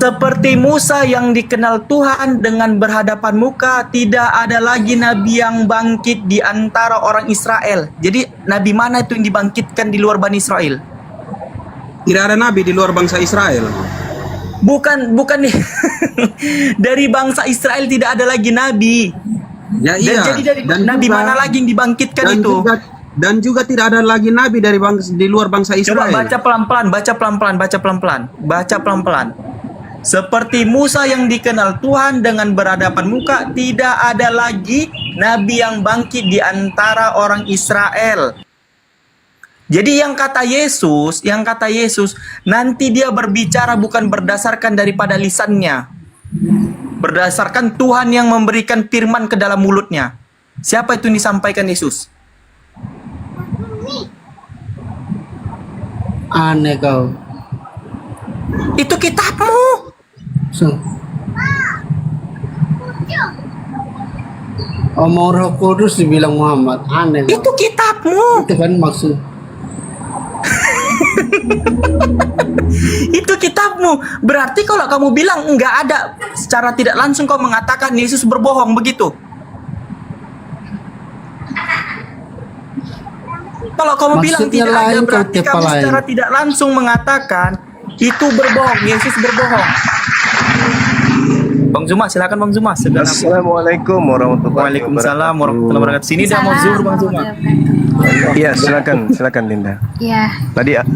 Seperti Musa yang dikenal Tuhan dengan berhadapan muka, tidak ada lagi nabi yang bangkit di antara orang Israel. Jadi nabi mana itu yang dibangkitkan di luar Bani Israel? Tidak ada nabi di luar bangsa Israel. Bukan nih. Dari bangsa Israel tidak ada lagi nabi. Ya iya. Jadi dari nabi juga, mana lagi yang dibangkitkan itu? Dan juga tidak ada lagi nabi dari di luar bangsa Israel. Coba baca pelan-pelan, baca pelan-pelan, baca pelan-pelan, baca pelan-pelan. Seperti Musa yang dikenal Tuhan dengan berhadapan muka, tidak ada lagi nabi yang bangkit di antara orang Israel. Jadi yang kata Yesus, nanti dia berbicara bukan berdasarkan daripada lisannya. Berdasarkan Tuhan yang memberikan firman ke dalam mulutnya. Siapa itu yang disampaikan Yesus? Aneh kau. Itu kitabmu. Omong Roh Kudus dibilang Muhammad. Aneh kau. Itu kitabmu. Itu kan maksud. Itu kitabmu. Berarti kalau kamu bilang enggak ada, secara tidak langsung kau mengatakan Yesus berbohong, begitu? Kalau kamu bilang Maksudnya tidak ada, lain, berarti kau kamu lain. secara tidak langsung mengatakan itu berbohong, Yesus berbohong. Bang Zuma, silakan Bang Zuma. Assalamualaikum warahmatullahi wabarakatuh. Waalaikumsalam warahmatullahi wabarakatuh. Sini dah mau zuhur Bang Zuma. Iya, silakan Linda. Iya.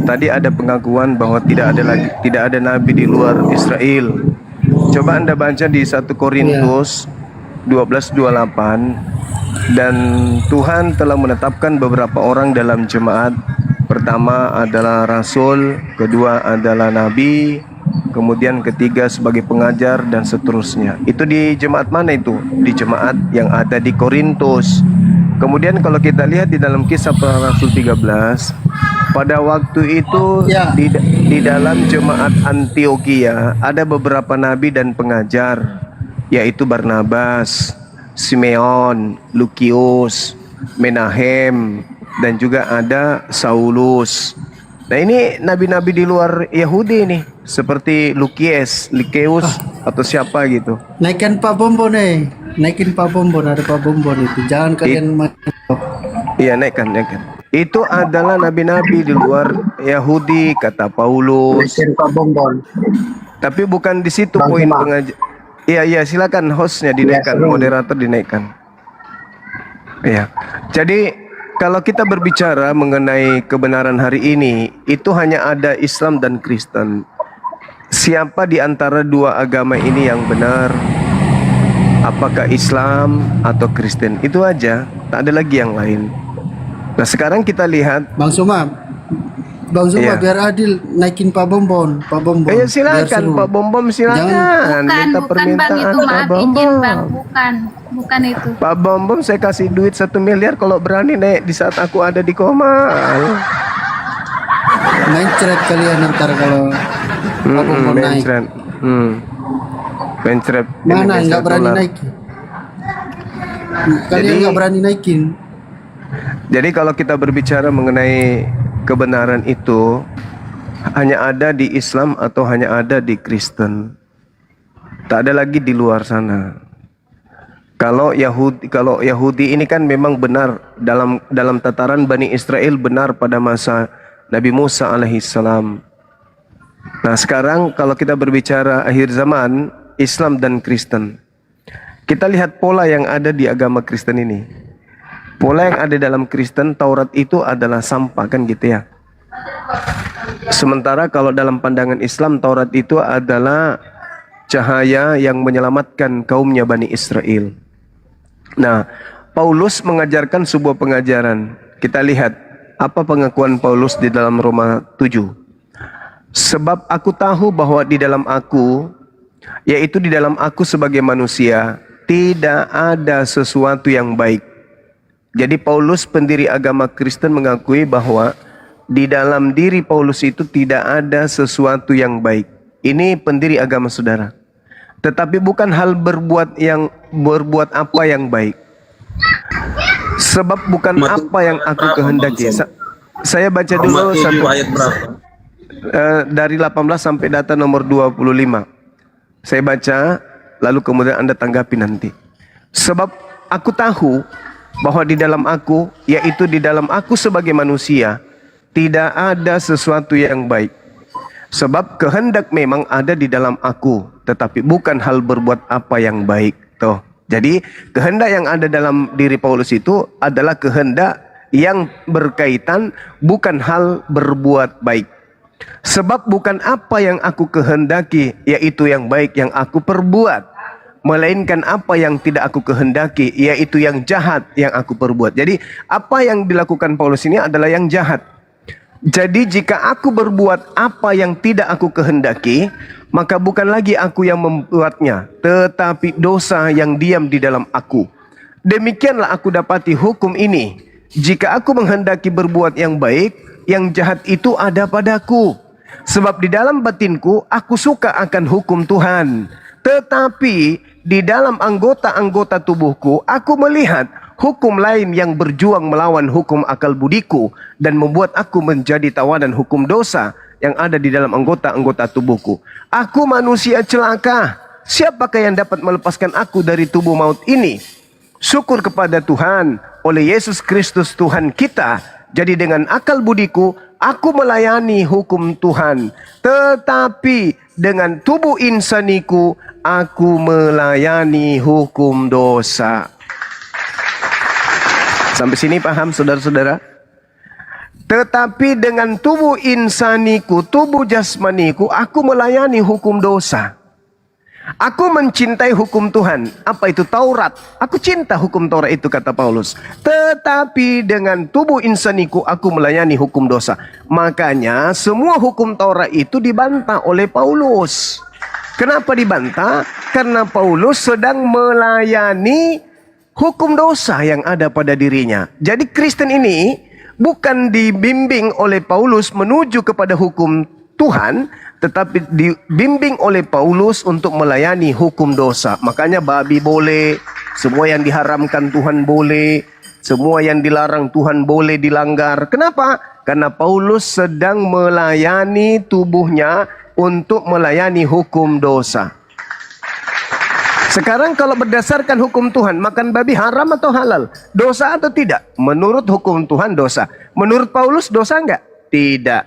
Tadi ada pengakuan bahwa tidak ada nabi di luar Israel. Coba Anda baca di 1 Korintus 12:28. Dan Tuhan telah menetapkan beberapa orang dalam jemaat. Pertama adalah rasul, kedua adalah nabi, kemudian ketiga sebagai pengajar, dan seterusnya. Itu di jemaat mana itu? Di jemaat yang ada di Korintus. Kemudian kalau kita lihat di dalam Kisah Para Rasul 13, pada waktu itu di dalam jemaat Antioquia ada beberapa nabi dan pengajar, yaitu Barnabas, Simeon, Lukius, Menahem, dan juga ada Saulus. Nah ini nabi-nabi di luar Yahudi nih, seperti Lukius atau siapa gitu. Naikin Pak Bombon naikin Pak Bombon, ada Pak Bombon itu. Jangan kalian Iya naikkan. Itu adalah nabi-nabi di luar Yahudi, kata Paulus. naikin Pak Bombon. Tapi bukan di situ poin pengajar. Iya, silakan hostnya dinaikkan, moderator dinaikkan. Iya. Jadi kalau kita berbicara mengenai kebenaran hari ini, itu hanya ada Islam dan Kristen. Siapa di antara dua agama ini yang benar? Apakah Islam atau Kristen? Itu aja, tak ada lagi yang lain. Nah sekarang kita lihat Bang Zuma, Iya. biar adil naikin Pak Bombon. Ya silakan Pak Bombom, silakan. Minta permintaan Pak Bombom. Bukan itu. Pak Bombom, saya kasih duit 1 miliar kalau berani naik di saat aku ada di koma. Main ceret kalian ntar kalau Pak Bombon naik. Main ceret. Mana nggak berani naik? Kalian nggak berani naikin. Jadi kalau kita berbicara mengenai kebenaran itu hanya ada di Islam atau hanya ada di Kristen. Tak ada lagi di luar sana. Kalau Yahudi ini kan memang benar dalam tataran Bani Israel, benar pada masa Nabi Musa alaihissalam. Nah sekarang kalau kita berbicara akhir zaman, Islam dan Kristen, kita lihat pola yang ada di agama Kristen ini. Pola yang ada dalam Kristen, Taurat itu adalah sampah, kan gitu ya. Sementara kalau dalam pandangan Islam, Taurat itu adalah cahaya yang menyelamatkan kaumnya Bani Israel. Nah, Paulus mengajarkan sebuah pengajaran. Kita lihat apa pengakuan Paulus di dalam Roma 7. Sebab aku tahu bahwa di dalam aku, yaitu di dalam aku sebagai manusia, tidak ada sesuatu yang baik. Jadi Paulus, pendiri agama Kristen, mengakui bahwa di dalam diri Paulus itu tidak ada sesuatu yang baik. Ini pendiri agama saudara. Tetapi bukan hal berbuat apa yang baik. Sebab bukan apa yang aku kehendaki. Saya baca dulu ayat berapa? Dari 18 sampai data nomor 25. Saya baca, lalu kemudian Anda tanggapi nanti. Sebab aku tahu bahwa di dalam aku, yaitu di dalam aku sebagai manusia, tidak ada sesuatu yang baik. Sebab kehendak memang ada di dalam aku, tetapi bukan hal berbuat apa yang baik. Tuh. Jadi kehendak yang ada dalam diri Paulus itu adalah kehendak yang berkaitan bukan hal berbuat baik. Sebab bukan apa yang aku kehendaki, yaitu yang baik yang aku perbuat, melainkan apa yang tidak aku kehendaki, yaitu yang jahat yang aku perbuat. Jadi apa yang dilakukan Paulus ini adalah yang jahat. Jadi jika aku berbuat apa yang tidak aku kehendaki, maka bukan lagi aku yang membuatnya, tetapi dosa yang diam di dalam aku. Demikianlah aku dapati hukum ini. Jika aku menghendaki berbuat yang baik, yang jahat itu ada padaku. Sebab di dalam batinku aku suka akan hukum Tuhan. Tetapi di dalam anggota-anggota tubuhku aku melihat hukum lain yang berjuang melawan hukum akal budiku dan membuat aku menjadi tawanan hukum dosa yang ada di dalam anggota-anggota tubuhku. Aku manusia celaka. Siapakah yang dapat melepaskan aku dari tubuh maut ini? Syukur kepada Tuhan oleh Yesus Kristus Tuhan kita. Jadi dengan akal budiku aku melayani hukum Tuhan, tetapi dengan tubuh insaniku aku melayani hukum dosa. Sampai sini paham saudara-saudara? Tetapi dengan tubuh insaniku, tubuh jasmaniku, aku melayani hukum dosa. Aku mencintai hukum Tuhan. Apa itu Taurat? Aku cinta hukum Taurat itu, kata Paulus. Tetapi dengan tubuh insaniku aku melayani hukum dosa. Makanya semua hukum Taurat itu dibantah oleh Paulus. Kenapa dibantah? Karena Paulus sedang melayani hukum dosa yang ada pada dirinya. Jadi Kristen ini bukan dibimbing oleh Paulus menuju kepada hukum Tuhan, tetapi dibimbing oleh Paulus untuk melayani hukum dosa. Makanya babi boleh, semua yang diharamkan Tuhan boleh, semua yang dilarang Tuhan boleh dilanggar. Kenapa? Karena Paulus sedang melayani tubuhnya untuk melayani hukum dosa. Sekarang kalau berdasarkan hukum Tuhan, makan babi haram atau halal? Dosa atau tidak? Menurut hukum Tuhan dosa. Menurut Paulus dosa enggak? Tidak.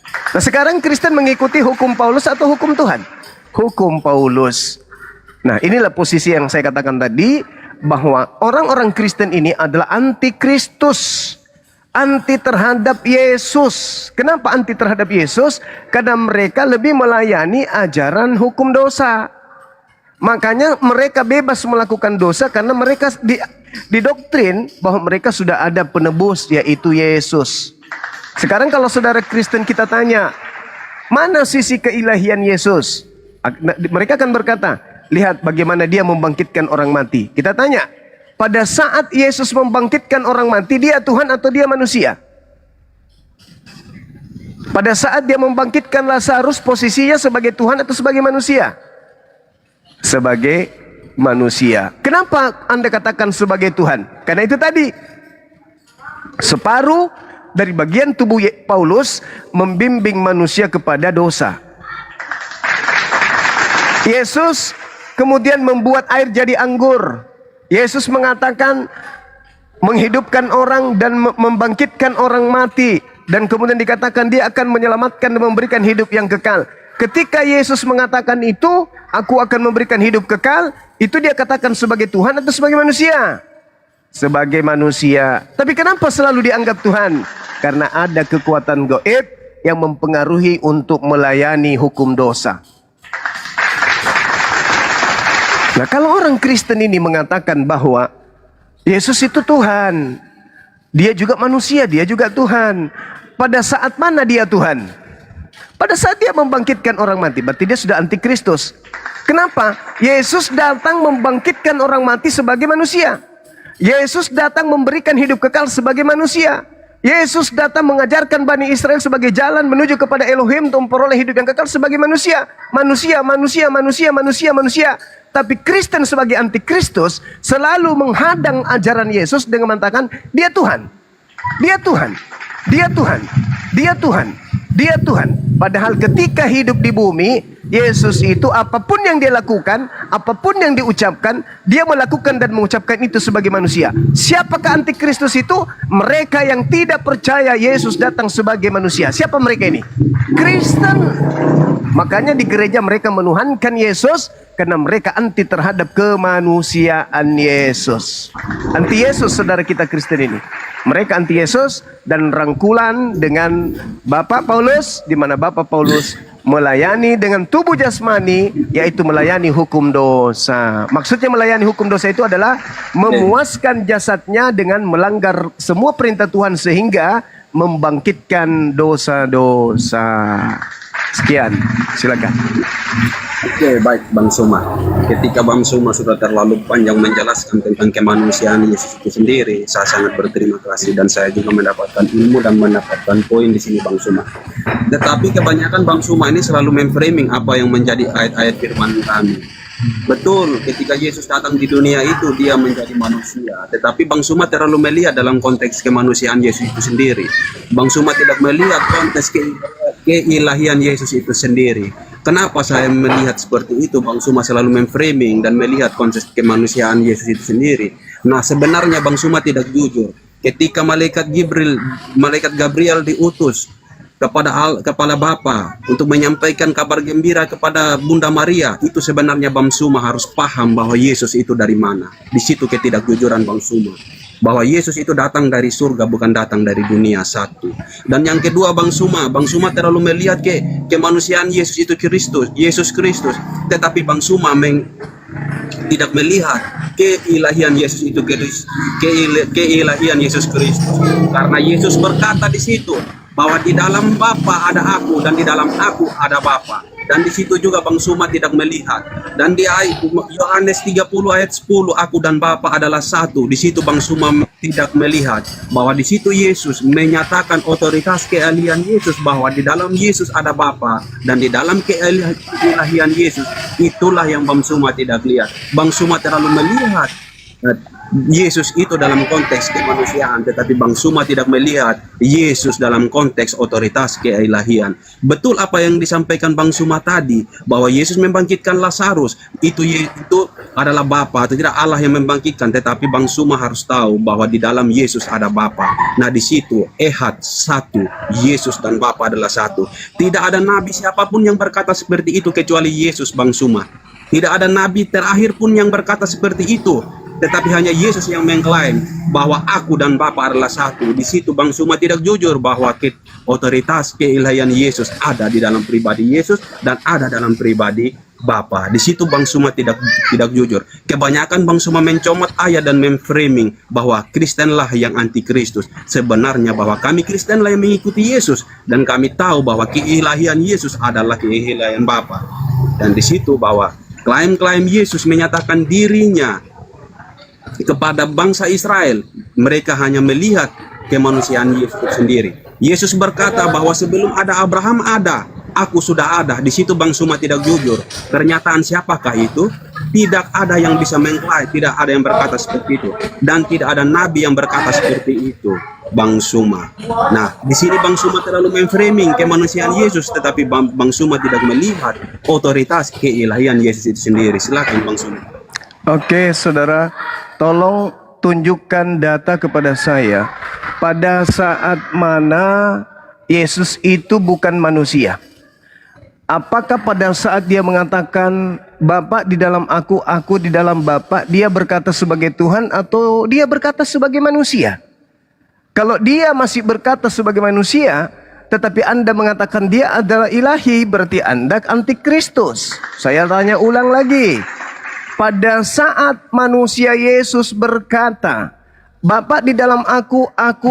Nah sekarang Kristen mengikuti hukum Paulus atau hukum Tuhan? Hukum Paulus. Nah inilah posisi yang saya katakan tadi, bahwa orang-orang Kristen ini adalah anti Kristus, anti terhadap Yesus. Kenapa anti terhadap Yesus? Karena mereka lebih melayani ajaran hukum dosa. Makanya mereka bebas melakukan dosa karena mereka didoktrin bahwa mereka sudah ada penebus, yaitu Yesus. Sekarang kalau saudara Kristen kita tanya, mana sisi keilahian Yesus? Mereka akan berkata, lihat bagaimana dia membangkitkan orang mati. Kita tanya, pada saat Yesus membangkitkan orang mati, dia Tuhan atau dia manusia? Pada saat dia membangkitkan Lazarus, posisinya sebagai Tuhan atau sebagai manusia? Sebagai manusia. Kenapa Anda katakan sebagai Tuhan? Karena itu tadi, separuh dari bagian tubuh Paulus membimbing manusia kepada dosa. Yesus kemudian membuat air jadi anggur. Yesus mengatakan menghidupkan orang dan membangkitkan orang mati. Dan kemudian dikatakan dia akan menyelamatkan dan memberikan hidup yang kekal. Ketika Yesus mengatakan itu, aku akan memberikan hidup kekal, itu dia katakan sebagai Tuhan atau sebagai manusia? Sebagai manusia. Tapi kenapa selalu dianggap Tuhan? Karena ada kekuatan gaib yang mempengaruhi untuk melayani hukum dosa. Nah, kalau orang Kristen ini mengatakan bahwa Yesus itu Tuhan, dia juga manusia, dia juga Tuhan. Pada saat mana dia Tuhan? Pada saat dia membangkitkan orang mati, berarti dia sudah antikristus. Kenapa? Yesus datang membangkitkan orang mati sebagai manusia. Yesus datang memberikan hidup kekal sebagai manusia. Yesus datang mengajarkan Bani Israel sebagai jalan menuju kepada Elohim untuk memperoleh hidup yang kekal sebagai manusia. Manusia, manusia, manusia, manusia, manusia. Tapi Kristen sebagai antikristus selalu menghadang ajaran Yesus dengan mengatakan dia Tuhan. Dia Tuhan. Dia Tuhan. Dia Tuhan. Dia Tuhan. Padahal ketika hidup di bumi, Yesus itu apapun yang dia lakukan, apapun yang diucapkan, dia melakukan dan mengucapkan itu sebagai manusia. Siapakah antikristus itu? Mereka yang tidak percaya Yesus datang sebagai manusia. Siapa mereka ini? Kristen. Makanya di gereja mereka menuhankan Yesus karena mereka anti terhadap kemanusiaan Yesus. Anti Yesus, saudara kita Kristen ini. Mereka anti Yesus dan rangkulan dengan Bapak Paulus, di mana Bapak Paulus melayani dengan tubuh jasmani, yaitu melayani hukum dosa. Maksudnya melayani hukum dosa itu adalah memuaskan jasadnya dengan melanggar semua perintah Tuhan sehingga membangkitkan dosa-dosa. Sekian, silakan. Oke, baik Bang Suma. Ketika Bang Suma sudah terlalu panjang menjelaskan tentang kemanusiaan Yesus itu sendiri, saya sangat berterima kasih dan saya juga mendapatkan ilmu dan mendapatkan poin di sini Bang Suma. Tetapi kebanyakan Bang Suma ini selalu memframing apa yang menjadi ayat-ayat firman kami. Betul, ketika Yesus datang di dunia itu dia menjadi manusia. Tetapi Bang Suma terlalu melihat dalam konteks kemanusiaan Yesus itu sendiri. Bang Suma tidak melihat konteks keilahian Yesus itu sendiri. Kenapa saya melihat seperti itu? Bang Suma selalu memframing dan melihat konteks kemanusiaan Yesus itu sendiri. Nah, sebenarnya Bang Suma tidak jujur. Ketika malaikat Gabriel diutus kepada Bapa untuk menyampaikan kabar gembira kepada Bunda Maria, itu sebenarnya Bang Suma harus paham bahwa Yesus itu dari mana. Di situ ketidakjujuran Bang Suma, bahwa Yesus itu datang dari surga, bukan datang dari dunia. Satu. Dan yang kedua Bang Suma terlalu melihat kemanusiaan Yesus itu Yesus Kristus, tetapi Bang Suma tidak melihat keilahian Yesus itu keilahian Yesus Kristus. Karena Yesus berkata di situ bahwa di dalam Bapa ada aku dan di dalam aku ada Bapa. Dan di situ juga Bang Suma tidak melihat. Dan di Yohanes 30 ayat 10, aku dan Bapa adalah satu. Di situ Bang Suma tidak melihat bahwa di situ Yesus menyatakan otoritas kealihan Yesus, bahwa di dalam Yesus ada Bapa dan di dalam keilahian Yesus. Itulah yang Bang Suma tidak lihat. Bang Suma terlalu melihat Yesus itu dalam konteks kemanusiaan, tetapi Bang Suma tidak melihat Yesus dalam konteks otoritas keilahian. Betul apa yang disampaikan Bang Suma tadi, bahwa Yesus membangkitkan Lazarus, itu adalah Bapa atau tidak Allah yang membangkitkan, tetapi Bang Suma harus tahu bahwa di dalam Yesus ada Bapa. Nah, di situ Ehad satu, Yesus dan Bapa adalah satu. Tidak ada nabi siapapun yang berkata seperti itu kecuali Yesus, Bang Suma. Tidak ada nabi terakhir pun yang berkata seperti itu. Tetapi hanya Yesus yang mengklaim bahwa aku dan Bapa adalah satu. Di situ Bang Suma tidak jujur bahwa otoritas keilahian Yesus ada di dalam pribadi Yesus dan ada dalam pribadi Bapa. Di situ Bang Suma tidak jujur. Kebanyakan Bang Suma mencomot ayat dan memframing bahwa Kristenlah yang anti Kristus. Sebenarnya bahwa kami Kristenlah yang mengikuti Yesus dan kami tahu bahwa keilahian Yesus adalah keilahian Bapa. Dan di situ bahwa klaim-klaim Yesus menyatakan dirinya kepada bangsa Israel, mereka hanya melihat kemanusiaan Yesus sendiri. Yesus berkata bahwa sebelum ada Abraham ada, aku sudah ada. Di situ Bang Suma tidak jujur. Pernyataan siapakah itu? Tidak ada yang bisa mengklaim, tidak ada yang berkata seperti itu, dan tidak ada nabi yang berkata seperti itu. Bang Suma. Nah, di sini Bang Suma terlalu memframing kemanusiaan Yesus, tetapi Bang Suma tidak melihat otoritas keilahian Yesus itu sendiri. Silakan Bang Suma. Oke, saudara, tolong tunjukkan data kepada saya pada saat mana Yesus itu bukan manusia. Apakah pada saat dia mengatakan Bapa di dalam aku di dalam Bapa, dia berkata sebagai Tuhan atau dia berkata sebagai manusia? Kalau dia masih berkata sebagai manusia, tetapi Anda mengatakan dia adalah ilahi, berarti Anda antikristus. Saya tanya ulang lagi. Pada saat manusia Yesus berkata, Bapa di dalam aku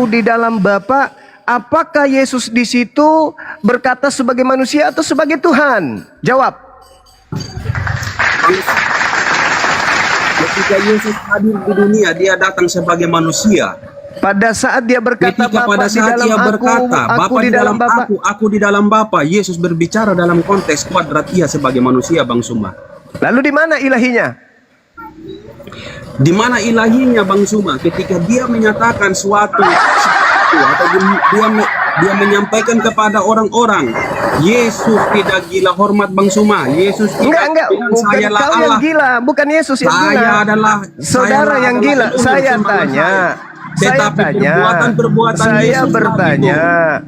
di dalam Bapa, apakah Yesus di situ berkata sebagai manusia atau sebagai Tuhan? Jawab. Ketika Yesus hadir di dunia, dia datang sebagai manusia. Pada saat dia berkata Pada saat dia berkata Bapa di dalam aku di dalam Bapa, Yesus berbicara dalam konteks kuadrat ia sebagai manusia, Bang Suma. Lalu di mana ilahinya? Di mana ilahinya, Bang Suma? Ketika dia menyatakan suatu atau dia menyampaikan kepada orang-orang, Yesus tidak gila hormat, Bang Suma. Yesus tidak bilang saya lah kau Allah. yang gila, bukan Yesus yang gila. Saya adalah saudara saya yang adalah gila. Tuhan Saya bersama tanya. Tetapi perbuatan-perbuatan Saya Yesus bertanya,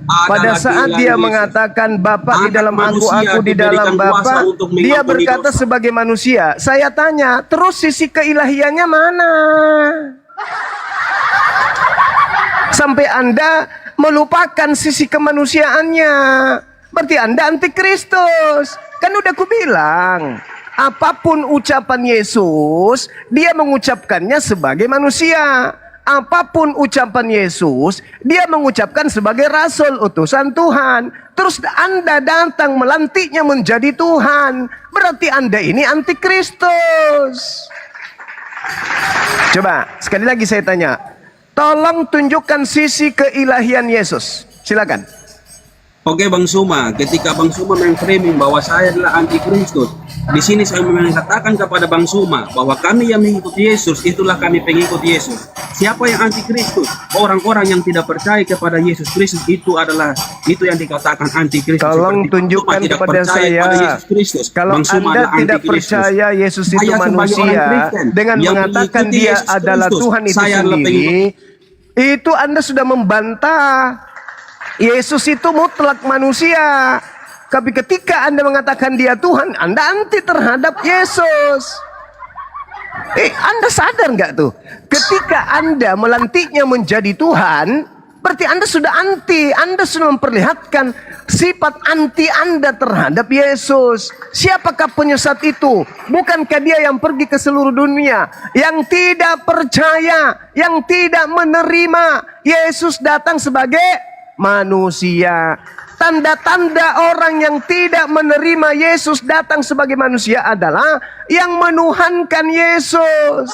pada adalah saat gila dia Yesus. mengatakan Bapa di Anak dalam manusia aku di dalam diberikan kuasa Bapa, untuk dia mengampuni berkata dosa. sebagai manusia. Saya tanya, terus sisi keilahiannya mana? Sampai Anda melupakan sisi kemanusiaannya. Berarti Anda antikristus. Kan udah kubilang, apapun ucapan Yesus, dia mengucapkannya sebagai manusia. Apapun ucapan Yesus, dia mengucapkan sebagai rasul utusan Tuhan. Terus Anda datang melantiknya menjadi Tuhan. Berarti Anda ini antikristus. Coba, sekali lagi saya tanya. Tolong tunjukkan sisi keilahian Yesus. Silakan. Oke, Bang Suma, ketika Bang Suma memframing bahwa saya adalah antikristus, di sini saya mengatakan kepada Bang Suma bahwa kami yang mengikuti Yesus, itulah kami pengikut Yesus. Siapa yang antikristus? Orang-orang yang tidak percaya kepada Yesus Kristus, itu yang dikatakan antikristus. Tolong tunjukkan kepada saya, kalau Anda tidak percaya Yesus itu manusia, dengan mengatakan dia adalah Tuhan itu sendiri, itu Anda sudah membantah Yesus itu mutlak manusia. Tapi ketika Anda mengatakan dia Tuhan, Anda anti terhadap Yesus. Anda sadar nggak tuh? Ketika Anda melantiknya menjadi Tuhan, berarti Anda sudah anti. Anda sudah memperlihatkan sifat anti Anda terhadap Yesus. Siapakah penyesat itu? Bukankah dia yang pergi ke seluruh dunia, yang tidak percaya, yang tidak menerima Yesus datang sebagai manusia. Tanda-tanda orang yang tidak menerima Yesus datang sebagai manusia adalah yang menuhankan Yesus.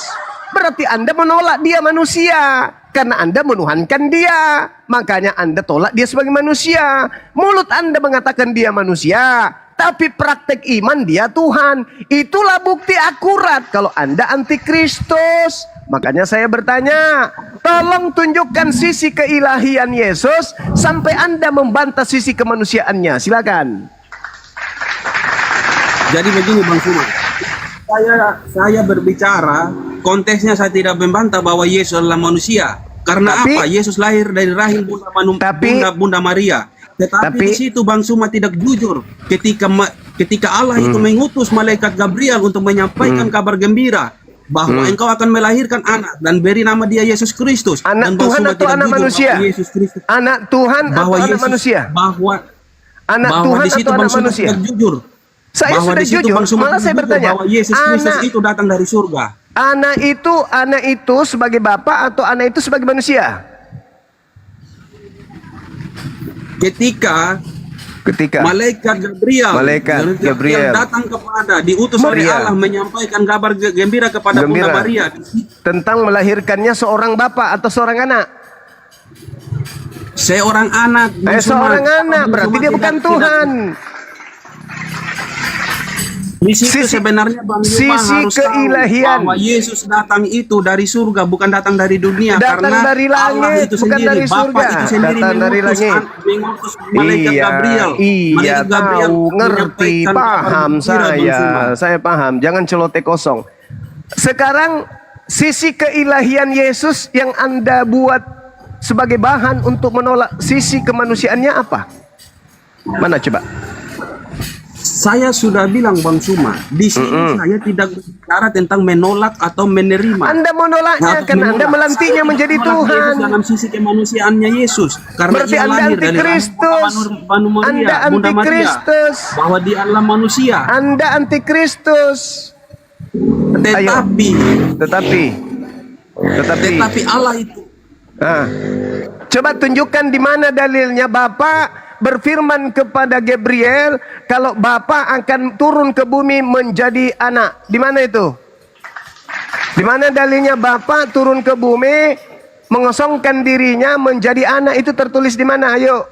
Berarti Anda menolak dia manusia. Karena Anda menuhankan dia, makanya Anda tolak dia sebagai manusia. Mulut Anda mengatakan dia manusia, tapi praktek iman dia Tuhan. Itulah bukti akurat kalau Anda antikristus. Makanya saya bertanya, tolong tunjukkan sisi keilahian Yesus sampai Anda membantah sisi kemanusiaannya. Silakan. Jadi begini, Bang Suma, saya berbicara konteksnya, saya tidak membantah bahwa Yesus adalah manusia. Karena apa? Yesus lahir dari rahim Bunda Maria. Tetapi di situ Bang Suma tidak jujur ketika Allah itu mengutus malaikat Gabriel untuk menyampaikan kabar gembira bahwa engkau akan melahirkan anak dan beri nama dia Yesus Kristus. Anak Tuhan atau anak manusia? Anak Tuhan atau anak manusia? Anak Tuhan atau anak manusia? Jujur. Saya sudah jujur, malah saya bertanya, bahwa Yesus Kristus itu datang dari surga. Anak itu sebagai Bapa atau anak itu sebagai manusia? Ketika malaikat Gabriel datang diutus oleh Allah menyampaikan kabar gembira kepada Bunda Maria tentang melahirkannya seorang bapak atau seorang anak. Seorang anak. Seorang anak berarti dia bukan Tuhan. Di situ sebenarnya Bang Yuma harus keilahian. tahu bahwa Yesus datang itu dari surga, bukan datang dari dunia. Datang karena dari langit, Allah itu bukan sendiri, dari surga. Bapa itu sendiri Datang dari langit. mengutus malaikat Gabriel. Iya, Malaikat Gabriel tahu, ngerti, menyampaikan paham kabar gembira, Bang Suma. saya paham. Jangan celoteh kosong. Sekarang sisi keilahian Yesus yang Anda buat sebagai bahan untuk menolak sisi kemanusiaannya apa? Mana coba? Saya sudah bilang Bang Suma, di sini saya tidak bicara tentang menolak atau menerima. Anda menolaknya karena Anda melantiknya menjadi Tuhan. Dalam sisi kemanusiaannya Yesus, karena Berarti ia Anda lahir dari antikristus. Banu Maria, Anda Bunda Maria, antikristus. bahwa dia adalah manusia. Anda antikristus. Tetapi Allah itu. Coba tunjukkan di mana dalilnya Bapak berfirman kepada Gabriel kalau Bapak akan turun ke bumi menjadi anak. Di mana itu? Di mana dalilnya Bapak turun ke bumi mengosongkan dirinya menjadi anak, itu tertulis di mana? Ayo.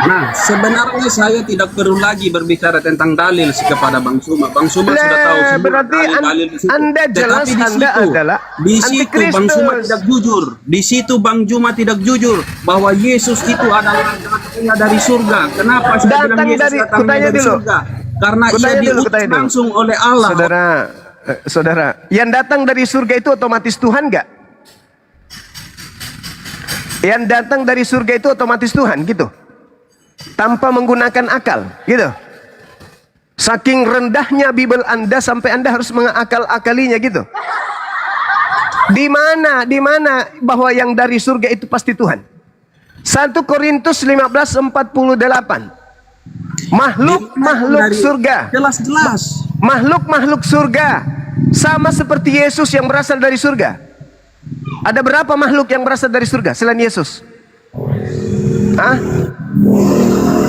Nah, sebenarnya saya tidak perlu lagi berbicara tentang dalil kepada Bang Suma. Bang Suma sudah tahu semua berarti dalil di situ. Anda jelas Tetapi Anda adalah di situ Bang Suma tidak jujur. Di situ Bang Juma tidak jujur bahwa Yesus itu adalah datangnya dari surga. Kenapa saya bilang Yesus datangnya dari surga? Karena ia diutus langsung oleh Allah. Saudara, yang datang dari surga itu otomatis Tuhan nggak? Yang datang dari surga itu otomatis Tuhan gitu? Tanpa menggunakan akal, gitu. Saking rendahnya Bible Anda sampai Anda harus mengakal-akalinya gitu. Di mana bahwa yang dari surga itu pasti Tuhan? 1 Korintus 15:48. Makhluk surga. Jelas. Makhluk surga sama seperti Yesus yang berasal dari surga. Ada berapa makhluk yang berasal dari surga selain Yesus?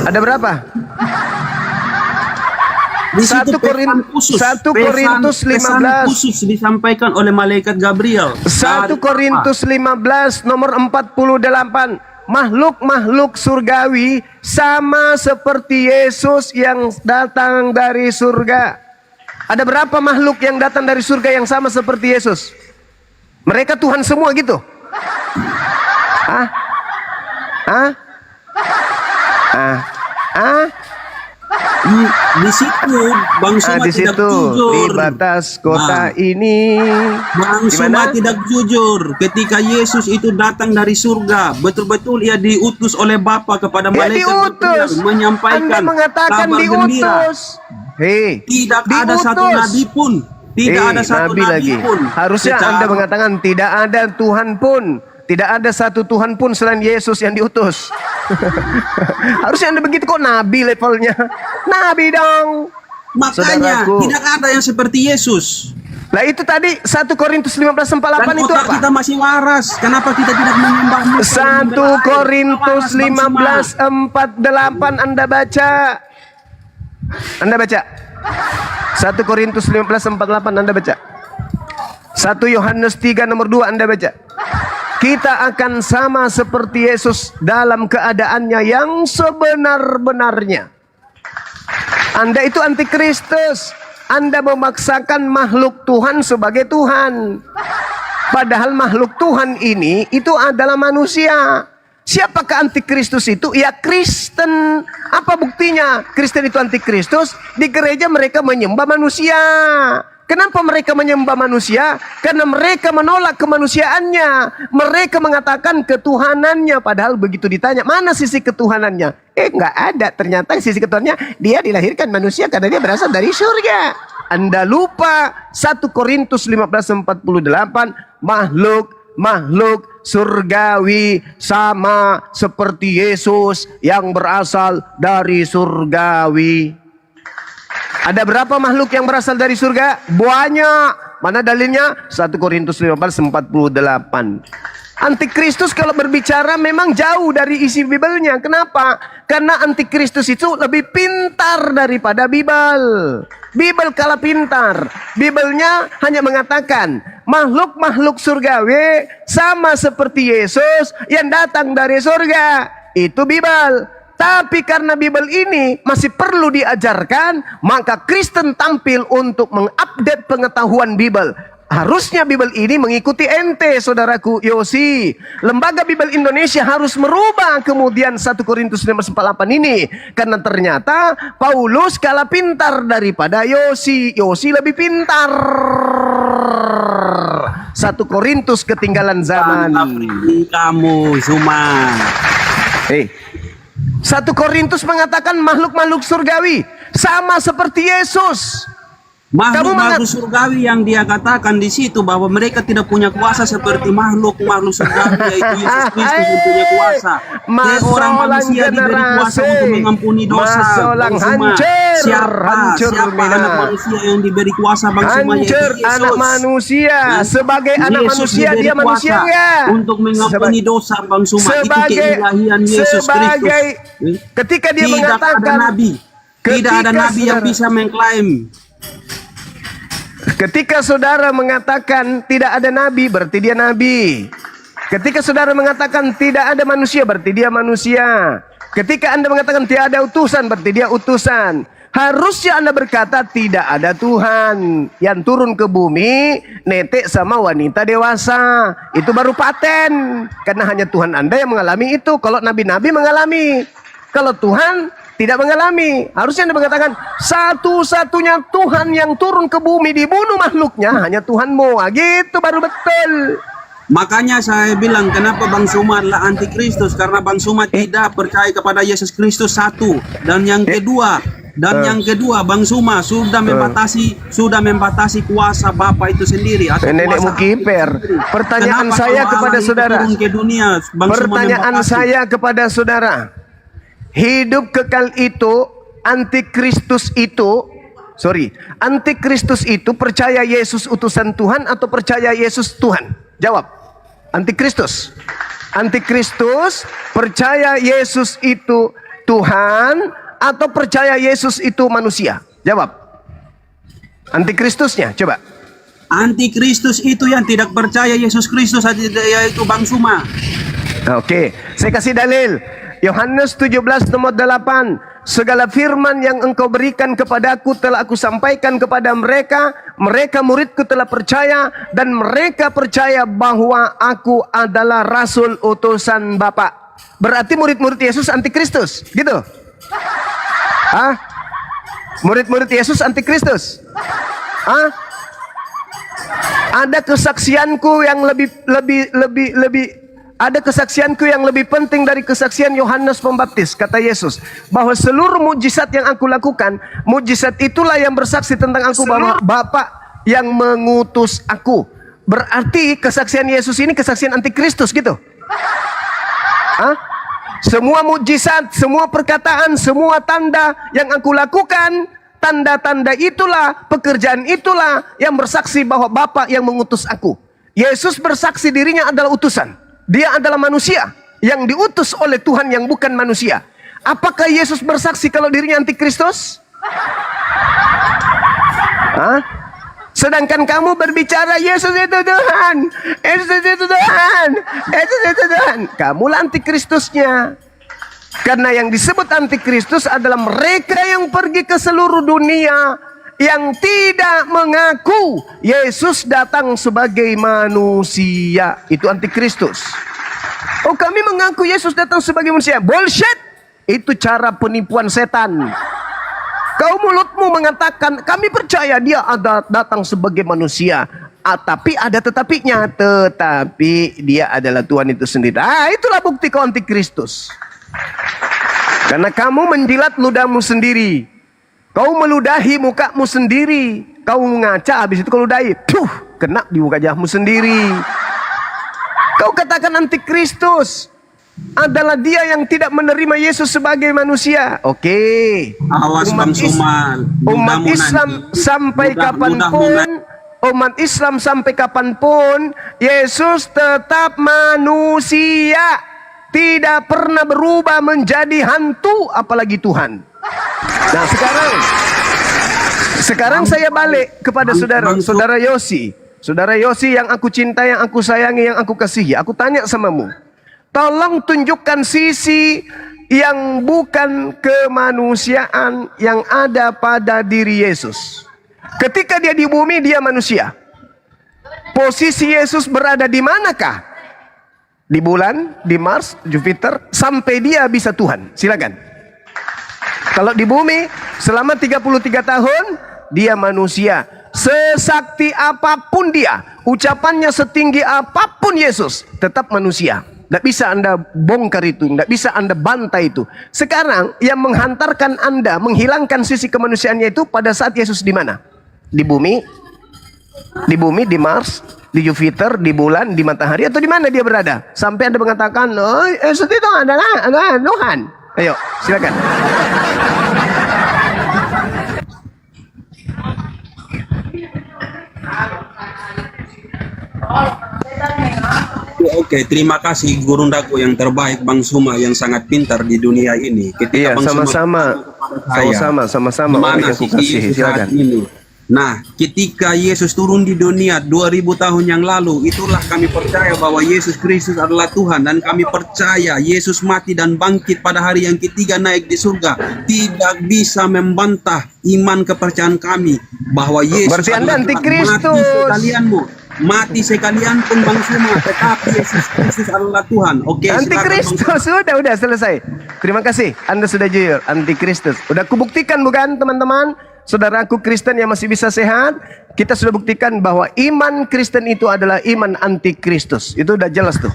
Ada berapa? Di situ 1 Korintus 15 khusus disampaikan oleh malaikat Gabriel. 1 Korintus 15 nomor 48. Makhluk surgawi sama seperti Yesus yang datang dari surga. Ada berapa makhluk yang datang dari surga yang sama seperti Yesus? Mereka Tuhan semua gitu? Di situ Bang Suma tidak jujur. Di batas kota ini Bang Suma tidak jujur ketika Yesus itu datang dari surga. Betul-betul ia diutus oleh Bapa kepada malaikat Gabriel menyampaikan Anda mengatakan kabar gembira. Tidak ada satu nabi pun. Tidak ada satu nabi pun. Harusnya Anda mengatakan tidak ada Tuhan pun. Tidak ada satu Tuhan pun selain Yesus yang diutus. Harusnya Anda begitu, kok nabi levelnya. Nabi dong. Makanya tidak ada yang seperti Yesus. Lah itu tadi 1 Korintus 15:48 itu apa? Kita masih waras. Kenapa kita tidak menyembah? 1 Korintus 15:48 Anda baca. 1 Korintus 15:48 Anda baca. 1 Yohanes 3 nomor 2 Anda baca. Kita akan sama seperti Yesus dalam keadaannya yang sebenar-benarnya. Anda itu antikristus. Anda memaksakan makhluk Tuhan sebagai Tuhan. Padahal makhluk Tuhan ini itu adalah manusia. Siapakah antikristus itu? Ya Kristen. Apa buktinya Kristen itu antikristus? Di gereja mereka menyembah manusia. Kenapa mereka menyembah manusia? Karena mereka menolak kemanusiaannya. Mereka mengatakan ketuhanannya. Padahal begitu ditanya, mana sisi ketuhanannya? Nggak ada. Ternyata sisi ketuhanannya, dia dilahirkan manusia karena dia berasal dari surga. Anda lupa 1 Korintus 15:48. Makhluk surgawi sama seperti Yesus yang berasal dari surgawi. Ada berapa makhluk yang berasal dari surga? Banyak. Mana dalilnya? 1 Korintus 15:48. Antikristus kalau berbicara memang jauh dari isi Bibelnya. Kenapa? Karena antikristus itu lebih pintar daripada Bibel. Bibel kalah pintar. Bibelnya hanya mengatakan makhluk surgawi sama seperti Yesus yang datang dari surga. Itu Bibel. Tetapi karena Bible ini masih perlu diajarkan, maka Kristen tampil untuk mengupdate pengetahuan Bible. Harusnya Bible ini mengikuti ente, saudaraku Yosi. Lembaga Bible Indonesia harus merubah kemudian 1 Korintus 5:48 ini. Karena ternyata Paulus kalah pintar daripada Yosi. Yosi lebih pintar. 1 Korintus ketinggalan zaman. Kamu cuma 1 Korintus mengatakan makhluk-makhluk surgawi sama seperti Yesus. Makhluk surgawi yang dia katakan di situ bahwa mereka tidak punya kuasa seperti makhluk surgawi, yaitu Yesus Kristus yang punya kuasa. Orang manusia diberi kuasa untuk mengampuni dosa. Bang Suma, siapa anak manusia yang diberi kuasa, Bang Suma? Hancur anak manusia. Sebagai anak manusia dia manusia untuk mengampuni dosa, Bang Suma. Itu keilahian Yesus Kristus. Ketika dia mengatakan tidak ada nabi yang bisa mengklaim. Ketika saudara mengatakan tidak ada nabi, berarti dia nabi. Ketika saudara mengatakan tidak ada manusia, berarti dia manusia. Ketika Anda mengatakan tidak ada utusan, berarti dia utusan. Harusnya Anda berkata tidak ada Tuhan yang turun ke bumi, netek sama wanita dewasa. Itu baru paten. Karena hanya Tuhan Anda yang mengalami itu. Kalau nabi-nabi mengalami. Kalau Tuhan tidak mengalami. Harusnya Anda mengatakan satu-satunya Tuhan yang turun ke bumi dibunuh makhluknya hanya Tuhanmu. Gitu baru betul. Makanya saya bilang kenapa Bang Suma adalah antikristus, karena Bang Suma tidak percaya kepada Yesus Kristus satu. Dan yang kedua, Bang Suma sudah membatasi kuasa Bapa itu sendiri atau nenekmu kiper. Pertanyaan saya kepada saudara. Pertanyaan saya kepada saudara. Hidup kekal itu, antikristus itu percaya Yesus utusan Tuhan atau percaya Yesus Tuhan? Jawab. Antikristus. Antikristus percaya Yesus itu Tuhan atau percaya Yesus itu manusia? Jawab. Antikristusnya, coba. Antikristus itu yang tidak percaya Yesus Kristus, yaitu Bang Suma. Oke, saya kasih dalil. Yohanes 17 nomor 8. Segala firman yang engkau berikan kepadaku telah aku sampaikan kepada mereka. Mereka muridku telah percaya dan mereka percaya bahwa aku adalah rasul utusan Bapa. Berarti murid-murid Yesus antikristus, gitu? Hah? Murid-murid Yesus antikristus? Hah? Ada kesaksianku yang ada kesaksianku yang lebih penting dari kesaksian Yohanes Pembaptis, kata Yesus, bahwa seluruh mujizat yang aku lakukan, mujizat itulah yang bersaksi tentang aku bahwa Bapa yang mengutus aku. Berarti kesaksian Yesus ini kesaksian antikristus, gitu? Hah? Semua mujizat, semua perkataan, semua tanda yang aku lakukan, tanda-tanda itulah, pekerjaan itulah yang bersaksi bahwa Bapa yang mengutus aku. Yesus bersaksi dirinya adalah utusan. Dia adalah manusia yang diutus oleh Tuhan yang bukan manusia. Apakah Yesus bersaksi kalau dirinya antikristus? Hah? Sedangkan kamu berbicara Yesus itu Tuhan, Yesus itu Tuhan, Yesus itu Tuhan. Kamulah antikristusnya. Karena yang disebut antikristus adalah mereka yang pergi ke seluruh dunia yang tidak mengaku Yesus datang sebagai manusia. Itu antikristus. Oh, kami mengaku Yesus datang sebagai manusia. Bullshit. Itu cara penipuan setan. Kau mulutmu mengatakan kami percaya dia ada datang sebagai manusia, tapi ada tetapinya. Tetapi dia adalah Tuhan itu sendiri. Itulah bukti kau antikristus. Karena kamu menjilat ludahmu sendiri. Kau meludahi mukamu sendiri. Kau ngaca, habis itu kau ludahi. Kena di muka wajahmu sendiri. Kau katakan antikristus adalah dia yang tidak menerima Yesus sebagai manusia. Oke. Awas Bang Suma. Umat Islam sampai kapanpun, umat Islam sampai kapanpun, Yesus tetap manusia. Tidak pernah berubah menjadi hantu, apalagi Tuhan. Nah sekarang saya balik kepada saudara Yosi. Saudara Yosi yang aku cintai, yang aku sayangi, yang aku kasihi. Aku tanya samamu, tolong tunjukkan sisi yang bukan kemanusiaan yang ada pada diri Yesus. Ketika dia di bumi, dia manusia. Posisi Yesus berada di manakah? Di bulan, di Mars, Jupiter, sampai dia bisa Tuhan. Silakan. Kalau di bumi, selama 33 tahun, dia manusia. Sesakti apapun dia, ucapannya setinggi apapun Yesus, tetap manusia. Tidak bisa Anda bongkar itu, tidak bisa Anda bantai itu. Sekarang yang menghantarkan Anda, menghilangkan sisi kemanusiaannya itu pada saat Yesus di mana? Di bumi, di Mars, di Jupiter, di bulan, di matahari, atau di mana dia berada? Sampai Anda mengatakan, oh, Yesus itu adalah Tuhan. Ayo, silakan. Oke, terima kasih gurundaku yang terbaik, Bang Suma yang sangat pintar di dunia ini. Ketika Bang Suma sama-sama orang yang aku kasihi. Silakan. Nah, ketika Yesus turun di dunia 2000 tahun yang lalu, itulah kami percaya bahwa Yesus Kristus adalah Tuhan, dan kami percaya Yesus mati dan bangkit pada hari yang ketiga naik di surga. Tidak bisa membantah iman kepercayaan kami bahwa Yesus berarti Anda antikristus. Mati sekalian pun Bang Suma, tetapi Yesus Kristus adalah Tuhan. Oke, antikristus. Udah selesai. Terima kasih. Anda sudah jujur, antikristus. Udah kubuktikan bukan teman-teman? Saudaraku Kristen yang masih bisa sehat, kita sudah buktikan bahwa iman Kristen itu adalah iman antikristus. Itu udah jelas tuh.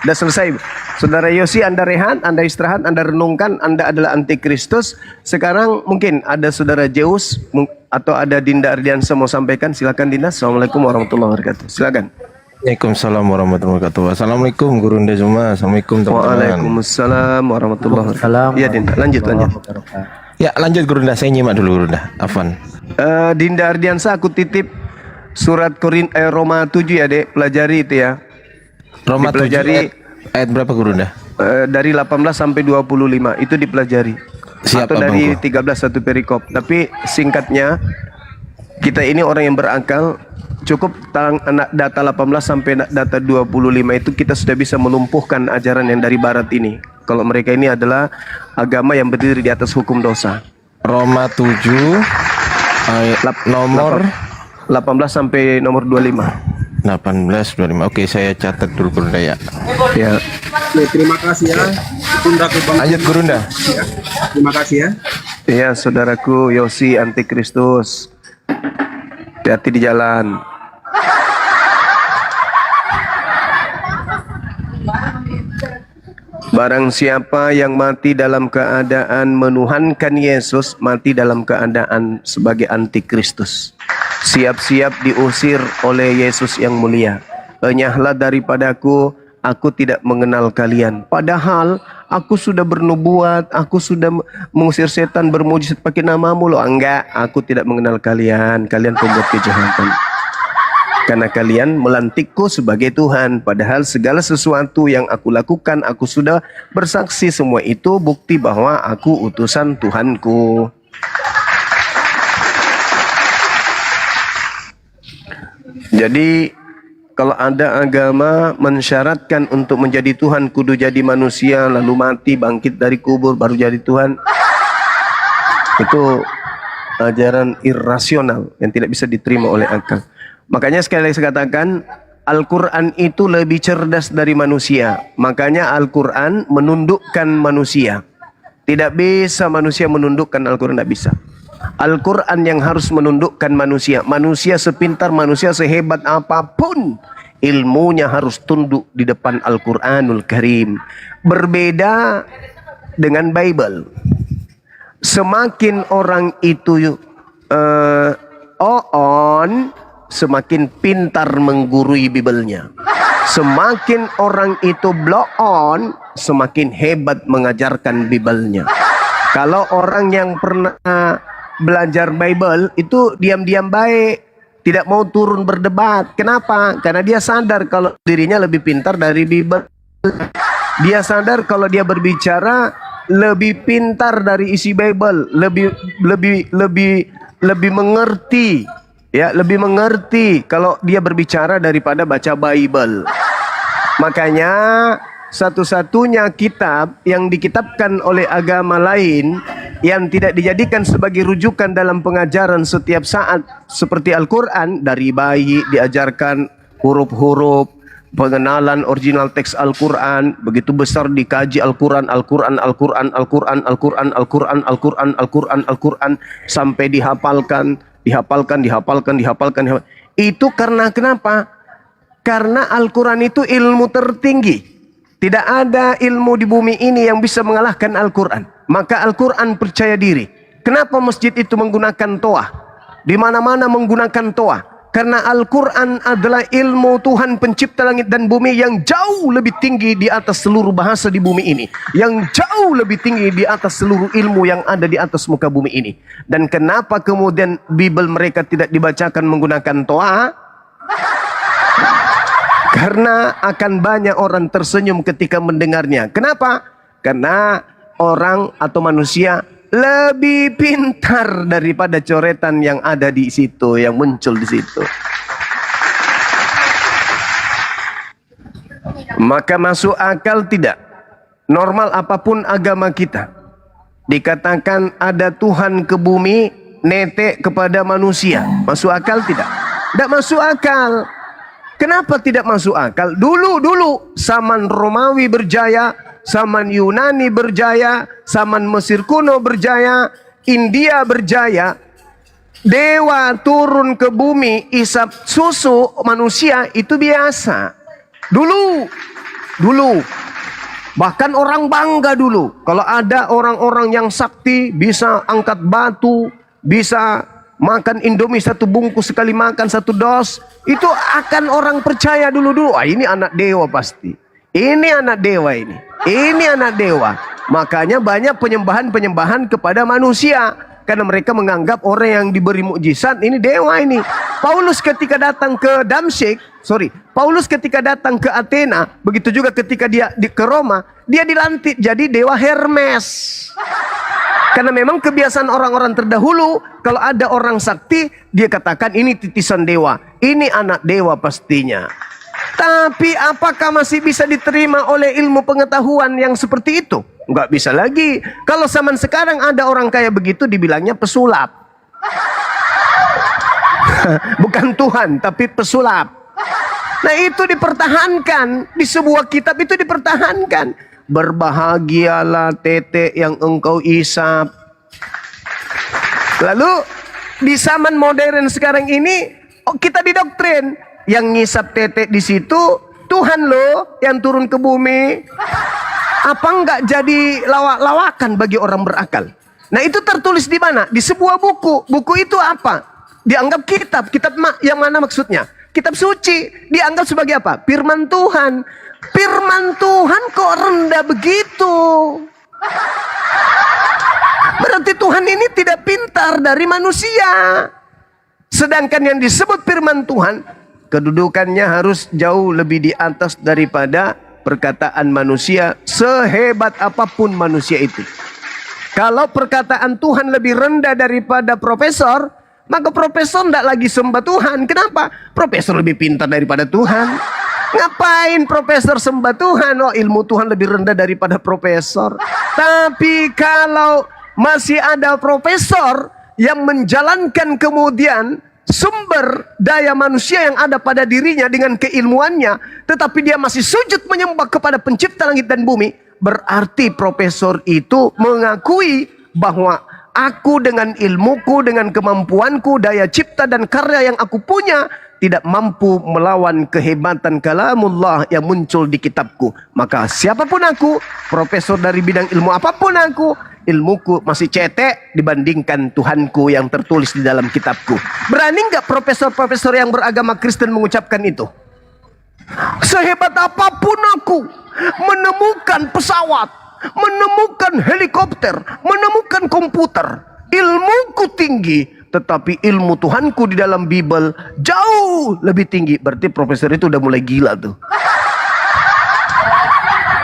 Udah selesai. Saudara Yosi, Anda rehat, Anda istirahat, Anda renungkan, Anda adalah antikristus. Sekarang mungkin ada saudara Zeus atau ada Dinda Ardiansa mau sampaikan. Silakan Dinda. Assalamualaikum warahmatullahi wabarakatuh. Silakan. Waalaikumsalam warahmatullahi wabarakatuh. Assalamualaikum Gurunda Zuma. Assalamualaikum teman-teman. Waalaikumsalam warahmatullahi wabarakatuh. Ya Dinda, lanjut. Ya lanjut Gurunda, saya nyimak dulu Gurunda. Afwan. Dinda Ardiansa, aku titip surat Roma 7 ya Dek, pelajari itu ya. Roma 7 ayat berapa Gurunda? Dari 18 sampai 25 itu dipelajari. Siap, atau dari Abangku. 13 satu perikop. Tapi singkatnya, kita ini orang yang berakal, cukup data 18 sampai data 25 itu kita sudah bisa melumpuhkan ajaran yang dari barat ini. Kalau mereka ini adalah agama yang berdiri di atas hukum dosa. Roma 7 ayat nomor 18 sampai nomor 25. 18-25. Oke, saya catat dulu Gurunda ya. Ya. Oke, terima kasih ya. Lanjut Gurunda. Terima kasih ya. Iya, saudaraku Yosi antikristus. Hati-hati di jalan. Barang siapa yang mati dalam keadaan menuhankan Yesus, mati dalam keadaan sebagai antikristus. Siap-siap diusir oleh Yesus yang mulia. Enyahlah daripadaku, aku tidak mengenal kalian. Padahal aku sudah bernubuat, aku sudah mengusir setan, bermujizat pakai namamu loh. Enggak, aku tidak mengenal kalian. Kalian pembuat kejahatan. Karena kalian melantikku sebagai Tuhan. Padahal segala sesuatu yang aku lakukan, aku sudah bersaksi. Semua itu bukti bahwa aku utusan Tuhanku. Jadi kalau ada agama mensyaratkan untuk menjadi Tuhan kudu jadi manusia, lalu mati, bangkit dari kubur, baru jadi Tuhan, itu ajaran irrasional yang tidak bisa diterima oleh akal. Makanya sekali lagi saya katakan, Al-Quran itu lebih cerdas dari manusia. Makanya Al-Quran menundukkan manusia. Tidak bisa manusia menundukkan Al-Quran, tidak bisa. Al-Quran yang harus menundukkan manusia. Manusia sepintar, manusia sehebat apapun, ilmunya harus tunduk di depan Al-Quranul Karim. Berbeda dengan Bible. Semakin orang itu semakin pintar menggurui Bible-nya. Semakin orang itu blow on, semakin hebat mengajarkan Bible-nya. Kalau orang yang pernah belajar Bible itu diam-diam baik, tidak mau turun berdebat. Kenapa? Karena dia sadar kalau dirinya lebih pintar dari Bible. Dia sadar kalau dia berbicara lebih pintar dari isi Bible, lebih mengerti. Ya, lebih mengerti kalau dia berbicara daripada baca Bible. Makanya satu-satunya kitab yang dikitabkan oleh agama lain yang tidak dijadikan sebagai rujukan dalam pengajaran setiap saat seperti Al-Quran. Dari bayi diajarkan huruf-huruf, pengenalan original teks Al-Quran, begitu besar dikaji Al-Quran, Al-Quran, Al-Quran, Al-Quran, Al-Quran, Al-Quran, Al-Quran, Al-Quran, Al-Quran, sampai dihafalkan. Itu karena kenapa? Karena Al-Quran itu ilmu tertinggi. Tidak ada ilmu di bumi ini yang bisa mengalahkan Al-Quran. Maka Al-Quran percaya diri. Kenapa masjid itu menggunakan toah? Di mana-mana menggunakan toah. Karena Al-Quran adalah ilmu Tuhan pencipta langit dan bumi yang jauh lebih tinggi di atas seluruh bahasa di bumi ini. Yang jauh lebih tinggi di atas seluruh ilmu yang ada di atas muka bumi ini. Dan kenapa kemudian Bible mereka tidak dibacakan menggunakan toah? Karena akan banyak orang tersenyum ketika mendengarnya. Kenapa? Karena orang atau manusia lebih pintar daripada coretan yang ada di situ, yang muncul di situ. Maka masuk akal tidak? Normal apapun agama kita, dikatakan ada Tuhan ke bumi, netek kepada manusia. Masuk akal tidak? Tidak masuk akal. Kenapa tidak masuk akal? Dulu zaman Romawi berjaya, zaman Yunani berjaya, zaman Mesir kuno berjaya, India berjaya. Dewa turun ke bumi, isap susu manusia itu biasa. Dulu. Bahkan orang bangga dulu. Kalau ada orang-orang yang sakti, bisa angkat batu, bisa makan Indomie satu bungkus sekali makan satu dos, itu akan orang percaya dulu. Ini anak dewa pasti. Ini anak dewa ini. Ini anak dewa. Makanya banyak penyembahan kepada manusia. Karena mereka menganggap orang yang diberi mukjizat ini dewa ini. Paulus ketika datang ke Paulus ketika datang ke Athena, begitu juga ketika dia ke Roma, dia dilantik jadi dewa Hermes. Karena memang kebiasaan orang-orang terdahulu, kalau ada orang sakti, dia katakan ini titisan dewa, ini anak dewa pastinya. Tapi apakah masih bisa diterima oleh ilmu pengetahuan yang seperti itu? Nggak bisa lagi. Kalau zaman sekarang ada orang kayak begitu, dibilangnya pesulap. Bukan Tuhan, tapi pesulap. Nah itu dipertahankan, di sebuah kitab itu dipertahankan. Berbahagialah tetek yang engkau isap. Lalu di zaman modern sekarang ini, kita didoktrin yang ngisap tetek di situ Tuhan loh yang turun ke bumi. Apa enggak jadi lawak-lawakan bagi orang berakal? Nah itu tertulis di mana? Di sebuah buku. Buku itu apa? Dianggap kitab. Kitab yang mana maksudnya? Kitab suci. Dianggap sebagai apa? Firman Tuhan. Firman Tuhan kok rendah begitu? Berarti Tuhan ini tidak pintar dari manusia. Sedangkan yang disebut firman Tuhan, kedudukannya harus jauh lebih di atas daripada perkataan manusia, sehebat apapun manusia itu. Kalau perkataan Tuhan lebih rendah daripada profesor, maka profesor tidak lagi sembah Tuhan. Kenapa? Profesor lebih pintar daripada Tuhan. Ngapain profesor sembah Tuhan? Oh, ilmu Tuhan lebih rendah daripada profesor. Tapi kalau masih ada profesor yang menjalankan kemudian sumber daya manusia yang ada pada dirinya dengan keilmuannya, tetapi dia masih sujud menyembah kepada pencipta langit dan bumi, berarti profesor itu mengakui bahwa aku dengan ilmuku, dengan kemampuanku, daya cipta dan karya yang aku punya tidak mampu melawan kehebatan kalamullah yang muncul di kitabku. Maka siapapun aku, profesor dari bidang ilmu apapun aku, ilmuku masih cetek dibandingkan Tuhanku yang tertulis di dalam kitabku. Berani nggak profesor-profesor yang beragama Kristen mengucapkan itu? Sehebat apapun aku menemukan pesawat, menemukan helikopter, menemukan komputer, ilmuku tinggi, tetapi ilmu Tuhanku di dalam Bible jauh lebih tinggi. Berarti profesor itu udah mulai gila tuh.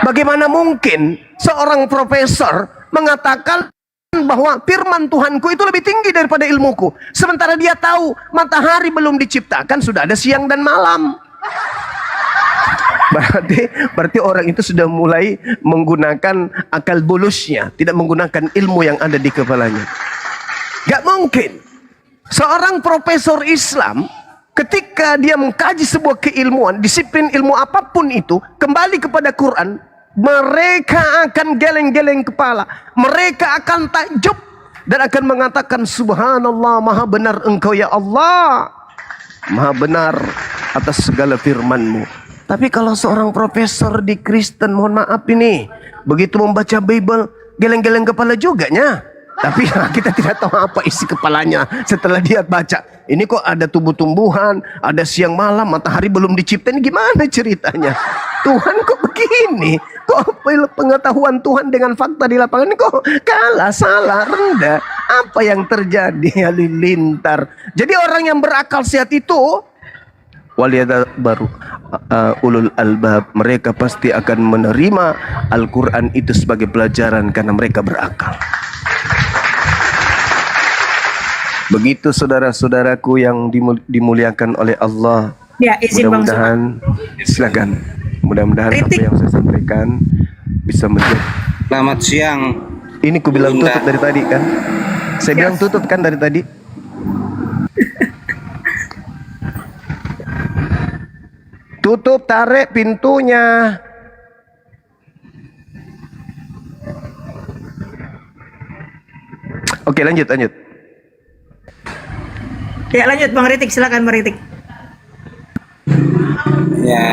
Bagaimana mungkin seorang profesor mengatakan bahwa firman Tuhanku itu lebih tinggi daripada ilmuku, sementara dia tahu matahari belum diciptakan, sudah ada siang dan malam. Berarti orang itu sudah mulai menggunakan akal bulusnya, tidak menggunakan ilmu yang ada di kepalanya. Gak mungkin seorang profesor Islam ketika dia mengkaji sebuah keilmuan, disiplin ilmu apapun itu, kembali kepada Quran, mereka akan geleng-geleng kepala, mereka akan takjub dan akan mengatakan, subhanallah, maha benar engkau ya Allah, maha benar atas segala firman-Mu. Tapi kalau seorang profesor di Kristen, mohon maaf ini, begitu membaca Bible, geleng-geleng kepala juga nya. Tapi kita tidak tahu apa isi kepalanya setelah dia baca. Ini kok ada tumbuh-tumbuhan, ada siang malam, matahari belum diciptain, gimana ceritanya? Tuhan kok begini? Kok pengetahuan Tuhan dengan fakta di lapangan ini kok kalah, salah, rendah? Apa yang terjadi? Halilintar. Jadi orang yang berakal sehat itu, waliyada baru ulul albab, mereka pasti akan menerima Al-Quran itu sebagai pelajaran karena mereka berakal. Begitu saudara-saudaraku yang dimuliakan oleh Allah. Ya, izin Bang Zuma. Mudah-mudahan, silakan. Mudah-mudahan apa yang saya sampaikan bisa menjadi. Selamat siang. Ini ku bilang tutup dari tadi kan? Saya bilang tutup kan dari tadi? Tutup, tarik pintunya. Oke, lanjut. Ya, lanjut Bang Ritik, silakan Bang Ritik. Ya,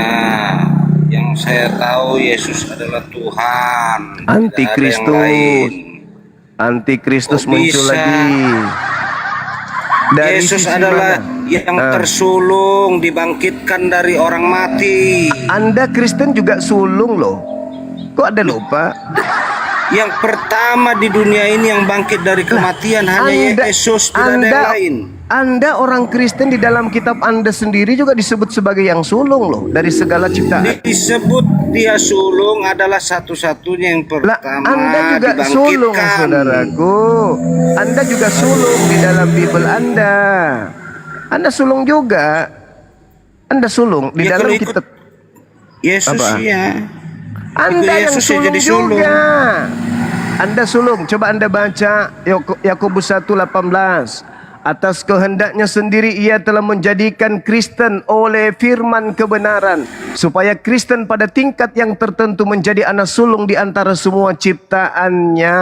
yang saya tahu Yesus adalah Tuhan. Antikristus Kok muncul bisa? lagi. Dari Yesus sisi adalah mana? yang tersulung, dibangkitkan dari orang mati. Anda Kristen juga sulung loh. Kok ada lupa? Yang pertama di dunia ini yang bangkit dari kematian hanya Yesus, tidak ada yang lain. Anda orang Kristen di dalam kitab Anda sendiri juga disebut sebagai yang sulung loh dari segala ciptaan. Disebut dia sulung adalah satu-satunya yang pertama Anda juga sulung, dibangkitkan. saudaraku. Anda juga sulung di dalam Bible Anda. Anda sulung juga. Anda sulung di Ya, dalam kalau ikut kitab Yesus apa? ya. Anda Ikut yang Yesus ya sulung jadi sulung. juga. Anda sulung. Coba Anda baca Yakobus 1:18. Atas kehendaknya sendiri ia telah menjadikan Kristen oleh firman kebenaran, supaya Kristen pada tingkat yang tertentu menjadi anak sulung di antara semua ciptaannya.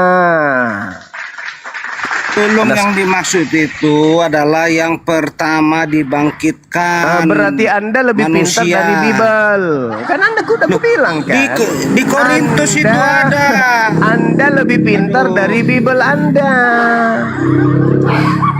Sulung yang dimaksud itu adalah yang pertama dibangkitkan. Berarti Anda lebih pintar manusia. dari Bible. Kan Anda udah bilang kan? Di Korintus itu ada. Anda lebih pintar dari Bible Anda.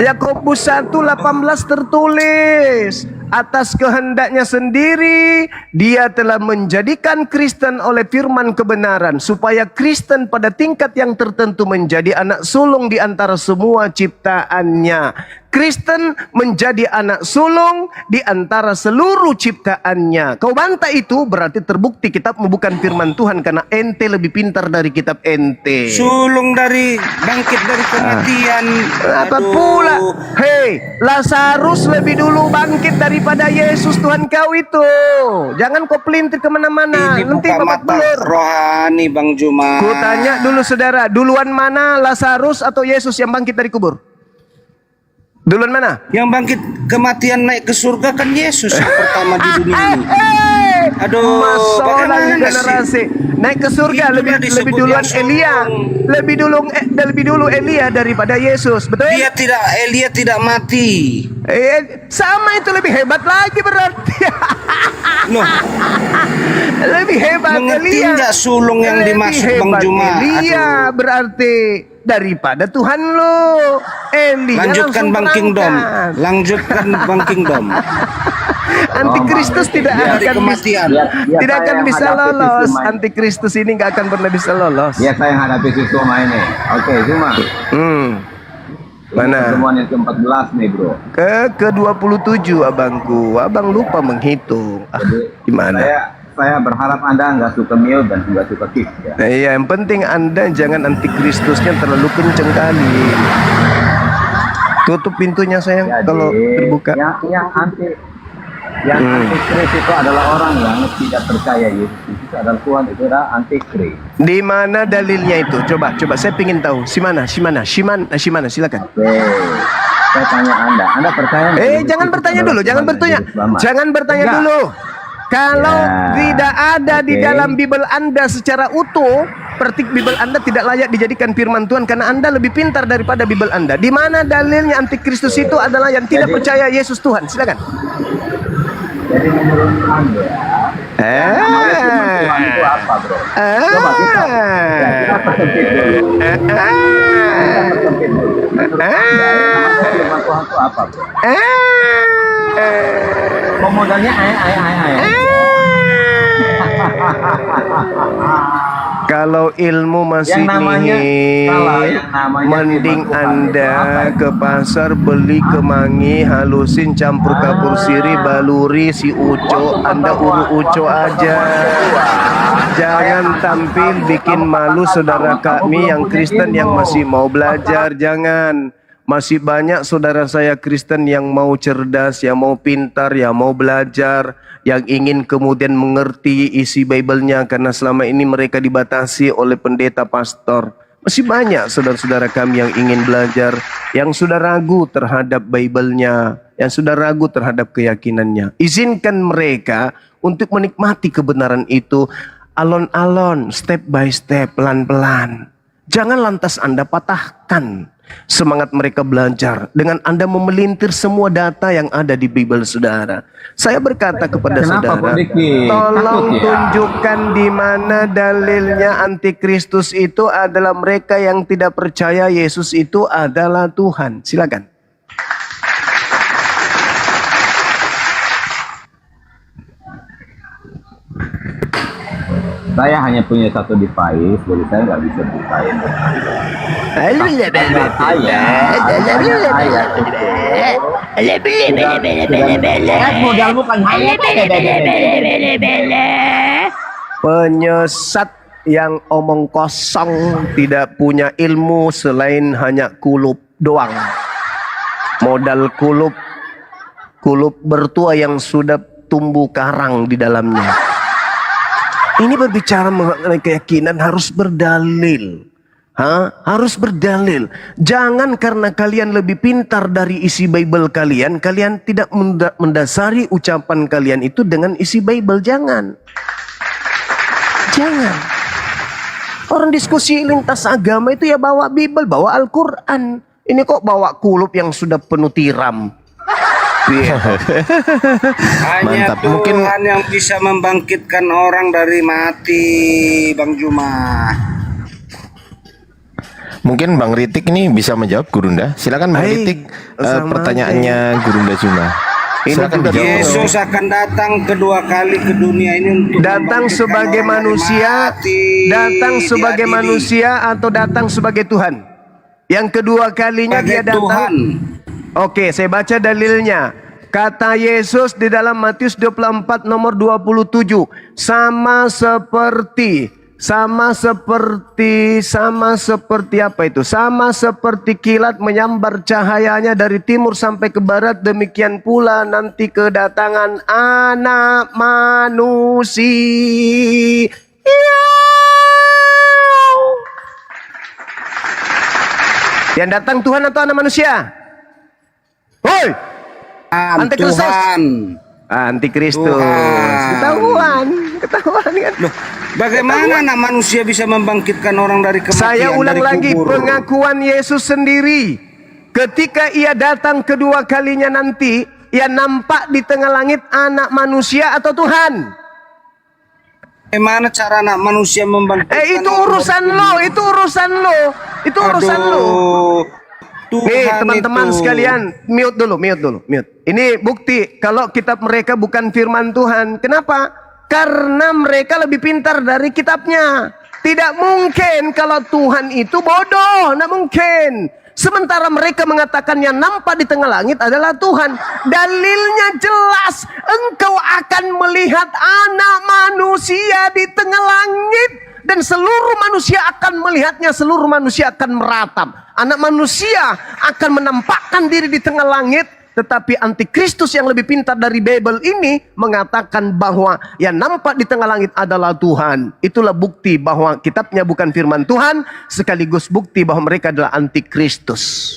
Yakobus 1:18 tertulis, atas kehendaknya sendiri dia telah menjadikan Kristen oleh firman kebenaran, supaya Kristen pada tingkat yang tertentu menjadi anak sulung di antara semua ciptaannya. Kristen menjadi anak sulung di antara seluruh ciptaannya. Kau bantah itu berarti terbukti kitabmu bukan firman Tuhan, karena ente lebih pintar dari kitab ente. Sulung dari bangkit dari kematian. Apa pula? Hei, Lazarus lebih dulu bangkit daripada Yesus Tuhan kau itu. Jangan kau pelintir kemana-mana. Ini Nanti buka babak mata belur. rohani Bang Juma. Ku tanya dulu saudara, duluan mana Lazarus atau Yesus yang bangkit dari kubur? Duluan mana? Yang bangkit kematian naik ke surga kan Yesus yang pertama di dunia ini. Aduh, Masalah generasi naik ke surga lebih duluan Elia, lebih dulu Elia daripada Yesus, betul? Elia tidak mati. Sama itu lebih hebat lagi berarti. Loh, lebih hebat mengerti Elia. nggak sulung yang Lebih dimaksud Bang hebat Juma? Elia berarti daripada Tuhan lo. Elia Lanjutkan langsung Bang Kingdom. berangkat. Lanjutkan Bang Kingdom. Antikristus tidak Dari akan kematian. tidak akan bisa lolos. Antikristus ini nggak akan pernah bisa lolos. Ya, saya hadapi si Zuma ini. Oke, Zuma. Mana? Pertemuan yang ke-14 nih, Bro. Ke-27 abangku. Abang lupa menghitung. Gimana? Saya berharap Anda nggak suka mil dan nggak suka kick ya. Nah, iya, yang penting Anda jangan antikristusnya terlalu kenceng kali. Tutup pintunya sayang. Jadi, kalau terbuka. Yang Yang antikris itu adalah orang yang tidak percaya Yesus itu adalah Tuhan, itu adalah antikris. Di mana dalilnya itu? Coba saya ingin tahu. Simana, silakan. Oke, saya tanya Anda percaya nggak? Jangan bertanya dulu, jangan bertanya. Jangan bertanya Enggak. dulu. Kalau Ya, tidak ada di oke. dalam Bible Anda secara utuh, berarti Bible Anda tidak layak dijadikan firman Tuhan karena Anda lebih pintar daripada Bible Anda. Di mana dalilnya antikristus itu adalah yang tidak Jadi- percaya Yesus Tuhan? Silakan. Jadi menurut Anda, yang namanya firman Tuhan itu apa, bro? Coba kita persempit dulu. Kita persempit dulu. Menurut Anda, yang namanya firman Tuhan itu apa, bro? Modalnya Kalau ilmu masih Yang namanya- nihil, salah, yang namanya mending firman Tuhan itu Anda apa? ke pasar beli kemangi, halusin, campur kapur siri, baluri, si uco, Anda uru uco aja. Jangan tampil bikin malu saudara kami yang Kristen yang masih mau belajar, jangan. Masih banyak saudara saya Kristen yang mau cerdas, yang mau pintar, yang mau belajar, yang ingin kemudian mengerti isi Bible-nya karena selama ini mereka dibatasi oleh pendeta pastor. Masih banyak saudara-saudara kami yang ingin belajar, yang sudah ragu terhadap Bible-nya, yang sudah ragu terhadap keyakinannya. Izinkan mereka untuk menikmati kebenaran itu alon-alon, step by step, pelan-pelan. Jangan lantas Anda patahkan semangat mereka belajar dengan Anda memelintir semua data yang ada di Bible saudara. Saya berkata kepada Kenapa, saudara, Bro Diki? tolong Takut ya? tunjukkan di mana dalilnya antikristus itu adalah mereka yang tidak percaya Yesus itu adalah Tuhan. Silakan. Saya hanya punya satu device, jadi saya nggak bisa bukain. Modal bukan Penyesat yang omong kosong, tidak punya ilmu selain hanya kulup doang. Modal kulup bertua yang sudah tumbuh karang di dalamnya. Ini berbicara mengenai keyakinan harus berdalil. Harus berdalil. Jangan karena kalian lebih pintar dari isi Bible kalian tidak mendasari ucapan kalian itu dengan isi Bible. Jangan. Orang diskusi lintas agama itu ya bawa Bible, bawa Al-Quran. Ini kok bawa kulup yang sudah penuh tiram. Hanya Mantap. Tuhan Mungkin yang bisa membangkitkan orang dari mati, Bang Juma. Mungkin Bang Ritik ini bisa menjawab Gurunda. Silakan Bang Ritik pertanyaannya Gurunda Juma. Silakan dijawab. Yesus akan datang kedua kali ke dunia ini untuk datang sebagai manusia, datang sebagai manusia atau datang sebagai Tuhan. Yang kedua kalinya dia datang. Tuhan. Oke, saya baca dalilnya. Kata Yesus di dalam Matius 24 nomor 27, sama seperti apa itu? Sama seperti kilat menyambar cahayanya dari timur sampai ke barat, demikian pula nanti kedatangan Anak Manusia. Yang datang Tuhan atau anak manusia? Hoi! Antikristus. Tuhan. Antikristus. Tuhan. Ketahuan kan? Loh, bagaimana anak manusia bisa membangkitkan orang dari kematian? Saya ulang dari lagi kubur? pengakuan Yesus sendiri. Ketika ia datang kedua kalinya nanti, ia nampak di tengah langit anak manusia atau Tuhan. Bagaimana cara anak manusia membangkitkan? Itu urusan lo, itu urusan lo. Itu urusan lo. Nih teman-teman sekalian, mute dulu. Ini bukti kalau kitab mereka bukan firman Tuhan. Kenapa? Karena mereka lebih pintar dari kitabnya. Tidak mungkin kalau Tuhan itu bodoh, tidak mungkin. Sementara mereka mengatakan yang nampak di tengah langit adalah Tuhan. Dalilnya jelas, engkau akan melihat anak manusia di tengah langit. Dan seluruh manusia akan melihatnya, seluruh manusia akan meratap. Anak manusia akan menampakkan diri di tengah langit. Tetapi antikristus yang lebih pintar dari Bible ini mengatakan bahwa yang nampak di tengah langit adalah Tuhan. Itulah bukti bahwa kitabnya bukan firman Tuhan, sekaligus bukti bahwa mereka adalah antikristus.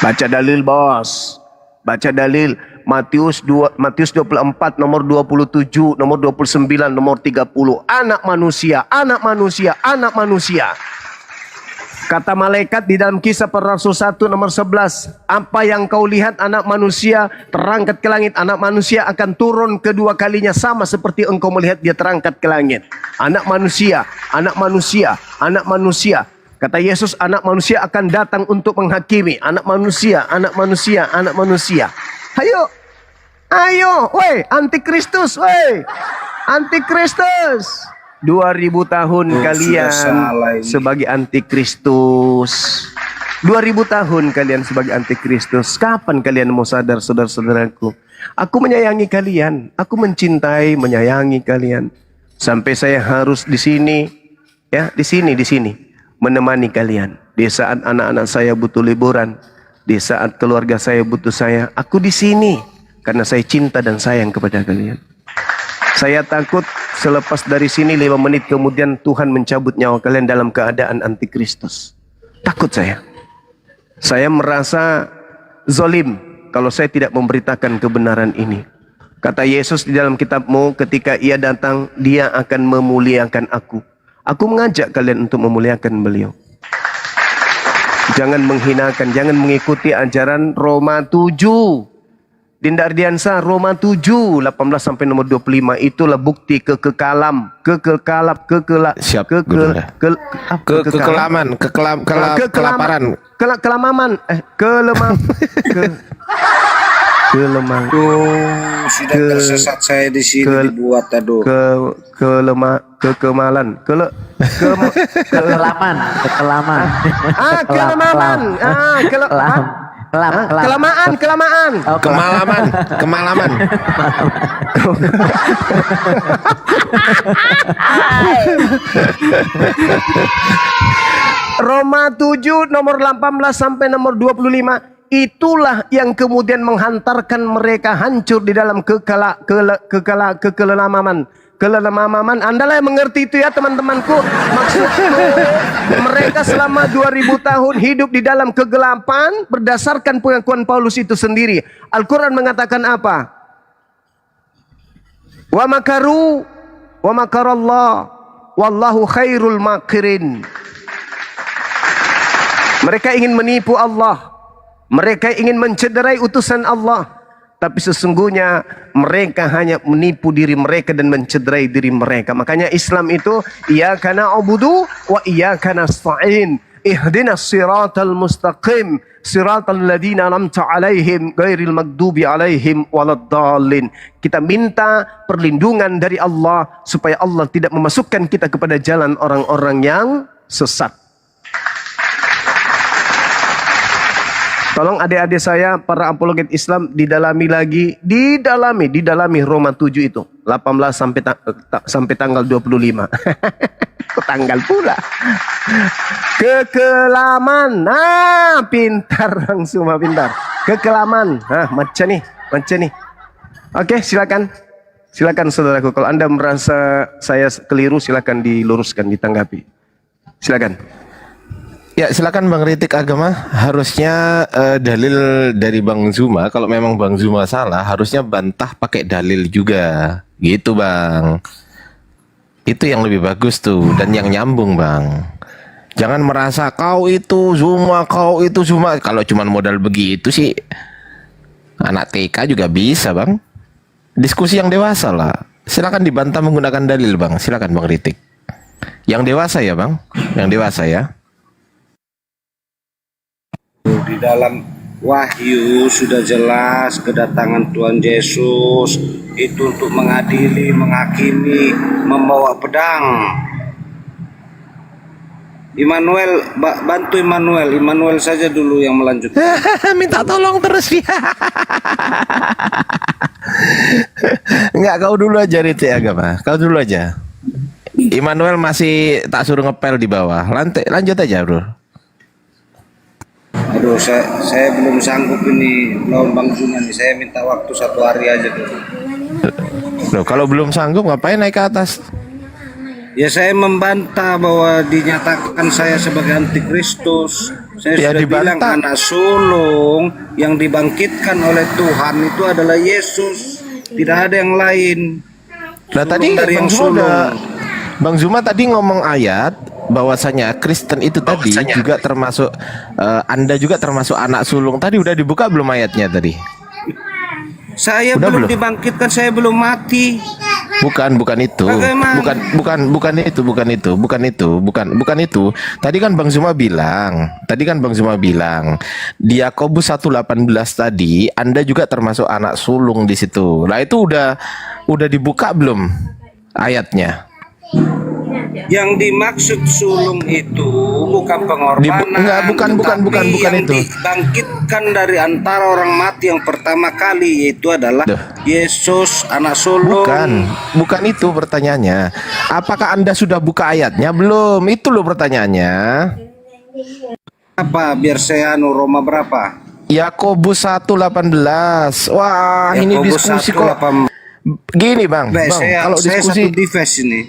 Baca dalil, bos. Baca dalil. Matius 24 nomor 27, nomor 29, nomor 30. Anak manusia, anak manusia, anak manusia. Kata malaikat di dalam Kisah Para Rasul 1 nomor 11, apa yang kau lihat anak manusia terangkat ke langit, anak manusia akan turun kedua kalinya sama seperti engkau melihat dia terangkat ke langit. Anak manusia, anak manusia, anak manusia. Kata Yesus, anak manusia akan datang untuk menghakimi. Anak manusia, anak manusia, anak manusia. Ayo, ayo, woi, antikristus, woi, antikristus. 2000 tahun kalian sebagai antikristus. 2000 tahun kalian sebagai antikristus. Kapan kalian mau sadar, saudara-saudaraku? Aku menyayangi kalian, aku mencintai, menyayangi kalian. Sampai saya harus di sini, ya, di sini menemani kalian. Di saat anak-anak saya butuh liburan, di saat keluarga saya butuh saya, aku di sini karena saya cinta dan sayang kepada kalian. Saya takut selepas dari sini 5 menit kemudian Tuhan mencabut nyawa kalian dalam keadaan antikristus. Takut saya. Saya merasa zalim kalau saya tidak memberitakan kebenaran ini. Kata Yesus di dalam kitabmu, ketika ia datang, dia akan memuliakan aku. Aku mengajak kalian untuk memuliakan beliau. Jangan menghinakan, jangan mengikuti ajaran Roma 7. Dinda Ardiansa, Roma 7, 18 sampai nomor 25, itulah bukti kekelaman, kelaparan, Sudah tersesat saya di sini dibuat aduh. Kekelaman. Kemalaman. Roma 7 nomor 18 sampai nomor 25. Itulah yang kemudian menghantarkan mereka hancur di dalam kekelamaman. Andalah yang mengerti itu ya teman-temanku. Maksudku mereka selama 2000 tahun hidup di dalam kegelapan berdasarkan pengakuan Paulus itu sendiri. Al-Quran mengatakan apa? Wa makaru wa makarallah wallahu khairul makirin. Mereka ingin menipu Allah. Mereka ingin mencederai utusan Allah. Tapi sesungguhnya mereka hanya menipu diri mereka dan mencederai diri mereka. Makanya Islam itu iyyaka na'budu wa iyyaka nasta'in. Ihdinas siratal mustaqim, siratal ladzina an'amta 'alaihim ghairil maghdubi 'alaihim waladdallin. Kita minta perlindungan dari Allah supaya Allah tidak memasukkan kita kepada jalan orang-orang yang sesat. Tolong adik-adik saya, para apologet Islam, didalami lagi, didalami Roma 7 itu. 18 sampai tanggal 25. Tanggal pula. Kekelaman. Nah, pintar Bang Suma, pintar. Kekelaman. Nah, macam nih. Oke, silakan. Silakan saudaraku. Kalau Anda merasa saya keliru, silakan diluruskan, ditanggapi. Silakan. Ya, silakan Bang Ritik Agama. Harusnya dalil dari Bang Zuma, kalau memang Bang Zuma salah, harusnya bantah pakai dalil juga. Gitu, Bang. Itu yang lebih bagus tuh dan yang nyambung, Bang. Jangan merasa kau itu Zuma. Kalau cuma modal begitu sih anak TK juga bisa, Bang. Diskusi yang dewasa lah. Silakan dibantah menggunakan dalil, Bang. Silakan Bang Ritik. Yang dewasa ya, Bang. Yang dewasa ya. Di dalam Wahyu sudah jelas kedatangan Tuhan Yesus itu untuk mengadili, menghakimi, membawa pedang. Immanuel, bantu Immanuel saja dulu yang melanjutkan. Minta tolong terus ya. Enggak, kau dulu aja Ritik Agama. Kau dulu aja. Immanuel masih tak suruh ngepel di bawah. Lanjut aja, Bro. Aduh, saya belum sanggup ini lawan Bang Zuma nih. Saya minta waktu 1 hari aja dulu. Loh, kalau belum sanggup ngapain naik ke atas? Ya saya membantah bahwa dinyatakan saya sebagai antikristus. Saya Ya, sudah bilang dibantah. anak sulung yang dibangkitkan oleh Tuhan itu adalah Yesus. Tidak ada yang lain. Nah tadi dari yang Bang Zuma tadi ngomong ayat bahwasanya Kristen itu tadi juga termasuk Anda juga termasuk anak sulung. Tadi udah dibuka belum ayatnya tadi? Saya Udah belum belum? dibangkitkan, saya belum mati. Bukan itu. Bagaimana? Bukan itu. Tadi kan Bang Zuma bilang, di Yakobus 1:18 tadi Anda juga termasuk anak sulung di situ. Nah, itu udah dibuka belum ayatnya? Yang dimaksud sulung itu bukan pengorbanan, bukan yang itu. dibangkitkan dari antara orang mati yang pertama kali, yaitu adalah Yesus anak sulung. Bukan itu pertanyaannya. Apakah Anda sudah buka ayatnya belum? Itu loh pertanyaannya. Apa biar saya Roma berapa? Yakobus 1:18. Wah, ini Yakobus diskusi 1:18. kok. Gini Bang, kalau saya diskusi satu device ini.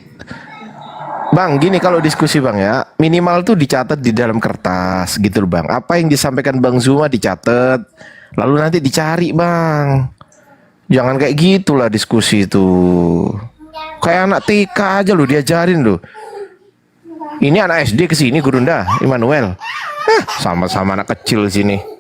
Bang, gini kalau diskusi Bang ya, minimal tuh dicatat di dalam kertas gitu loh Bang. Apa yang disampaikan Bang Zuma dicatat, lalu nanti dicari Bang. Jangan kayak gitulah diskusi itu. Kayak anak TK aja loh diajarin loh. Ini anak SD kesini Gurunda, Immanuel. Sama-sama anak kecil sini.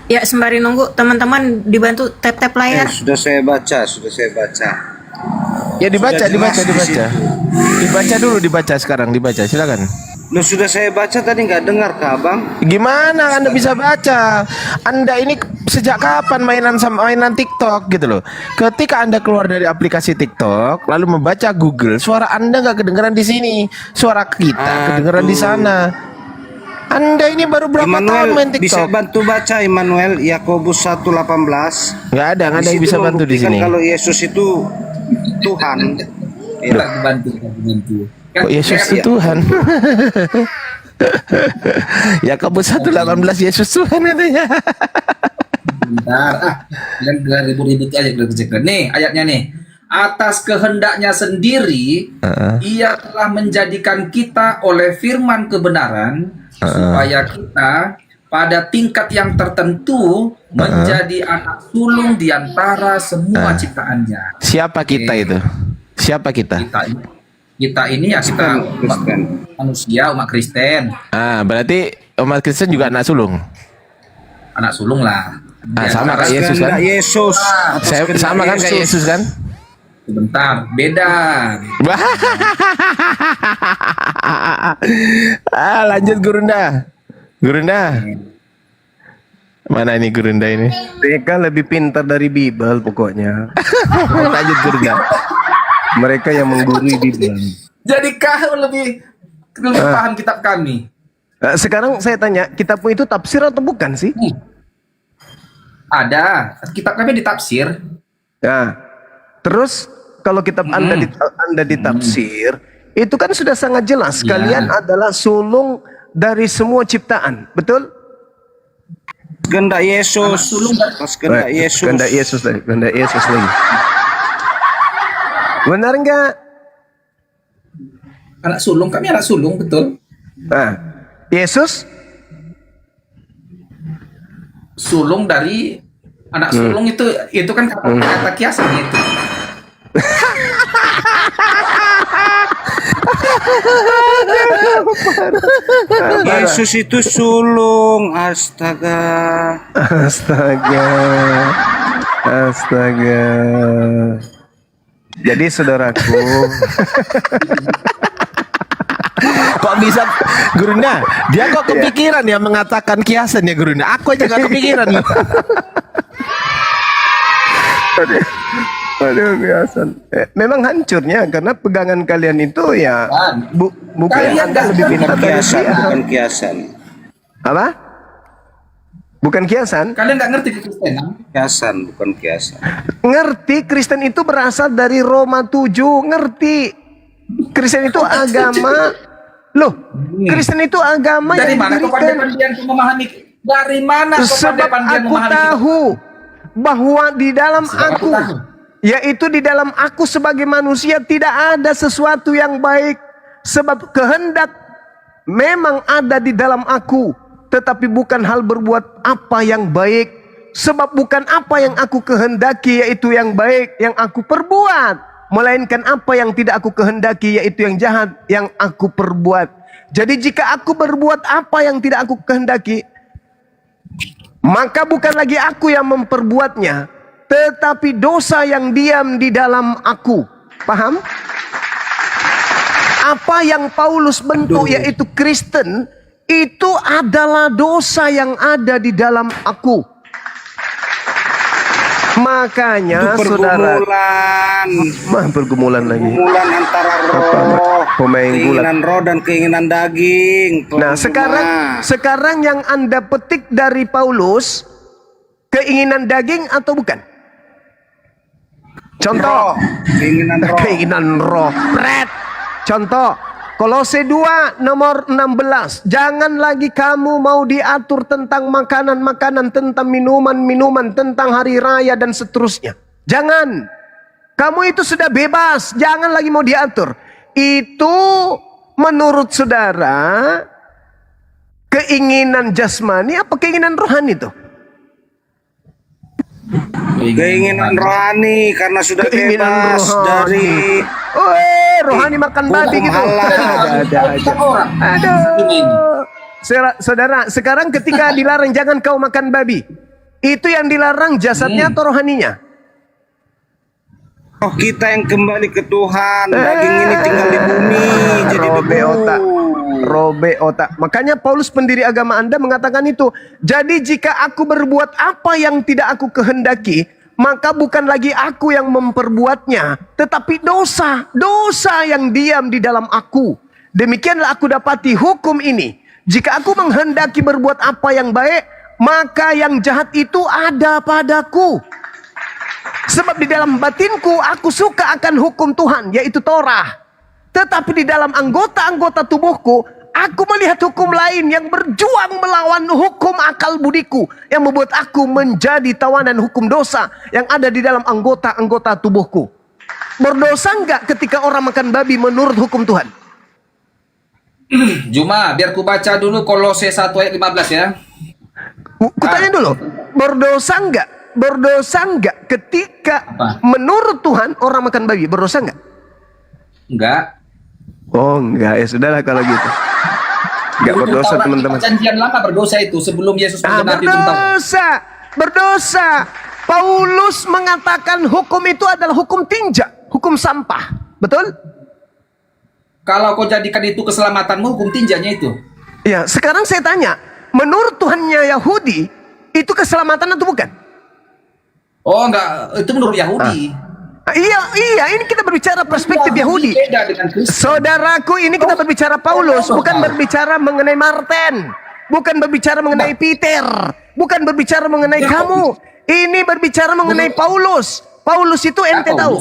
Ya, sembari nunggu teman-teman dibantu tap-tap layar. Sudah saya baca. Ya dibaca. Sudah jelas di situ. Dibaca dulu, sekarang dibaca, silakan. Loh, sudah saya baca tadi, nggak dengar kah Bang? Gimana Anda bisa baca? Anda ini sejak kapan mainan TikTok gitu loh? Ketika Anda keluar dari aplikasi TikTok lalu membaca Google, suara Anda nggak kedengeran di sini, suara kita kedengeran di sana. Anda ini baru berapa tahun main TikTok? Bisa bantu baca Immanuel Yakobus 1:18. Nggak ada yang bisa bantu di sini. Kalau Yesus itu Tuhan. Ya. Kok Yesus itu Tuhan? Yakobus 1:18 Yesus Tuhan katanya. Bentar, dan ribut-ribut aja kita nih ayatnya nih. Atas kehendaknya sendiri, ia telah menjadikan kita oleh firman kebenaran, supaya kita pada tingkat yang tertentu menjadi anak sulung di antara semua ciptaannya. Siapa kita itu? Siapa kita? Kita ini ya kita manusia, umat Kristen. Berarti umat Kristen juga anak sulung. Anak sulung lah. Sama kayak Yesus kan? Sama kan kayak Yesus kan? Sebentar, beda. Lanjut Gurunda. Mana ini Gurunda ini? Mereka lebih pintar dari Bible pokoknya. Lanjut Gurunda. Mereka yang menggurui Bible. Jadi kau lebih paham kitab kami. Sekarang saya tanya, kitabmu itu tafsir atau bukan sih? Ada, kitab kami ditafsir. Nah, terus kalau kitab Anda ditafsir, itu kan sudah sangat jelas. Kalian adalah sulung dari semua ciptaan, betul? Kehendak Yesus. Kehendak Yesus. Kehendak Yesus lagi. Benar enggak? Anak sulung, kami anak sulung, betul. Yesus? Sulung dari anak sulung itu kan kata kiasan itu. Yesus itu sulung, astaga. Jadi saudaraku, kok bisa Gurunda? Dia kok kepikiran ya mengatakan kiasan ya Gurunda? Aku aja gak kepikiran loh. Waduh, kiasan. Memang hancurnya karena pegangan kalian itu ya bukan Kalian agak lebih pintar dari kiasan, dia. bukan kiasan. Apa? Bukan kiasan? Kalian nggak ngerti kekristenan? Kiasan, bukan kiasan. Ngerti Kristen itu berasal dari Roma 7, ngerti. Kristen itu agama. Loh, Kristen itu agama Dari yang mana didirikan. kepandaian memahami? Dari mana Sebab kepandaian aku memahami? tahu bahwa di dalam Sebab aku aku, tahu. yaitu di dalam aku sebagai manusia tidak ada sesuatu yang baik. Sebab kehendak memang ada di dalam aku, tetapi bukan hal berbuat apa yang baik. Sebab bukan apa yang aku kehendaki yaitu yang baik yang aku perbuat, melainkan apa yang tidak aku kehendaki yaitu yang jahat yang aku perbuat. Jadi jika aku berbuat apa yang tidak aku kehendaki, maka bukan lagi aku yang memperbuatnya, tetapi dosa yang diam di dalam aku. Paham? Apa yang Paulus bentuk yaitu Kristen, itu adalah dosa yang ada di dalam aku. Makanya saudara, pergumulan lagi. Pergumulan antara roh, pemain gulat. keinginan roh dan keinginan daging. Nah, sekarang yang Anda petik dari Paulus, keinginan daging atau bukan? Contoh, keinginan roh. Pret. Contoh, Kolose 2 nomor 16. Jangan lagi kamu mau diatur tentang makanan-makanan, tentang minuman-minuman, tentang hari raya dan seterusnya. Jangan. Kamu itu sudah bebas, jangan lagi mau diatur. Itu menurut saudara keinginan jasmani apa keinginan rohani itu? Keinginan rohani karena sudah bebas dari rohani makan babi gitu. Aduh. Saudara, sekarang ketika dilarang jangan kau makan babi, itu yang dilarang jasadnya atau rohaninya? Oh, kita yang kembali ke Tuhan, daging ini tinggal di bumi, jadi robe otak. Makanya Paulus pendiri agama Anda mengatakan itu. Jadi jika aku berbuat apa yang tidak aku kehendaki, maka bukan lagi aku yang memperbuatnya, tetapi dosa yang diam di dalam aku. Demikianlah aku dapati hukum ini. Jika aku menghendaki berbuat apa yang baik, maka yang jahat itu ada padaku. Sebab di dalam batinku aku suka akan hukum Tuhan, yaitu Torah. Tetapi di dalam anggota-anggota tubuhku, aku melihat hukum lain yang berjuang melawan hukum akal budiku, yang membuat aku menjadi tawanan hukum dosa yang ada di dalam anggota-anggota tubuhku. Berdosa enggak ketika orang makan babi menurut hukum Tuhan? Juma, biar ku baca dulu Kolose 1 ayat 15 ya. Ku tanya dulu, berdosa enggak? Berdosa enggak ketika menurut Tuhan orang makan babi? Berdosa enggak? Enggak. Oh enggak, ya sudahlah kalau gitu. Enggak berdosa teman-teman. Perjanjian lama berdosa itu sebelum Yesus menggenapi berdosa. Paulus mengatakan hukum itu adalah hukum tinja, hukum sampah. Betul? Kalau kau jadikan itu keselamatanmu, hukum tinjanya itu. Ya, sekarang saya tanya, menurut Tuhannya Yahudi, itu keselamatan atau bukan? Oh enggak, itu menurut Yahudi. Iya, ini kita berbicara perspektif Yahudi. Saudaraku, ini kita berbicara Paulus, bukan berbicara mengenai Martin, bukan berbicara mengenai Peter, bukan berbicara mengenai kamu. Ini berbicara mengenai Paulus. Paulus itu ente tahu.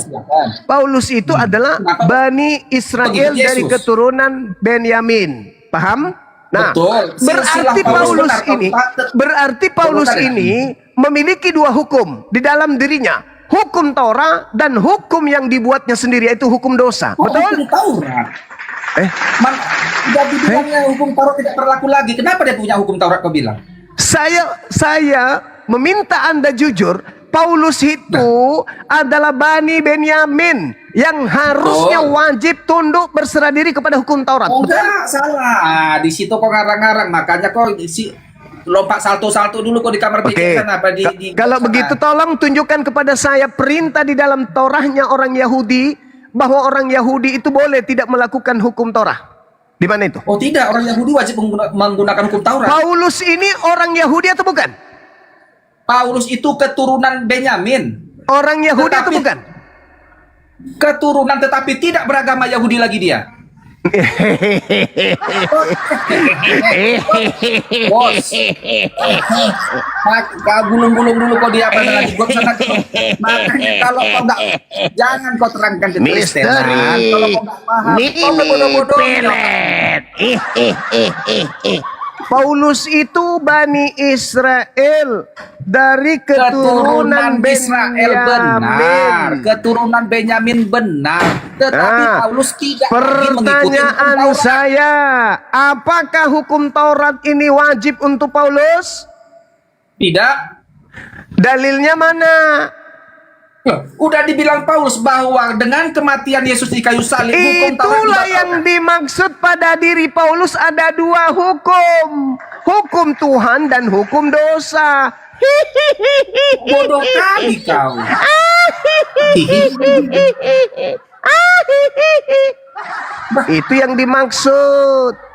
Paulus itu adalah Bani Israel dari keturunan Benyamin. Paham? Nah, berarti Paulus ini memiliki dua hukum di dalam dirinya. Hukum Torah dan hukum yang dibuatnya sendiri, yaitu hukum dosa. Betul? Hukum Taurat. Tidak dibilangnya hukum Taurat tidak berlaku lagi. Kenapa dia punya hukum Taurat kau bilang? Saya meminta Anda jujur. Paulus itu adalah Bani Benyamin yang harusnya wajib tunduk berserah diri kepada hukum Taurat. Oh, enggak, salah. Di situ kok ngarang-ngarang, makanya kok lompat salto-salto dulu kok di kamar pikir sana apa di kalau begitu tolong tunjukkan kepada saya perintah di dalam Torahnya orang Yahudi bahwa orang Yahudi itu boleh tidak melakukan hukum Torah. Di mana itu? Oh tidak, orang Yahudi wajib menggunakan hukum Taurat. Paulus ini orang Yahudi atau bukan? Paulus itu keturunan Benyamin. Orang Yahudi atau bukan? keturunan tetapi tidak beragama Yahudi lagi dia. Bos, kau gulung-gulung dulu kau di apa lagi? Gua sana. Makanya kalau kau nggak, jangan kau terangkan ke Kristenan. Kalau kau nggak paham, kau bodoh-bodohnya. Paulus itu Bani Israel dari keturunan Israel benar, keturunan Benyamin benar, tetapi Paulus tidak lagi mengikuti pertanyaan hukum Taurat. saya, apakah hukum Taurat ini wajib untuk Paulus? Tidak. Dalilnya mana? Udah dibilang Paulus bahwa dengan kematian Yesus di kayu salib, hukum Taurat Itulah dibatalkan. yang dimaksud pada diri Paulus, ada dua hukum. Hukum Tuhan dan hukum dosa. Bodoh kali kau. Itu yang dimaksud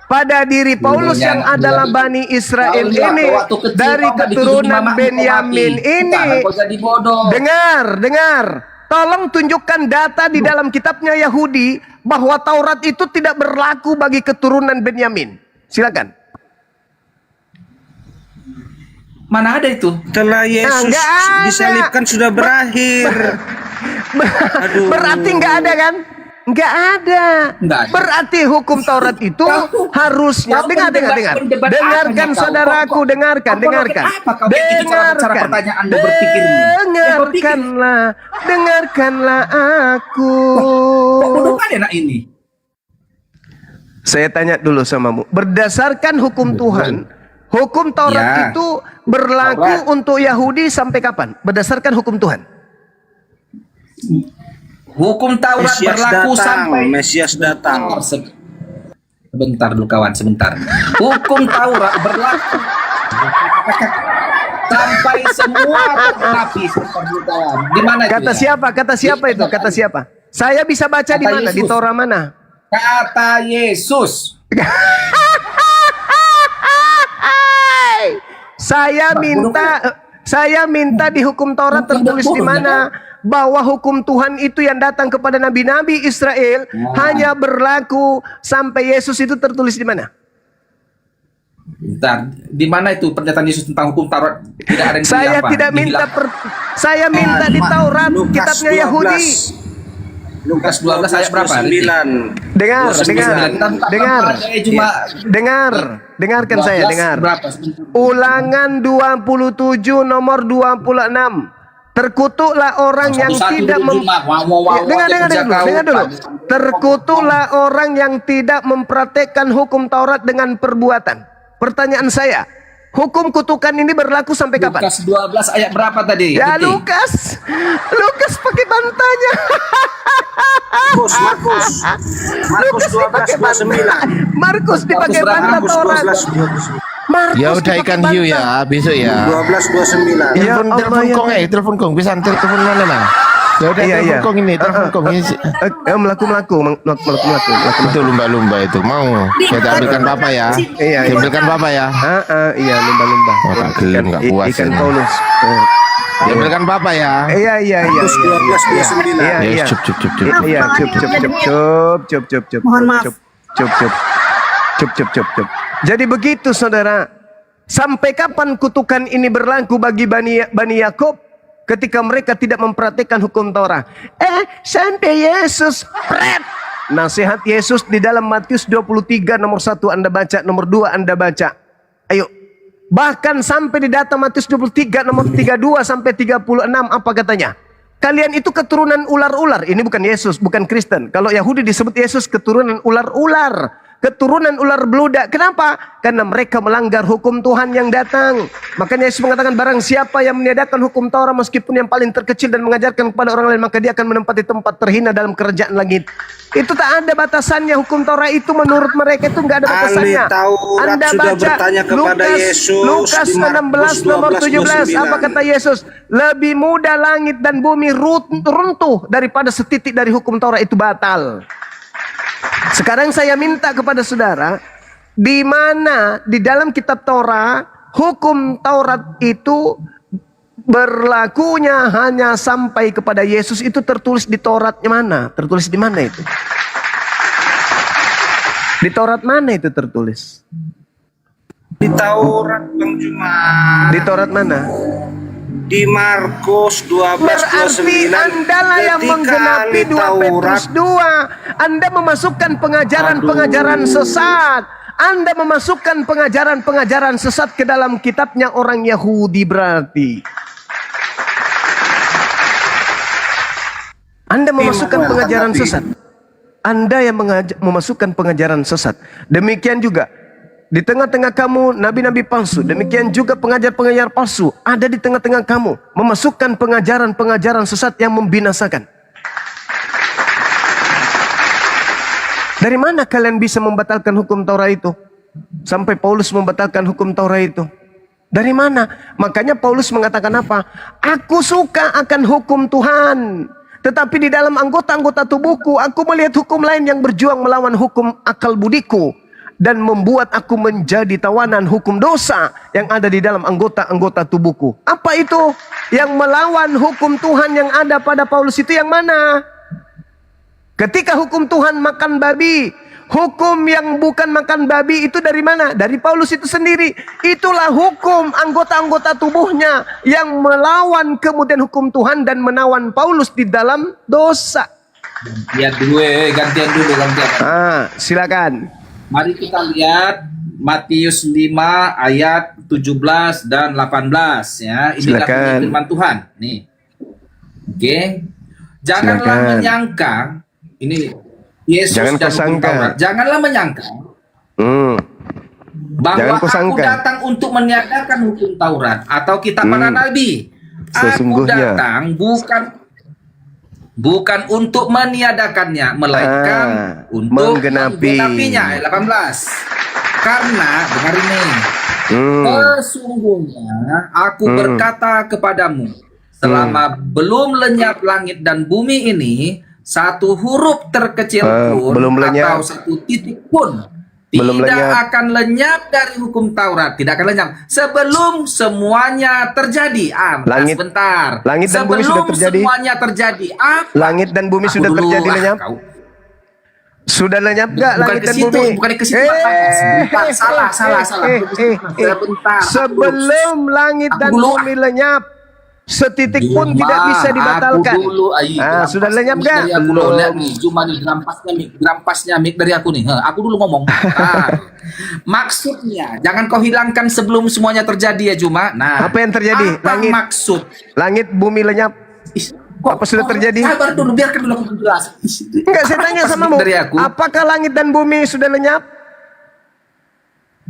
pada diri Paulus yang adalah Bani Israel ini dari keturunan Benyamin ini. Dengar, tolong tunjukkan data di dalam kitabnya Yahudi bahwa Taurat itu tidak berlaku bagi keturunan Benyamin. Silakan. Mana ada itu? Setelah Yesus disalibkan sudah berakhir. Berarti nggak ada kan? Nggak ada. Berarti hukum Taurat itu harusnya dengarkan saudaraku, dengarkanlah, dengarkanlah aku. Saya tanya dulu samamu, berdasarkan hukum Tuhan, hukum Taurat itu berlaku untuk Yahudi sampai kapan? Berdasarkan hukum Tuhan. Hukum Taurat Mesias berlaku datang, sampai Mesias datang. Sebentar dulu kawan, sebentar. Hukum Taurat berlaku sampai semua nabi seperti kawan. Di mana itu? Kata siapa? Kata siapa itu? Kata siapa? Saya bisa baca di mana? Di Torah mana? Kata Yesus. Saya minta di hukum Taurat tertulis di mana bahwa hukum Tuhan itu yang datang kepada nabi-nabi Israel hanya berlaku sampai Yesus, itu tertulis di mana? Bentar, di mana itu pernyataan Yesus tentang hukum Taurat? Tidak ada yang Saya apa? tidak minta saya minta di Taurat, kitabnya Yahudi. Lukas 12 ayat berapa? Dengarkan saya, dengar. Ulangan 27 nomor 26. Terkutuklah orang yang tidak dengar dulu. Terkutuklah orang yang tidak mempraktekkan hukum Taurat dengan perbuatan. Pertanyaan saya, hukum kutukan ini berlaku sampai kapan? Lukas 12 ayat berapa tadi? Ya Lukas pakai bantanya. Markus dipakai bantal Taurat. Ya udah ikan hiu ya, besok ya. 12:29. Telepon kong, telepon kong, bisa telepon mana lah? Ya udah, telepon kong ini, telepon kong ini. Melaku. Itu lumba-lumba itu mau. Saya ambilkan papa ya. Iya. Ambilkan papa ya. Iya, lumba-lumba. Oh, tak gelem, nggak puas. Ikan Paulus. Ambilkan papa ya. Iya. 12:29. Ya, cup. Iya, cup. Mohon maaf. Cup. Jadi begitu saudara. Sampai kapan kutukan ini berlaku bagi Bani Yakub ketika mereka tidak mempraktikkan hukum Taurat? Sampai Yesus. Nasihat Yesus di dalam Matius 23 nomor 1 Anda baca, nomor 2 Anda baca. Ayo. Bahkan sampai di data Matius 23 nomor 32 sampai 36 apa katanya? Kalian itu keturunan ular-ular. Ini bukan Yesus, bukan Kristen. Kalau Yahudi disebut Yesus keturunan ular-ular. Keturunan ular beludak. Kenapa? Karena mereka melanggar hukum Tuhan yang datang. Makanya Yesus mengatakan, barang siapa yang meniadakan hukum Taurat meskipun yang paling terkecil dan mengajarkan kepada orang lain, maka dia akan menempati tempat terhina dalam kerajaan langit. Itu tak ada batasannya. Hukum Taurat itu menurut mereka itu nggak ada batasannya. Anda baca Lukas 16 nomor 17. Apa kata Yesus? Lebih mudah langit dan bumi runtuh daripada setitik dari hukum Taurat itu batal. Sekarang saya minta kepada saudara, di mana di dalam kitab Taurat hukum Taurat itu berlakunya hanya sampai kepada Yesus. Itu tertulis di Tauratnya mana? Tertulis di mana itu? Di Taurat mana itu tertulis? Di Taurat Bang Juma. Di Taurat mana? Di Markus 12:29. Berarti Anda lah yang menggenapi 2 Petrus 2. Anda memasukkan pengajaran-pengajaran sesat. Anda memasukkan pengajaran-pengajaran sesat ke dalam kitabnya orang Yahudi berarti. Anda memasukkan pengajaran sesat. Anda yang memasukkan pengajaran sesat. Demikian juga di tengah-tengah kamu nabi-nabi palsu. Demikian juga pengajar-pengajar palsu ada di tengah-tengah kamu, memasukkan pengajaran-pengajaran sesat yang membinasakan. Dari mana kalian bisa membatalkan hukum Taurat itu? Sampai Paulus membatalkan hukum Taurat itu. Dari mana? Makanya Paulus mengatakan apa? Aku suka akan hukum Tuhan, tetapi di dalam anggota-anggota tubuhku aku melihat hukum lain yang berjuang melawan hukum akal budiku dan membuat aku menjadi tawanan hukum dosa yang ada di dalam anggota-anggota tubuhku. Apa itu? Yang melawan hukum Tuhan yang ada pada Paulus itu yang mana? Ketika hukum Tuhan makan babi, hukum yang bukan makan babi itu dari mana? Dari Paulus itu sendiri. Itulah hukum anggota-anggota tubuhnya yang melawan kemudian hukum Tuhan dan menawan Paulus di dalam dosa. Gantian dulu. Silakan. Mari kita lihat Matius 5 ayat 17 dan 18 ya. Inilah firman Tuhan. Nih. Oke. Janganlah menyangka ini Yesus dan hukum Taurat. Janganlah menyangka bahwa aku datang untuk meniadakan hukum Taurat atau kitab para nabi. Aku datang bukan untuk meniadakannya, melainkan untuk menggenapinya. Ayat 18. Karena dengar ini, sesungguhnya aku berkata kepadamu, selama belum lenyap langit dan bumi ini, satu huruf terkecil pun atau satu titik pun akan lenyap dari hukum Taurat, tidak akan lenyap sebelum semuanya terjadi. Sebentar. Langit dan bumi sudah terjadi. Semuanya terjadi. Langit dan bumi sudah terjadi lenyap. Sudah lenyap gak langit dan bumi? Bukan ke situ. Salah. Sebentar. Sebelum langit dan bumi lenyap, setitik pun tidak bisa dibatalkan. Sudah lenyap gak? Belum. Lihat nih, cuma nih gerampasnya mic dari aku nih. Aku dulu ngomong. Maksudnya, jangan kau hilangkan sebelum semuanya terjadi ya Juma. Nah, apa yang terjadi? Langit bumi lenyap. Apa sudah terjadi? Sabar dulu, biarkan dulu aku menjelaskan. Enggak, saya tanya sama kamu. Apakah langit dan bumi sudah lenyap?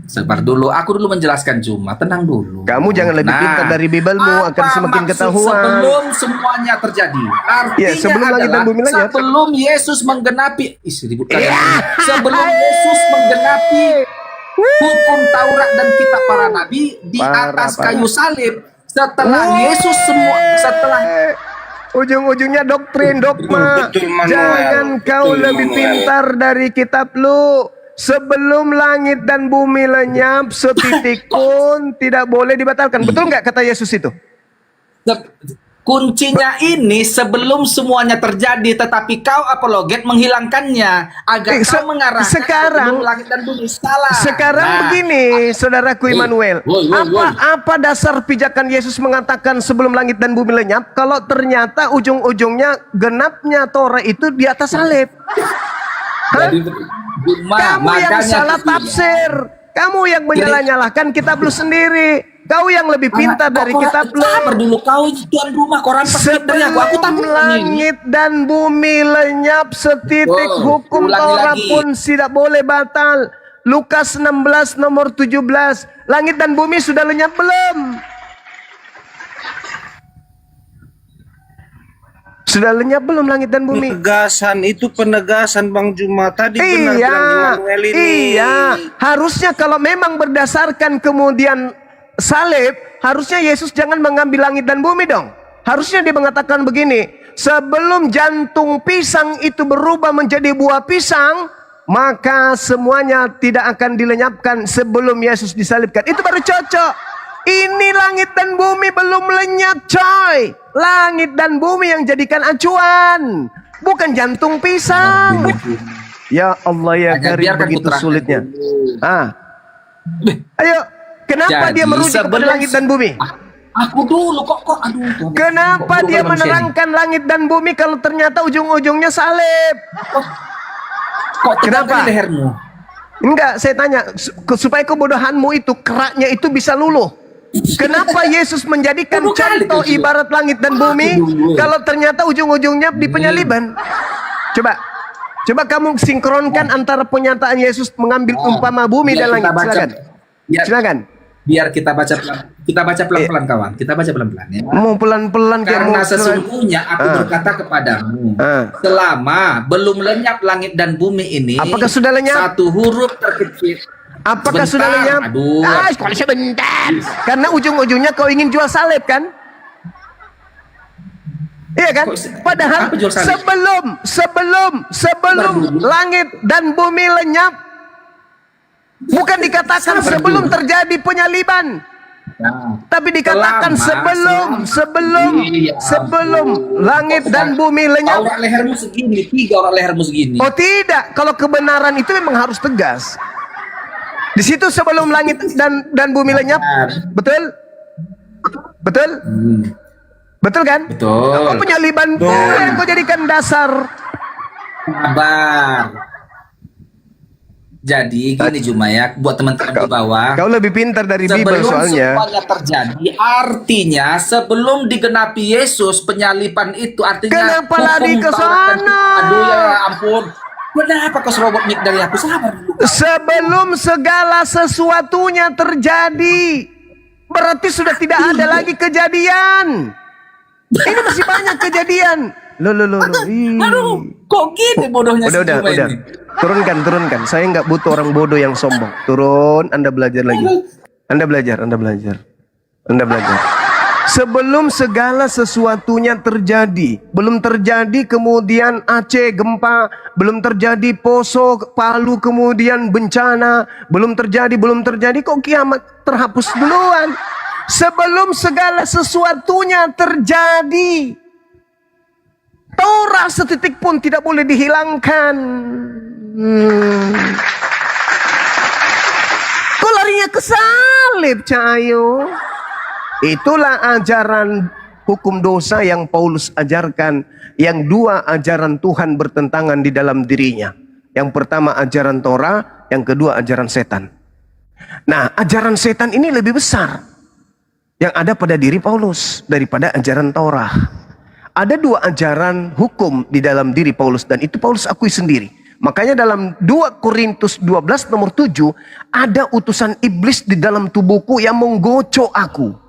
Sabar dulu, aku dulu menjelaskan Juma. Tenang dulu. Kamu jangan lebih pintar dari Bibelmu, akan semakin ketahuan. Sebelum semuanya terjadi. Artinya sebelum langit dan bumi lenyap. Sebelum Yesus menggenapi sebelum Yesus menggenapi hukum Taurat dan kitab para nabi di atas kayu salib. Setelah Yesus setelah ujung-ujungnya doktrin, dogma. Jangan kau lebih pintar dari kitab lu. Sebelum langit dan bumi lenyap, setitik pun tidak boleh dibatalkan. Betul nggak kata Yesus itu? Kuncinya ini sebelum semuanya terjadi, tetapi kau apologet menghilangkannya agar kau mengarahkan sebelum langit dan bumi. Salah. Sekarang begini, saudaraku Immanuel, apa dasar pijakan Yesus mengatakan sebelum langit dan bumi lenyap? Kalau ternyata ujung-ujungnya genapnya Torah itu di atas salib. Kamu yang salah tafsir. Kamu yang menyalah-nyalahkan kitab lu sendiri. Kau yang lebih pintar dari kitab lu. Sabar dulu, kau tuan rumah, kau rampas dari aku. Aku takut langit dan bumi lenyap, setitik hukum Taurat pun tidak boleh batal. Lukas 16 nomor 17. Langit dan bumi sudah lenyap belum? Sudah lenyap belum langit dan bumi? Penegasan itu penegasan Bang Juma tadi benar bilang Immanuel ini. Iya, harusnya kalau memang berdasarkan kemudian salib, harusnya Yesus jangan mengambil langit dan bumi dong. Harusnya dia mengatakan begini, sebelum jantung pisang itu berubah menjadi buah pisang, maka semuanya tidak akan dilenyapkan sebelum Yesus disalibkan. Itu baru cocok. Ini langit dan bumi belum lenyap, coy. Langit dan bumi yang jadikan acuan, bukan jantung pisang. Ya Allah ya Karim, begitu sulitnya. Ayo, kenapa Jadi, dia merujuk kepada langit dan bumi? Aku dulu kok aduh. Kenapa dia menerangkan langit dan bumi kalau ternyata ujung-ujungnya salib? Kok kenapa? di lehermu? Enggak, saya tanya supaya kebodohanmu itu, keraknya itu bisa luluh. Kenapa Yesus menjadikan contoh ibarat langit dan bumi kalau ternyata ujung-ujungnya di penyaliban? Coba kamu sinkronkan antara pernyataan Yesus mengambil umpama bumi dan langit. Silakan. Biar kita baca pelan-pelan kawan. Kita baca pelan-pelan ya. Mau pelan-pelan Karena sesungguhnya aku berkata kepadamu, selama belum lenyap langit dan bumi ini, apakah sudah lenyap? Satu huruf terkecil. Apakah sudah lenyap? Aduh. Sebentar. Karena ujung-ujungnya kau ingin jual salib kan? Iya kan? Padahal sebelum langit dan bumi lenyap, bukan dikatakan sebelum terjadi penyaliban, tapi dikatakan sebelum langit dan bumi lenyap. Aurat lehermu segini, 3 aurat lehermu segini. Oh tidak, kalau kebenaran itu memang harus tegas. Di situ sebelum langit dan bumi lenyap, betul? Betul kan? Betul. Kau penyaliban yang kau jadikan dasar. Sabar. Jadi gini Jumayak, buat teman-teman di bawah. Kau lebih pintar dari Bible soalnya. Sebelum semuanya terjadi, artinya sebelum digenapi Yesus penyaliban itu artinya. Kenapa lari ke sana? Aduh ya ampun. Kenapa kau serobot mic dari aku? Sabar dulu. Sebelum segala sesuatunya terjadi, berarti sudah tidak ada lagi kejadian. Ini masih banyak kejadian. Aduh, kok gini bodohnya si Juma ini? Turunkan. Saya nggak butuh orang bodoh yang sombong. Turun, Anda belajar lagi. Anda belajar. Sebelum segala sesuatunya terjadi, belum terjadi kemudian Aceh gempa, belum terjadi Poso, Palu kemudian bencana, belum terjadi, kok kiamat terhapus duluan. Sebelum segala sesuatunya terjadi, Taurat setitik pun tidak boleh dihilangkan. Kok larinya ke salib, Cahayu? Itulah ajaran hukum dosa yang Paulus ajarkan. Yang dua ajaran Tuhan bertentangan di dalam dirinya. Yang pertama ajaran Torah, yang kedua ajaran setan. Nah, ajaran setan ini lebih besar yang ada pada diri Paulus daripada ajaran Torah. Ada dua ajaran hukum di dalam diri Paulus, dan itu Paulus akui sendiri. Makanya dalam 2 Korintus 12 nomor 7 ada utusan iblis di dalam tubuhku yang menggocok aku.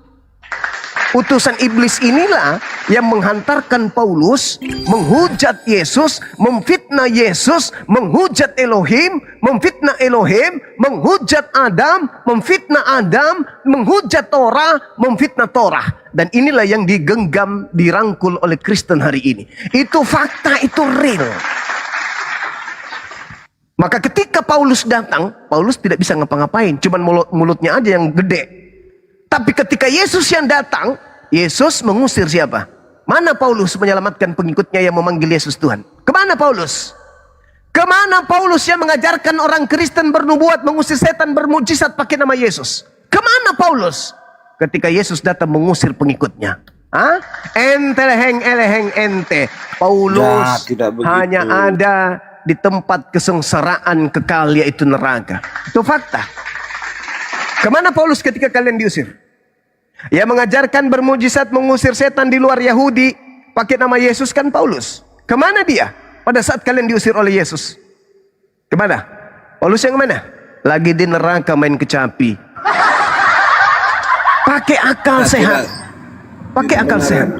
Utusan iblis inilah yang menghantarkan Paulus menghujat Yesus, memfitnah Yesus, menghujat Elohim, memfitnah Elohim, menghujat Adam, memfitnah Adam, menghujat Torah, memfitnah Torah. Dan inilah yang digenggam, dirangkul oleh Kristen hari ini. Itu fakta, itu real. Maka ketika Paulus datang, Paulus tidak bisa ngapa-ngapain, cuman mulutnya aja yang gede. Tapi ketika Yesus yang datang, Yesus mengusir siapa? Mana Paulus menyelamatkan pengikutnya yang memanggil Yesus Tuhan? Kemana Paulus? Kemana Paulus yang mengajarkan orang Kristen bernubuat, mengusir setan, bermujizat pakai nama Yesus? Kemana Paulus? Ketika Yesus datang mengusir pengikutnya. Ente leheng ente. Paulus hanya ada di tempat kesengsaraan kekal, yaitu neraka. Itu fakta. Kemana Paulus ketika kalian diusir? Yang mengajarkan bermujizat mengusir setan di luar Yahudi pakai nama Yesus kan Paulus. Kemana dia pada saat kalian diusir oleh Yesus? Kemana? Paulus yang mana? Lagi di neraka main kecapi. Pakai akal sehat. Pakai akal sehat.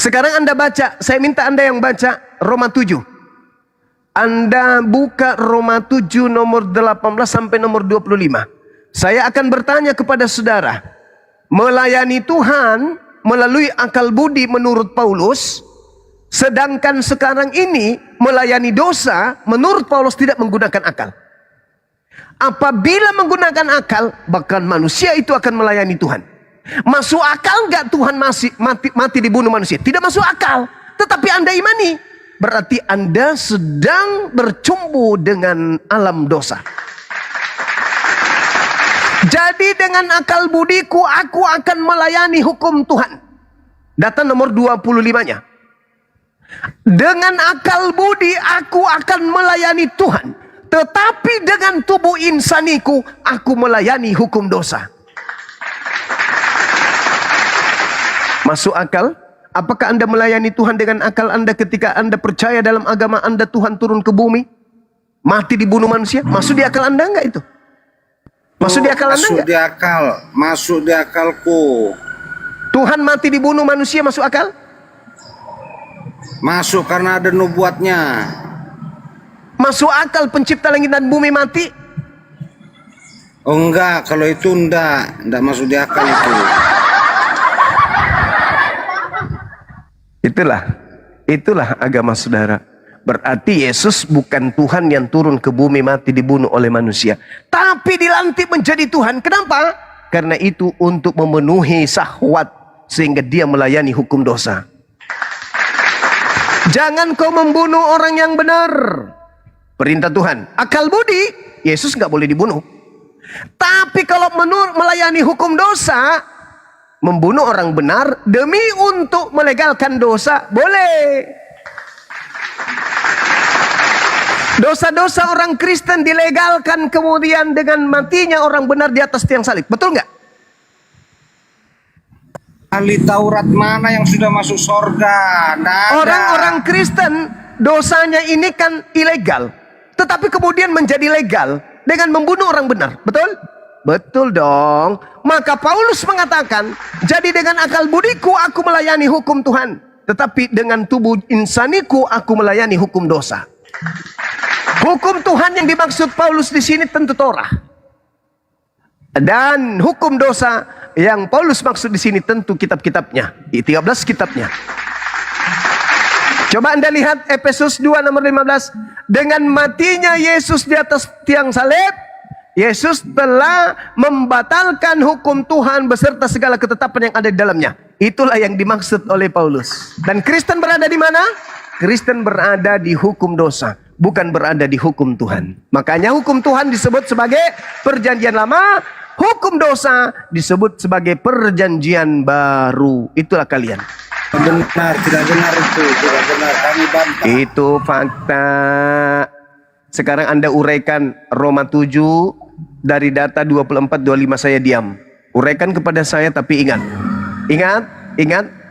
Sekarang Anda baca, saya minta Anda yang baca Roma 7. Anda buka Roma 7 nomor 18 sampai nomor 25. Saya akan bertanya kepada saudara, melayani Tuhan melalui akal budi menurut Paulus, sedangkan sekarang ini melayani dosa menurut Paulus tidak menggunakan akal. Apabila menggunakan akal, bahkan manusia itu akan melayani Tuhan. Masuk akal nggak Tuhan mati dibunuh manusia? Tidak masuk akal. Tetapi Anda imani, berarti Anda sedang bercumbu dengan alam dosa. Jadi dengan akal budiku aku akan melayani hukum Tuhan. Data nomor 25-nya. Dengan akal budi aku akan melayani Tuhan. Tetapi dengan tubuh insaniku aku melayani hukum dosa. Masuk akal? Apakah Anda melayani Tuhan dengan akal Anda ketika Anda percaya dalam agama Anda Tuhan turun ke bumi? Mati dibunuh manusia? Masuk di akal Anda enggak itu? Masuk di akal Anda enggak? Masuk di akal. Masuk di akalku. Tuhan mati dibunuh manusia masuk akal? Masuk karena ada nubuatnya. Masuk akal pencipta langit dan bumi mati? Oh enggak, kalau itu enggak masuk di akal itu. Itulah agama saudara. Berarti Yesus bukan Tuhan yang turun ke bumi mati dibunuh oleh manusia, tapi dilantik menjadi Tuhan. Kenapa? Karena itu untuk memenuhi syahwat sehingga dia melayani hukum dosa. Jangan kau membunuh orang yang benar. Perintah Tuhan. Akal budi, Yesus nggak boleh dibunuh. Tapi kalau melayani hukum dosa, membunuh orang benar demi untuk melegalkan dosa, boleh. Dosa-dosa orang Kristen dilegalkan kemudian dengan matinya orang benar di atas tiang salib. Betul nggak? Ahli Taurat mana yang sudah masuk sorga? Orang-orang Kristen dosanya ini kan ilegal, tetapi kemudian menjadi legal dengan membunuh orang benar. Betul? Betul dong. Maka Paulus mengatakan, jadi dengan akal budiku aku melayani hukum Tuhan, tetapi dengan tubuh insaniku aku melayani hukum dosa. Hukum Tuhan yang dimaksud Paulus di sini tentu Torah. Dan hukum dosa yang Paulus maksud di sini tentu kitab-kitabnya, 13 kitabnya. Coba Anda lihat Efesus 2 nomor 15. Dengan matinya Yesus di atas tiang salib, Yesus telah membatalkan hukum Tuhan beserta segala ketetapan yang ada di dalamnya. Itulah yang dimaksud oleh Paulus. Dan Kristen berada di mana? Kristen berada di hukum dosa, bukan berada di hukum Tuhan. Makanya hukum Tuhan disebut sebagai perjanjian lama, hukum dosa disebut sebagai perjanjian baru. Itulah kalian. Benar, tidak benar itu, tidak benar. Kami bantah. Itu fakta. Sekarang Anda uraikan Roma 7 dari data 24-25 saya diam. Uraikan kepada saya tapi ingat. Ingat,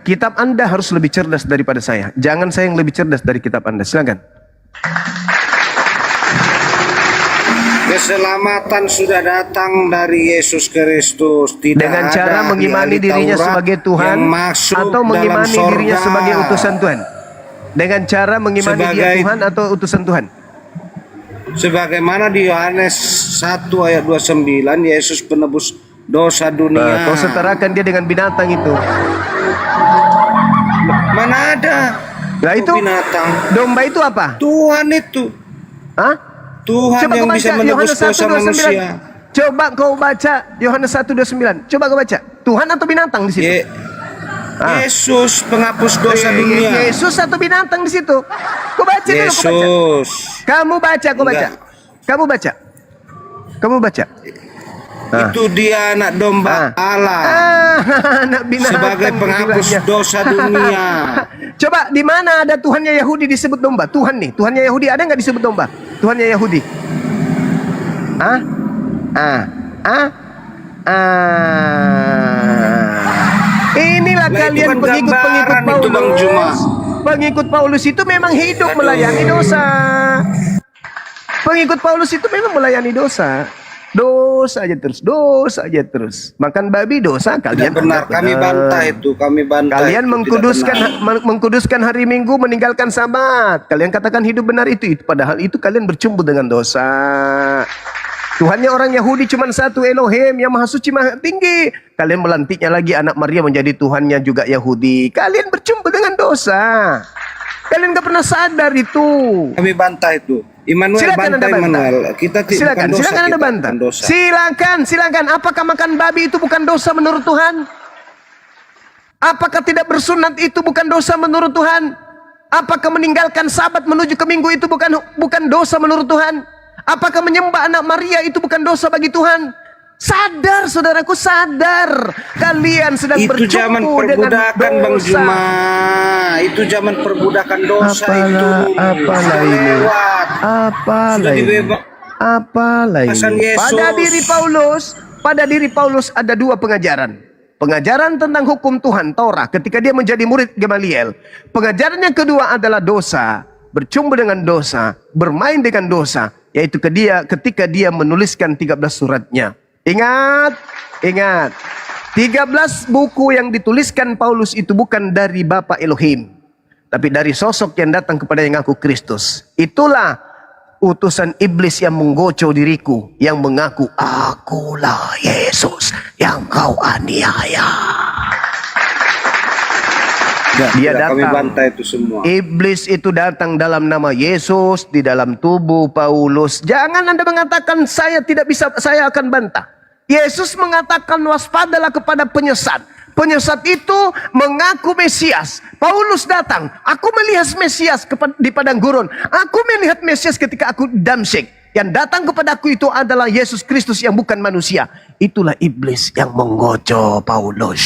kitab Anda harus lebih cerdas daripada saya. Jangan saya yang lebih cerdas dari kitab Anda. Silakan. Keselamatan sudah datang dari Yesus Kristus. Tidak dengan cara ada mengimani dirinya sebagai Tuhan atau mengimani dirinya sebagai utusan Tuhan. Dengan cara mengimani dia Tuhan atau utusan Tuhan. Sebagaimana di Yohanes 1 ayat 29, Yesus penebus dosa dunia. Kau setarakan dia dengan binatang itu. Mana ada? Nah itu binatang. Domba itu apa? Tuhan itu. Hah? Tuhan coba yang bisa menebus dosa manusia. Coba kau baca Yohanes 1:29. Coba kau baca. Tuhan atau binatang di situ? Yesus penghapus dosa dunia. Yesus atau binatang di situ? Kau baca dulu, kau baca. Kamu baca, kau baca. Kamu baca. Kamu baca. Itu dia anak domba Allah. Anak binatang sebagai penghapus dosa dunia. Coba di mana ada Tuhannya Yahudi disebut domba? Tuhan nih, Tuhannya Yahudi ada nggak disebut domba? Tuhannya Yahudi. Inilah kalian pengikut-pengikut Paulus. Pengikut Paulus itu memang hidup melayani dosa. Pengikut Paulus itu memang melayani dosa. Dosa aja terus. Makan babi dosa kalian. Benar, kami bantah itu, kami bantah. Kalian mengkuduskan hari Minggu, meninggalkan Sabat. Kalian katakan hidup benar itu. Padahal itu kalian bercumbu dengan dosa. Tuhannya orang Yahudi cuma satu, Elohim yang maha suci maha tinggi. Kalian melantiknya lagi anak Maria menjadi Tuhannya juga Yahudi. Kalian bercumbu dengan dosa. Kalian nggak pernah sadar itu. Kami bantah itu. Immanuel, Silakan bantah Anda bantah. Immanuel. Kita Silakan, bukan dosa, silakan Anda kita bantah. bukan dosa. Silakan. Apakah makan babi itu bukan dosa menurut Tuhan? Apakah tidak bersunat itu bukan dosa menurut Tuhan? Apakah meninggalkan sabat menuju ke minggu itu bukan dosa menurut Tuhan? Apakah menyembah anak Maria itu bukan dosa bagi Tuhan? Sadar, saudaraku, sadar. Kalian sedang Itu zaman perbudakan, Bang Juma. Itu zaman perbudakan dosa itu. Apalah ini? Apalah ini? Apalah ini? Pada diri Paulus ada dua pengajaran. Pengajaran tentang hukum Tuhan, Torah, ketika dia menjadi murid Gamaliel. Pengajaran yang kedua adalah dosa, bercumbu dengan dosa, bermain dengan dosa, yaitu ketika dia menuliskan 13 suratnya. Ingat, 13 buku yang dituliskan Paulus itu bukan dari Bapa Elohim, tapi dari sosok yang datang kepada yang ngaku Kristus. Itulah utusan iblis yang menggocok diriku, yang mengaku, akulah Yesus yang kau aniaya. Dia datang. Kami bantah itu semua. Iblis itu datang dalam nama Yesus di dalam tubuh Paulus. Jangan Anda mengatakan saya tidak bisa, saya akan bantah. Yesus mengatakan waspadalah kepada penyesat. Penyesat itu mengaku Mesias. Paulus datang. Aku melihat Mesias di padang gurun. Aku melihat Mesias ketika aku di Damsyik. Yang datang kepadaku itu adalah Yesus Kristus yang bukan manusia. Itulah iblis yang menggocok Paulus.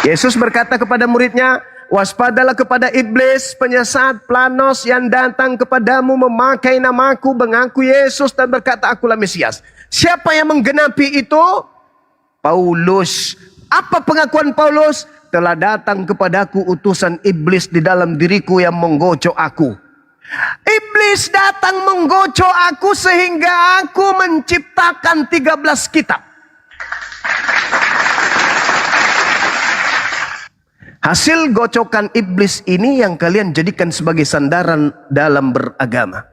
Yesus berkata kepada muridnya, waspadalah kepada iblis, penyesat, planos yang datang kepadamu memakai namaku, mengaku Yesus dan berkata akulah Mesias. Siapa yang menggenapi itu? Paulus. Apa pengakuan Paulus? Telah datang kepadaku utusan iblis di dalam diriku yang menggocok aku. Iblis datang menggocok aku sehingga aku menciptakan 13 kitab. Hasil gocokan iblis ini yang kalian jadikan sebagai sandaran dalam beragama.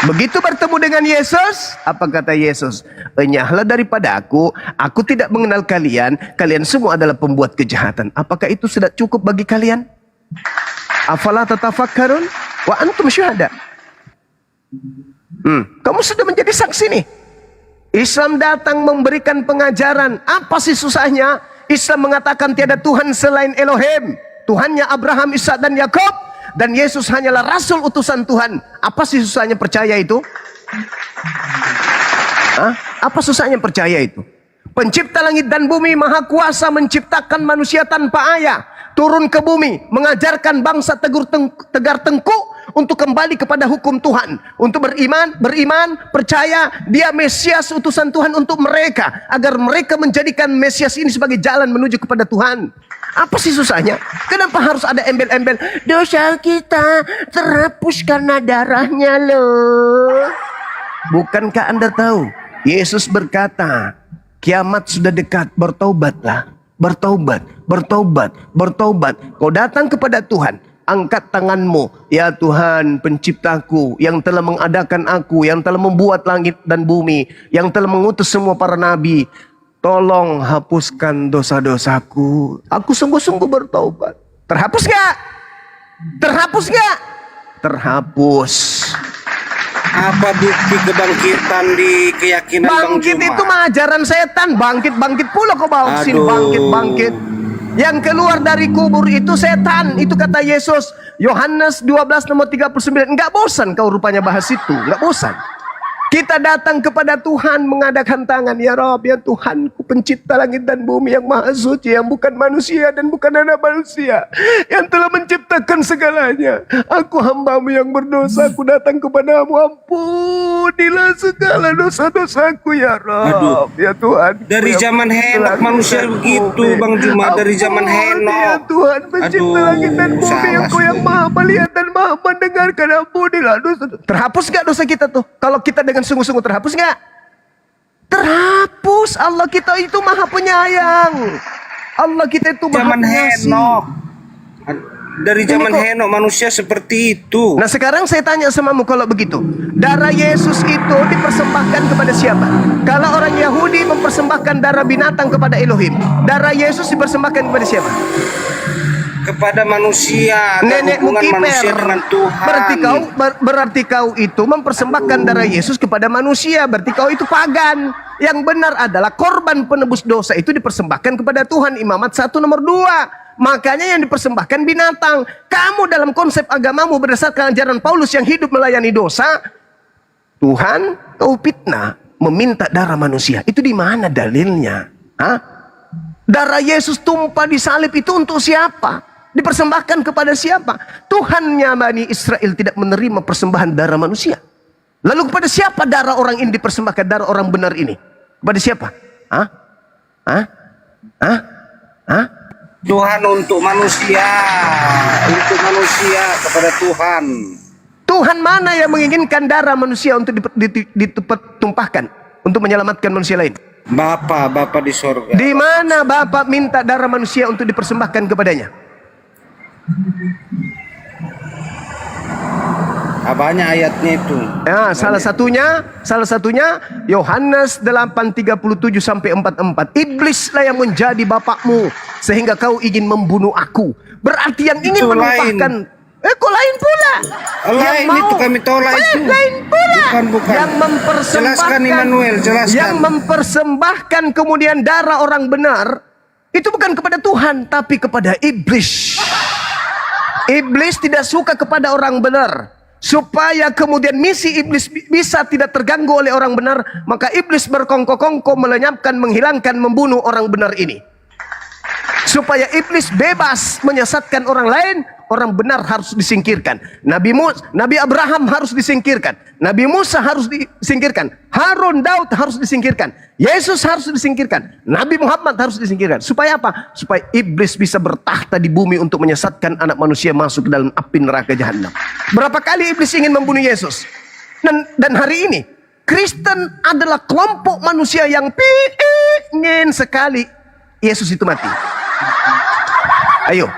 Begitu bertemu dengan Yesus, apa kata Yesus? Enyahlah daripada aku tidak mengenal kalian, kalian semua adalah pembuat kejahatan. Apakah itu sudah cukup bagi kalian? Afala tatafakkarun wa antum syuhada. Kamu sudah menjadi saksi nih. Islam datang memberikan pengajaran. Apa sih susahnya? Islam mengatakan tiada Tuhan selain Elohim. Tuhannya Abraham, Ishak dan Yakub. Dan Yesus hanyalah rasul utusan Tuhan. Apa sih susahnya percaya itu? Apa susahnya percaya itu? Pencipta langit dan bumi, maha kuasa menciptakan manusia tanpa ayah. Turun ke bumi, mengajarkan bangsa tegar tengkuk untuk kembali kepada hukum Tuhan. Untuk beriman, percaya dia Mesias utusan Tuhan untuk mereka. Agar mereka menjadikan Mesias ini sebagai jalan menuju kepada Tuhan. Apa sih susahnya? Kenapa harus ada embel-embel? Dosa kita terhapus karena darahnya loh. Bukankah Anda tahu? Yesus berkata, kiamat sudah dekat, bertobatlah. Bertobat. Kau datang kepada Tuhan. Angkat tanganmu, ya Tuhan penciptaku yang telah mengadakan aku, yang telah membuat langit dan bumi, yang telah mengutus semua para nabi. Tolong hapuskan dosa-dosaku. Aku sungguh-sungguh bertobat. Terhapus gak? Terhapus. Apa bukti kebangkitan di keyakinan Bangkit Bang Juma? itu mah ajaran setan. Bangkit pula kau bawa sini. Bangkit. Yang keluar dari kubur itu setan. Itu kata Yesus. Yohanes 12 nomor 39. Enggak bosan kau rupanya bahas itu. Enggak bosan. Kita datang kepada Tuhan mengadakan tangan. Ya Rabb, ya Tuhanku pencipta langit dan bumi yang maha suci, yang bukan manusia dan bukan anak manusia, yang telah menciptakan segalanya. Aku hambamu yang berdosa, aku datang kepadamu. Ampunilah segala dosa-dosaku ya Rabb, ya Tuhan. Dari zaman Henok manusia begitu Bang Juma. Dari zaman Henok. Ya Tuhan pencipta langit dan bumi, Engkau yang maha melihat dan maha mendengarkan. Ampunilah dosa. Terhapus gak dosa kita tuh? Kalau kita dengan sungguh-sungguh terhapus gak? Terhapus. Allah kita itu maha penyayang. Allah kita itu maha pengasih. Dari zaman Henok manusia seperti itu. Nah sekarang saya tanya samamu, kalau begitu darah Yesus itu dipersembahkan kepada siapa? Kalau orang Yahudi mempersembahkan darah binatang kepada Elohim, darah Yesus dipersembahkan kepada siapa? kepada manusia, Nenekmu hubungan kiper. manusia dengan Tuhan. Berarti kau itu mempersembahkan darah Yesus kepada manusia. Berarti kau itu pagan. Yang benar adalah korban penebus dosa itu dipersembahkan kepada Tuhan. Imamat 1 nomor 2. Makanya yang dipersembahkan binatang. Kamu dalam konsep agamamu berdasarkan ajaran Paulus yang hidup melayani dosa, Tuhan kau fitnah meminta darah manusia. Itu di mana dalilnya? Hah? Darah Yesus tumpah di salib itu untuk siapa? Dipersembahkan kepada siapa? Tuhannya Bani Israel tidak menerima persembahan darah manusia. Lalu kepada siapa darah orang ini dipersembahkan, darah orang benar ini? Kepada siapa? Hah? Hah? Hah? Hah? Tuhan untuk manusia kepada Tuhan. Tuhan mana yang menginginkan darah manusia untuk ditumpahkan untuk menyelamatkan manusia lain? Bapa di sorga. Di mana Bapa minta darah manusia untuk dipersembahkan kepadanya? Banyak ayatnya itu. Ya, salah satunya Yohanes 8:37 sampai 44. Iblislah yang menjadi bapakmu sehingga kau ingin membunuh aku. Berarti yang ingin Itu menumpahkan kok lain pula. Lain itu kami tolak itu. Lain pula. Bukan. Yang mempersembahkan, Jelaskan Immanuel, jelaskan. Yang mempersembahkan kemudian darah orang benar itu bukan kepada Tuhan tapi kepada iblis. Iblis tidak suka kepada orang benar. Supaya kemudian misi iblis bisa tidak terganggu oleh orang benar, maka iblis berkongko-kongko melenyapkan, menghilangkan, membunuh orang benar ini. Supaya iblis bebas menyesatkan orang lain, orang benar harus disingkirkan. Nabi Abraham harus disingkirkan. Nabi Musa harus disingkirkan. Harun Daud harus disingkirkan. Yesus harus disingkirkan. Nabi Muhammad harus disingkirkan. Supaya apa? Supaya iblis bisa bertahta di bumi untuk menyesatkan anak manusia masuk ke dalam api neraka jahanam. Berapa kali iblis ingin membunuh Yesus? Dan hari ini Kristen adalah kelompok manusia yang ingin sekali Yesus itu mati. Ayo,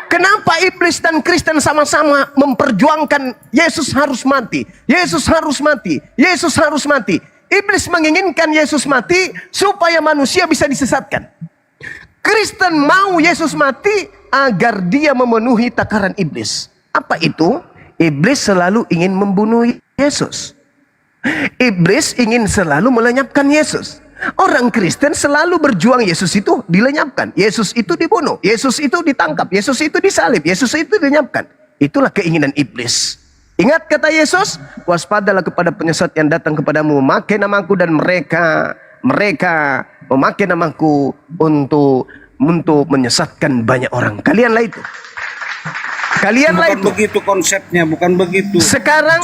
kenapa iblis dan Kristen sama-sama memperjuangkan Yesus harus mati? Yesus harus mati. Yesus harus mati. Iblis menginginkan Yesus mati supaya manusia bisa disesatkan. Kristen mau Yesus mati agar dia memenuhi takaran iblis. Apa itu? Iblis selalu ingin membunuh Yesus. Iblis ingin selalu melenyapkan Yesus. Orang Kristen selalu berjuang Yesus itu dilenyapkan, Yesus itu dibunuh, Yesus itu ditangkap, Yesus itu disalib, Yesus itu dilenyapkan. Itulah keinginan iblis. Ingat kata Yesus, waspadalah kepada penyesat yang datang kepadamu, memakai namaku, dan mereka memakai namaku untuk menyesatkan banyak orang. Kalianlah itu. Kalianlah itu. Bukan begitu konsepnya, bukan begitu.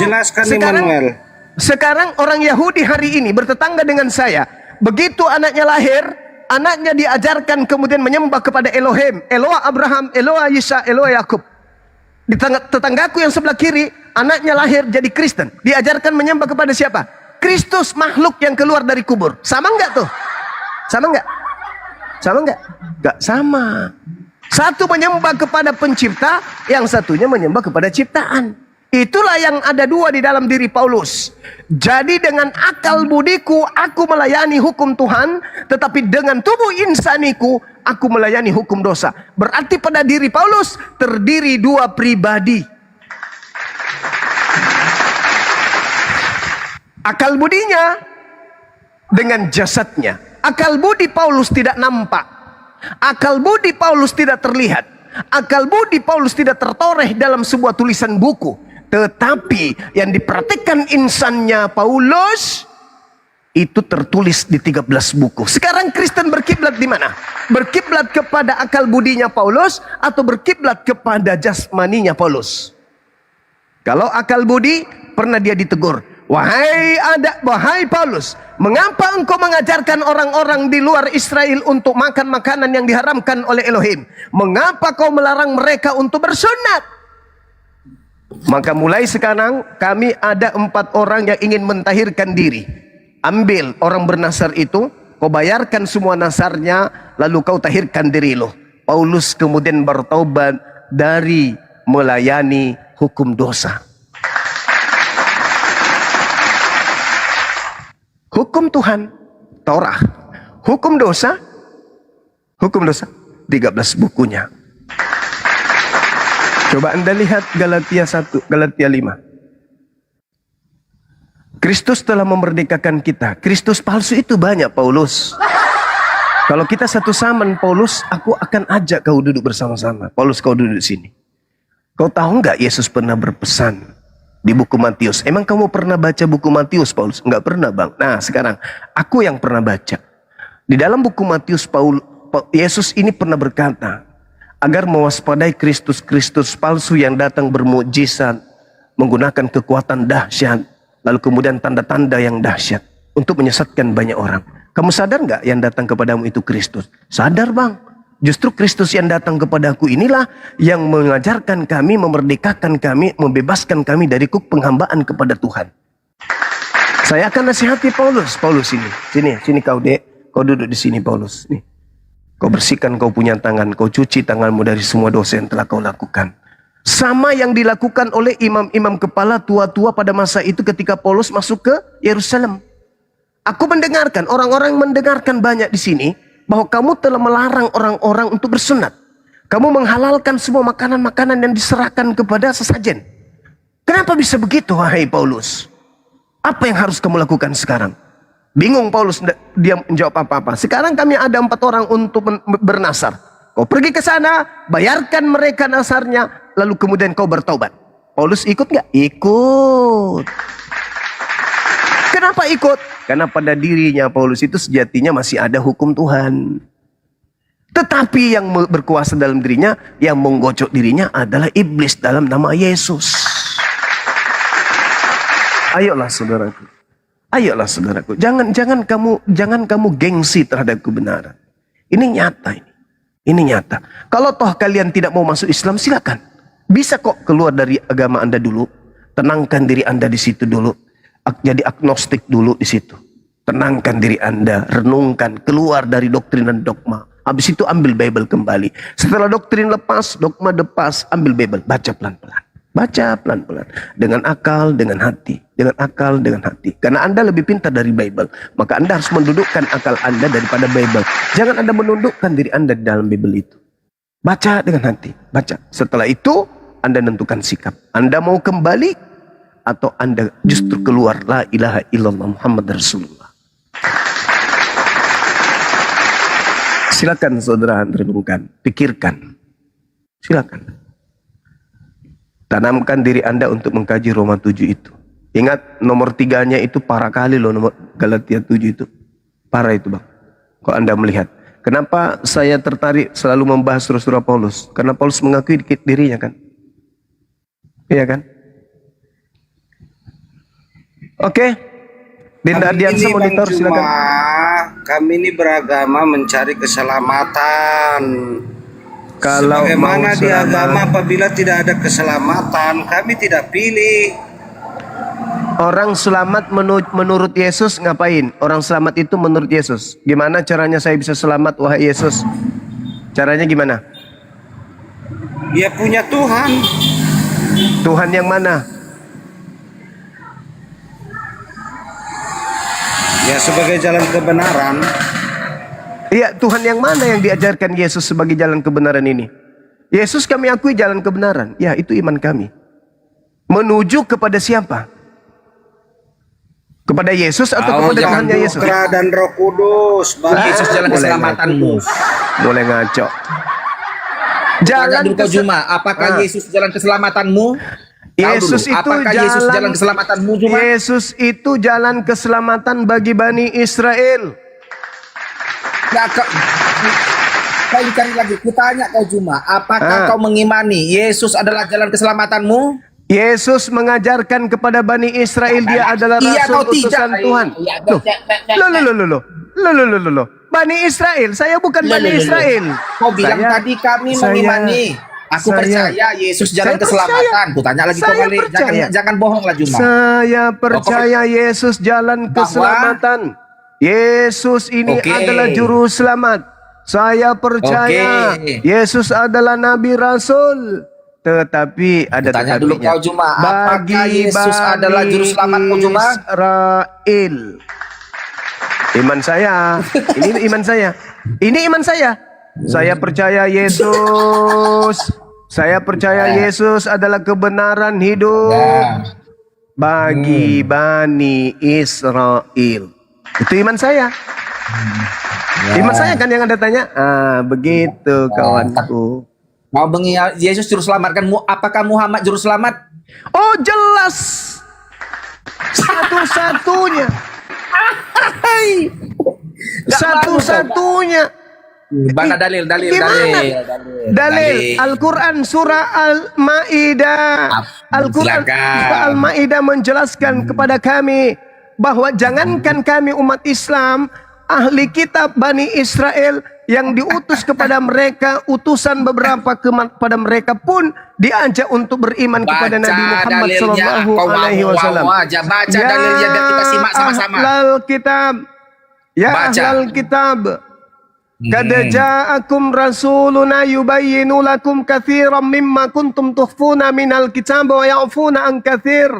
Jelaskan Immanuel. Sekarang orang Yahudi hari ini bertetangga dengan saya. Begitu anaknya lahir, anaknya diajarkan kemudian menyembah kepada Elohim, Eloah Abraham, Eloah Yisa, Eloah Yakub. Di tetanggaku yang sebelah kiri, anaknya lahir jadi Kristen, diajarkan menyembah kepada siapa? Kristus, makhluk yang keluar dari kubur. Sama enggak tuh? Sama enggak? Sama enggak? Enggak sama. Satu menyembah kepada pencipta, yang satunya menyembah kepada ciptaan. Itulah yang ada dua di dalam diri Paulus. Jadi dengan akal budiku aku melayani hukum Tuhan, tetapi dengan tubuh insaniku aku melayani hukum dosa. Berarti pada diri Paulus terdiri dua pribadi. Akal budinya dengan jasadnya. Akal budi Paulus tidak nampak. Akal budi Paulus tidak terlihat. Akal budi Paulus tidak tertoreh dalam sebuah tulisan buku. Tetapi yang diperhatikan insannya Paulus itu tertulis di 13 buku. Sekarang Kristen berkiblat di mana? Berkiblat kepada akal budinya Paulus atau berkiblat kepada jasmaninya Paulus? Kalau akal budi, pernah dia ditegur, wahai Paulus, mengapa engkau mengajarkan orang-orang di luar Israel untuk makan makanan yang diharamkan oleh Elohim? Mengapa kau melarang mereka untuk bersunat? Maka mulai sekarang kami ada 4 orang yang ingin mentahirkan diri. Ambil orang bernasar itu, kau bayarkan semua nasarnya, lalu kau tahirkan diri lo. Paulus kemudian bertaubat dari melayani hukum dosa. Hukum Tuhan, Taurat. Hukum dosa, 13 bukunya. Coba Anda lihat Galatia 1, Galatia 5. Kristus telah memerdekakan kita. Kristus palsu itu banyak, Paulus. Kalau kita satu zaman, Paulus, aku akan ajak kau duduk bersama-sama. Paulus, kau duduk di sini. Kau tahu nggak Yesus pernah berpesan di buku Matius? Emang kamu pernah baca buku Matius, Paulus? Nggak pernah, Bang. Nah, sekarang aku yang pernah baca. Di dalam buku Matius, Yesus ini pernah berkata, agar mewaspadai Kristus-Kristus palsu yang datang bermukjizat, menggunakan kekuatan dahsyat, lalu kemudian tanda-tanda yang dahsyat untuk menyesatkan banyak orang. Kamu sadar nggak yang datang kepadamu itu Kristus? Sadar, Bang. Justru Kristus yang datang kepadaku inilah yang mengajarkan kami, memerdekakan kami, membebaskan kami dari kuk penghambaan kepada Tuhan. Saya akan nasihati Paulus. Paulus sini kau, Dek. Kau duduk di sini, Paulus. Nih. Kau bersihkan kau punya tangan, kau cuci tanganmu dari semua dosa yang telah kau lakukan. Sama yang dilakukan oleh imam-imam kepala tua-tua pada masa itu ketika Paulus masuk ke Yerusalem. Aku mendengarkan, orang-orang mendengarkan banyak di sini, bahwa kamu telah melarang orang-orang untuk bersunat. Kamu menghalalkan semua makanan-makanan yang diserahkan kepada sesajen. Kenapa bisa begitu, wahai Paulus? Apa yang harus kamu lakukan sekarang? Bingung Paulus, dia menjawab apa-apa. Sekarang kami ada 4 orang untuk bernasar. Kau pergi ke sana, bayarkan mereka nasarnya, lalu kemudian kau bertaubat. Paulus ikut nggak? Ikut. Kenapa ikut? Karena pada dirinya Paulus itu sejatinya masih ada hukum Tuhan. Tetapi yang berkuasa dalam dirinya, yang menggocok dirinya adalah iblis dalam nama Yesus. Ayolah saudaraku. Ayolah saudaraku. Jangan kamu gengsi terhadap kebenaran. Ini nyata ini. Ini nyata. Kalau toh kalian tidak mau masuk Islam, silakan. Bisa kok keluar dari agama Anda dulu. Tenangkan diri Anda di situ dulu. Jadi agnostik dulu di situ. Tenangkan diri Anda, renungkan, keluar dari doktrin dan dogma. Habis itu ambil Bible kembali. Setelah doktrin lepas, dogma lepas, ambil Bible, baca pelan-pelan. Baca pelan-pelan. Dengan akal, dengan hati. Dengan akal, dengan hati. Karena Anda lebih pintar dari Bible. Maka Anda harus mendudukkan akal Anda daripada Bible. Jangan Anda menundukkan diri Anda di dalam Bible itu. Baca dengan hati. Baca. Setelah itu, Anda menentukan sikap. Anda mau kembali atau Anda justru keluar la ilaha illallah Muhammad Rasulullah. Silakan saudara renungkan, pikirkan. Silakan. Tanamkan diri Anda untuk mengkaji Roma 7 itu. Ingat nomor 3-nya itu parah kali loh, nomor Galatia 7 itu. Parah itu, Bang. Kalau Anda melihat. Kenapa saya tertarik selalu membahas surah-surah Paulus? Karena Paulus mengakui dirinya kan. Iya kan? Oke, Dinda Ardiansa monitor silakan. Kami ini beragama mencari keselamatan. Kalau bagaimana di agama apabila tidak ada keselamatan, kami tidak pilih. Orang selamat menurut Yesus ngapain? Orang selamat itu menurut Yesus. Gimana caranya saya bisa selamat, wahai Yesus? Caranya gimana? Dia punya Tuhan. Tuhan yang mana? Ya sebagai jalan kebenaran. Iya, Tuhan yang mana yang diajarkan Yesus sebagai jalan kebenaran ini? Yesus kami akui jalan kebenaran. Ya, itu iman kami. Menuju kepada siapa? Kepada Yesus atau kepada Tuhannya Yesus? Dan Roh Kudus. Yesus jalan keselamatanmu. Boleh ngaco. Jalan Juma, apakah Yesus jalan keselamatanmu? Yesus itu apakah Yesus jalan keselamatanmu, Juma? Yesus itu jalan keselamatan bagi Bani Israel. Kau cari lagi, kutanya kau Juma, apakah kau mengimani Yesus adalah jalan keselamatanmu? Yesus mengajarkan kepada Bani Israel dia adalah Rasul utusan Tuhan. Loh. Bani Israel, saya bukan Bani Israel. Kau bilang tadi kami mengimani. Aku percaya Yesus jalan keselamatan. Kutanya lagi kembali, jangan bohong lah Juma. Saya percaya Yesus jalan keselamatan. Yesus ini adalah juru selamat. Saya percaya Yesus adalah Nabi Rasul. Tetapi ada tanya dulu kau Juma, apakah Yesus adalah juru selamatmu Juma? Israel. Iman saya. Ini iman saya. Ini iman saya. Saya percaya Yesus Saya percaya Yesus adalah kebenaran hidup bagi Bani Israel. Itu iman saya. Iman saya kan yang Anda tanya. Begitu kawanku. Mau bengi Yesus juru selamat kan? Apakah Muhammad juru selamat? Oh jelas. Satu-satunya. Satu-satunya. Mana dalil? Dalil Al-Quran surah Al-Ma'idah. Al-Quran surah Al-Ma'idah menjelaskan kepada kami bahwa jangankan kami umat Islam, ahli kitab Bani Israel yang diutus kepada mereka, utusan beberapa kepada mereka pun diajak untuk beriman kepada Nabi Muhammad sallallahu alaihi wasallam. Baca dalilnya biar kita simak sama-sama. Ahlal kitab. Ya ahlal kitab. Qad ja'akum rasuluna yubayyinu lakum katsiran mimma kuntum tukhfuna minal kitab wa ya'funa an katsir.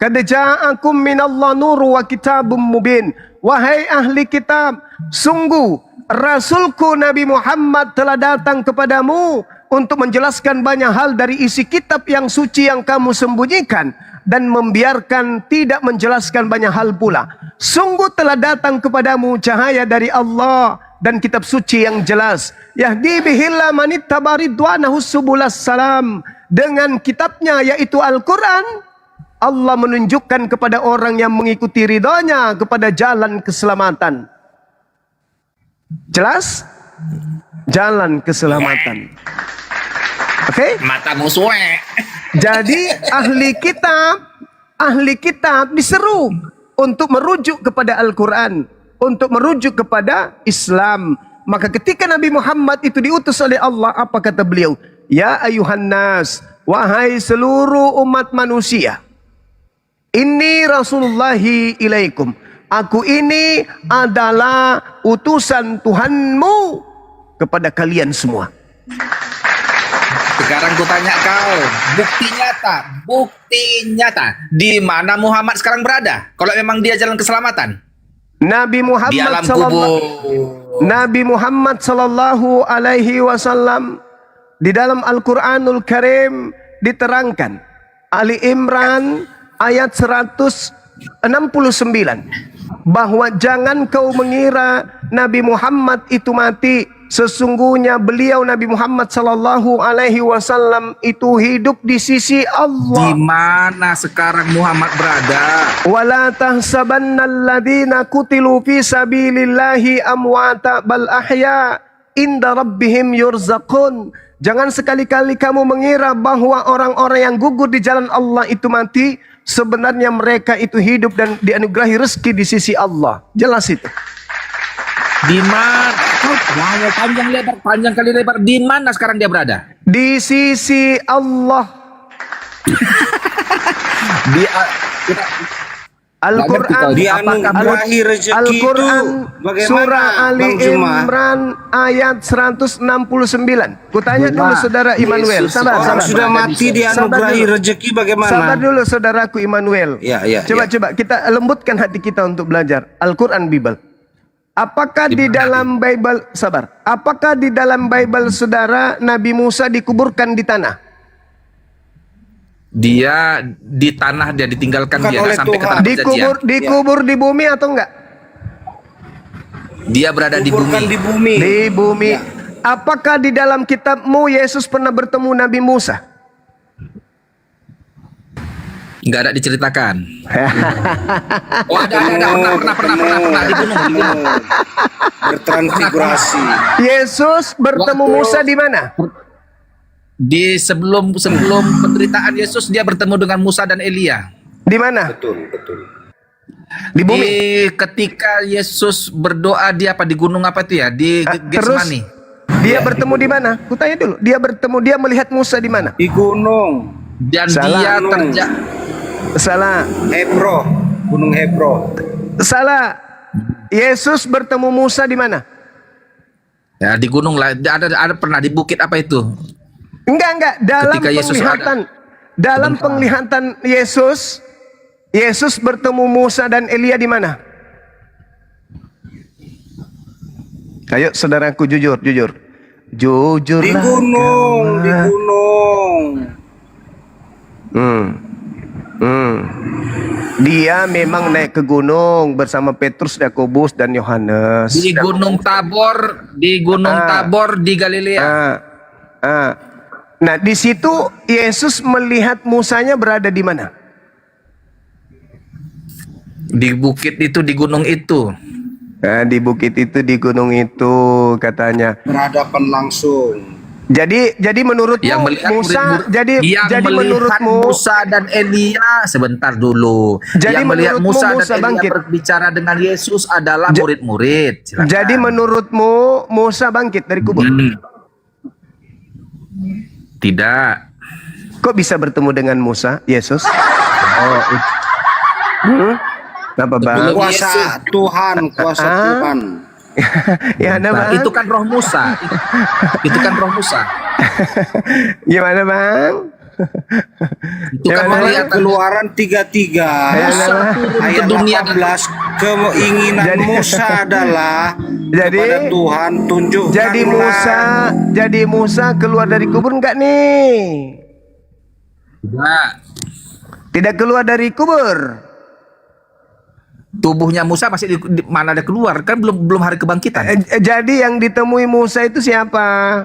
Qad ja'akum minallahi nurun wa kitabun mubin. Wahai ahli kitab, sungguh Rasulku Nabi Muhammad telah datang kepadamu untuk menjelaskan banyak hal dari isi kitab yang suci yang kamu sembunyikan dan membiarkan tidak menjelaskan banyak hal pula. Sungguh telah datang kepadamu cahaya dari Allah dan kitab suci yang jelas. Yahdi bihillah manittaba ridwanahu subulas salam. Dengan kitabnya yaitu Al-Quran, Allah menunjukkan kepada orang yang mengikuti ridhonya kepada jalan keselamatan. Jelas? Jalan keselamatan. Oke? Matamu suwe. Jadi ahli kitab diseru untuk merujuk kepada Al-Quran, untuk merujuk kepada Islam. Maka ketika Nabi Muhammad itu diutus oleh Allah, apa kata beliau? Ya ayuhan nas, wahai seluruh umat manusia, inni rasulullahi ilaikum. Aku ini adalah utusan Tuhanmu kepada kalian semua. Sekarang ku tanya kau, bukti nyata, di mana Muhammad sekarang berada? Kalau memang dia jalan keselamatan. Nabi Muhammad sallallahu alaihi wasallam di dalam Al-Qur'anul Karim diterangkan. Ali Imran ayat 169 bahwa jangan kau mengira Nabi Muhammad itu mati. Sesungguhnya beliau Nabi Muhammad sallallahu alaihi wasallam itu hidup di sisi Allah. Di mana sekarang Muhammad berada? Wala tahsabannalladzina qutilu fi sabilillahi amwata bal ahya inda rabbihim yurzaqun. Jangan sekali-kali kamu mengira bahwa orang-orang yang gugur di jalan Allah itu mati. Sebenarnya mereka itu hidup dan dianugerahi rezeki di sisi Allah. Jelas itu. Di mana? Panjang kali lebar. Di mana sekarang dia berada? Di sisi Allah. Al-Quran. Dianugerahi rezeki Al-Quran itu surah Ali Bang Juma? Imran ayat 169. Kutanya dulu saudara Immanuel. Sabar. Sudah mati dianugerahi rezeki bagaimana? Sabar dulu saudaraku Immanuel. Coba kita lembutkan hati kita untuk belajar Al-Quran Bible. Apakah di dalam Bible, apakah di dalam Bible saudara Nabi Musa dikuburkan di tanah? Dia di tanah, dia ditinggalkan, dia sampai ke tanah perjanjian. Dikubur di bumi atau enggak? Dia berada di bumi. Di bumi. Apakah di dalam kitabmu Yesus pernah bertemu Nabi Musa? Enggak ada diceritakan. Oh ada, pernah di gunung. Bertransfigurasi. Yesus bertemu Musa di mana? Di sebelum penderitaan Yesus dia bertemu dengan Musa dan Elia. Di mana? Betul. Di bumi. Ketika Yesus berdoa di gunung apa itu ya? Di Getsemani. Dia bertemu di mana? Kutanya dulu. Dia melihat Musa di mana? Di gunung. Dan Salah. Gunung Hebron. Salah. Yesus bertemu Musa di mana? Ya di gunung lah. Ada pernah di bukit apa itu? Enggak. Dalam penglihatan Yesus bertemu Musa dan Elia di mana? Ayo saudaraku jujur. Jujurlah. Di gunung. Dia memang naik ke gunung bersama Petrus, Yakobus dan Yohanes. Di Gunung Tabor, di Galilea. Nah, di situ Yesus melihat Musanya berada di mana? Di bukit itu, di gunung itu. Nah, di bukit itu, di gunung itu katanya. Berhadapan langsung. Jadi menurutmu Yang melihat Musa, murid-murid, yang jadi melihat menurutmu Musa dan Elia, sebentar dulu. Jadi Yang melihat menurutmu Musa Musa dan Elia bangkit? berbicara dengan Yesus adalah murid-murid. Silakan. Jadi menurutmu Musa bangkit dari kubur? Tidak. Kok bisa bertemu dengan Musa, Yesus? Apa bang? Kuasa Tuhan. Ya, ada bang. Itu kan roh Musa. Itu kan roh Musa. Gimana bang? Itu kan melihat Keluaran 33 ayat 18, keinginan Musa adalah kepada Tuhan tunjukkanlah. Jadi Musa keluar dari kubur enggak nih? Tidak keluar dari kubur. Tubuhnya Musa masih di mana ada keluar, kan belum hari kebangkitan. Jadi yang ditemui Musa itu siapa?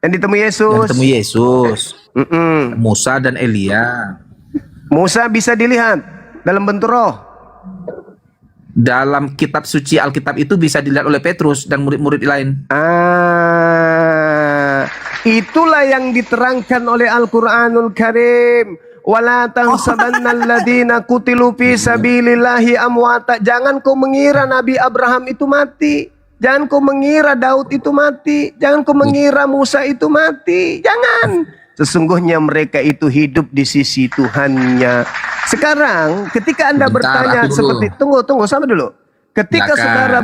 Yang ditemui Yesus. Yang ditemui Yesus. Musa dan Elia. Musa bisa dilihat dalam bentuk roh. Dalam kitab suci Alkitab itu bisa dilihat oleh Petrus dan murid-murid lain. Itulah yang diterangkan oleh Al-Qur'anul Karim. Wala tahsabanna alladziina qutilu fi sabilillahi amwata. Jangan kau mengira Nabi Abraham itu mati. Jangan kau mengira Daud itu mati. Jangan kau mengira Musa itu mati. Jangan. Sesungguhnya mereka itu hidup di sisi Tuhannya. Sekarang ketika Anda bertanya seperti tunggu sama dulu. Ketika saudara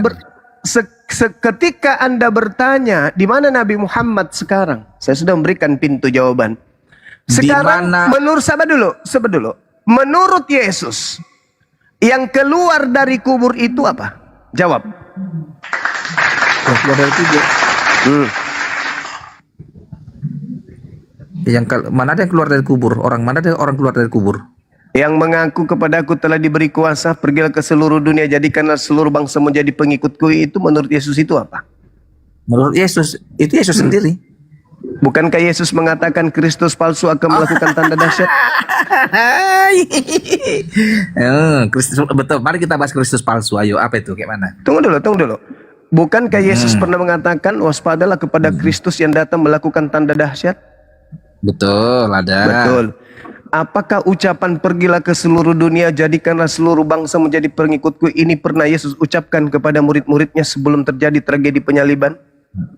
ketika Anda bertanya di mana Nabi Muhammad sekarang? Saya sudah memberikan pintu jawaban. Sekarang menurut sahabat dulu. Menurut Yesus, yang keluar dari kubur itu apa? Jawab. Keluar dari kubur. Mana ada yang keluar dari kubur? Mana ada orang keluar dari kubur? Yang mengaku kepadaku telah diberi kuasa, pergilah ke seluruh dunia, jadikanlah seluruh bangsa menjadi pengikutku. Itu menurut Yesus itu apa? Menurut Yesus, itu Yesus sendiri. Bukankah Yesus mengatakan Kristus palsu akan melakukan tanda dahsyat? Kristus betul. Mari kita bahas Kristus palsu. Ayo, apa itu? Kayak mana? Tunggu dulu. Bukankah Yesus pernah mengatakan waspadalah kepada Kristus yang datang melakukan tanda dahsyat? Betul, ada. Betul. Apakah ucapan pergilah ke seluruh dunia, jadikanlah seluruh bangsa menjadi pengikutku, ini pernah Yesus ucapkan kepada murid-muridnya sebelum terjadi tragedi penyaliban?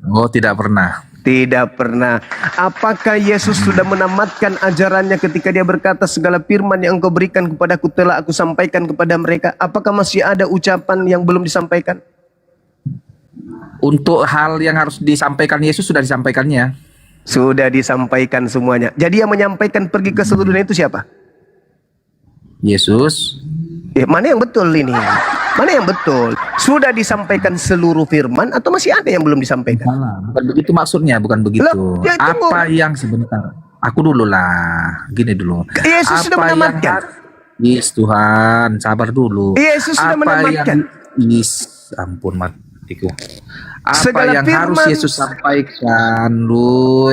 Oh, tidak pernah. Tidak pernah. Apakah Yesus sudah menamatkan ajarannya ketika dia berkata segala firman yang engkau berikan kepadaku telah aku sampaikan kepada mereka? Apakah masih ada ucapan yang belum disampaikan? Untuk hal yang harus disampaikan Yesus sudah disampaikannya. Sudah disampaikan semuanya. Jadi yang menyampaikan pergi ke seluruh dunia itu siapa? Yesus. Mana yang betul ini? Mana yang betul? Sudah disampaikan seluruh firman atau masih ada yang belum disampaikan? Bukan begitu maksudnya, bukan begitu. Loh, ya apa yang sebentar? Aku dulu lah. Gini dulu. Yesus sudah menamatkan. Yes, Tuhan, sabar dulu. Yesus sudah menamatkan. Ampun matiku. Apa segala yang firman, harus Yesus sampaikan lu?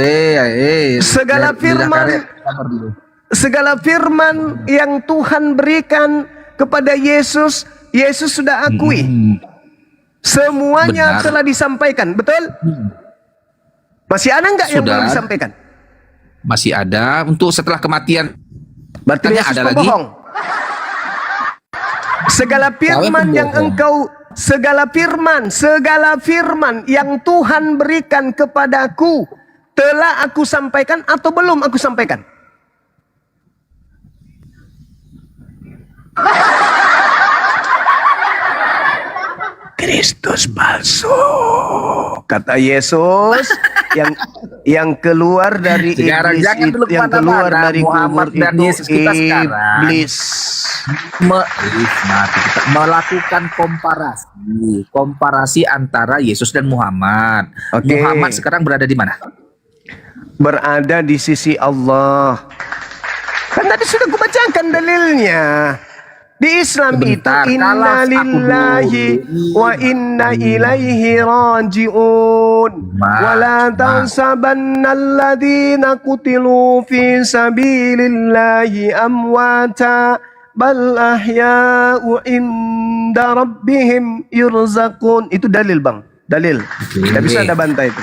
Segala firman yang Tuhan berikan kepada Yesus, Yesus sudah akui. Semuanya telah disampaikan, betul? Masih ada nggak yang belum disampaikan? Masih ada untuk setelah kematian. Berarti Yesus ada pembohong. Segala firman yang segala firman yang Tuhan berikan kepadaku telah aku sampaikan atau belum aku sampaikan? Kristus palsu, kata Yesus. yang keluar dari iblis itu, yang keluar dari kubur itu iblis. melakukan komparasi antara Yesus dan Muhammad. Oke. Muhammad sekarang berada di mana? Berada di sisi Allah. Kan tadi sudah kubacakan dalilnya. Di Islam Sebentar, itu inna kalas aku lillahi dulu. wa inna ilaihi raji'un. Wa la tansabanna alladhina qutilu fi sabilillahi amwata bal ahya'u inda rabbihim yurzaqun. Itu dalil, Bang. Dalil. Tidak bisa ada bantah itu.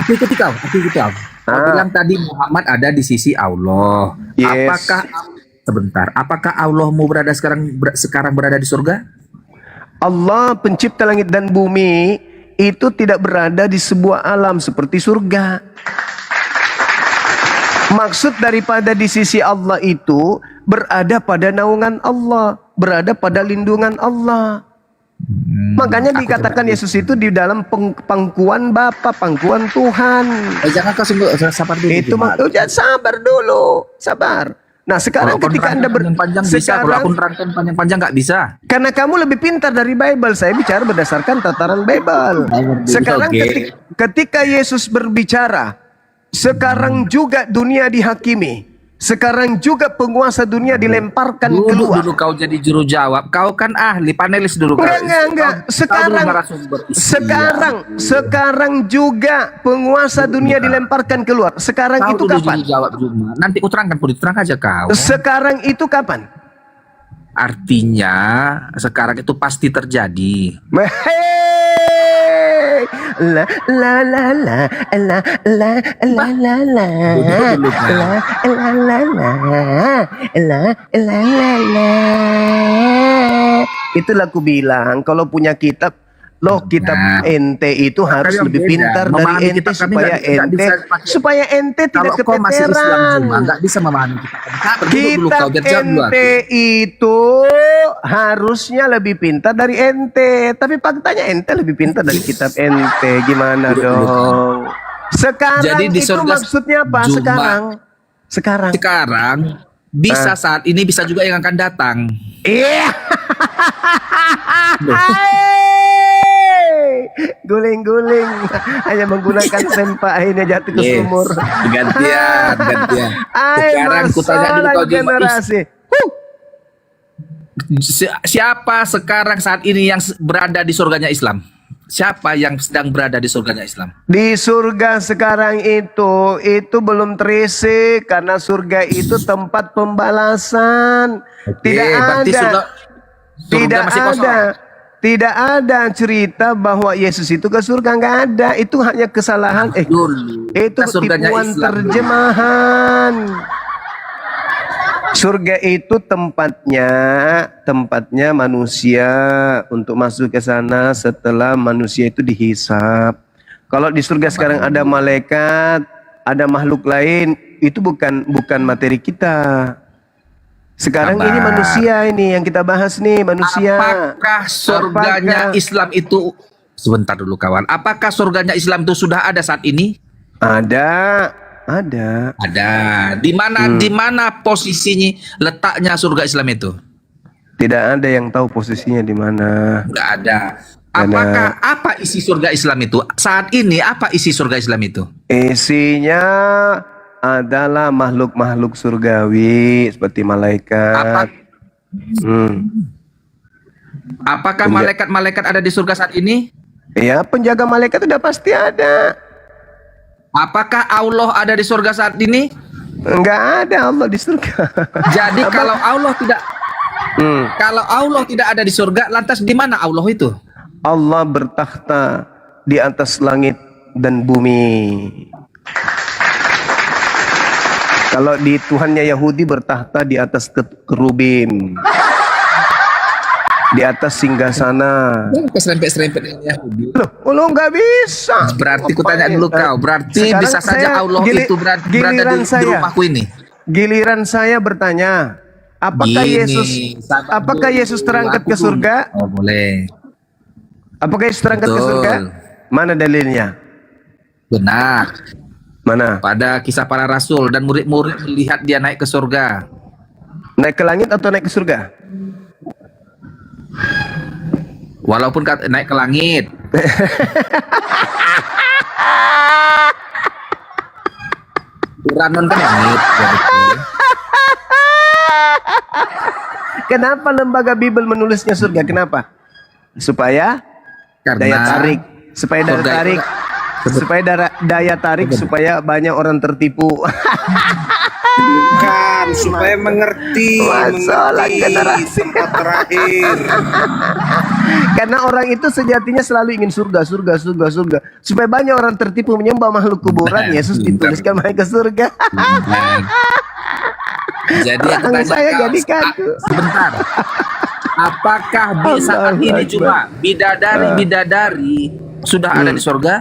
Aku ikut kau. Kau bilang tadi Muhammad ada di sisi Allah. Yes. Apakah Allahmu sekarang berada di surga? Allah pencipta langit dan bumi itu tidak berada di sebuah alam seperti surga. Maksud daripada di sisi Allah itu berada pada naungan Allah, berada pada lindungan Allah. Makanya dikatakan Yesus itu di dalam pangkuan Bapa, pangkuan Tuhan. Jangan kau sabar dulu. Itu sabar dulu, sabar. Nah sekarang kalau ketika Anda panjang bisa, kalau aku nerangkan panjang-panjang nggak bisa. Karena kamu lebih pintar dari Bible, saya bicara berdasarkan tataran Bible. Sekarang ketika Yesus berbicara, sekarang juga dunia dihakimi. Sekarang juga penguasa dunia dilemparkan keluar. Dulu kau jadi juru jawab. Kau kan ahli panelis dulu. Enggak. Sekarang juga penguasa dunia dilemparkan keluar. Sekarang Kau itu dulu kapan? juru jawab Juma. Nanti ku terangkan, terang aja kau. Sekarang itu kapan? Artinya sekarang itu pasti terjadi. La la la la la la la la la la. Itulah aku bilang kalau punya kitab, loh kitab ente itu harus lebih pintar dari ente supaya ente tidak keteteran. Nggak bisa memahami Kitab ente itu harusnya lebih pintar dari ente, tapi faktanya ente lebih pintar dari kitab ente. Gimana dong? Sekarang jadi di itu surga maksudnya apa? Sekarang bisa saat ini, bisa juga yang akan datang. Iya. Guling-guling hanya menggunakan sempak, akhirnya jatuh ke sumur. Gantian. Sekarang kutanya dulu kau generasi. Siapa sekarang saat ini yang berada di surganya Islam? Siapa yang sedang berada di surganya Islam? Di surga sekarang itu belum terisi karena surga itu tempat pembalasan. Tidak ada cerita bahwa Yesus itu ke surga, nggak ada. Itu hanya kesalahan. Itu tipuan terjemahan. Surga itu tempatnya manusia untuk masuk ke sana setelah manusia itu dihisap. Kalau di surga sekarang ada malaikat, ada makhluk lain, itu bukan materi kita. Sekarang ini manusia ini yang kita bahas nih, manusia. Apakah surganya Islam itu, sebentar dulu kawan, apakah surganya Islam itu sudah ada saat ini? Ada. Di mana posisinya, letaknya surga Islam itu? Tidak ada yang tahu posisinya di mana. Nggak ada. Apa isi surga Islam itu? Saat ini apa isi surga Islam itu? Isinya adalah makhluk-makhluk surgawi seperti malaikat. Apakah malaikat-malaikat ada di surga saat ini? Ya, penjaga malaikat sudah pasti ada. Apakah Allah ada di surga saat ini? Enggak ada Allah di surga. Jadi kalau Allah tidak ada di surga, lantas di mana Allah itu? Allah bertakhta di atas langit dan bumi. Kalau di Tuhannya Yahudi bertakhta di atas kerubim, di atas singgasana. Serempet-serempet Yahudi. Loh nggak bisa. Berarti kutanya dulu kau. Berarti sekarang bisa saja Allah itu berada di rumahku ini. Giliran saya bertanya, apakah Yesus terangkat ke surga? Oh boleh. Apakah Yesus terangkat ke surga? Mana dalilnya? Benar. Mana? Pada kisah para rasul dan murid-murid melihat dia naik ke surga. Naik ke langit atau naik ke surga? Walaupun naik ke langit. Uranon ke langit. Ya betul. Kenapa lembaga Bible menulisnya surga? Kenapa? Supaya daya tarik, supaya daya tarik, supaya daya tarik, supaya banyak orang tertipu. Bukan, supaya mengerti generasi tempat terakhir. Karena orang itu sejatinya selalu ingin surga. Supaya banyak orang tertipu menyembah makhluk kuburan, Yesus dituliskan mereka ke surga. Jadi aku tanya saya kau, jadikan sebentar. Apakah saat ini cuma bidadari sudah ada di surga?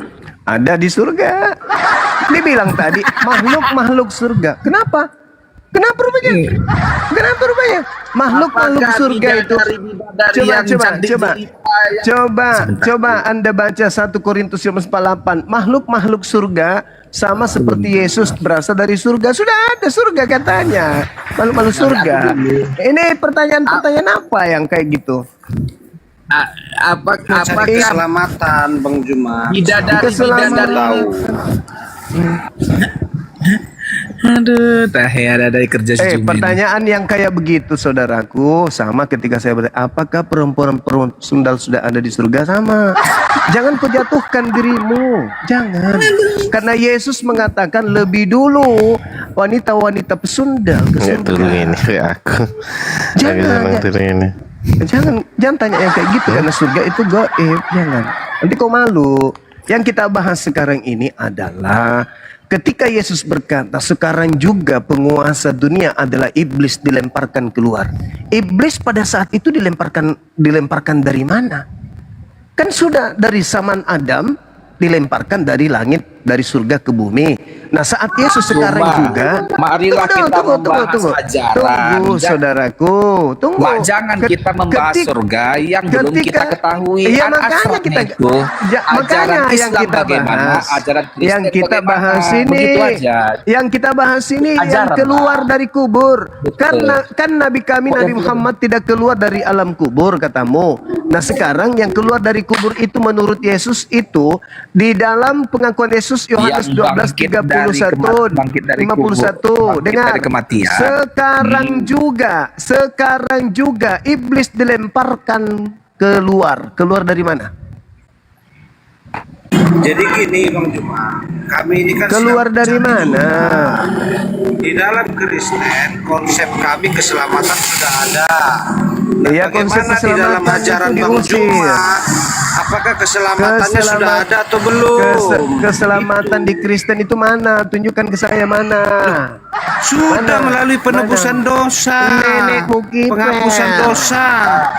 Ada di surga. Dibilang tadi makhluk surga. Kenapa? Kenapa rupanya? Makhluk surga itu. Coba Anda baca 1 Korintus 4:8. Makhluk surga sama seperti Yesus berasal dari surga. Sudah ada surga katanya. Makhluk surga. Ini pertanyaan apa yang kayak gitu? Apakah keselamatan, Bang Juma? Bidadari tahu. Aduh, ada kerja pertanyaan yang kayak begitu, saudaraku, sama ketika saya bertanya, apakah perempuan sundal sudah ada di surga? Sama. Jangan kau jatuhkan dirimu, jangan. Karena Yesus mengatakan lebih dulu wanita-wanita pesundal ke surga. Jangan tanya yang kayak gitu, karena surga itu gaib. Jangan. Nanti kau malu. Yang kita bahas sekarang ini adalah ketika Yesus berkata, sekarang juga penguasa dunia adalah iblis dilemparkan keluar. Iblis pada saat itu dilemparkan dari mana? Kan sudah dari zaman Adam dilemparkan dari langit, dari surga ke bumi. Nah, saat Yesus sekarang juga, marilah kita membahas ajaran. Tunggu, saudaraku, tunggu. Jangan kita membahas surga yang belum kita ketahui. Iya, makanya kita yang kita bahas ini, yang keluar dari kubur. Karena kan Nabi kami Nabi Muhammad tidak keluar dari alam kubur, katamu. Nah, sekarang yang keluar dari kubur itu menurut Yesus itu di dalam pengakuan Yesus Yohanes 12:31 51. Dengar, sekarang juga iblis dilemparkan keluar dari mana? Jadi gini, Bang Juma, kami ini kan keluar dari mana? Di dalam Kristen konsep kami keselamatan sudah ada. Iya, konsep di dalam ajaran Bang Juma, apakah keselamatannya sudah ada atau belum? Keselamatan di Kristen itu mana? Tunjukkan ke saya mana. Sudah melalui penebusan dosa, penghapusan dosa.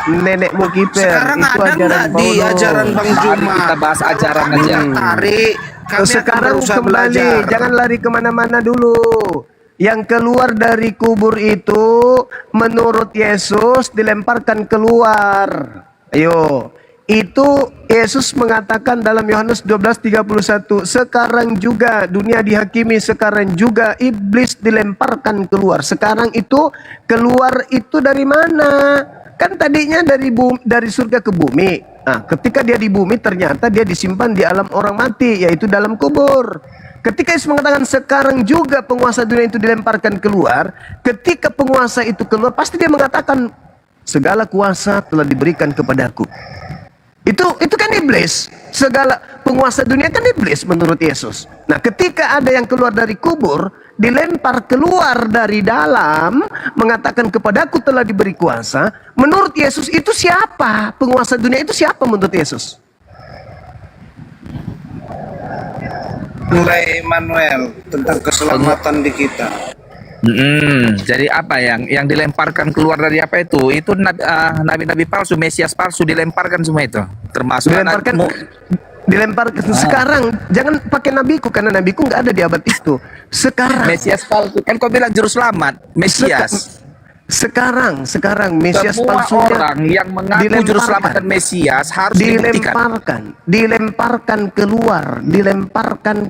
Nenekmu kiper. Sekarang itu ada nggak di ajaran Bang Juma? Kita bahas ajaran aja. Tarik. Sekarang kembali, jangan lari kemana-mana dulu. Yang keluar dari kubur itu menurut Yesus dilemparkan keluar. Ayo, itu Yesus mengatakan dalam Yohanes 12:31, sekarang juga dunia dihakimi, sekarang juga iblis dilemparkan keluar. Sekarang itu keluar itu dari mana? Kan tadinya dari surga ke bumi. Nah, ketika dia di bumi ternyata dia disimpan di alam orang mati, yaitu dalam kubur. Ketika Yesus mengatakan sekarang juga penguasa dunia itu dilemparkan keluar, ketika penguasa itu keluar pasti dia mengatakan segala kuasa telah diberikan kepadaku. Itu kan iblis. Segala penguasa dunia kan iblis menurut Yesus. Nah, ketika ada yang keluar dari kubur, dilempar keluar dari dalam, mengatakan kepadaku telah diberi kuasa. Menurut Yesus itu siapa? Penguasa dunia itu siapa menurut Yesus? Mulai Emmanuel tentang keselamatan di kita. Jadi apa yang dilemparkan keluar dari apa itu? Itu nabi-nabi palsu, Mesias palsu dilemparkan semua itu. Termasuk dilemparkan sekarang. Jangan pakai nabiku karena nabiku nggak ada di abad itu. Sekarang Mesias palsu. Kan kau bilang juru selamat, Mesias. Sekarang Mesias Semua palsunya orang yang mengaku juru selamat dan Mesias harus dibuktikan. dilemparkan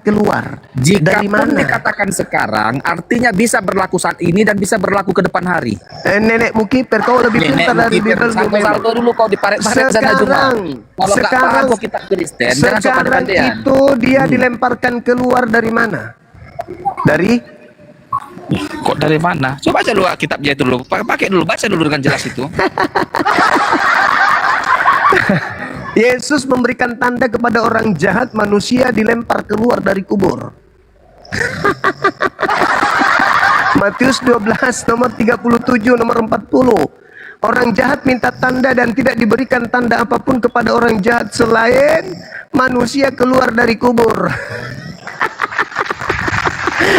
keluar. Jika Dari pun mana? dikatakan sekarang, artinya bisa berlaku saat ini dan bisa berlaku ke depan hari. Nenek Mukiper, kau lebih pintar dari Bibel. Saldo dulu kau diparet-paret sana cuma. Kalau nggak paham kau kitab Kristen, jangan sok sekarang pandai-pandaian. itu dia dilemparkan keluar dari mana? Dari Kok dari mana? Coba baca dulu kitabnya itu dulu. Pakai dulu, baca dulu dengan jelas itu. Yesus memberikan tanda kepada orang jahat, manusia dilempar keluar dari kubur. Matius 12 nomor 37 nomor 40. Orang jahat minta tanda dan tidak diberikan tanda apapun kepada orang jahat selain manusia keluar dari kubur.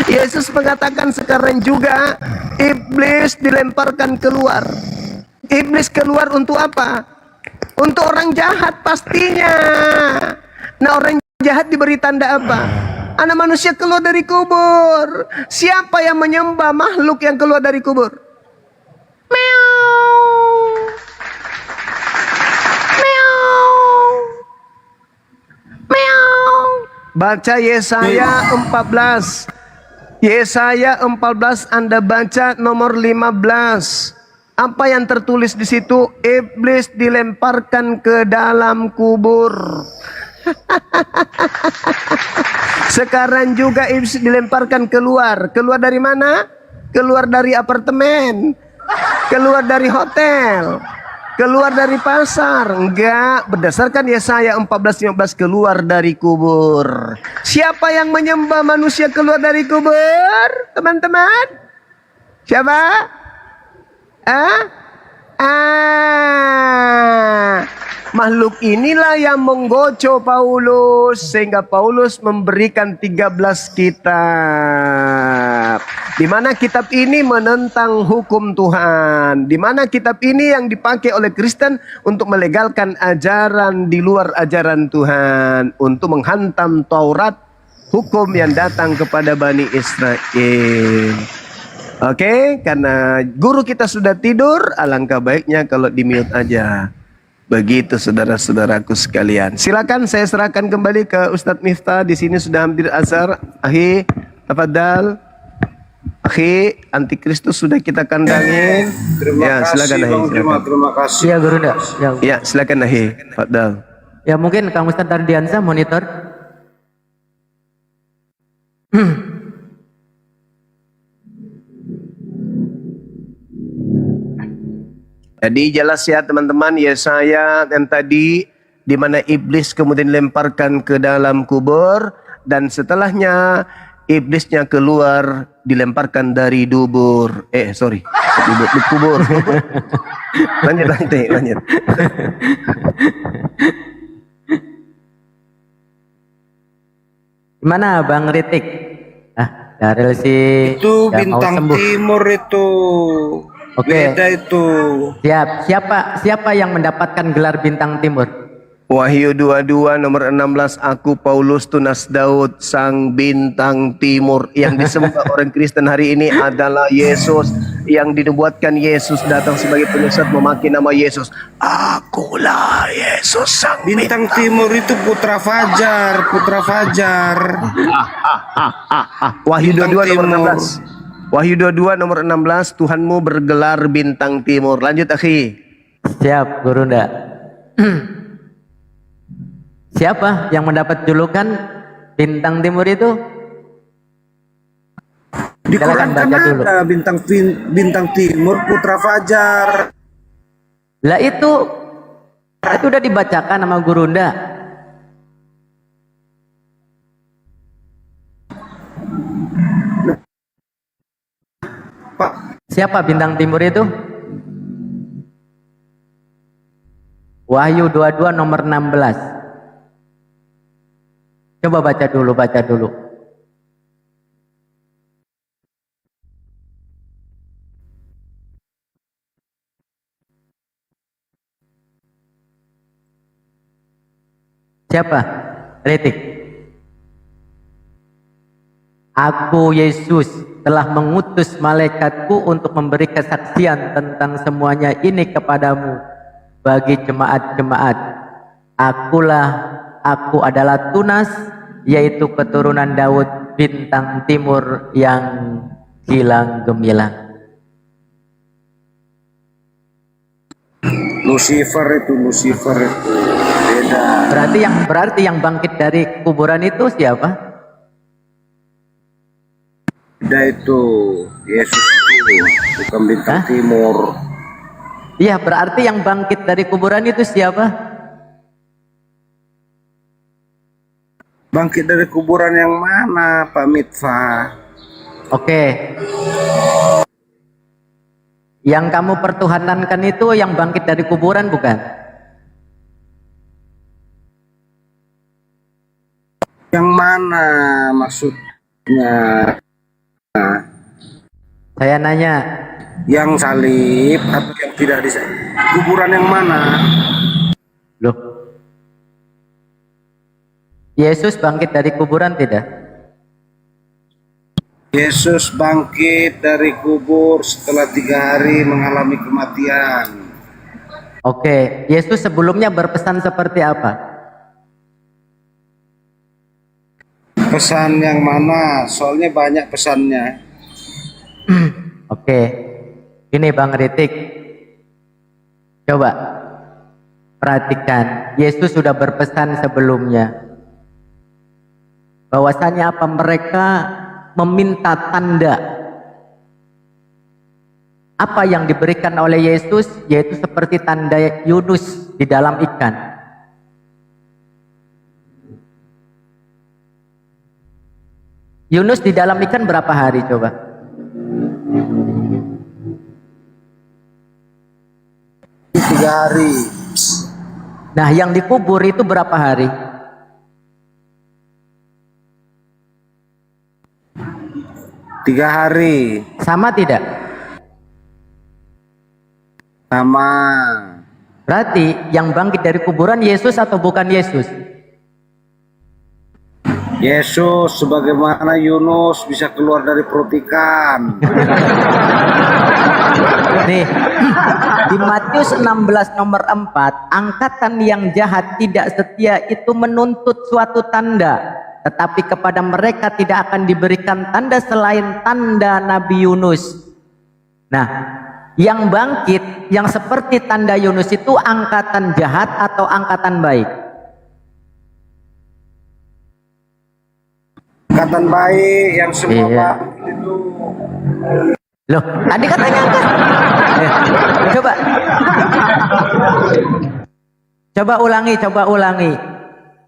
Yesus mengatakan sekarang juga iblis dilemparkan keluar. Iblis keluar untuk apa? Untuk orang jahat pastinya. Nah, orang jahat diberi tanda apa? Anak manusia keluar dari kubur. Siapa yang menyembah makhluk yang keluar dari kubur? Meow. Meow. Meow. Baca Yesaya 14. Yesaya 14 Anda baca nomor 15. Apa yang tertulis di situ? Iblis dilemparkan ke dalam kubur. Sekarang juga iblis dilemparkan keluar. Keluar dari mana? Keluar dari apartemen. Keluar dari hotel. Keluar dari pasar. Enggak, berdasarkan Yesaya 14:15 keluar dari kubur. Siapa yang menyembah manusia keluar dari kubur? Teman-teman? Siapa? Makhluk inilah yang menggocoh Paulus sehingga Paulus memberikan 13 kitab. Di mana kitab ini menentang hukum Tuhan. Di mana kitab ini yang dipakai oleh Kristen untuk melegalkan ajaran di luar ajaran Tuhan, untuk menghantam Taurat, hukum yang datang kepada Bani Israel. Oke, karena guru kita sudah tidur, alangkah baiknya kalau di-mute aja. Begitu saudara-saudaraku sekalian. Silakan saya serahkan kembali ke Ustadz Miftah. Di sini sudah hampir azhar. Akhi, tafadhal. Akhi, antikristus sudah kita kandangin. Terima kasih, silakan Akhi. Terima kasih. Ya guru dah. Ya, silakan Akhi. Tafadhal. Ya mungkin Kang Ustadz Tardiansa monitor. Jadi jelas ya teman-teman, Yesaya yang tadi di mana iblis kemudian dilemparkan ke dalam kubur dan setelahnya iblisnya keluar dilemparkan dari dubur. Kubur. Lanjut. Gimana Bang Ritik? Daril si itu bintang timur itu. Oke. Beda itu. Siapa yang mendapatkan gelar bintang timur? Wahyu 22 nomor 16, aku Paulus tunas Daud sang bintang timur. Yang disembah orang Kristen hari ini adalah Yesus, yang dinubuatkan Yesus datang sebagai penyesat memakai nama Yesus. Akulah Yesus sang bintang timur itu putra fajar. Wahyu 22 nomor 16. Wahyu 22 nomor 16, Tuhanmu bergelar bintang timur. Lanjut akhi. Siap, Guru Nda. Siapa yang mendapat julukan bintang timur itu? Di Quran kan ada bintang timur putra fajar. Lah itu udah dibacakan sama Guru Nda. Siapa bintang timur itu? Wahyu 22 nomor 16. Coba baca dulu. Siapa? Ritik. Aku Yesus telah mengutus malaikatku untuk memberi kesaksian tentang semuanya ini kepadamu bagi jemaat-jemaat. Aku adalah Tunas, yaitu keturunan Daud, bintang timur yang gilang gemilang. Lucifer itu beda. Berarti yang bangkit dari kuburan itu siapa? Beda itu Yesus itu, bukan bintang timur. Iya, berarti yang bangkit dari kuburan itu siapa? Bangkit dari kuburan yang mana, Pak Mitfa? Oke. Yang kamu pertuhanankan itu yang bangkit dari kuburan bukan? Yang mana maksudnya? Saya nanya. Yang salib atau yang tidak disalib? Kuburan yang mana? Loh. Yesus bangkit dari kuburan tidak? Yesus bangkit dari kubur setelah 3 hari mengalami kematian. Oke, Yesus sebelumnya berpesan seperti apa? Pesan yang mana? Soalnya banyak pesannya. Oke, ini Bang Ritik. Coba perhatikan, Yesus sudah berpesan sebelumnya. Bahwasanya apa, mereka meminta tanda. Apa yang diberikan oleh Yesus, yaitu seperti tanda Yunus di dalam ikan. Yunus di dalam ikan berapa hari coba? 3 hari. Nah, yang dikubur itu berapa hari? 3 hari. Sama tidak? Sama. Berarti yang bangkit dari kuburan Yesus atau bukan Yesus? Yesus, sebagaimana Yunus bisa keluar dari perut ikan. Nih, di Matius 16 nomor 4, angkatan yang jahat tidak setia itu menuntut suatu tanda, tetapi kepada mereka tidak akan diberikan tanda selain tanda Nabi Yunus. Nah, yang bangkit, yang seperti tanda Yunus itu angkatan jahat atau angkatan baik? Angkatan baik yang semua bangkit itu. Loh, tadi katanya angkat. Coba ulangi.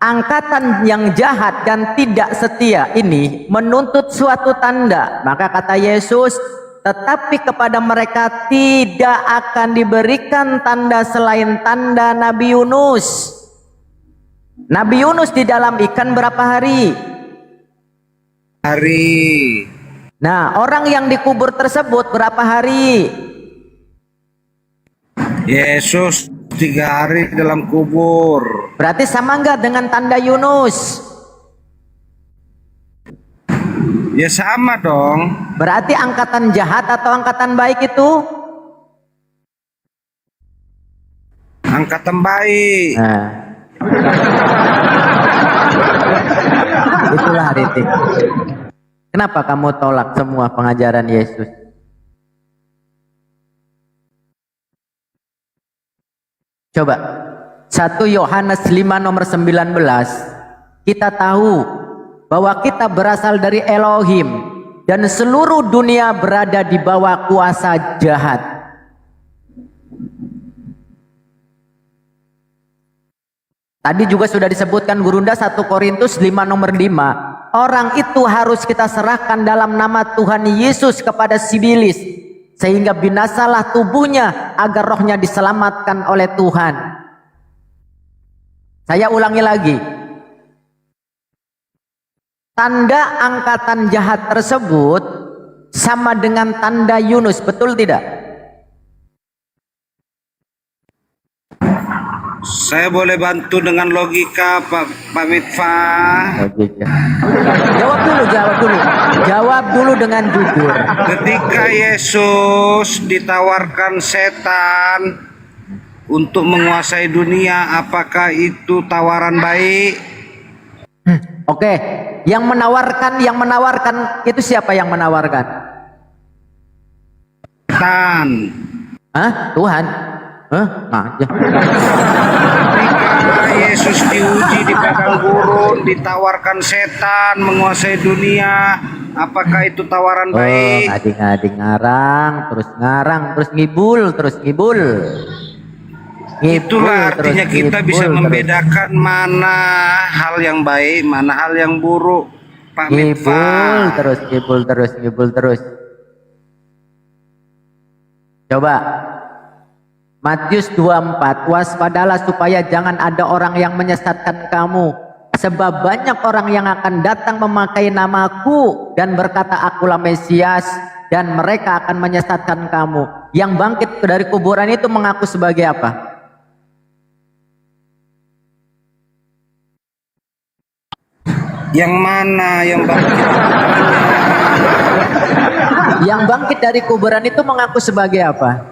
Angkatan yang jahat dan tidak setia ini menuntut suatu tanda. Maka kata Yesus, tetapi kepada mereka tidak akan diberikan tanda selain tanda Nabi Yunus. Nabi Yunus di dalam ikan berapa hari? Hari. Nah, orang yang dikubur tersebut berapa hari? Yesus 3 hari dalam kubur. Berarti sama enggak dengan tanda Yunus? Ya sama dong. Berarti angkatan jahat atau angkatan baik itu? Angkatan baik. Nah. Itulah Ritik. Kenapa kamu tolak semua pengajaran Yesus? Coba 1 Yohanes 5 nomor 19. Kita tahu bahwa kita berasal dari Elohim dan seluruh dunia berada di bawah kuasa jahat. Tadi juga sudah disebutkan Gurunda 1 Korintus 5 nomor 5. Orang itu harus kita serahkan dalam nama Tuhan Yesus kepada si iblis, sehingga binasalah tubuhnya agar rohnya diselamatkan oleh Tuhan. Saya ulangi lagi. Tanda angkatan jahat tersebut sama dengan tanda Yunus, betul tidak? Saya boleh bantu dengan logika Pak Mitfa. Logika. Jawab dulu dengan jujur. Ketika Yesus ditawarkan setan untuk menguasai dunia, apakah itu tawaran baik? Oke, yang menawarkan itu siapa yang menawarkan? Setan. Hah? Tuhan? Hah? Ketika Yesus diuji di padang gurun, ditawarkan setan menguasai dunia, apakah itu tawaran baik? Ngading-ngading ngarang, terus ngibul. Itulah artinya kita bisa membedakan mana hal yang baik, mana hal yang buruk, Pak Mitfa. Ngibul terus. Coba Matius 24, waspadalah supaya jangan ada orang yang menyesatkan kamu, sebab banyak orang yang akan datang memakai namaku dan berkata akulah Mesias, dan mereka akan menyesatkan kamu. Yang bangkit dari kuburan itu mengaku sebagai apa? Yang mana yang bangkit? Yang bangkit dari kuburan itu mengaku sebagai apa?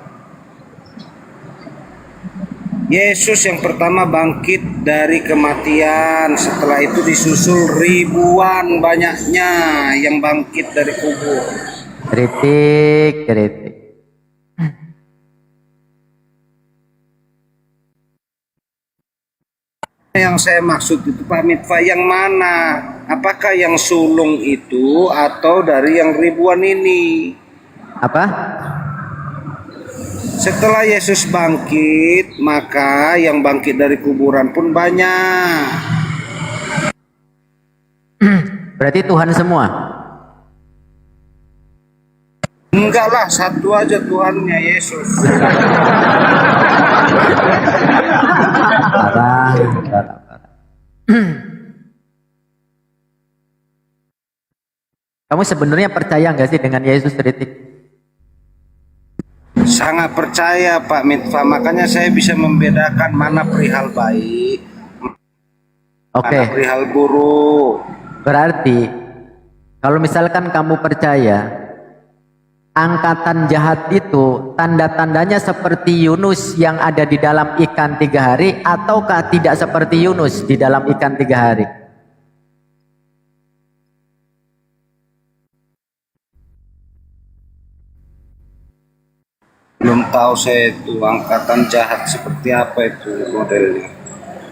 Yesus yang pertama bangkit dari kematian, setelah itu disusul ribuan banyaknya yang bangkit dari kubur. Kritik. Yang saya maksud itu Pak Mitfa yang mana? Apakah yang sulung itu atau dari yang ribuan ini? Apa? Setelah Yesus bangkit, maka yang bangkit dari kuburan pun banyak. Berarti Tuhan semua? Enggak lah, satu aja Tuhannya, Yesus. Parah. Kamu sebenarnya percaya nggak sih dengan Yesus, Ritik? Sangat percaya Pak Mitfa, makanya saya bisa membedakan mana perihal baik, mana perihal buruk. Berarti kalau misalkan kamu percaya angkatan jahat itu tanda-tandanya seperti Yunus yang ada di dalam ikan 3 hari, ataukah tidak seperti Yunus di dalam ikan 3 hari? Belum tahu saya itu angkatan jahat seperti apa itu modelnya.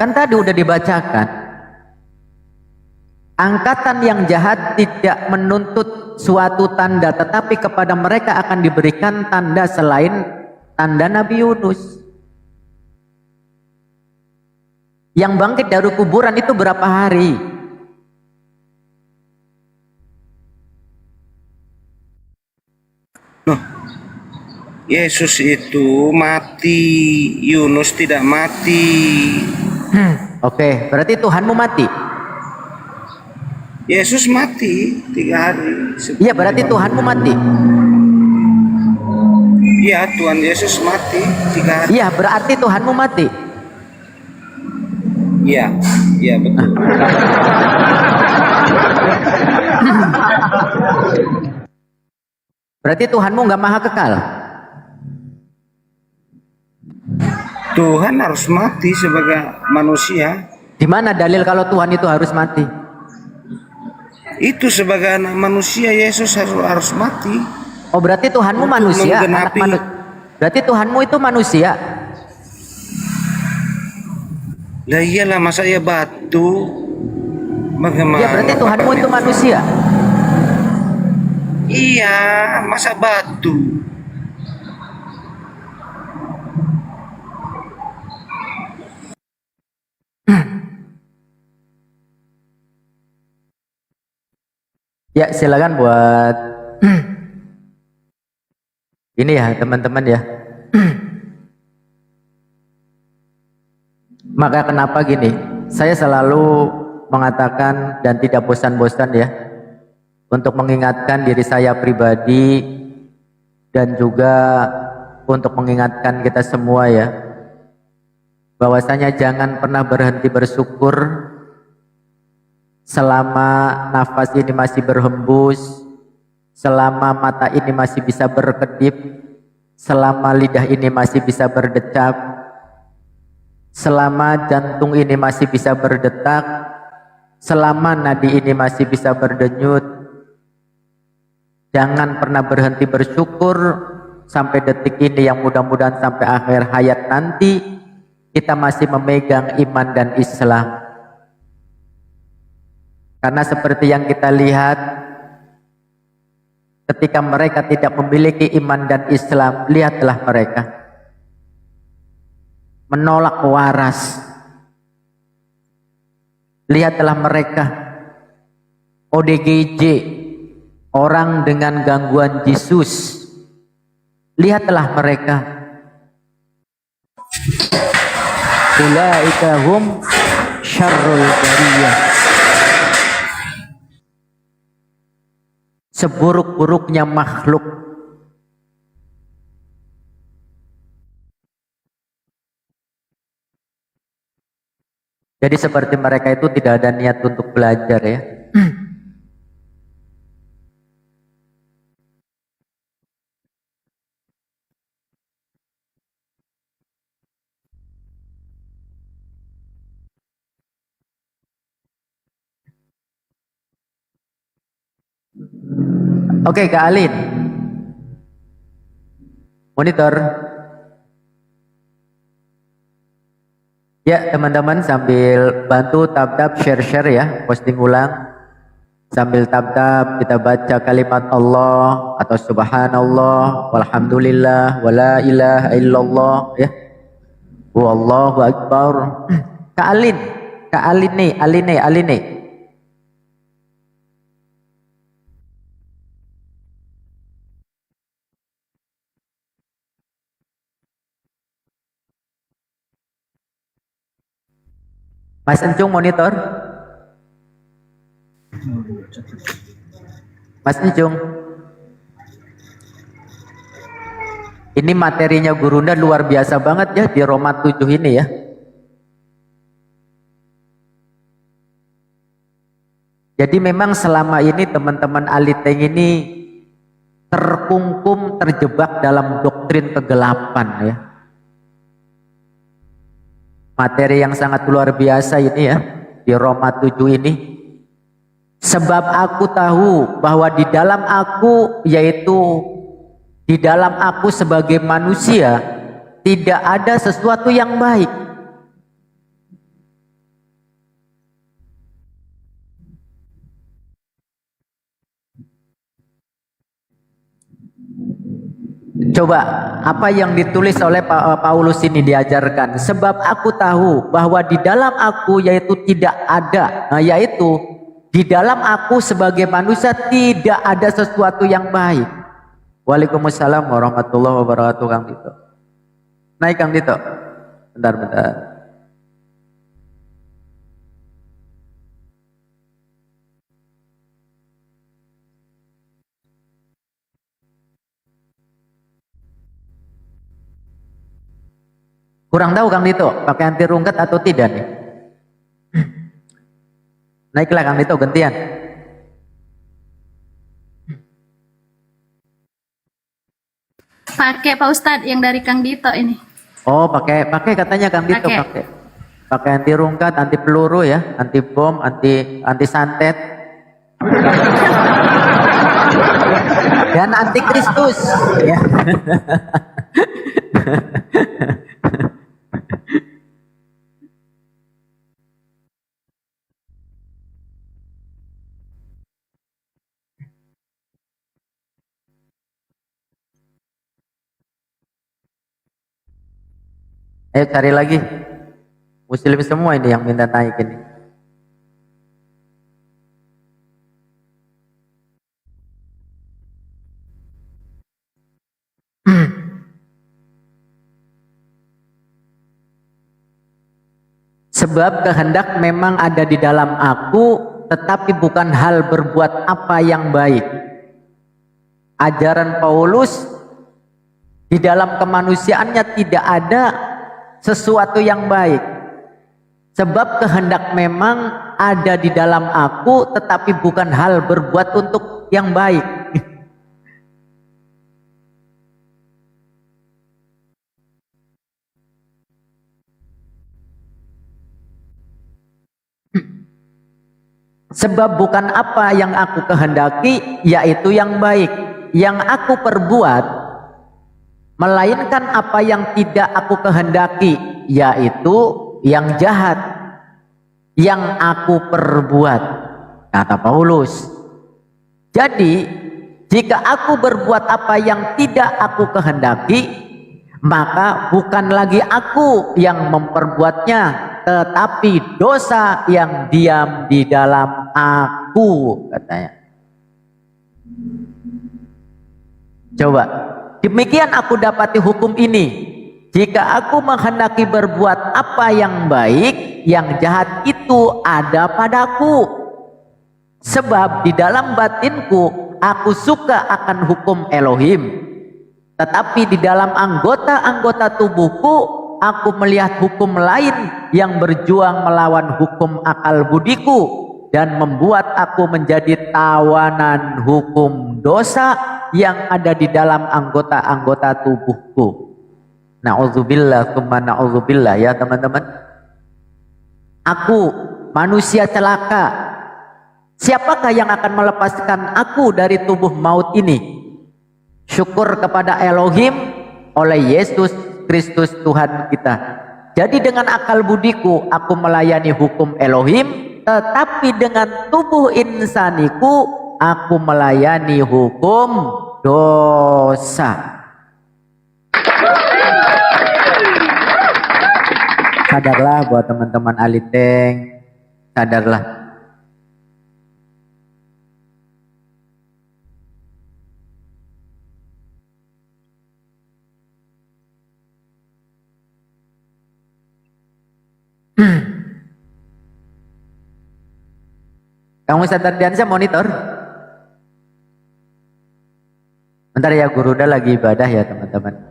Kan tadi udah dibacakan. Angkatan yang jahat tidak menuntut suatu tanda, tetapi kepada mereka akan diberikan tanda selain tanda Nabi Yunus. Yang bangkit dari kuburan itu berapa hari? Yesus itu mati, Yunus tidak mati. Oke, berarti Tuhanmu mati. Yesus mati 3 hari. Iya, berarti Tuhanmu mati. Iya, Tuhan Yesus mati 3 hari. Iya, berarti Tuhanmu mati. Iya, iya betul. Berarti Tuhanmu nggak maha kekal. Tuhan harus mati sebagai manusia. Di mana dalil kalau Tuhan itu harus mati? Itu sebagai anak manusia Yesus harus mati. Oh, berarti Tuhanmu untuk manusia, anak berarti Tuhanmu itu manusia. Lah iyalah, masa ya batu? Bagaimana? Ya, berarti Tuhanmu itu manusia. Iya, masa batu? Ya, silakan buat ini ya teman-teman ya. Maka kenapa gini, saya selalu mengatakan dan tidak bosan-bosan ya untuk mengingatkan diri saya pribadi dan juga untuk mengingatkan kita semua ya, bahwasanya jangan pernah berhenti bersyukur selama nafas ini masih berhembus, selama mata ini masih bisa berkedip, selama lidah ini masih bisa berdecap, selama jantung ini masih bisa berdetak, selama nadi ini masih bisa berdenyut. Jangan pernah berhenti bersyukur sampai detik ini, yang mudah-mudahan sampai akhir hayat nanti kita masih memegang iman dan Islam. Karena seperti yang kita lihat, ketika mereka tidak memiliki iman dan Islam, lihatlah mereka menolak waras. Lihatlah mereka ODGJ, orang dengan gangguan jisus. Lihatlah mereka, ulaika hum syarrul bariyah, seburuk-buruknya makhluk. Jadi seperti mereka itu tidak ada niat untuk belajar ya. Oke, Kak Alin. Monitor. Ya, teman-teman sambil bantu tab-tab share-share ya, posting ulang. Sambil tab-tab kita baca kalimat Allah atau subhanallah, walhamdulillah, wala ilaha illallah ya. Wallahu akbar. Kak Alin nih. Mas Encung monitor. Mas Encung. Ini materinya Gurunda luar biasa banget ya di Roma 7 ini ya. Jadi memang selama ini teman-teman Aliteng ini terkungkum, terjebak dalam doktrin kegelapan ya. Materi yang sangat luar biasa ini ya di Roma 7 ini. Sebab aku tahu bahwa di dalam aku, yaitu di dalam aku sebagai manusia, tidak ada sesuatu yang baik. Coba apa yang ditulis oleh Paulus ini diajarkan. Sebab aku tahu bahwa di dalam aku, yaitu tidak ada, yaitu di dalam aku sebagai manusia tidak ada sesuatu yang baik. Waalaikumsalam warahmatullahi wabarakatuh. Kang Dito. Naik Kang Dito. Bentar. Kurang tahu Kang Dito, pakai anti rungkat atau tidak nih? Naiklah Kang Dito, gantian. Pakai Pak Ustadz yang dari Kang Dito ini. Oh, pakai katanya Kang Dito pakai. Pakai anti rungkat, anti peluru ya, anti bom, anti santet. Dan anti Kristus ya. Ayo cari lagi. Muslim semua ini yang minta naik ini. Sebab kehendak memang ada di dalam aku, tetapi bukan hal berbuat apa yang baik. Ajaran Paulus di dalam kemanusiaannya tidak ada sesuatu yang baik. Sebab kehendak memang ada di dalam aku, tetapi bukan hal berbuat untuk yang baik. Sebab bukan apa yang aku kehendaki, yaitu yang baik, yang aku perbuat, melainkan apa yang tidak aku kehendaki, yaitu yang jahat, yang aku perbuat, kata Paulus. Jadi, jika aku berbuat apa yang tidak aku kehendaki, maka bukan lagi aku yang memperbuatnya, tetapi dosa yang diam di dalam aku, katanya. Coba, demikian aku dapati hukum ini. Jika aku menghendaki berbuat apa yang baik, yang jahat itu ada padaku. Sebab di dalam batinku aku suka akan hukum Elohim, tetapi di dalam anggota-anggota tubuhku aku melihat hukum lain yang berjuang melawan hukum akal budiku dan membuat aku menjadi tawanan hukum dosa yang ada di dalam anggota-anggota tubuhku. Na'udzubillah, tsumma na'udzubillah, ya teman-teman. Aku manusia celaka. Siapakah yang akan melepaskan aku dari tubuh maut ini? Syukur kepada Elohim oleh Yesus Kristus Tuhan kita. Jadi dengan akal budiku aku melayani hukum Elohim, tetapi dengan tubuh insaniku aku melayani hukum dosa. Sadarlah buat teman-teman Aliteng, sadarlah. Kamu Ustaz Ardiansyah monitor? Bentar ya, Guru udah lagi ibadah ya teman-teman.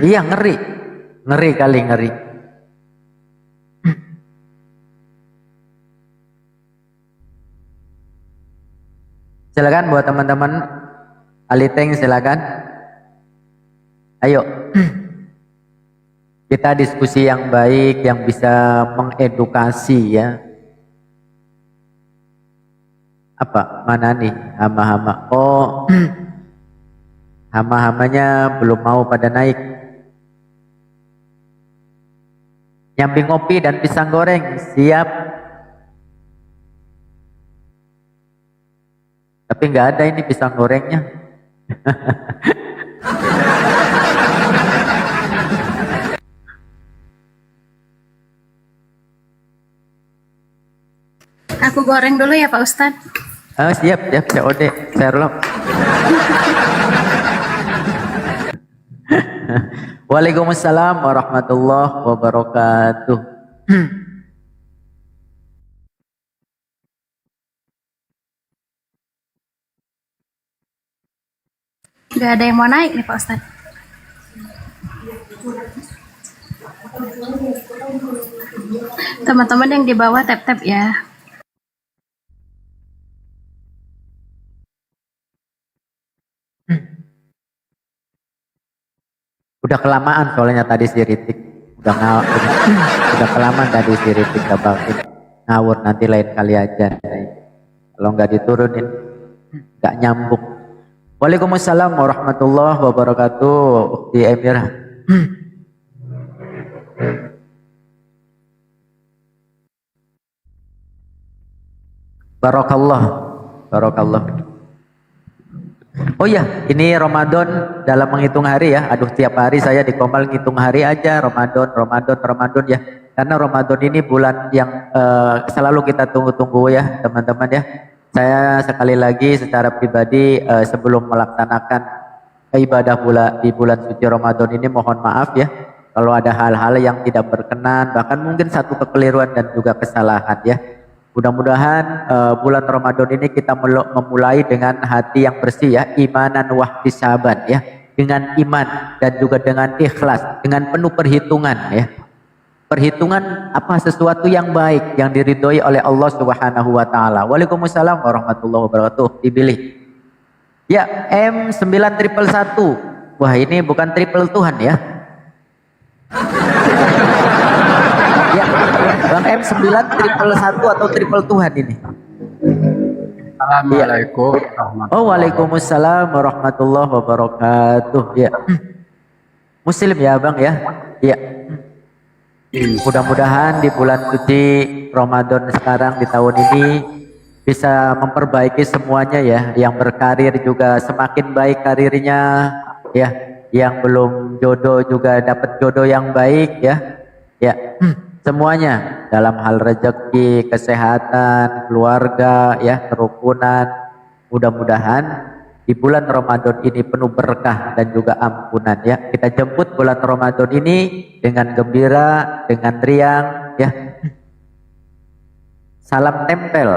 Iya, ngeri. Ngeri kali, ngeri. Silakan buat teman-teman Aliteng, silakan. Ayo. Kita diskusi yang baik, yang bisa mengedukasi ya. Apa? Mana nih hama-hama? Oh, hama-hamanya belum mau pada naik. Nyambi ngopi dan pisang goreng, siap. Tapi nggak ada ini pisang gorengnya. Aku goreng dulu ya Pak Ustadz. Oh, siap, siap, COD, Sherlock. Waalaikumsalam warahmatullahi wabarakatuh. Gak ada yang mau naik nih Pak Ustadz. Teman-teman yang di bawah tap-tap ya. Udah kelamaan soalnya tadi si Ritik. Udah kelamaan tadi si Ritik ngawur, nanti lain kali aja. Kalau nggak diturunin nggak nyambung. Waalaikumsalam warahmatullahi wabarakatuh. Di Emirah. Barakallah, barakallah. Oh ya, ini Ramadan dalam menghitung hari ya. Aduh, tiap hari saya di Komal ngitung hari aja, Ramadan ya. Karena Ramadan ini bulan yang selalu kita tunggu-tunggu ya, teman-teman ya. Saya sekali lagi secara pribadi sebelum melaksanakan ibadah di bulan suci Ramadan ini mohon maaf ya kalau ada hal-hal yang tidak berkenan, bahkan mungkin satu kekeliruan dan juga kesalahan ya. Mudah-mudahan bulan Ramadan ini kita memulai dengan hati yang bersih ya, imanan wahtisaban ya, dengan iman dan juga dengan ikhlas, dengan penuh perhitungan ya. Perhitungan apa sesuatu yang baik yang diridhoi oleh Allah Subhanahu wa taala. Waalaikumsalam warahmatullahi wabarakatuh. Dipilih. Ya, M9111. Wah, ini bukan triple Tuhan ya. Ya, Bang M9111 atau triple Tuhan ini? Assalamualaikum. Oh, waalaikumsalam warahmatullahi wabarakatuh. Ya. Muslim ya, Bang ya? Iya. Mudah-mudahan di bulan suci Ramadan sekarang di tahun ini bisa memperbaiki semuanya ya, yang berkarir juga semakin baik karirnya ya, yang belum jodoh juga dapat jodoh yang baik ya. Ya, semuanya dalam hal rezeki, kesehatan, keluarga ya, kerukunan. Mudah-mudahan di bulan Ramadan ini penuh berkah dan juga ampunan ya. Kita jemput bulan Ramadan ini dengan gembira, dengan riang ya. Salam tempel.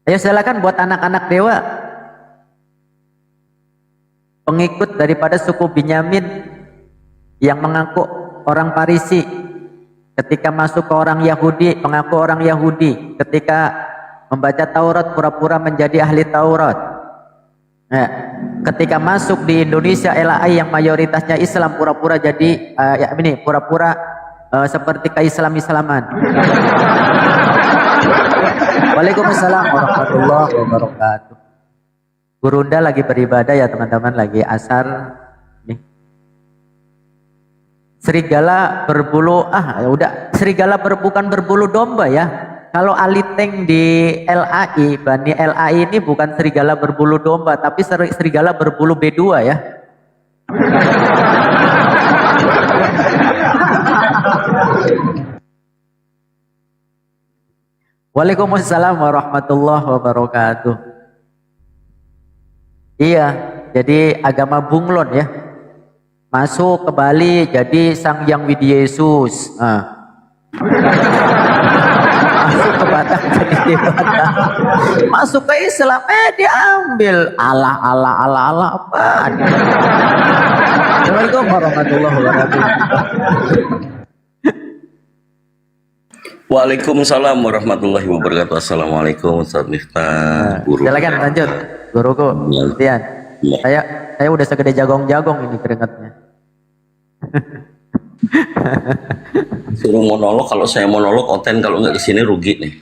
Ayo silakan buat anak-anak dewa, pengikut daripada suku Binyamin yang mengaku orang Parisi, ketika masuk ke orang Yahudi, mengaku orang Yahudi, ketika membaca Taurat pura-pura menjadi ahli Taurat. Nah, ketika masuk di Indonesia LAI yang mayoritasnya Islam, pura-pura jadi ya ini pura-pura seperti keislaman. Waalaikumsalam warahmatullahi wabarakatuh. Gurunda lagi beribadah ya teman-teman, lagi asar. Serigala berbulu, ya udah, serigala bukan berbulu domba ya. Kalau aliteng di LAI, Bani LAI ini bukan serigala berbulu domba, tapi serigala berbulu B2 ya. Waalaikumsalam warahmatullahi wabarakatuh. Iya, jadi agama bunglon ya. Masuk ke Bali jadi Sang Hyang Widi Yesus. Masuk ke Batak jadi Dewata. Masuk ke Islam diambil Allah apa? Assalamualaikum warahmatullahi wabarakatuh. Waalaikumsalam warahmatullahi wabarakatuh. Assalamualaikum Ustaz Miftah. Guru. Silakan lanjut, guruku. Sekian. Saya udah segede jagong-jagong ini keringatnya. Suruh monolog, kalau saya monolog konten, kalau nggak kesini rugi nih.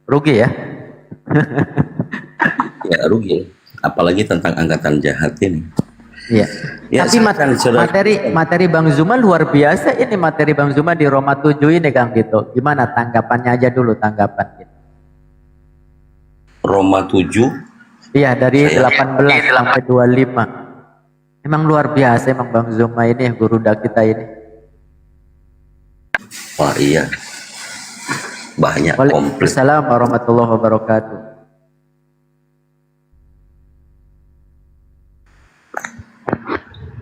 Rugi ya? Ya rugi. Apalagi tentang angkatan jahat ini. Iya. Ya, tapi materi Bang Zuma luar biasa ini, materi Bang Zuma di Roma 7 ini Kang gitu. Gimana tanggapannya aja dulu, tanggapan gitu. Roma 7? Iya, dari 18 sampai 25. Emang luar biasa emang Bang Zuma ini, guru kita ini. Wah iya. Banyak komplit. Waalaikumsalam warahmatullahi wabarakatuh.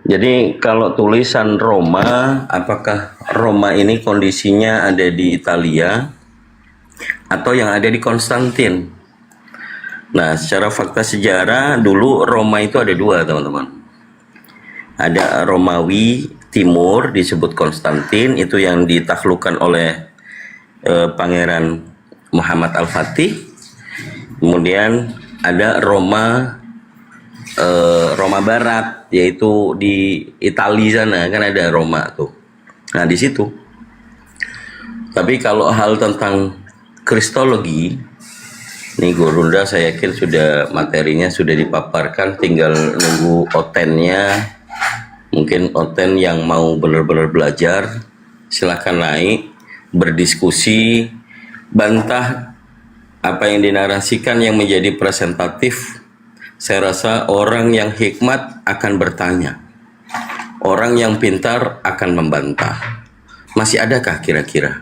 Jadi kalau tulisan Roma, apakah Roma ini kondisinya ada di Italia atau yang ada di Konstantin? Nah, secara fakta sejarah dulu Roma itu ada dua, teman-teman. Ada Romawi Timur disebut Konstantin, itu yang ditaklukkan oleh Pangeran Muhammad Al-Fatih. Kemudian ada Roma Barat, yaitu di Italia sana kan ada Roma tuh. Nah di situ. Tapi kalau hal tentang kristologi, nih Gurunda saya yakin sudah materinya sudah dipaparkan, tinggal nunggu otennya. Mungkin oten yang mau benar-benar belajar, silakan naik, berdiskusi, bantah apa yang dinarasikan yang menjadi presentatif. Saya rasa orang yang hikmat akan bertanya. orang yang pintar akan membantah. Masih adakah kira-kira?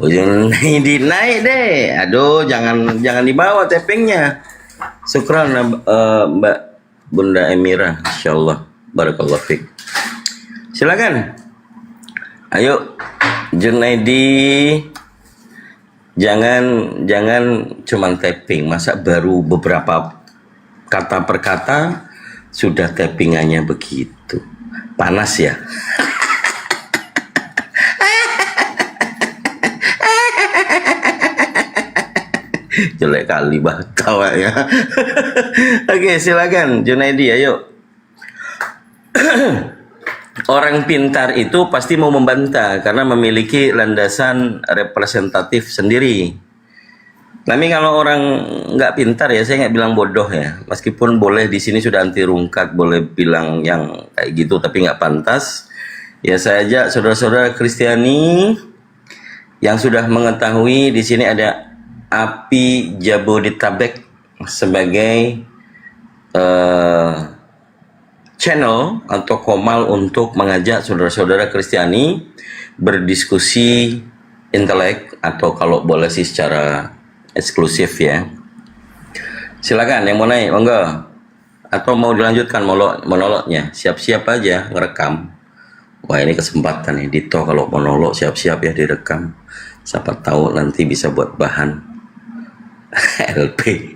Naik deh. Aduh, jangan dibawa tappingnya. Syukran Mbak Bunda Emira, insyaallah. Barakallahu fiik. Silakan. Ayo Junaidi, jangan cuman tapping. Masa baru beberapa kata per kata sudah tappingannya begitu. Panas ya. Jelek kali bakal ya. Oke, silakan Junaidi, ayo. Orang pintar itu pasti mau membantah karena memiliki landasan representatif sendiri. Tapi kalau orang nggak pintar ya, saya nggak bilang bodoh ya. Meskipun boleh di sini sudah anti rungkat, boleh bilang yang kayak gitu, tapi nggak pantas. Ya saya ajak saudara-saudara Kristiani yang sudah mengetahui di sini ada Api Jabodetabek sebagai channel atau komal untuk mengajak saudara-saudara Kristiani berdiskusi intelek, atau kalau boleh sih secara eksklusif ya. Silakan yang mau naik, monggo. Atau mau dilanjutkan monolognya, siap-siap aja ngerekam. Wah, ini kesempatan nih Dito, kalau monolog siap-siap ya direkam. Siapa tahu nanti bisa buat bahan LP.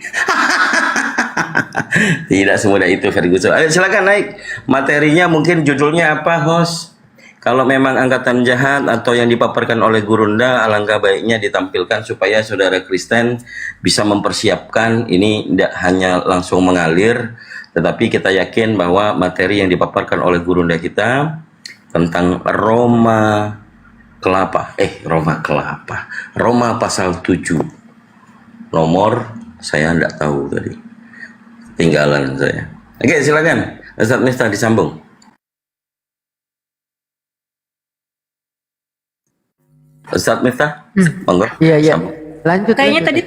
Tidak semudah itu Ferguson. Ayo silakan naik. Materinya mungkin judulnya apa, host? Kalau memang angkatan jahat atau yang dipaparkan oleh Gurunda, alangkah baiknya ditampilkan supaya saudara Kristen bisa mempersiapkan. Ini tidak hanya langsung mengalir, tetapi kita yakin bahwa materi yang dipaparkan oleh Gurunda kita tentang Roma pasal 7. Nomor saya tidak tahu tadi. Tinggalan saya. Oke, silakan. Ustaz Miftah disambung. Ustaz Miftah, monggo. Iya. Lanjut. Kayaknya tadi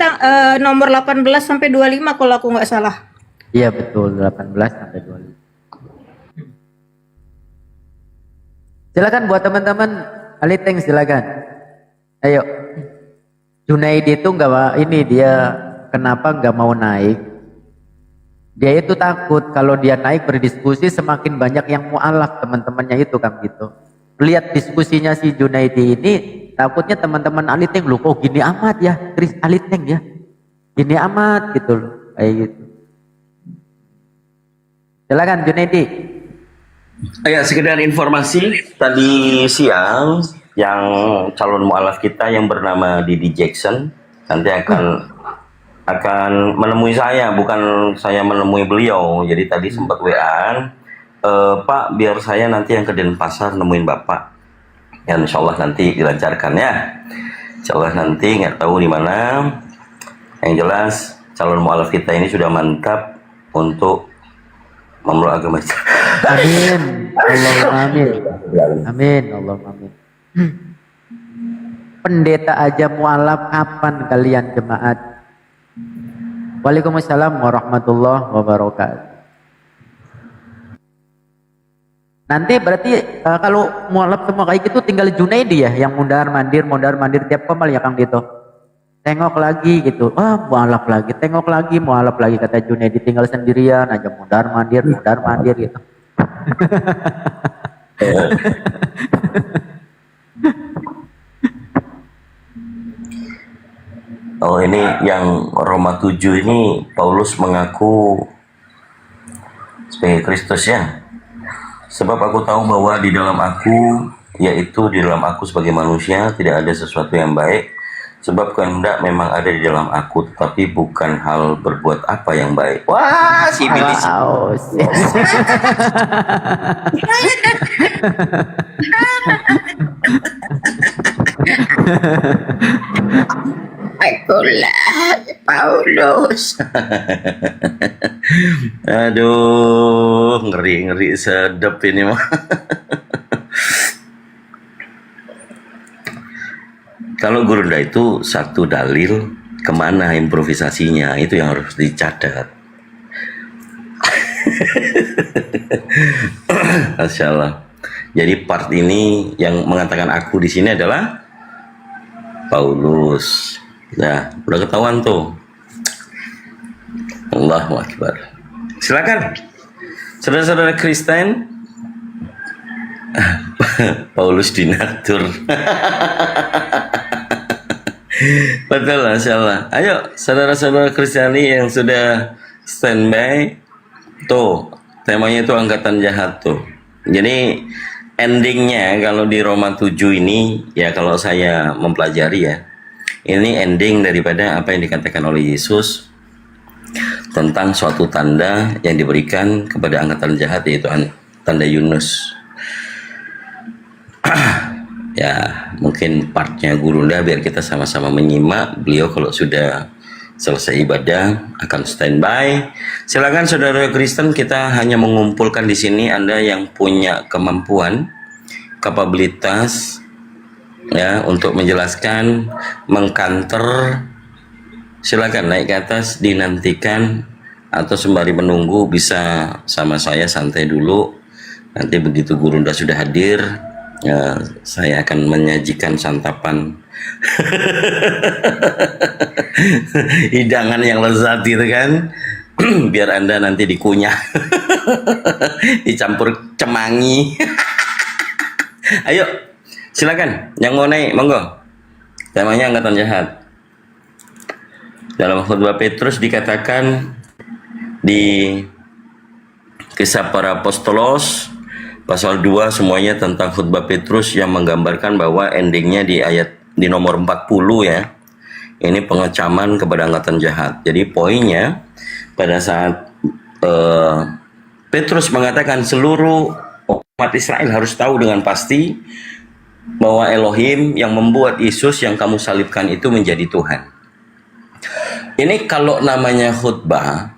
nomor 18 sampai 25 kalau aku nggak salah. Iya betul, 18 sampai 25. Silakan buat teman-teman Aliteng, silakan. Ayo. Junaidi itu dia kenapa nggak mau naik? Dia itu takut kalau dia naik berdiskusi semakin banyak yang mualaf teman-temannya itu kan gitu. Lihat diskusinya si Junaidi ini, takutnya teman-teman Aliteng, loh kok gini amat ya, Chris Aliteng ya, gini amat gitu loh, kayak gitu. Silakan Junaidi. Ya, sekedar informasi, tadi siang yang calon mualaf kita yang bernama Didi Jackson nanti akan menemui saya, bukan saya menemui beliau. Jadi tadi sempat WA-an, Pak, biar saya nanti yang ke Denpasar nemuin Bapak. Ya, insya Allah nanti dilancarkan ya. Insya Allah nanti nggak tahu di mana. Yang jelas calon mualaf kita ini sudah mantap untuk memeluk agama Islam. Amin. Allahumma amin. Amin. Allahumma amin. Pendeta aja mualaf, kapan kalian jemaat? Waalaikumsalam warahmatullahi wabarakatuh. Nanti berarti kalau mualaf semua kayak gitu tinggal Junaidi ya yang mondar mandir tiap komal ya Kang Dito. Tengok lagi gitu, mualaf lagi, tengok lagi mualaf lagi, kata Junaidi, tinggal sendirian aja mondar mandir gitu. Oh, ini yang Roma 7 ini Paulus mengaku sebagai Kristus ya. Sebab aku tahu bahwa di dalam aku, yaitu di dalam aku sebagai manusia, tidak ada sesuatu yang baik. Sebab kehendak memang ada di dalam aku, tetapi bukan hal berbuat apa yang baik. Wah, si iblis. Akulah Paulus. Aduh, ngeri sedep ini mah. Kalau Gurunda itu satu dalil, kemana improvisasinya itu yang harus dicatat. Masya Allah. Jadi part ini yang mengatakan aku di sini adalah Paulus. Nah, udah ketahuan tuh. Allahu Akbar. Silakan, saudara-saudara Kristen. Paulus dinatur. Betul, Masya Allah. Ayo, saudara-saudara Kristiani yang sudah standby, tuh temanya itu angkatan jahat tuh. Jadi endingnya kalau di Roma 7 ini, ya kalau saya mempelajari ya, ini ending daripada apa yang dikatakan oleh Yesus tentang suatu tanda yang diberikan kepada angkatan jahat, yaitu tanda Yunus. Ya, mungkin partnya Gurunda biar kita sama-sama menyimak. Beliau kalau sudah selesai ibadah akan standby. Silakan saudara Kristen, kita hanya mengumpulkan di sini Anda yang punya kemampuan, kapabilitas ya untuk menjelaskan, mengkanter. Silakan naik ke atas, dinantikan atau sembari menunggu bisa sama saya santai dulu. Nanti begitu Gurunda sudah hadir, ya, saya akan menyajikan santapan hidangan yang lezat gitu kan. Biar Anda nanti dikunyah dicampur cemangi. Ayo silakan yang mau naik, monggo. Temanya angkatan jahat. Dalam khutbah Petrus dikatakan di Kisah Para Apostolos pasal 2 semuanya tentang khutbah Petrus yang menggambarkan bahwa endingnya di nomor 40 ya. Ini pengecaman kepada angkatan jahat. Jadi poinnya pada saat Petrus mengatakan seluruh umat Israel harus tahu dengan pasti bahwa Elohim yang membuat Yesus yang kamu salibkan itu menjadi Tuhan. Ini kalau namanya khutbah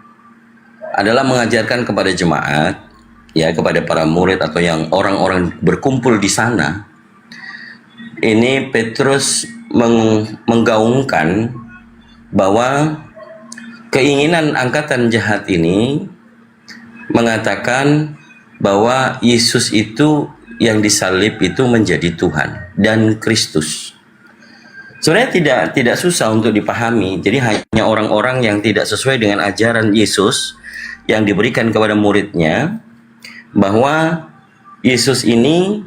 adalah mengajarkan kepada jemaat, ya kepada para murid atau yang orang-orang berkumpul di sana. Ini Petrus menggaungkan bahwa keinginan angkatan jahat ini mengatakan bahwa Yesus itu yang disalib itu menjadi Tuhan dan Kristus. Sebenarnya tidak susah untuk dipahami. Jadi hanya orang-orang yang tidak sesuai dengan ajaran Yesus yang diberikan kepada muridnya, bahwa Yesus ini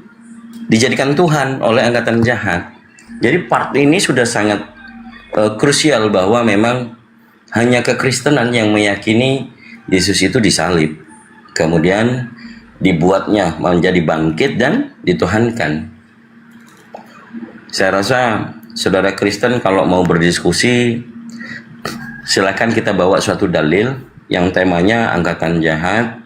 dijadikan Tuhan oleh angkatan jahat. Jadi part ini sudah sangat krusial bahwa memang hanya kekristenan yang meyakini Yesus itu disalib, kemudian dibuatnya menjadi bangkit dan dituhankan. Saya rasa saudara Kristen kalau mau berdiskusi, silakan kita bawa suatu dalil yang temanya angkatan jahat.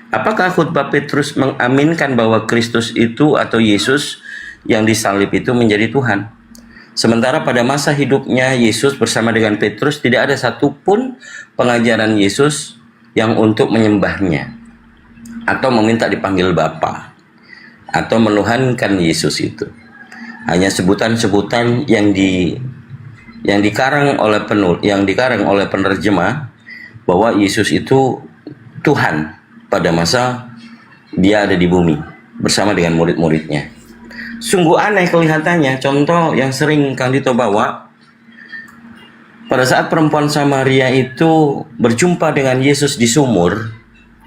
Apakah khutbah Petrus mengaminkan bahwa Kristus itu atau Yesus yang disalib itu menjadi Tuhan? Sementara pada masa hidupnya Yesus bersama dengan Petrus tidak ada satupun pengajaran Yesus yang untuk menyembahnya atau meminta dipanggil Bapa atau menuhankan Yesus itu. Hanya sebutan-sebutan yang dikarang oleh penerjemah bahwa Yesus itu Tuhan pada masa dia ada di bumi bersama dengan murid-muridnya. Sungguh aneh kelihatannya. Contoh yang sering Kang Dito bawa, pada saat perempuan Samaria itu berjumpa dengan Yesus di sumur,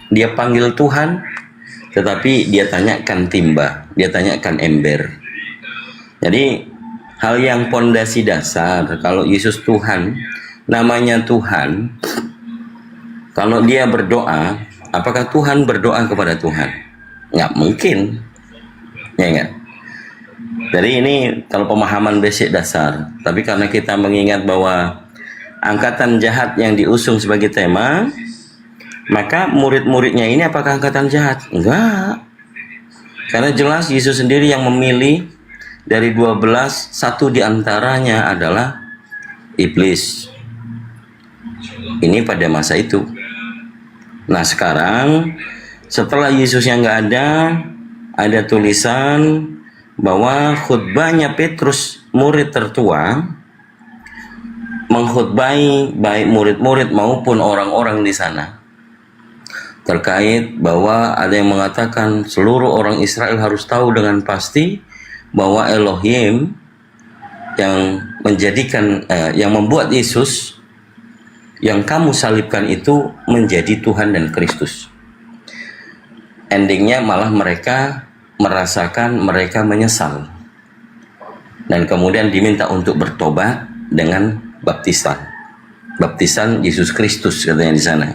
dia panggil Tuhan, tetapi dia tanyakan timba, dia tanyakan ember. Jadi hal yang pondasi dasar, kalau Yesus Tuhan, namanya Tuhan, kalau dia berdoa, apakah Tuhan berdoa kepada Tuhan? Nggak mungkin, ya nggak? Jadi ini kalau pemahaman basic dasar. Tapi karena kita mengingat bahwa angkatan jahat yang diusung sebagai tema, maka murid-muridnya ini apakah angkatan jahat? Enggak. Karena jelas Yesus sendiri yang memilih dari 12, satu diantaranya adalah iblis. Ini pada masa itu. Nah sekarang setelah Yesus yang nggak ada tulisan bahwa khutbahnya Petrus, murid tertua, mengkhutbahi baik murid-murid maupun orang-orang di sana terkait bahwa ada yang mengatakan seluruh orang Israel harus tahu dengan pasti bahwa Elohim yang menjadikan yang membuat Yesus yang kamu salibkan itu menjadi Tuhan dan Kristus. Endingnya malah mereka merasakan mereka menyesal dan kemudian diminta untuk bertobat dengan baptisan Yesus Kristus katanya di sana.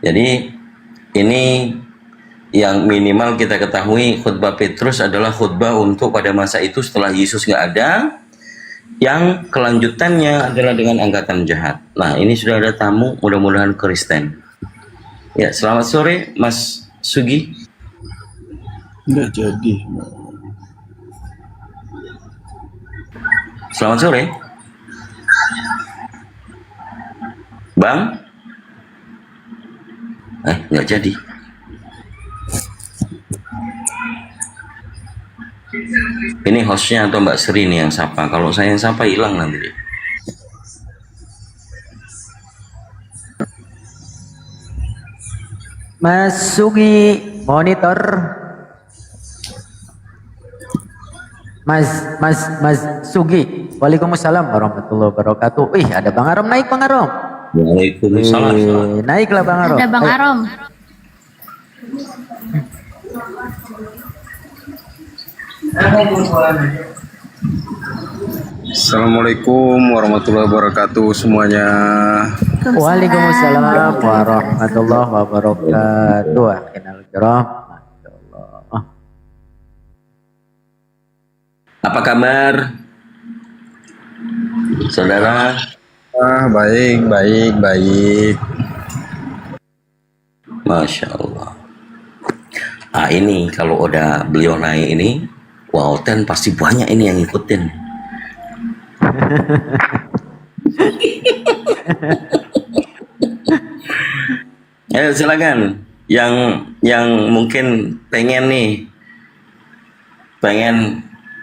Jadi ini yang minimal kita ketahui, khutbah Petrus adalah khutbah untuk pada masa itu setelah Yesus nggak ada, yang kelanjutannya adalah dengan angkatan jahat. Nah, ini sudah ada tamu, mudah-mudahan Kristen. Ya, selamat sore Mas Sugi. Nggak jadi. Selamat sore Bang. Nggak jadi. Ini hostnya atau Mbak Sri nih yang sapa. Kalau saya yang sapa hilang nanti. Mas Sugi monitor. Mas Sugi. Waalaikumsalam warahmatullahi wabarakatuh. Wih, ada Bang Arom naik, Bang Arom. Waalaikumsalam. Naiklah Bang Arom. Ada Bang Ayo. Arom. Assalamualaikum warahmatullahi wabarakatuh semuanya. Waalaikumsalam warahmatullahi wabarakatuh. Akhirul kiram. Apa kabar, saudara? Baik. Masya Allah. Ini kalau udah beliau naik ini, wow, pasti banyak ini yang ngikutin. Silakan. Yang mungkin pengen,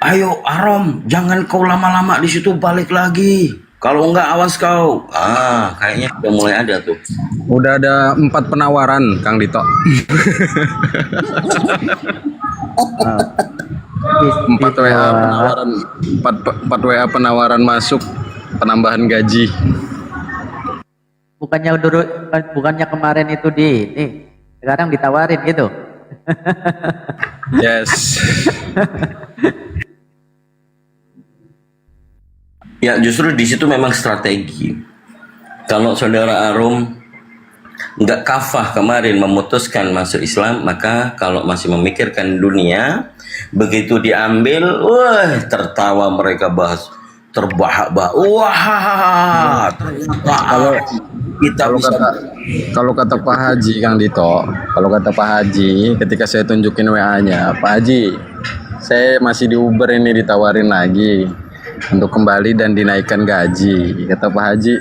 ayo Arom, jangan kau lama-lama di situ, balik lagi. Kalau enggak awas kau. Kayaknya udah mulai ada tuh. Udah ada 4 penawaran Kang Dito. 4 WA penawaran, 4 WA penawaran masuk penambahan gaji. Bukannya kemarin itu sekarang ditawarin gitu. Yes. Ya, justru di situ memang strategi. Kalau saudara Arum nggak kafah kemarin memutuskan masuk Islam, maka kalau masih memikirkan dunia, begitu diambil, tertawa mereka bahas, terbahak-bahak. Wah, kalau kata Pak Haji Kang Dito, ketika saya tunjukin WA-nya, Pak Haji, saya masih di Uber ini ditawarin lagi untuk kembali dan dinaikkan gaji. Kata Pak Haji,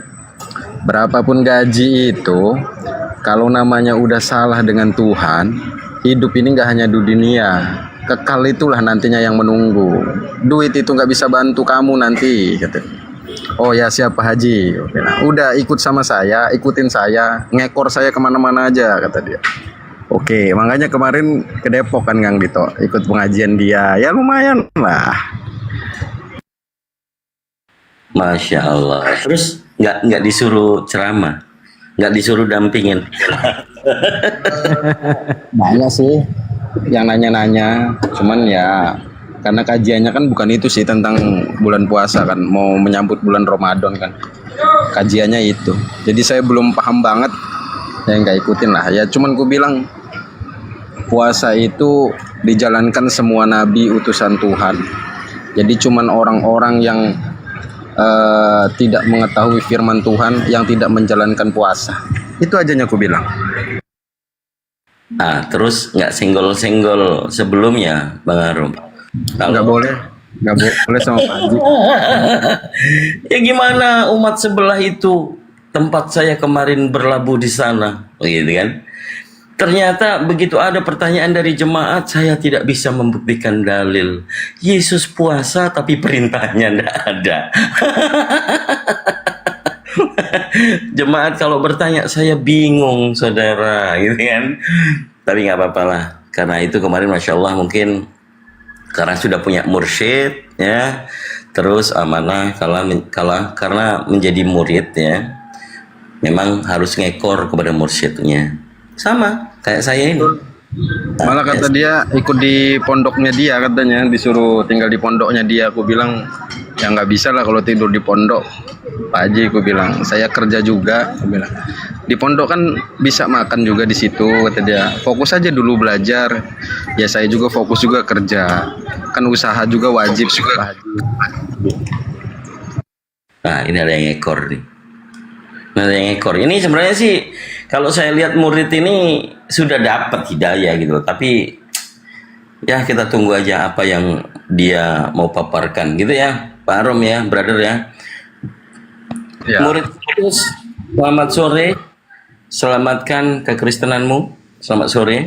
berapapun gaji itu, kalau namanya udah salah dengan Tuhan, hidup ini nggak hanya di dunia, kekal itulah nantinya yang menunggu. Duit itu nggak bisa bantu kamu nanti, kata. Oh ya, siap Pak Haji. Oke, nah, udah ikut sama saya, ikutin saya, ngekor saya kemana-mana aja, kata dia. Oke, makanya kemarin ke Depok kan Kang Dito, ikut pengajian dia, ya lumayan lah. Masya Allah. Terus nggak disuruh ceramah, nggak disuruh dampingin. Banyak sih yang nanya-nanya, cuman ya karena kajiannya kan bukan itu sih, tentang bulan puasa kan, mau menyambut bulan Ramadan kan, kajiannya itu. Jadi saya belum paham banget, ya nggak ikutin lah. Ya cuman ku bilang puasa itu dijalankan semua nabi utusan Tuhan. Jadi cuman orang-orang yang tidak mengetahui firman Tuhan yang tidak menjalankan puasa. Itu aja yang aku bilang. Terus nggak senggol-senggol sebelumnya, Bang Arum? Nggak boleh sama Pak Haji. Ya gimana, umat sebelah itu, tempat saya kemarin berlabuh di sana, gitu kan? Ternyata begitu ada pertanyaan dari jemaat, saya tidak bisa membuktikan dalil. Yesus puasa tapi perintahnya tidak ada. Jemaat kalau bertanya saya bingung saudara gitu kan. Tapi nggak apa-apa lah. Karena itu kemarin Masya Allah mungkin karena sudah punya mursyid ya. Terus amanah karena menjadi murid ya. Memang harus ngekor kepada mursyidnya. Sama kayak saya ini. Malah kata dia ikut di pondoknya dia, katanya disuruh tinggal di pondoknya dia. Aku bilang ya nggak bisa lah kalau tidur di pondok Pak Haji. Aku bilang saya kerja juga. Aku bilang di pondok kan bisa makan juga di situ, kata dia. Fokus aja dulu belajar. Ya saya juga fokus juga kerja. Kan usaha juga wajib Pak Haji. Nah ini ada yang ekor nih. Nah yang ekor ini sebenarnya sih kalau saya lihat murid ini sudah dapat hidayah gitu, tapi ya kita tunggu aja apa yang dia mau paparkan gitu ya, Pak Arom ya, brother ya. Ya. Murid Kristus, selamat sore, selamatkan kekristenanmu, selamat sore.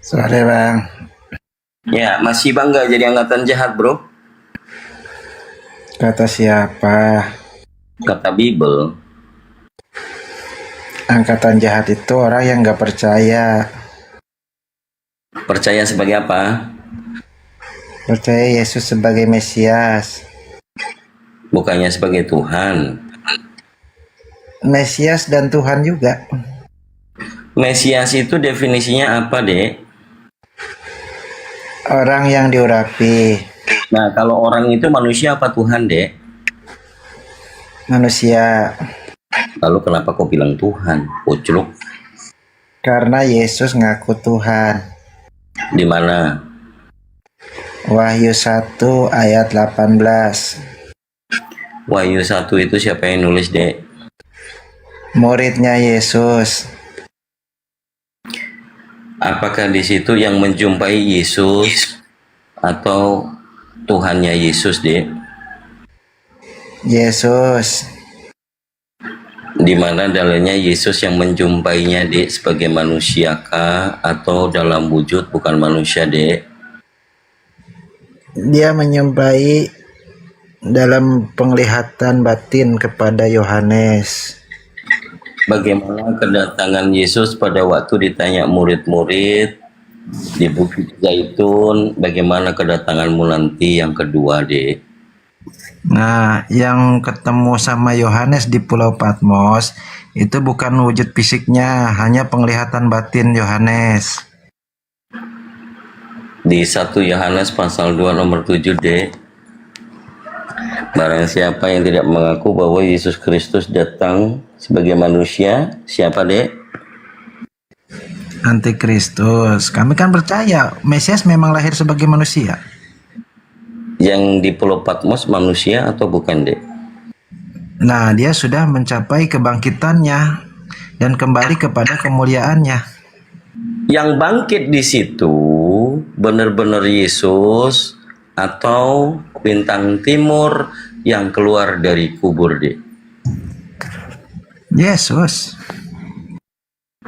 Sore Bang. Ya masih bangga jadi angkatan jahat bro? Kata siapa? Kata Bible. Angkatan jahat itu orang yang nggak percaya. Percaya sebagai apa? Percaya Yesus sebagai Mesias. Bukannya sebagai Tuhan. Mesias dan Tuhan juga. Mesias itu definisinya apa, Dek? Orang yang diurapi. Nah, kalau orang itu manusia apa Tuhan, Dek? Manusia. Lalu kenapa kau bilang Tuhan? Pucluk. Karena Yesus ngaku Tuhan. Di mana? Wahyu 1 ayat 18. Wahyu 1 itu siapa yang nulis, Dek? Muridnya Yesus. Apakah di situ yang menjumpai Yesus atau Tuhannya Yesus, Dek? Yesus. Di mana dalilnya Yesus yang menjumpainya, Dek, sebagai manusia kah atau dalam wujud bukan manusia, Dek? Dia menyumpai dalam penglihatan batin kepada Yohanes. Bagaimana kedatangan Yesus pada waktu ditanya murid-murid di Bukit Zaitun, bagaimana kedatanganmu nanti yang kedua, Dek? Nah, yang ketemu sama Yohanes di Pulau Patmos itu bukan wujud fisiknya, hanya penglihatan batin Yohanes. Di 1 Yohanes pasal 2 nomor 7, Dek. Barang siapa yang tidak mengaku bahwa Yesus Kristus datang sebagai manusia, siapa, Dek? Antikristus. Kami kan percaya Mesias memang lahir sebagai manusia. Yang di Pulau Patmos manusia atau bukan, Dek? Nah, dia sudah mencapai kebangkitannya dan kembali kepada kemuliaannya. Yang bangkit di situ benar-benar Yesus atau bintang timur yang keluar dari kubur, Dek? Yesus.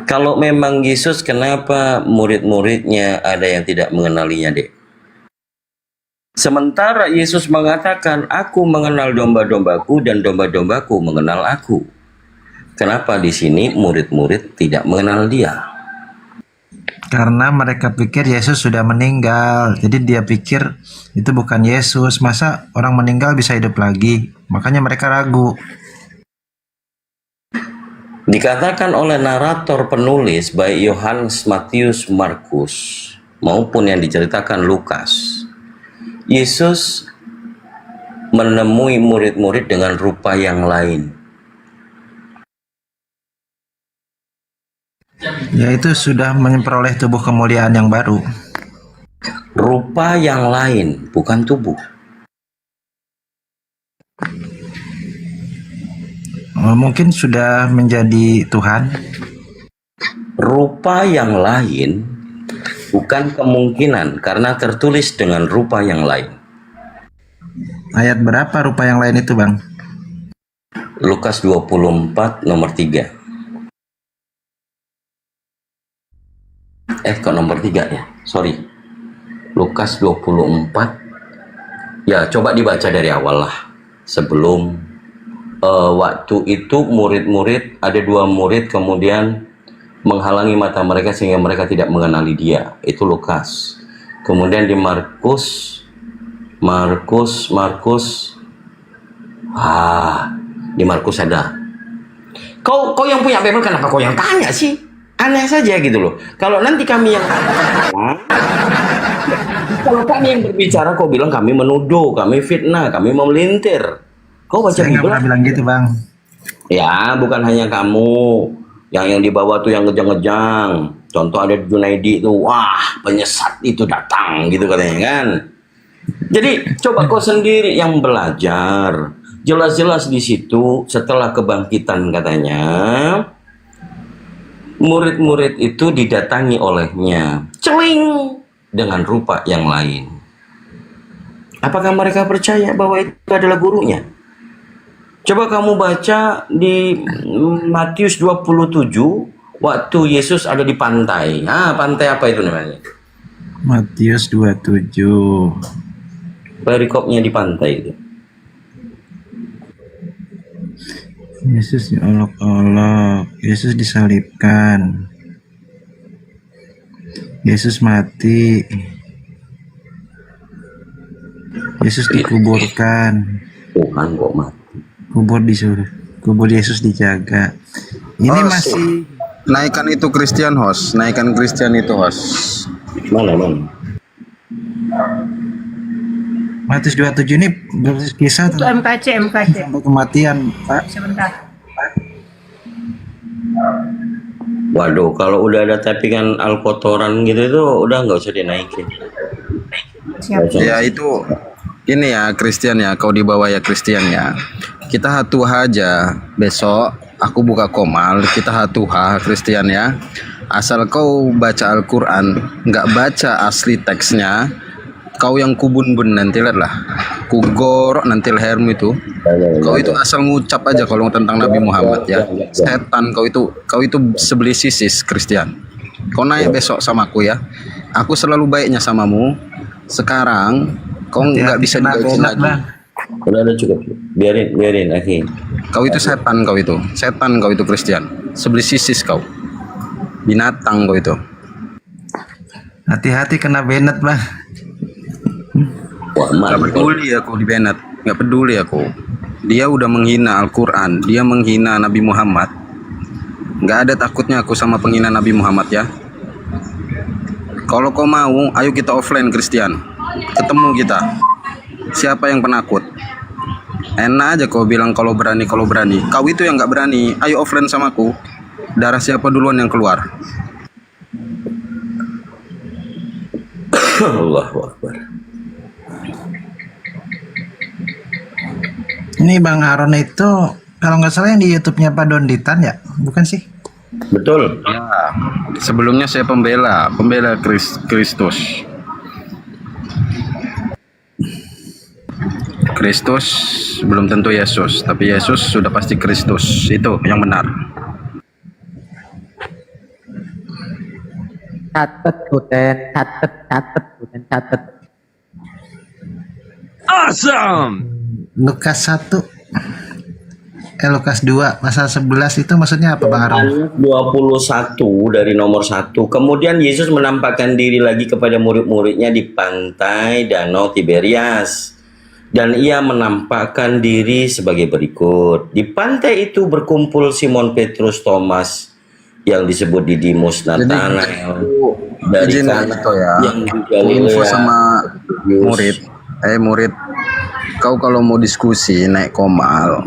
Kalau memang Yesus, kenapa murid-muridnya ada yang tidak mengenalinya, Dek? Sementara Yesus mengatakan, aku mengenal domba-dombaku dan domba-dombaku mengenal aku. Kenapa di sini murid-murid tidak mengenal dia? Karena mereka pikir Yesus sudah meninggal. Jadi dia pikir itu bukan Yesus. Masa orang meninggal bisa hidup lagi? Makanya mereka ragu. Dikatakan oleh narator penulis baik Yohanes, Matius, Markus maupun yang diceritakan Lukas, Yesus menemui murid-murid dengan rupa yang lain. Yaitu sudah memperoleh tubuh kemuliaan yang baru. Rupa yang lain, bukan tubuh. Mungkin sudah menjadi Tuhan. Rupa yang lain bukan kemungkinan karena tertulis dengan rupa yang lain. Ayat berapa rupa yang lain itu, Bang? Lukas 24 nomor 3. Kok nomor 3 ya? Sorry. Lukas 24. Ya, coba dibaca dari awal lah. Sebelum waktu itu murid-murid, ada 2 murid kemudian menghalangi mata mereka sehingga mereka tidak mengenali dia. Itu Lukas. Kemudian di Markus, di Markus ada. Kau yang punya Bible, kenapa kau yang tanya sih? Aneh saja gitu loh. Kalau nanti kami yang kalau kami yang berbicara, kau bilang kami menuduh, kami fitnah, kami memelintir. Kau baca Saya nggak Bible? pernah bilang gitu, Bang. Ya, bukan hanya kamu. Yang di bawah tuh yang ngejang-ngejang. Contoh ada Junaidi tuh, wah penyesat itu datang gitu katanya kan. Jadi coba kau sendiri yang belajar. Jelas-jelas di situ setelah kebangkitan katanya, murid-murid itu didatangi olehnya, celing, dengan rupa yang lain. Apakah mereka percaya bahwa itu adalah gurunya? Coba kamu baca di Matius 27, waktu Yesus ada di pantai. Pantai apa itu namanya? Matius 27. Perikopnya di pantai itu. Yesus diolok-olok, Yesus disalibkan, Yesus mati, Yesus dikuburkan. Tuhan kok mati. Kubur Yesus dijaga. Ini masih Naikkan itu Christian host, naikkan Christian itu host. Mana? Matius 27 ini berkisah Itu tentang MKC. sampai kematian, Pak. Sebentar. Waduh, kalau udah ada tappingan Al-Kotoran gitu itu udah nggak usah dinaikin. Ya itu ini ya Christian ya, kau di bawah ya Christian ya. Kita hatu aja besok. Aku buka komal, kita hatuha Christian ya. Asal kau baca Al-Quran, nggak baca asli teksnya, kau yang kubun-bun nanti lihat lah. Kugorok nanti lehermu itu. Kau itu asal ngucap aja kalau tentang Nabi Muhammad ya. Setan kau itu sebeli sisis Christian. Kau naik besok sama aku ya. Aku selalu baiknya samamu. Sekarang kau nggak bisa dibaikin lagi. Udah cukup. Biarin, Aki. Kau itu setan kau itu Christian. Sebeli sisis kau. Binatang kau itu. Hati-hati kena Bennett, Bang. Gak peduli aku di Bennett. Gak peduli aku. Dia udah menghina Al-Quran. Dia menghina Nabi Muhammad. Gak ada takutnya aku sama penghina Nabi Muhammad ya. Kalau kau mau, ayo kita offline Christian. Ketemu kita. Siapa yang penakut? Enak aja kau bilang kalau berani. Kau itu yang gak berani. Ayo offline sama aku. Darah siapa duluan yang keluar? Allahu Akbar. Ini Bang Aaron itu kalau nggak salah yang di YouTube-nya Pak Donditan ya, bukan sih? Betul. Ya, sebelumnya saya pembela Kristus. Kristus belum tentu Yesus, tapi Yesus sudah pasti Kristus. Itu yang benar. Catet. Awesome. Lukas 1 Lukas 2 pasal 11 itu maksudnya apa Bang Aaron? 21 dari nomor 1. Kemudian Yesus menampakkan diri lagi kepada murid-muridnya di pantai Danau Tiberias. Dan ia menampakkan diri sebagai berikut. Di pantai itu berkumpul Simon Petrus, Thomas yang disebut Didimus, Nathanael dari Kana ya. yang di Galilea. Info sama murid. Kau kalau mau diskusi naik komal,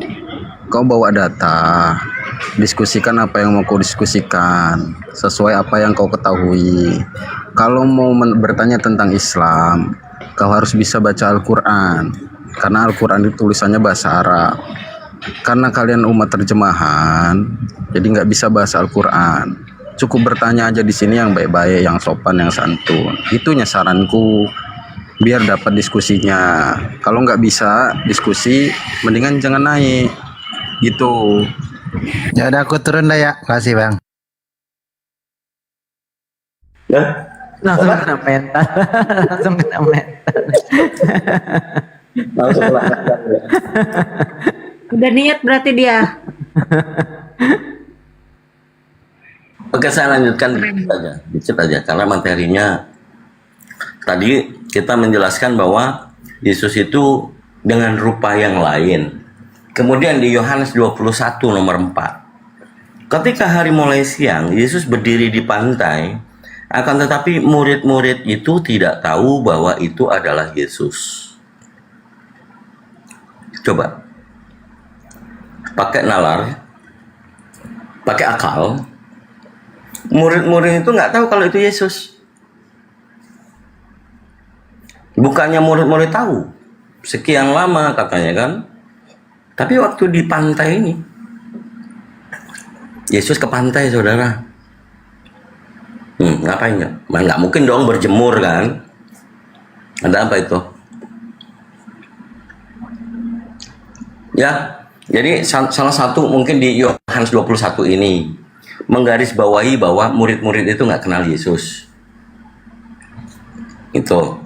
kau bawa data, diskusikan apa yang mau kau diskusikan sesuai apa yang kau ketahui. Kalau mau bertanya tentang Islam, kau harus bisa baca Al-Quran. Karena Al-Quran itu tulisannya bahasa Arab. Karena kalian umat terjemahan, jadi nggak bisa bahasa Al-Quran. Cukup bertanya aja di sini yang baik-baik, yang sopan, yang santun. Itunya saranku, biar dapat diskusinya. Kalau nggak bisa diskusi, mendingan jangan naik. Gitu. Ya udah aku turun dah ya. Kasih Bang. Langsung kena mental. Langsung kena mental. Udah niat berarti dia. Oke, saya lanjutkan dikit aja, karena materinya tadi kita menjelaskan bahwa Yesus itu dengan rupa yang lain. Kemudian di Yohanes 21 nomor 4. Ketika hari mulai siang, Yesus berdiri di pantai, akan tetapi murid-murid itu tidak tahu bahwa itu adalah Yesus. Coba pakai nalar, pakai akal, murid-murid itu nggak tahu kalau itu Yesus. Bukannya murid-murid tahu, sekian lama katanya kan. Tapi waktu di pantai ini, Yesus ke pantai, saudara. Ngapain ya? Nggak mungkin dong berjemur kan? Ada apa itu? Ya, jadi salah satu mungkin di Yohanes 21 ini menggarisbawahi bahwa murid-murid itu nggak kenal Yesus. Itu,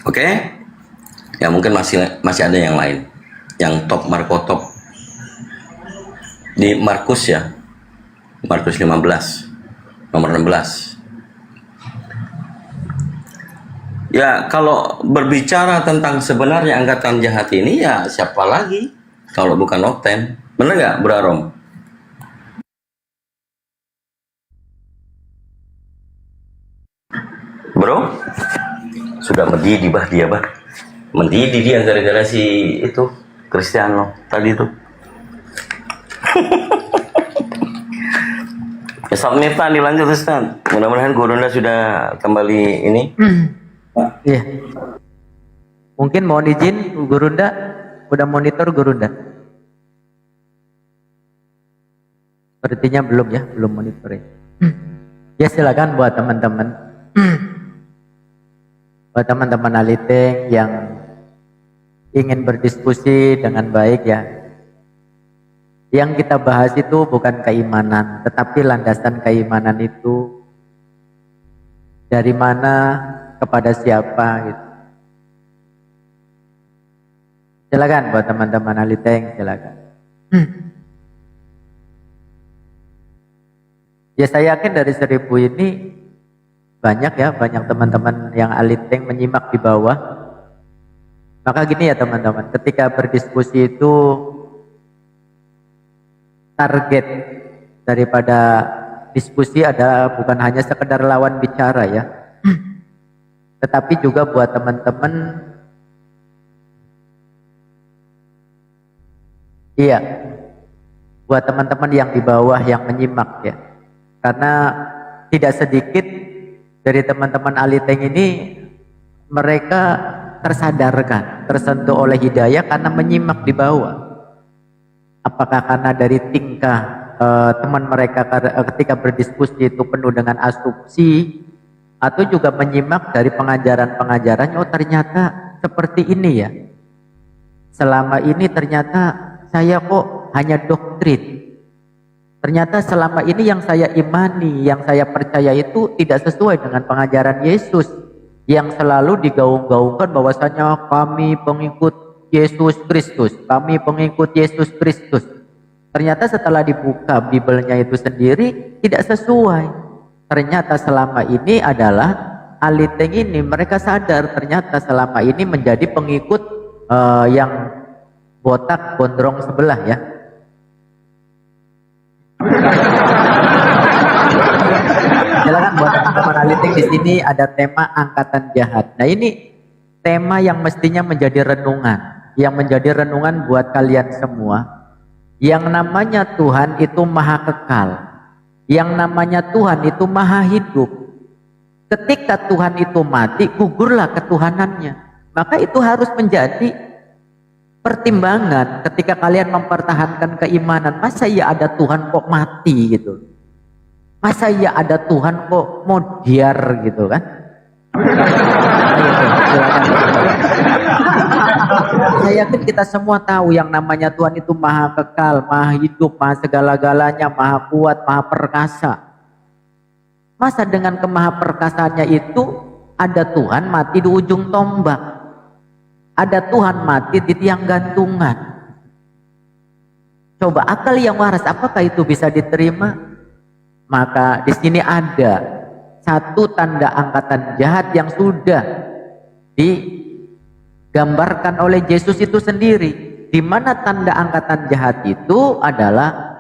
oke? Ya mungkin masih ada yang lain, yang top Marko top di Markus ya, Markus 15 nomor 16. Ya, kalau berbicara tentang sebenarnya angkatan jahat ini, ya siapa lagi kalau bukan Okten? Bener nggak, Bro Arom? Bro, sudah mendidih bah dia bah. Mendidih dia gara-gara si itu Cristiano tadi itu. Ya, submitan dilanjut Ustaz. Mudah-mudahan Gurunda sudah kembali ini. Iya. Mungkin mohon izin Gurunda, udah monitor Gurunda. Sepertinya belum ya, belum monitor ya. Ya silakan buat teman-teman. Buat teman-teman Aliteng yang ingin berdiskusi dengan baik ya. Yang kita bahas itu bukan keimanan, tetapi landasan keimanan itu dari mana kepada siapa gitu. Silakan buat teman-teman Aliteng, silakan. Ya saya yakin dari 1000 ini banyak ya, banyak teman-teman yang Aliteng menyimak di bawah. Maka gini ya teman-teman, ketika berdiskusi itu target daripada diskusi ada bukan hanya sekedar lawan bicara ya, tetapi juga buat teman-teman, iya, buat teman-teman yang di bawah yang menyimak ya, karena tidak sedikit dari teman-teman Aliteng ini mereka tersadarkan, tersentuh oleh hidayah karena menyimak di bawah. Apakah karena dari tingkah teman mereka ketika berdiskusi itu penuh dengan asumsi, atau juga menyimak dari pengajaran-pengajarannya, oh ternyata seperti ini ya. Selama ini ternyata saya kok hanya doktrin. Ternyata selama ini yang saya imani, yang saya percaya itu tidak sesuai dengan pengajaran Yesus yang selalu digaung-gaungkan bahwasanya kami pengikut Yesus Kristus, kami pengikut Yesus Kristus. Ternyata setelah dibuka Bibelnya itu sendiri tidak sesuai. Ternyata selama ini adalah Aliteng ini mereka sadar ternyata selama ini menjadi pengikut yang botak gondrong sebelah ya. Silakan buat teman-teman Aliteng, di sini ada tema angkatan jahat. Nah ini tema yang mestinya menjadi renungan. Yang menjadi renungan buat kalian semua. Yang namanya Tuhan itu maha kekal. Yang namanya Tuhan itu maha hidup. Ketika Tuhan itu mati, gugurlah ketuhanannya. Maka itu harus menjadi pertimbangan ketika kalian mempertahankan keimanan. Masa ya ada Tuhan kok mati gitu? Masa ya ada Tuhan kok modiar gitu kan? Saya yakin kita semua tahu yang namanya Tuhan itu maha kekal, maha hidup, maha segala-galanya, maha kuat, maha perkasa. Masa dengan kemaha perkasanya itu ada Tuhan mati di ujung tombak, ada Tuhan mati di tiang gantungan. Coba akal yang waras, apakah itu bisa diterima? Maka di sini ada satu tanda angkatan jahat yang sudah digambarkan oleh Yesus itu sendiri, di mana tanda angkatan jahat itu adalah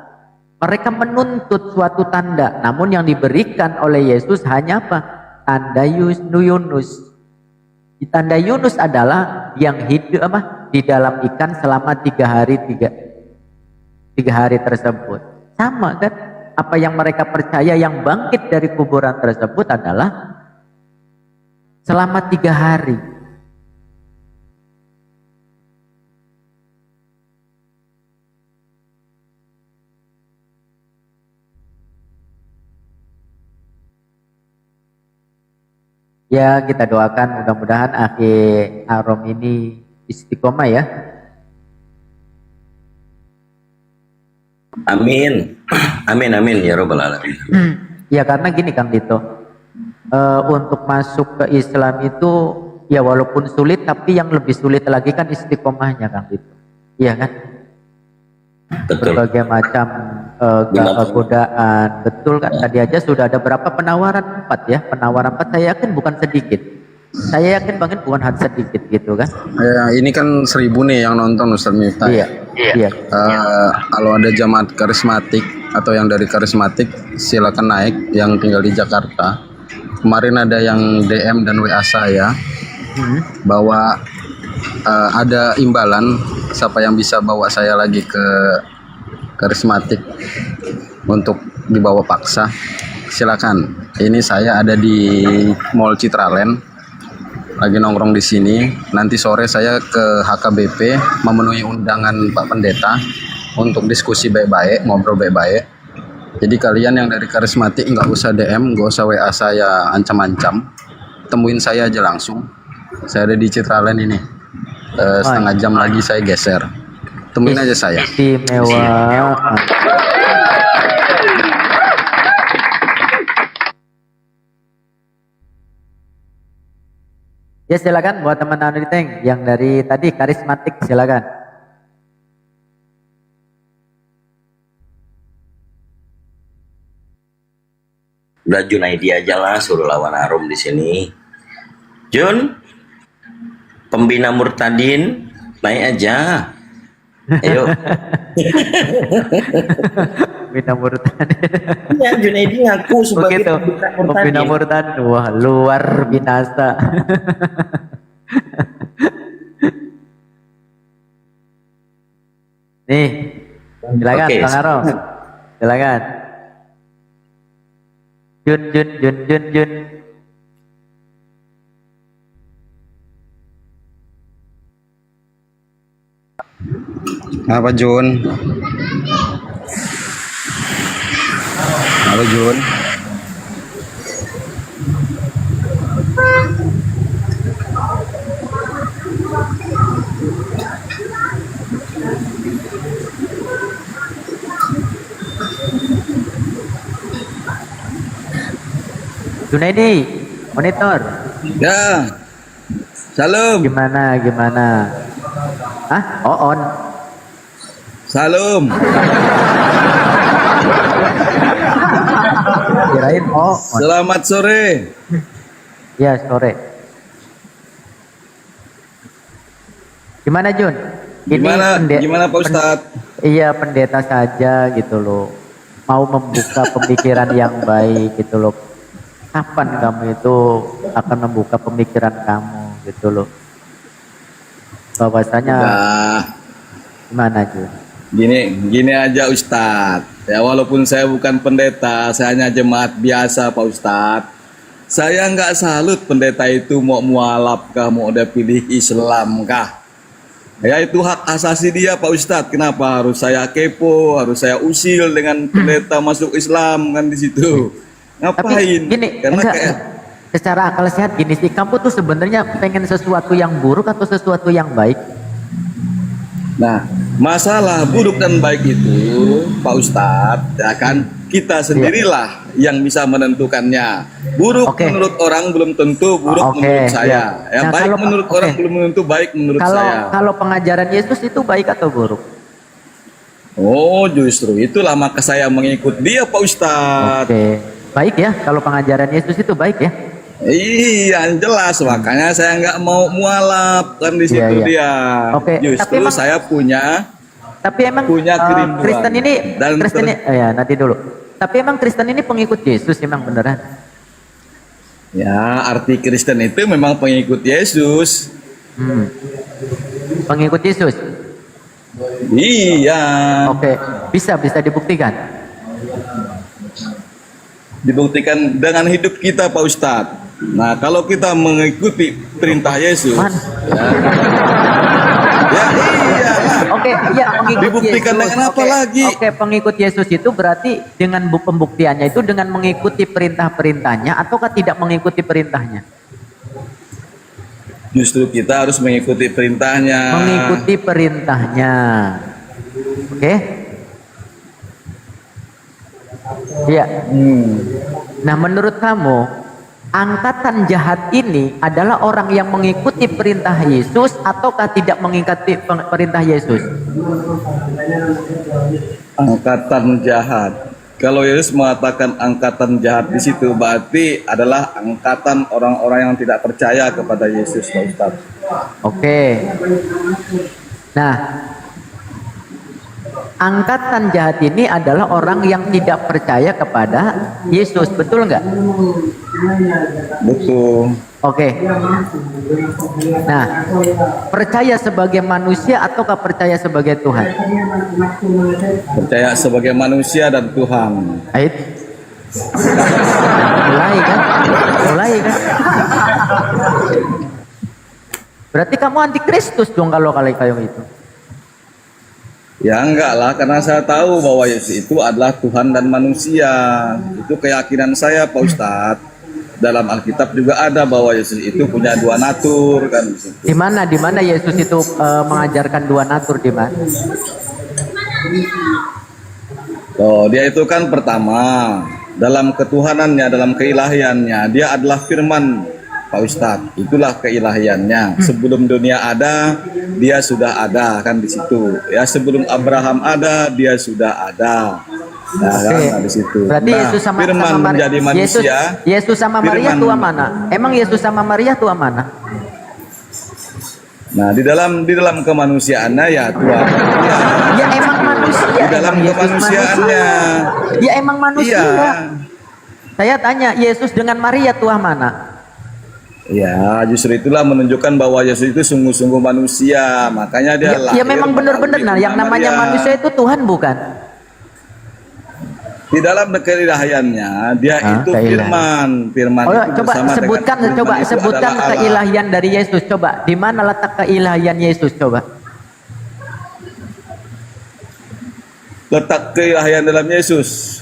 mereka menuntut suatu tanda, namun yang diberikan oleh Yesus hanya apa? Tanda Yunus. Tanda Yunus adalah yang hidup di dalam ikan selama 3 hari tersebut. Sama kan? Apa yang mereka percaya yang bangkit dari kuburan tersebut adalah selama 3 hari. Ya, kita doakan mudah-mudahan akhir Arom ini istiqomah ya. Amin. Amin ya robbal alamin. Ya karena gini Kang Dito, untuk masuk ke Islam itu ya walaupun sulit, tapi yang lebih sulit lagi kan istiqomahnya Kang Dito. Iya kan? Betul. Berbagai macam godaan, betul kan? Tadi aja sudah ada berapa penawaran 4 ya, penawaran 4 saya yakin bukan sedikit. Saya yakin banget bukan hanya sedikit gitu kan? Ini kan 1000 nih yang nonton Ustaz Miftah. Iya. Kalau ada jamaat karismatik atau yang dari karismatik silakan naik yang tinggal di Jakarta. Kemarin ada yang DM dan WA saya bahwa ada imbalan siapa yang bisa bawa saya lagi ke karismatik untuk dibawa paksa, silakan. Ini saya ada di Mall Citraland, lagi nongkrong di sini. Nanti sore saya ke HKBP memenuhi undangan Pak Pendeta untuk diskusi baik-baik, ngobrol baik-baik. Jadi kalian yang dari karismatik nggak usah DM, nggak usah WA saya ancam-ancam, temuin saya aja langsung. Saya ada di Citraland ini. Setengah jam lagi saya geser. Temuin aja saya. Istimewa. Ya silakan buat teman-teman di Tank yang dari tadi karismatik silakan. Udah Junaidi aja lah, suruh lawan Arum di sini. Jun, pembina murtadin, naik aja. Ayo. Pembina murtadin. Ya, Junaidi ngaku sebagai pembina murtadin. Wah, luar binasa. Nih, silakan Bang Arom. Silakan. Jun. Apa Jun? Halo Jun. Junaidi, monitor. Ya. Salam. Gimana? Hah? On. Salam. Kirain on. Selamat sore. Ya, sore. Gimana Jun? Gimana Pak Ustadz? Iya, pendeta saja gitu loh. Mau membuka pemikiran yang baik gitu loh. Kapan kamu itu akan membuka pemikiran kamu gitu loh. Bahwasanya gimana Jun? Gini aja Ustadz. Ya walaupun saya bukan pendeta, saya hanya jemaat biasa Pak Ustadz. Saya nggak salut pendeta itu mau mualaf kah, mau udah pilih Islam kah. Ya itu hak asasi dia Pak Ustadz. Kenapa harus saya kepo, harus saya usil dengan pendeta masuk Islam kan di situ? Ngapain? Tapi gini, karena secara akal sehat gini sih, kamu tuh sebenarnya pengen sesuatu yang buruk atau sesuatu yang baik? Nah, masalah buruk dan baik itu Pak Ustadz, ya kan kita sendirilah yang bisa menentukannya. Buruk menurut orang belum tentu buruk menurut saya. Yang baik menurut orang belum tentu baik menurut saya. Kalau pengajaran Yesus itu baik atau buruk? Oh, justru itulah maka saya mengikut dia, Pak Ustadz. Oke, baik ya kalau pengajaran Yesus itu baik ya. Iya, jelas. Makanya saya nggak mau mualaf kan di situ Iya. dia. Oke, tapi Justru emang- saya punya kerinduan. Kristen ini, Dan Kristen ini, ya nanti dulu. Tapi emang Kristen ini pengikut Yesus emang beneran? Ya, arti Kristen itu memang pengikut Yesus. Pengikut Yesus. Iya. Oke, bisa dibuktikan. Dibuktikan dengan hidup kita, Pak Ustadz. Nah, kalau kita mengikuti perintah Yesus, ya iyalah. Oke, ya pengikut Dibuktikan Yesus. dengan apa Oke, lagi? Oke, pengikut Yesus itu berarti dengan pembuktiannya itu dengan mengikuti perintah-perintahnya ataukah tidak mengikuti perintahnya? Justru kita harus mengikuti perintahnya. Mengikuti perintahnya. Oke? Iya. Nah, menurut kamu, angkatan jahat ini adalah orang yang mengikuti perintah Yesus ataukah tidak mengikuti perintah Yesus? Angkatan jahat. Kalau Yesus mengatakan angkatan jahat di situ berarti adalah angkatan orang-orang yang tidak percaya kepada Yesus, Pak Ustadz. Oke. Nah, angkatan jahat ini adalah orang yang tidak percaya kepada Yesus, betul nggak? Betul. Oke. Nah, percaya sebagai manusia ataukah percaya sebagai Tuhan? Percaya sebagai manusia dan Tuhan. Ait. Mulai kan? Berarti kamu antikristus dong kalau kayak itu. Ya enggak lah, karena saya tahu bahwa Yesus itu adalah Tuhan dan manusia. Itu keyakinan saya, Pak Ustadz. Dalam Alkitab juga ada bahwa Yesus itu punya dua natur kan. Di mana Yesus itu mengajarkan dua natur di mana? Oh, dia itu kan pertama dalam ketuhanannya, dalam keilahiannya, dia adalah firman, Pak Ustadz. Itulah keilahiannya. Sebelum dunia ada, dia sudah ada kan di situ. Ya, sebelum Abraham ada, dia sudah ada. Nah, kan di situ. Berarti Nah, Yesus sama firman menjadi manusia. Yesus sama Maria firman- tua mana? Emang Yesus sama Maria tua mana? Nah, di dalam kemanusiaannya ya Tuhan. Ya emang manusia. Di dalam Emang Yesus kemanusiaannya. manusia. Ya emang manusia. Iya. Saya tanya, Yesus dengan Maria tua mana? Ya, justru itulah menunjukkan bahwa Yesus itu sungguh-sungguh manusia. Makanya dia Ya memang benar-benar. Nah, yang namanya manusia itu Tuhan bukan? Di dalam keilahiannya dia itu keilahian. firman Oh, itu coba bersama sebutkan, dengan firman itu sebutkan adalah Allah. keilahian dari Yesus. Coba, di mana letak keilahian Yesus? Coba. Letak keilahian dalam Yesus.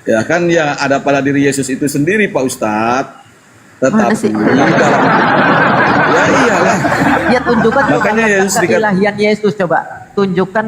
Ya kan yang ada pada diri Yesus itu sendiri, Pak Ustadz. Tetapi dalam ya iyalah. Ya tunjukkan coba Makanya letak Yesus keilahian Yesus, coba tunjukkan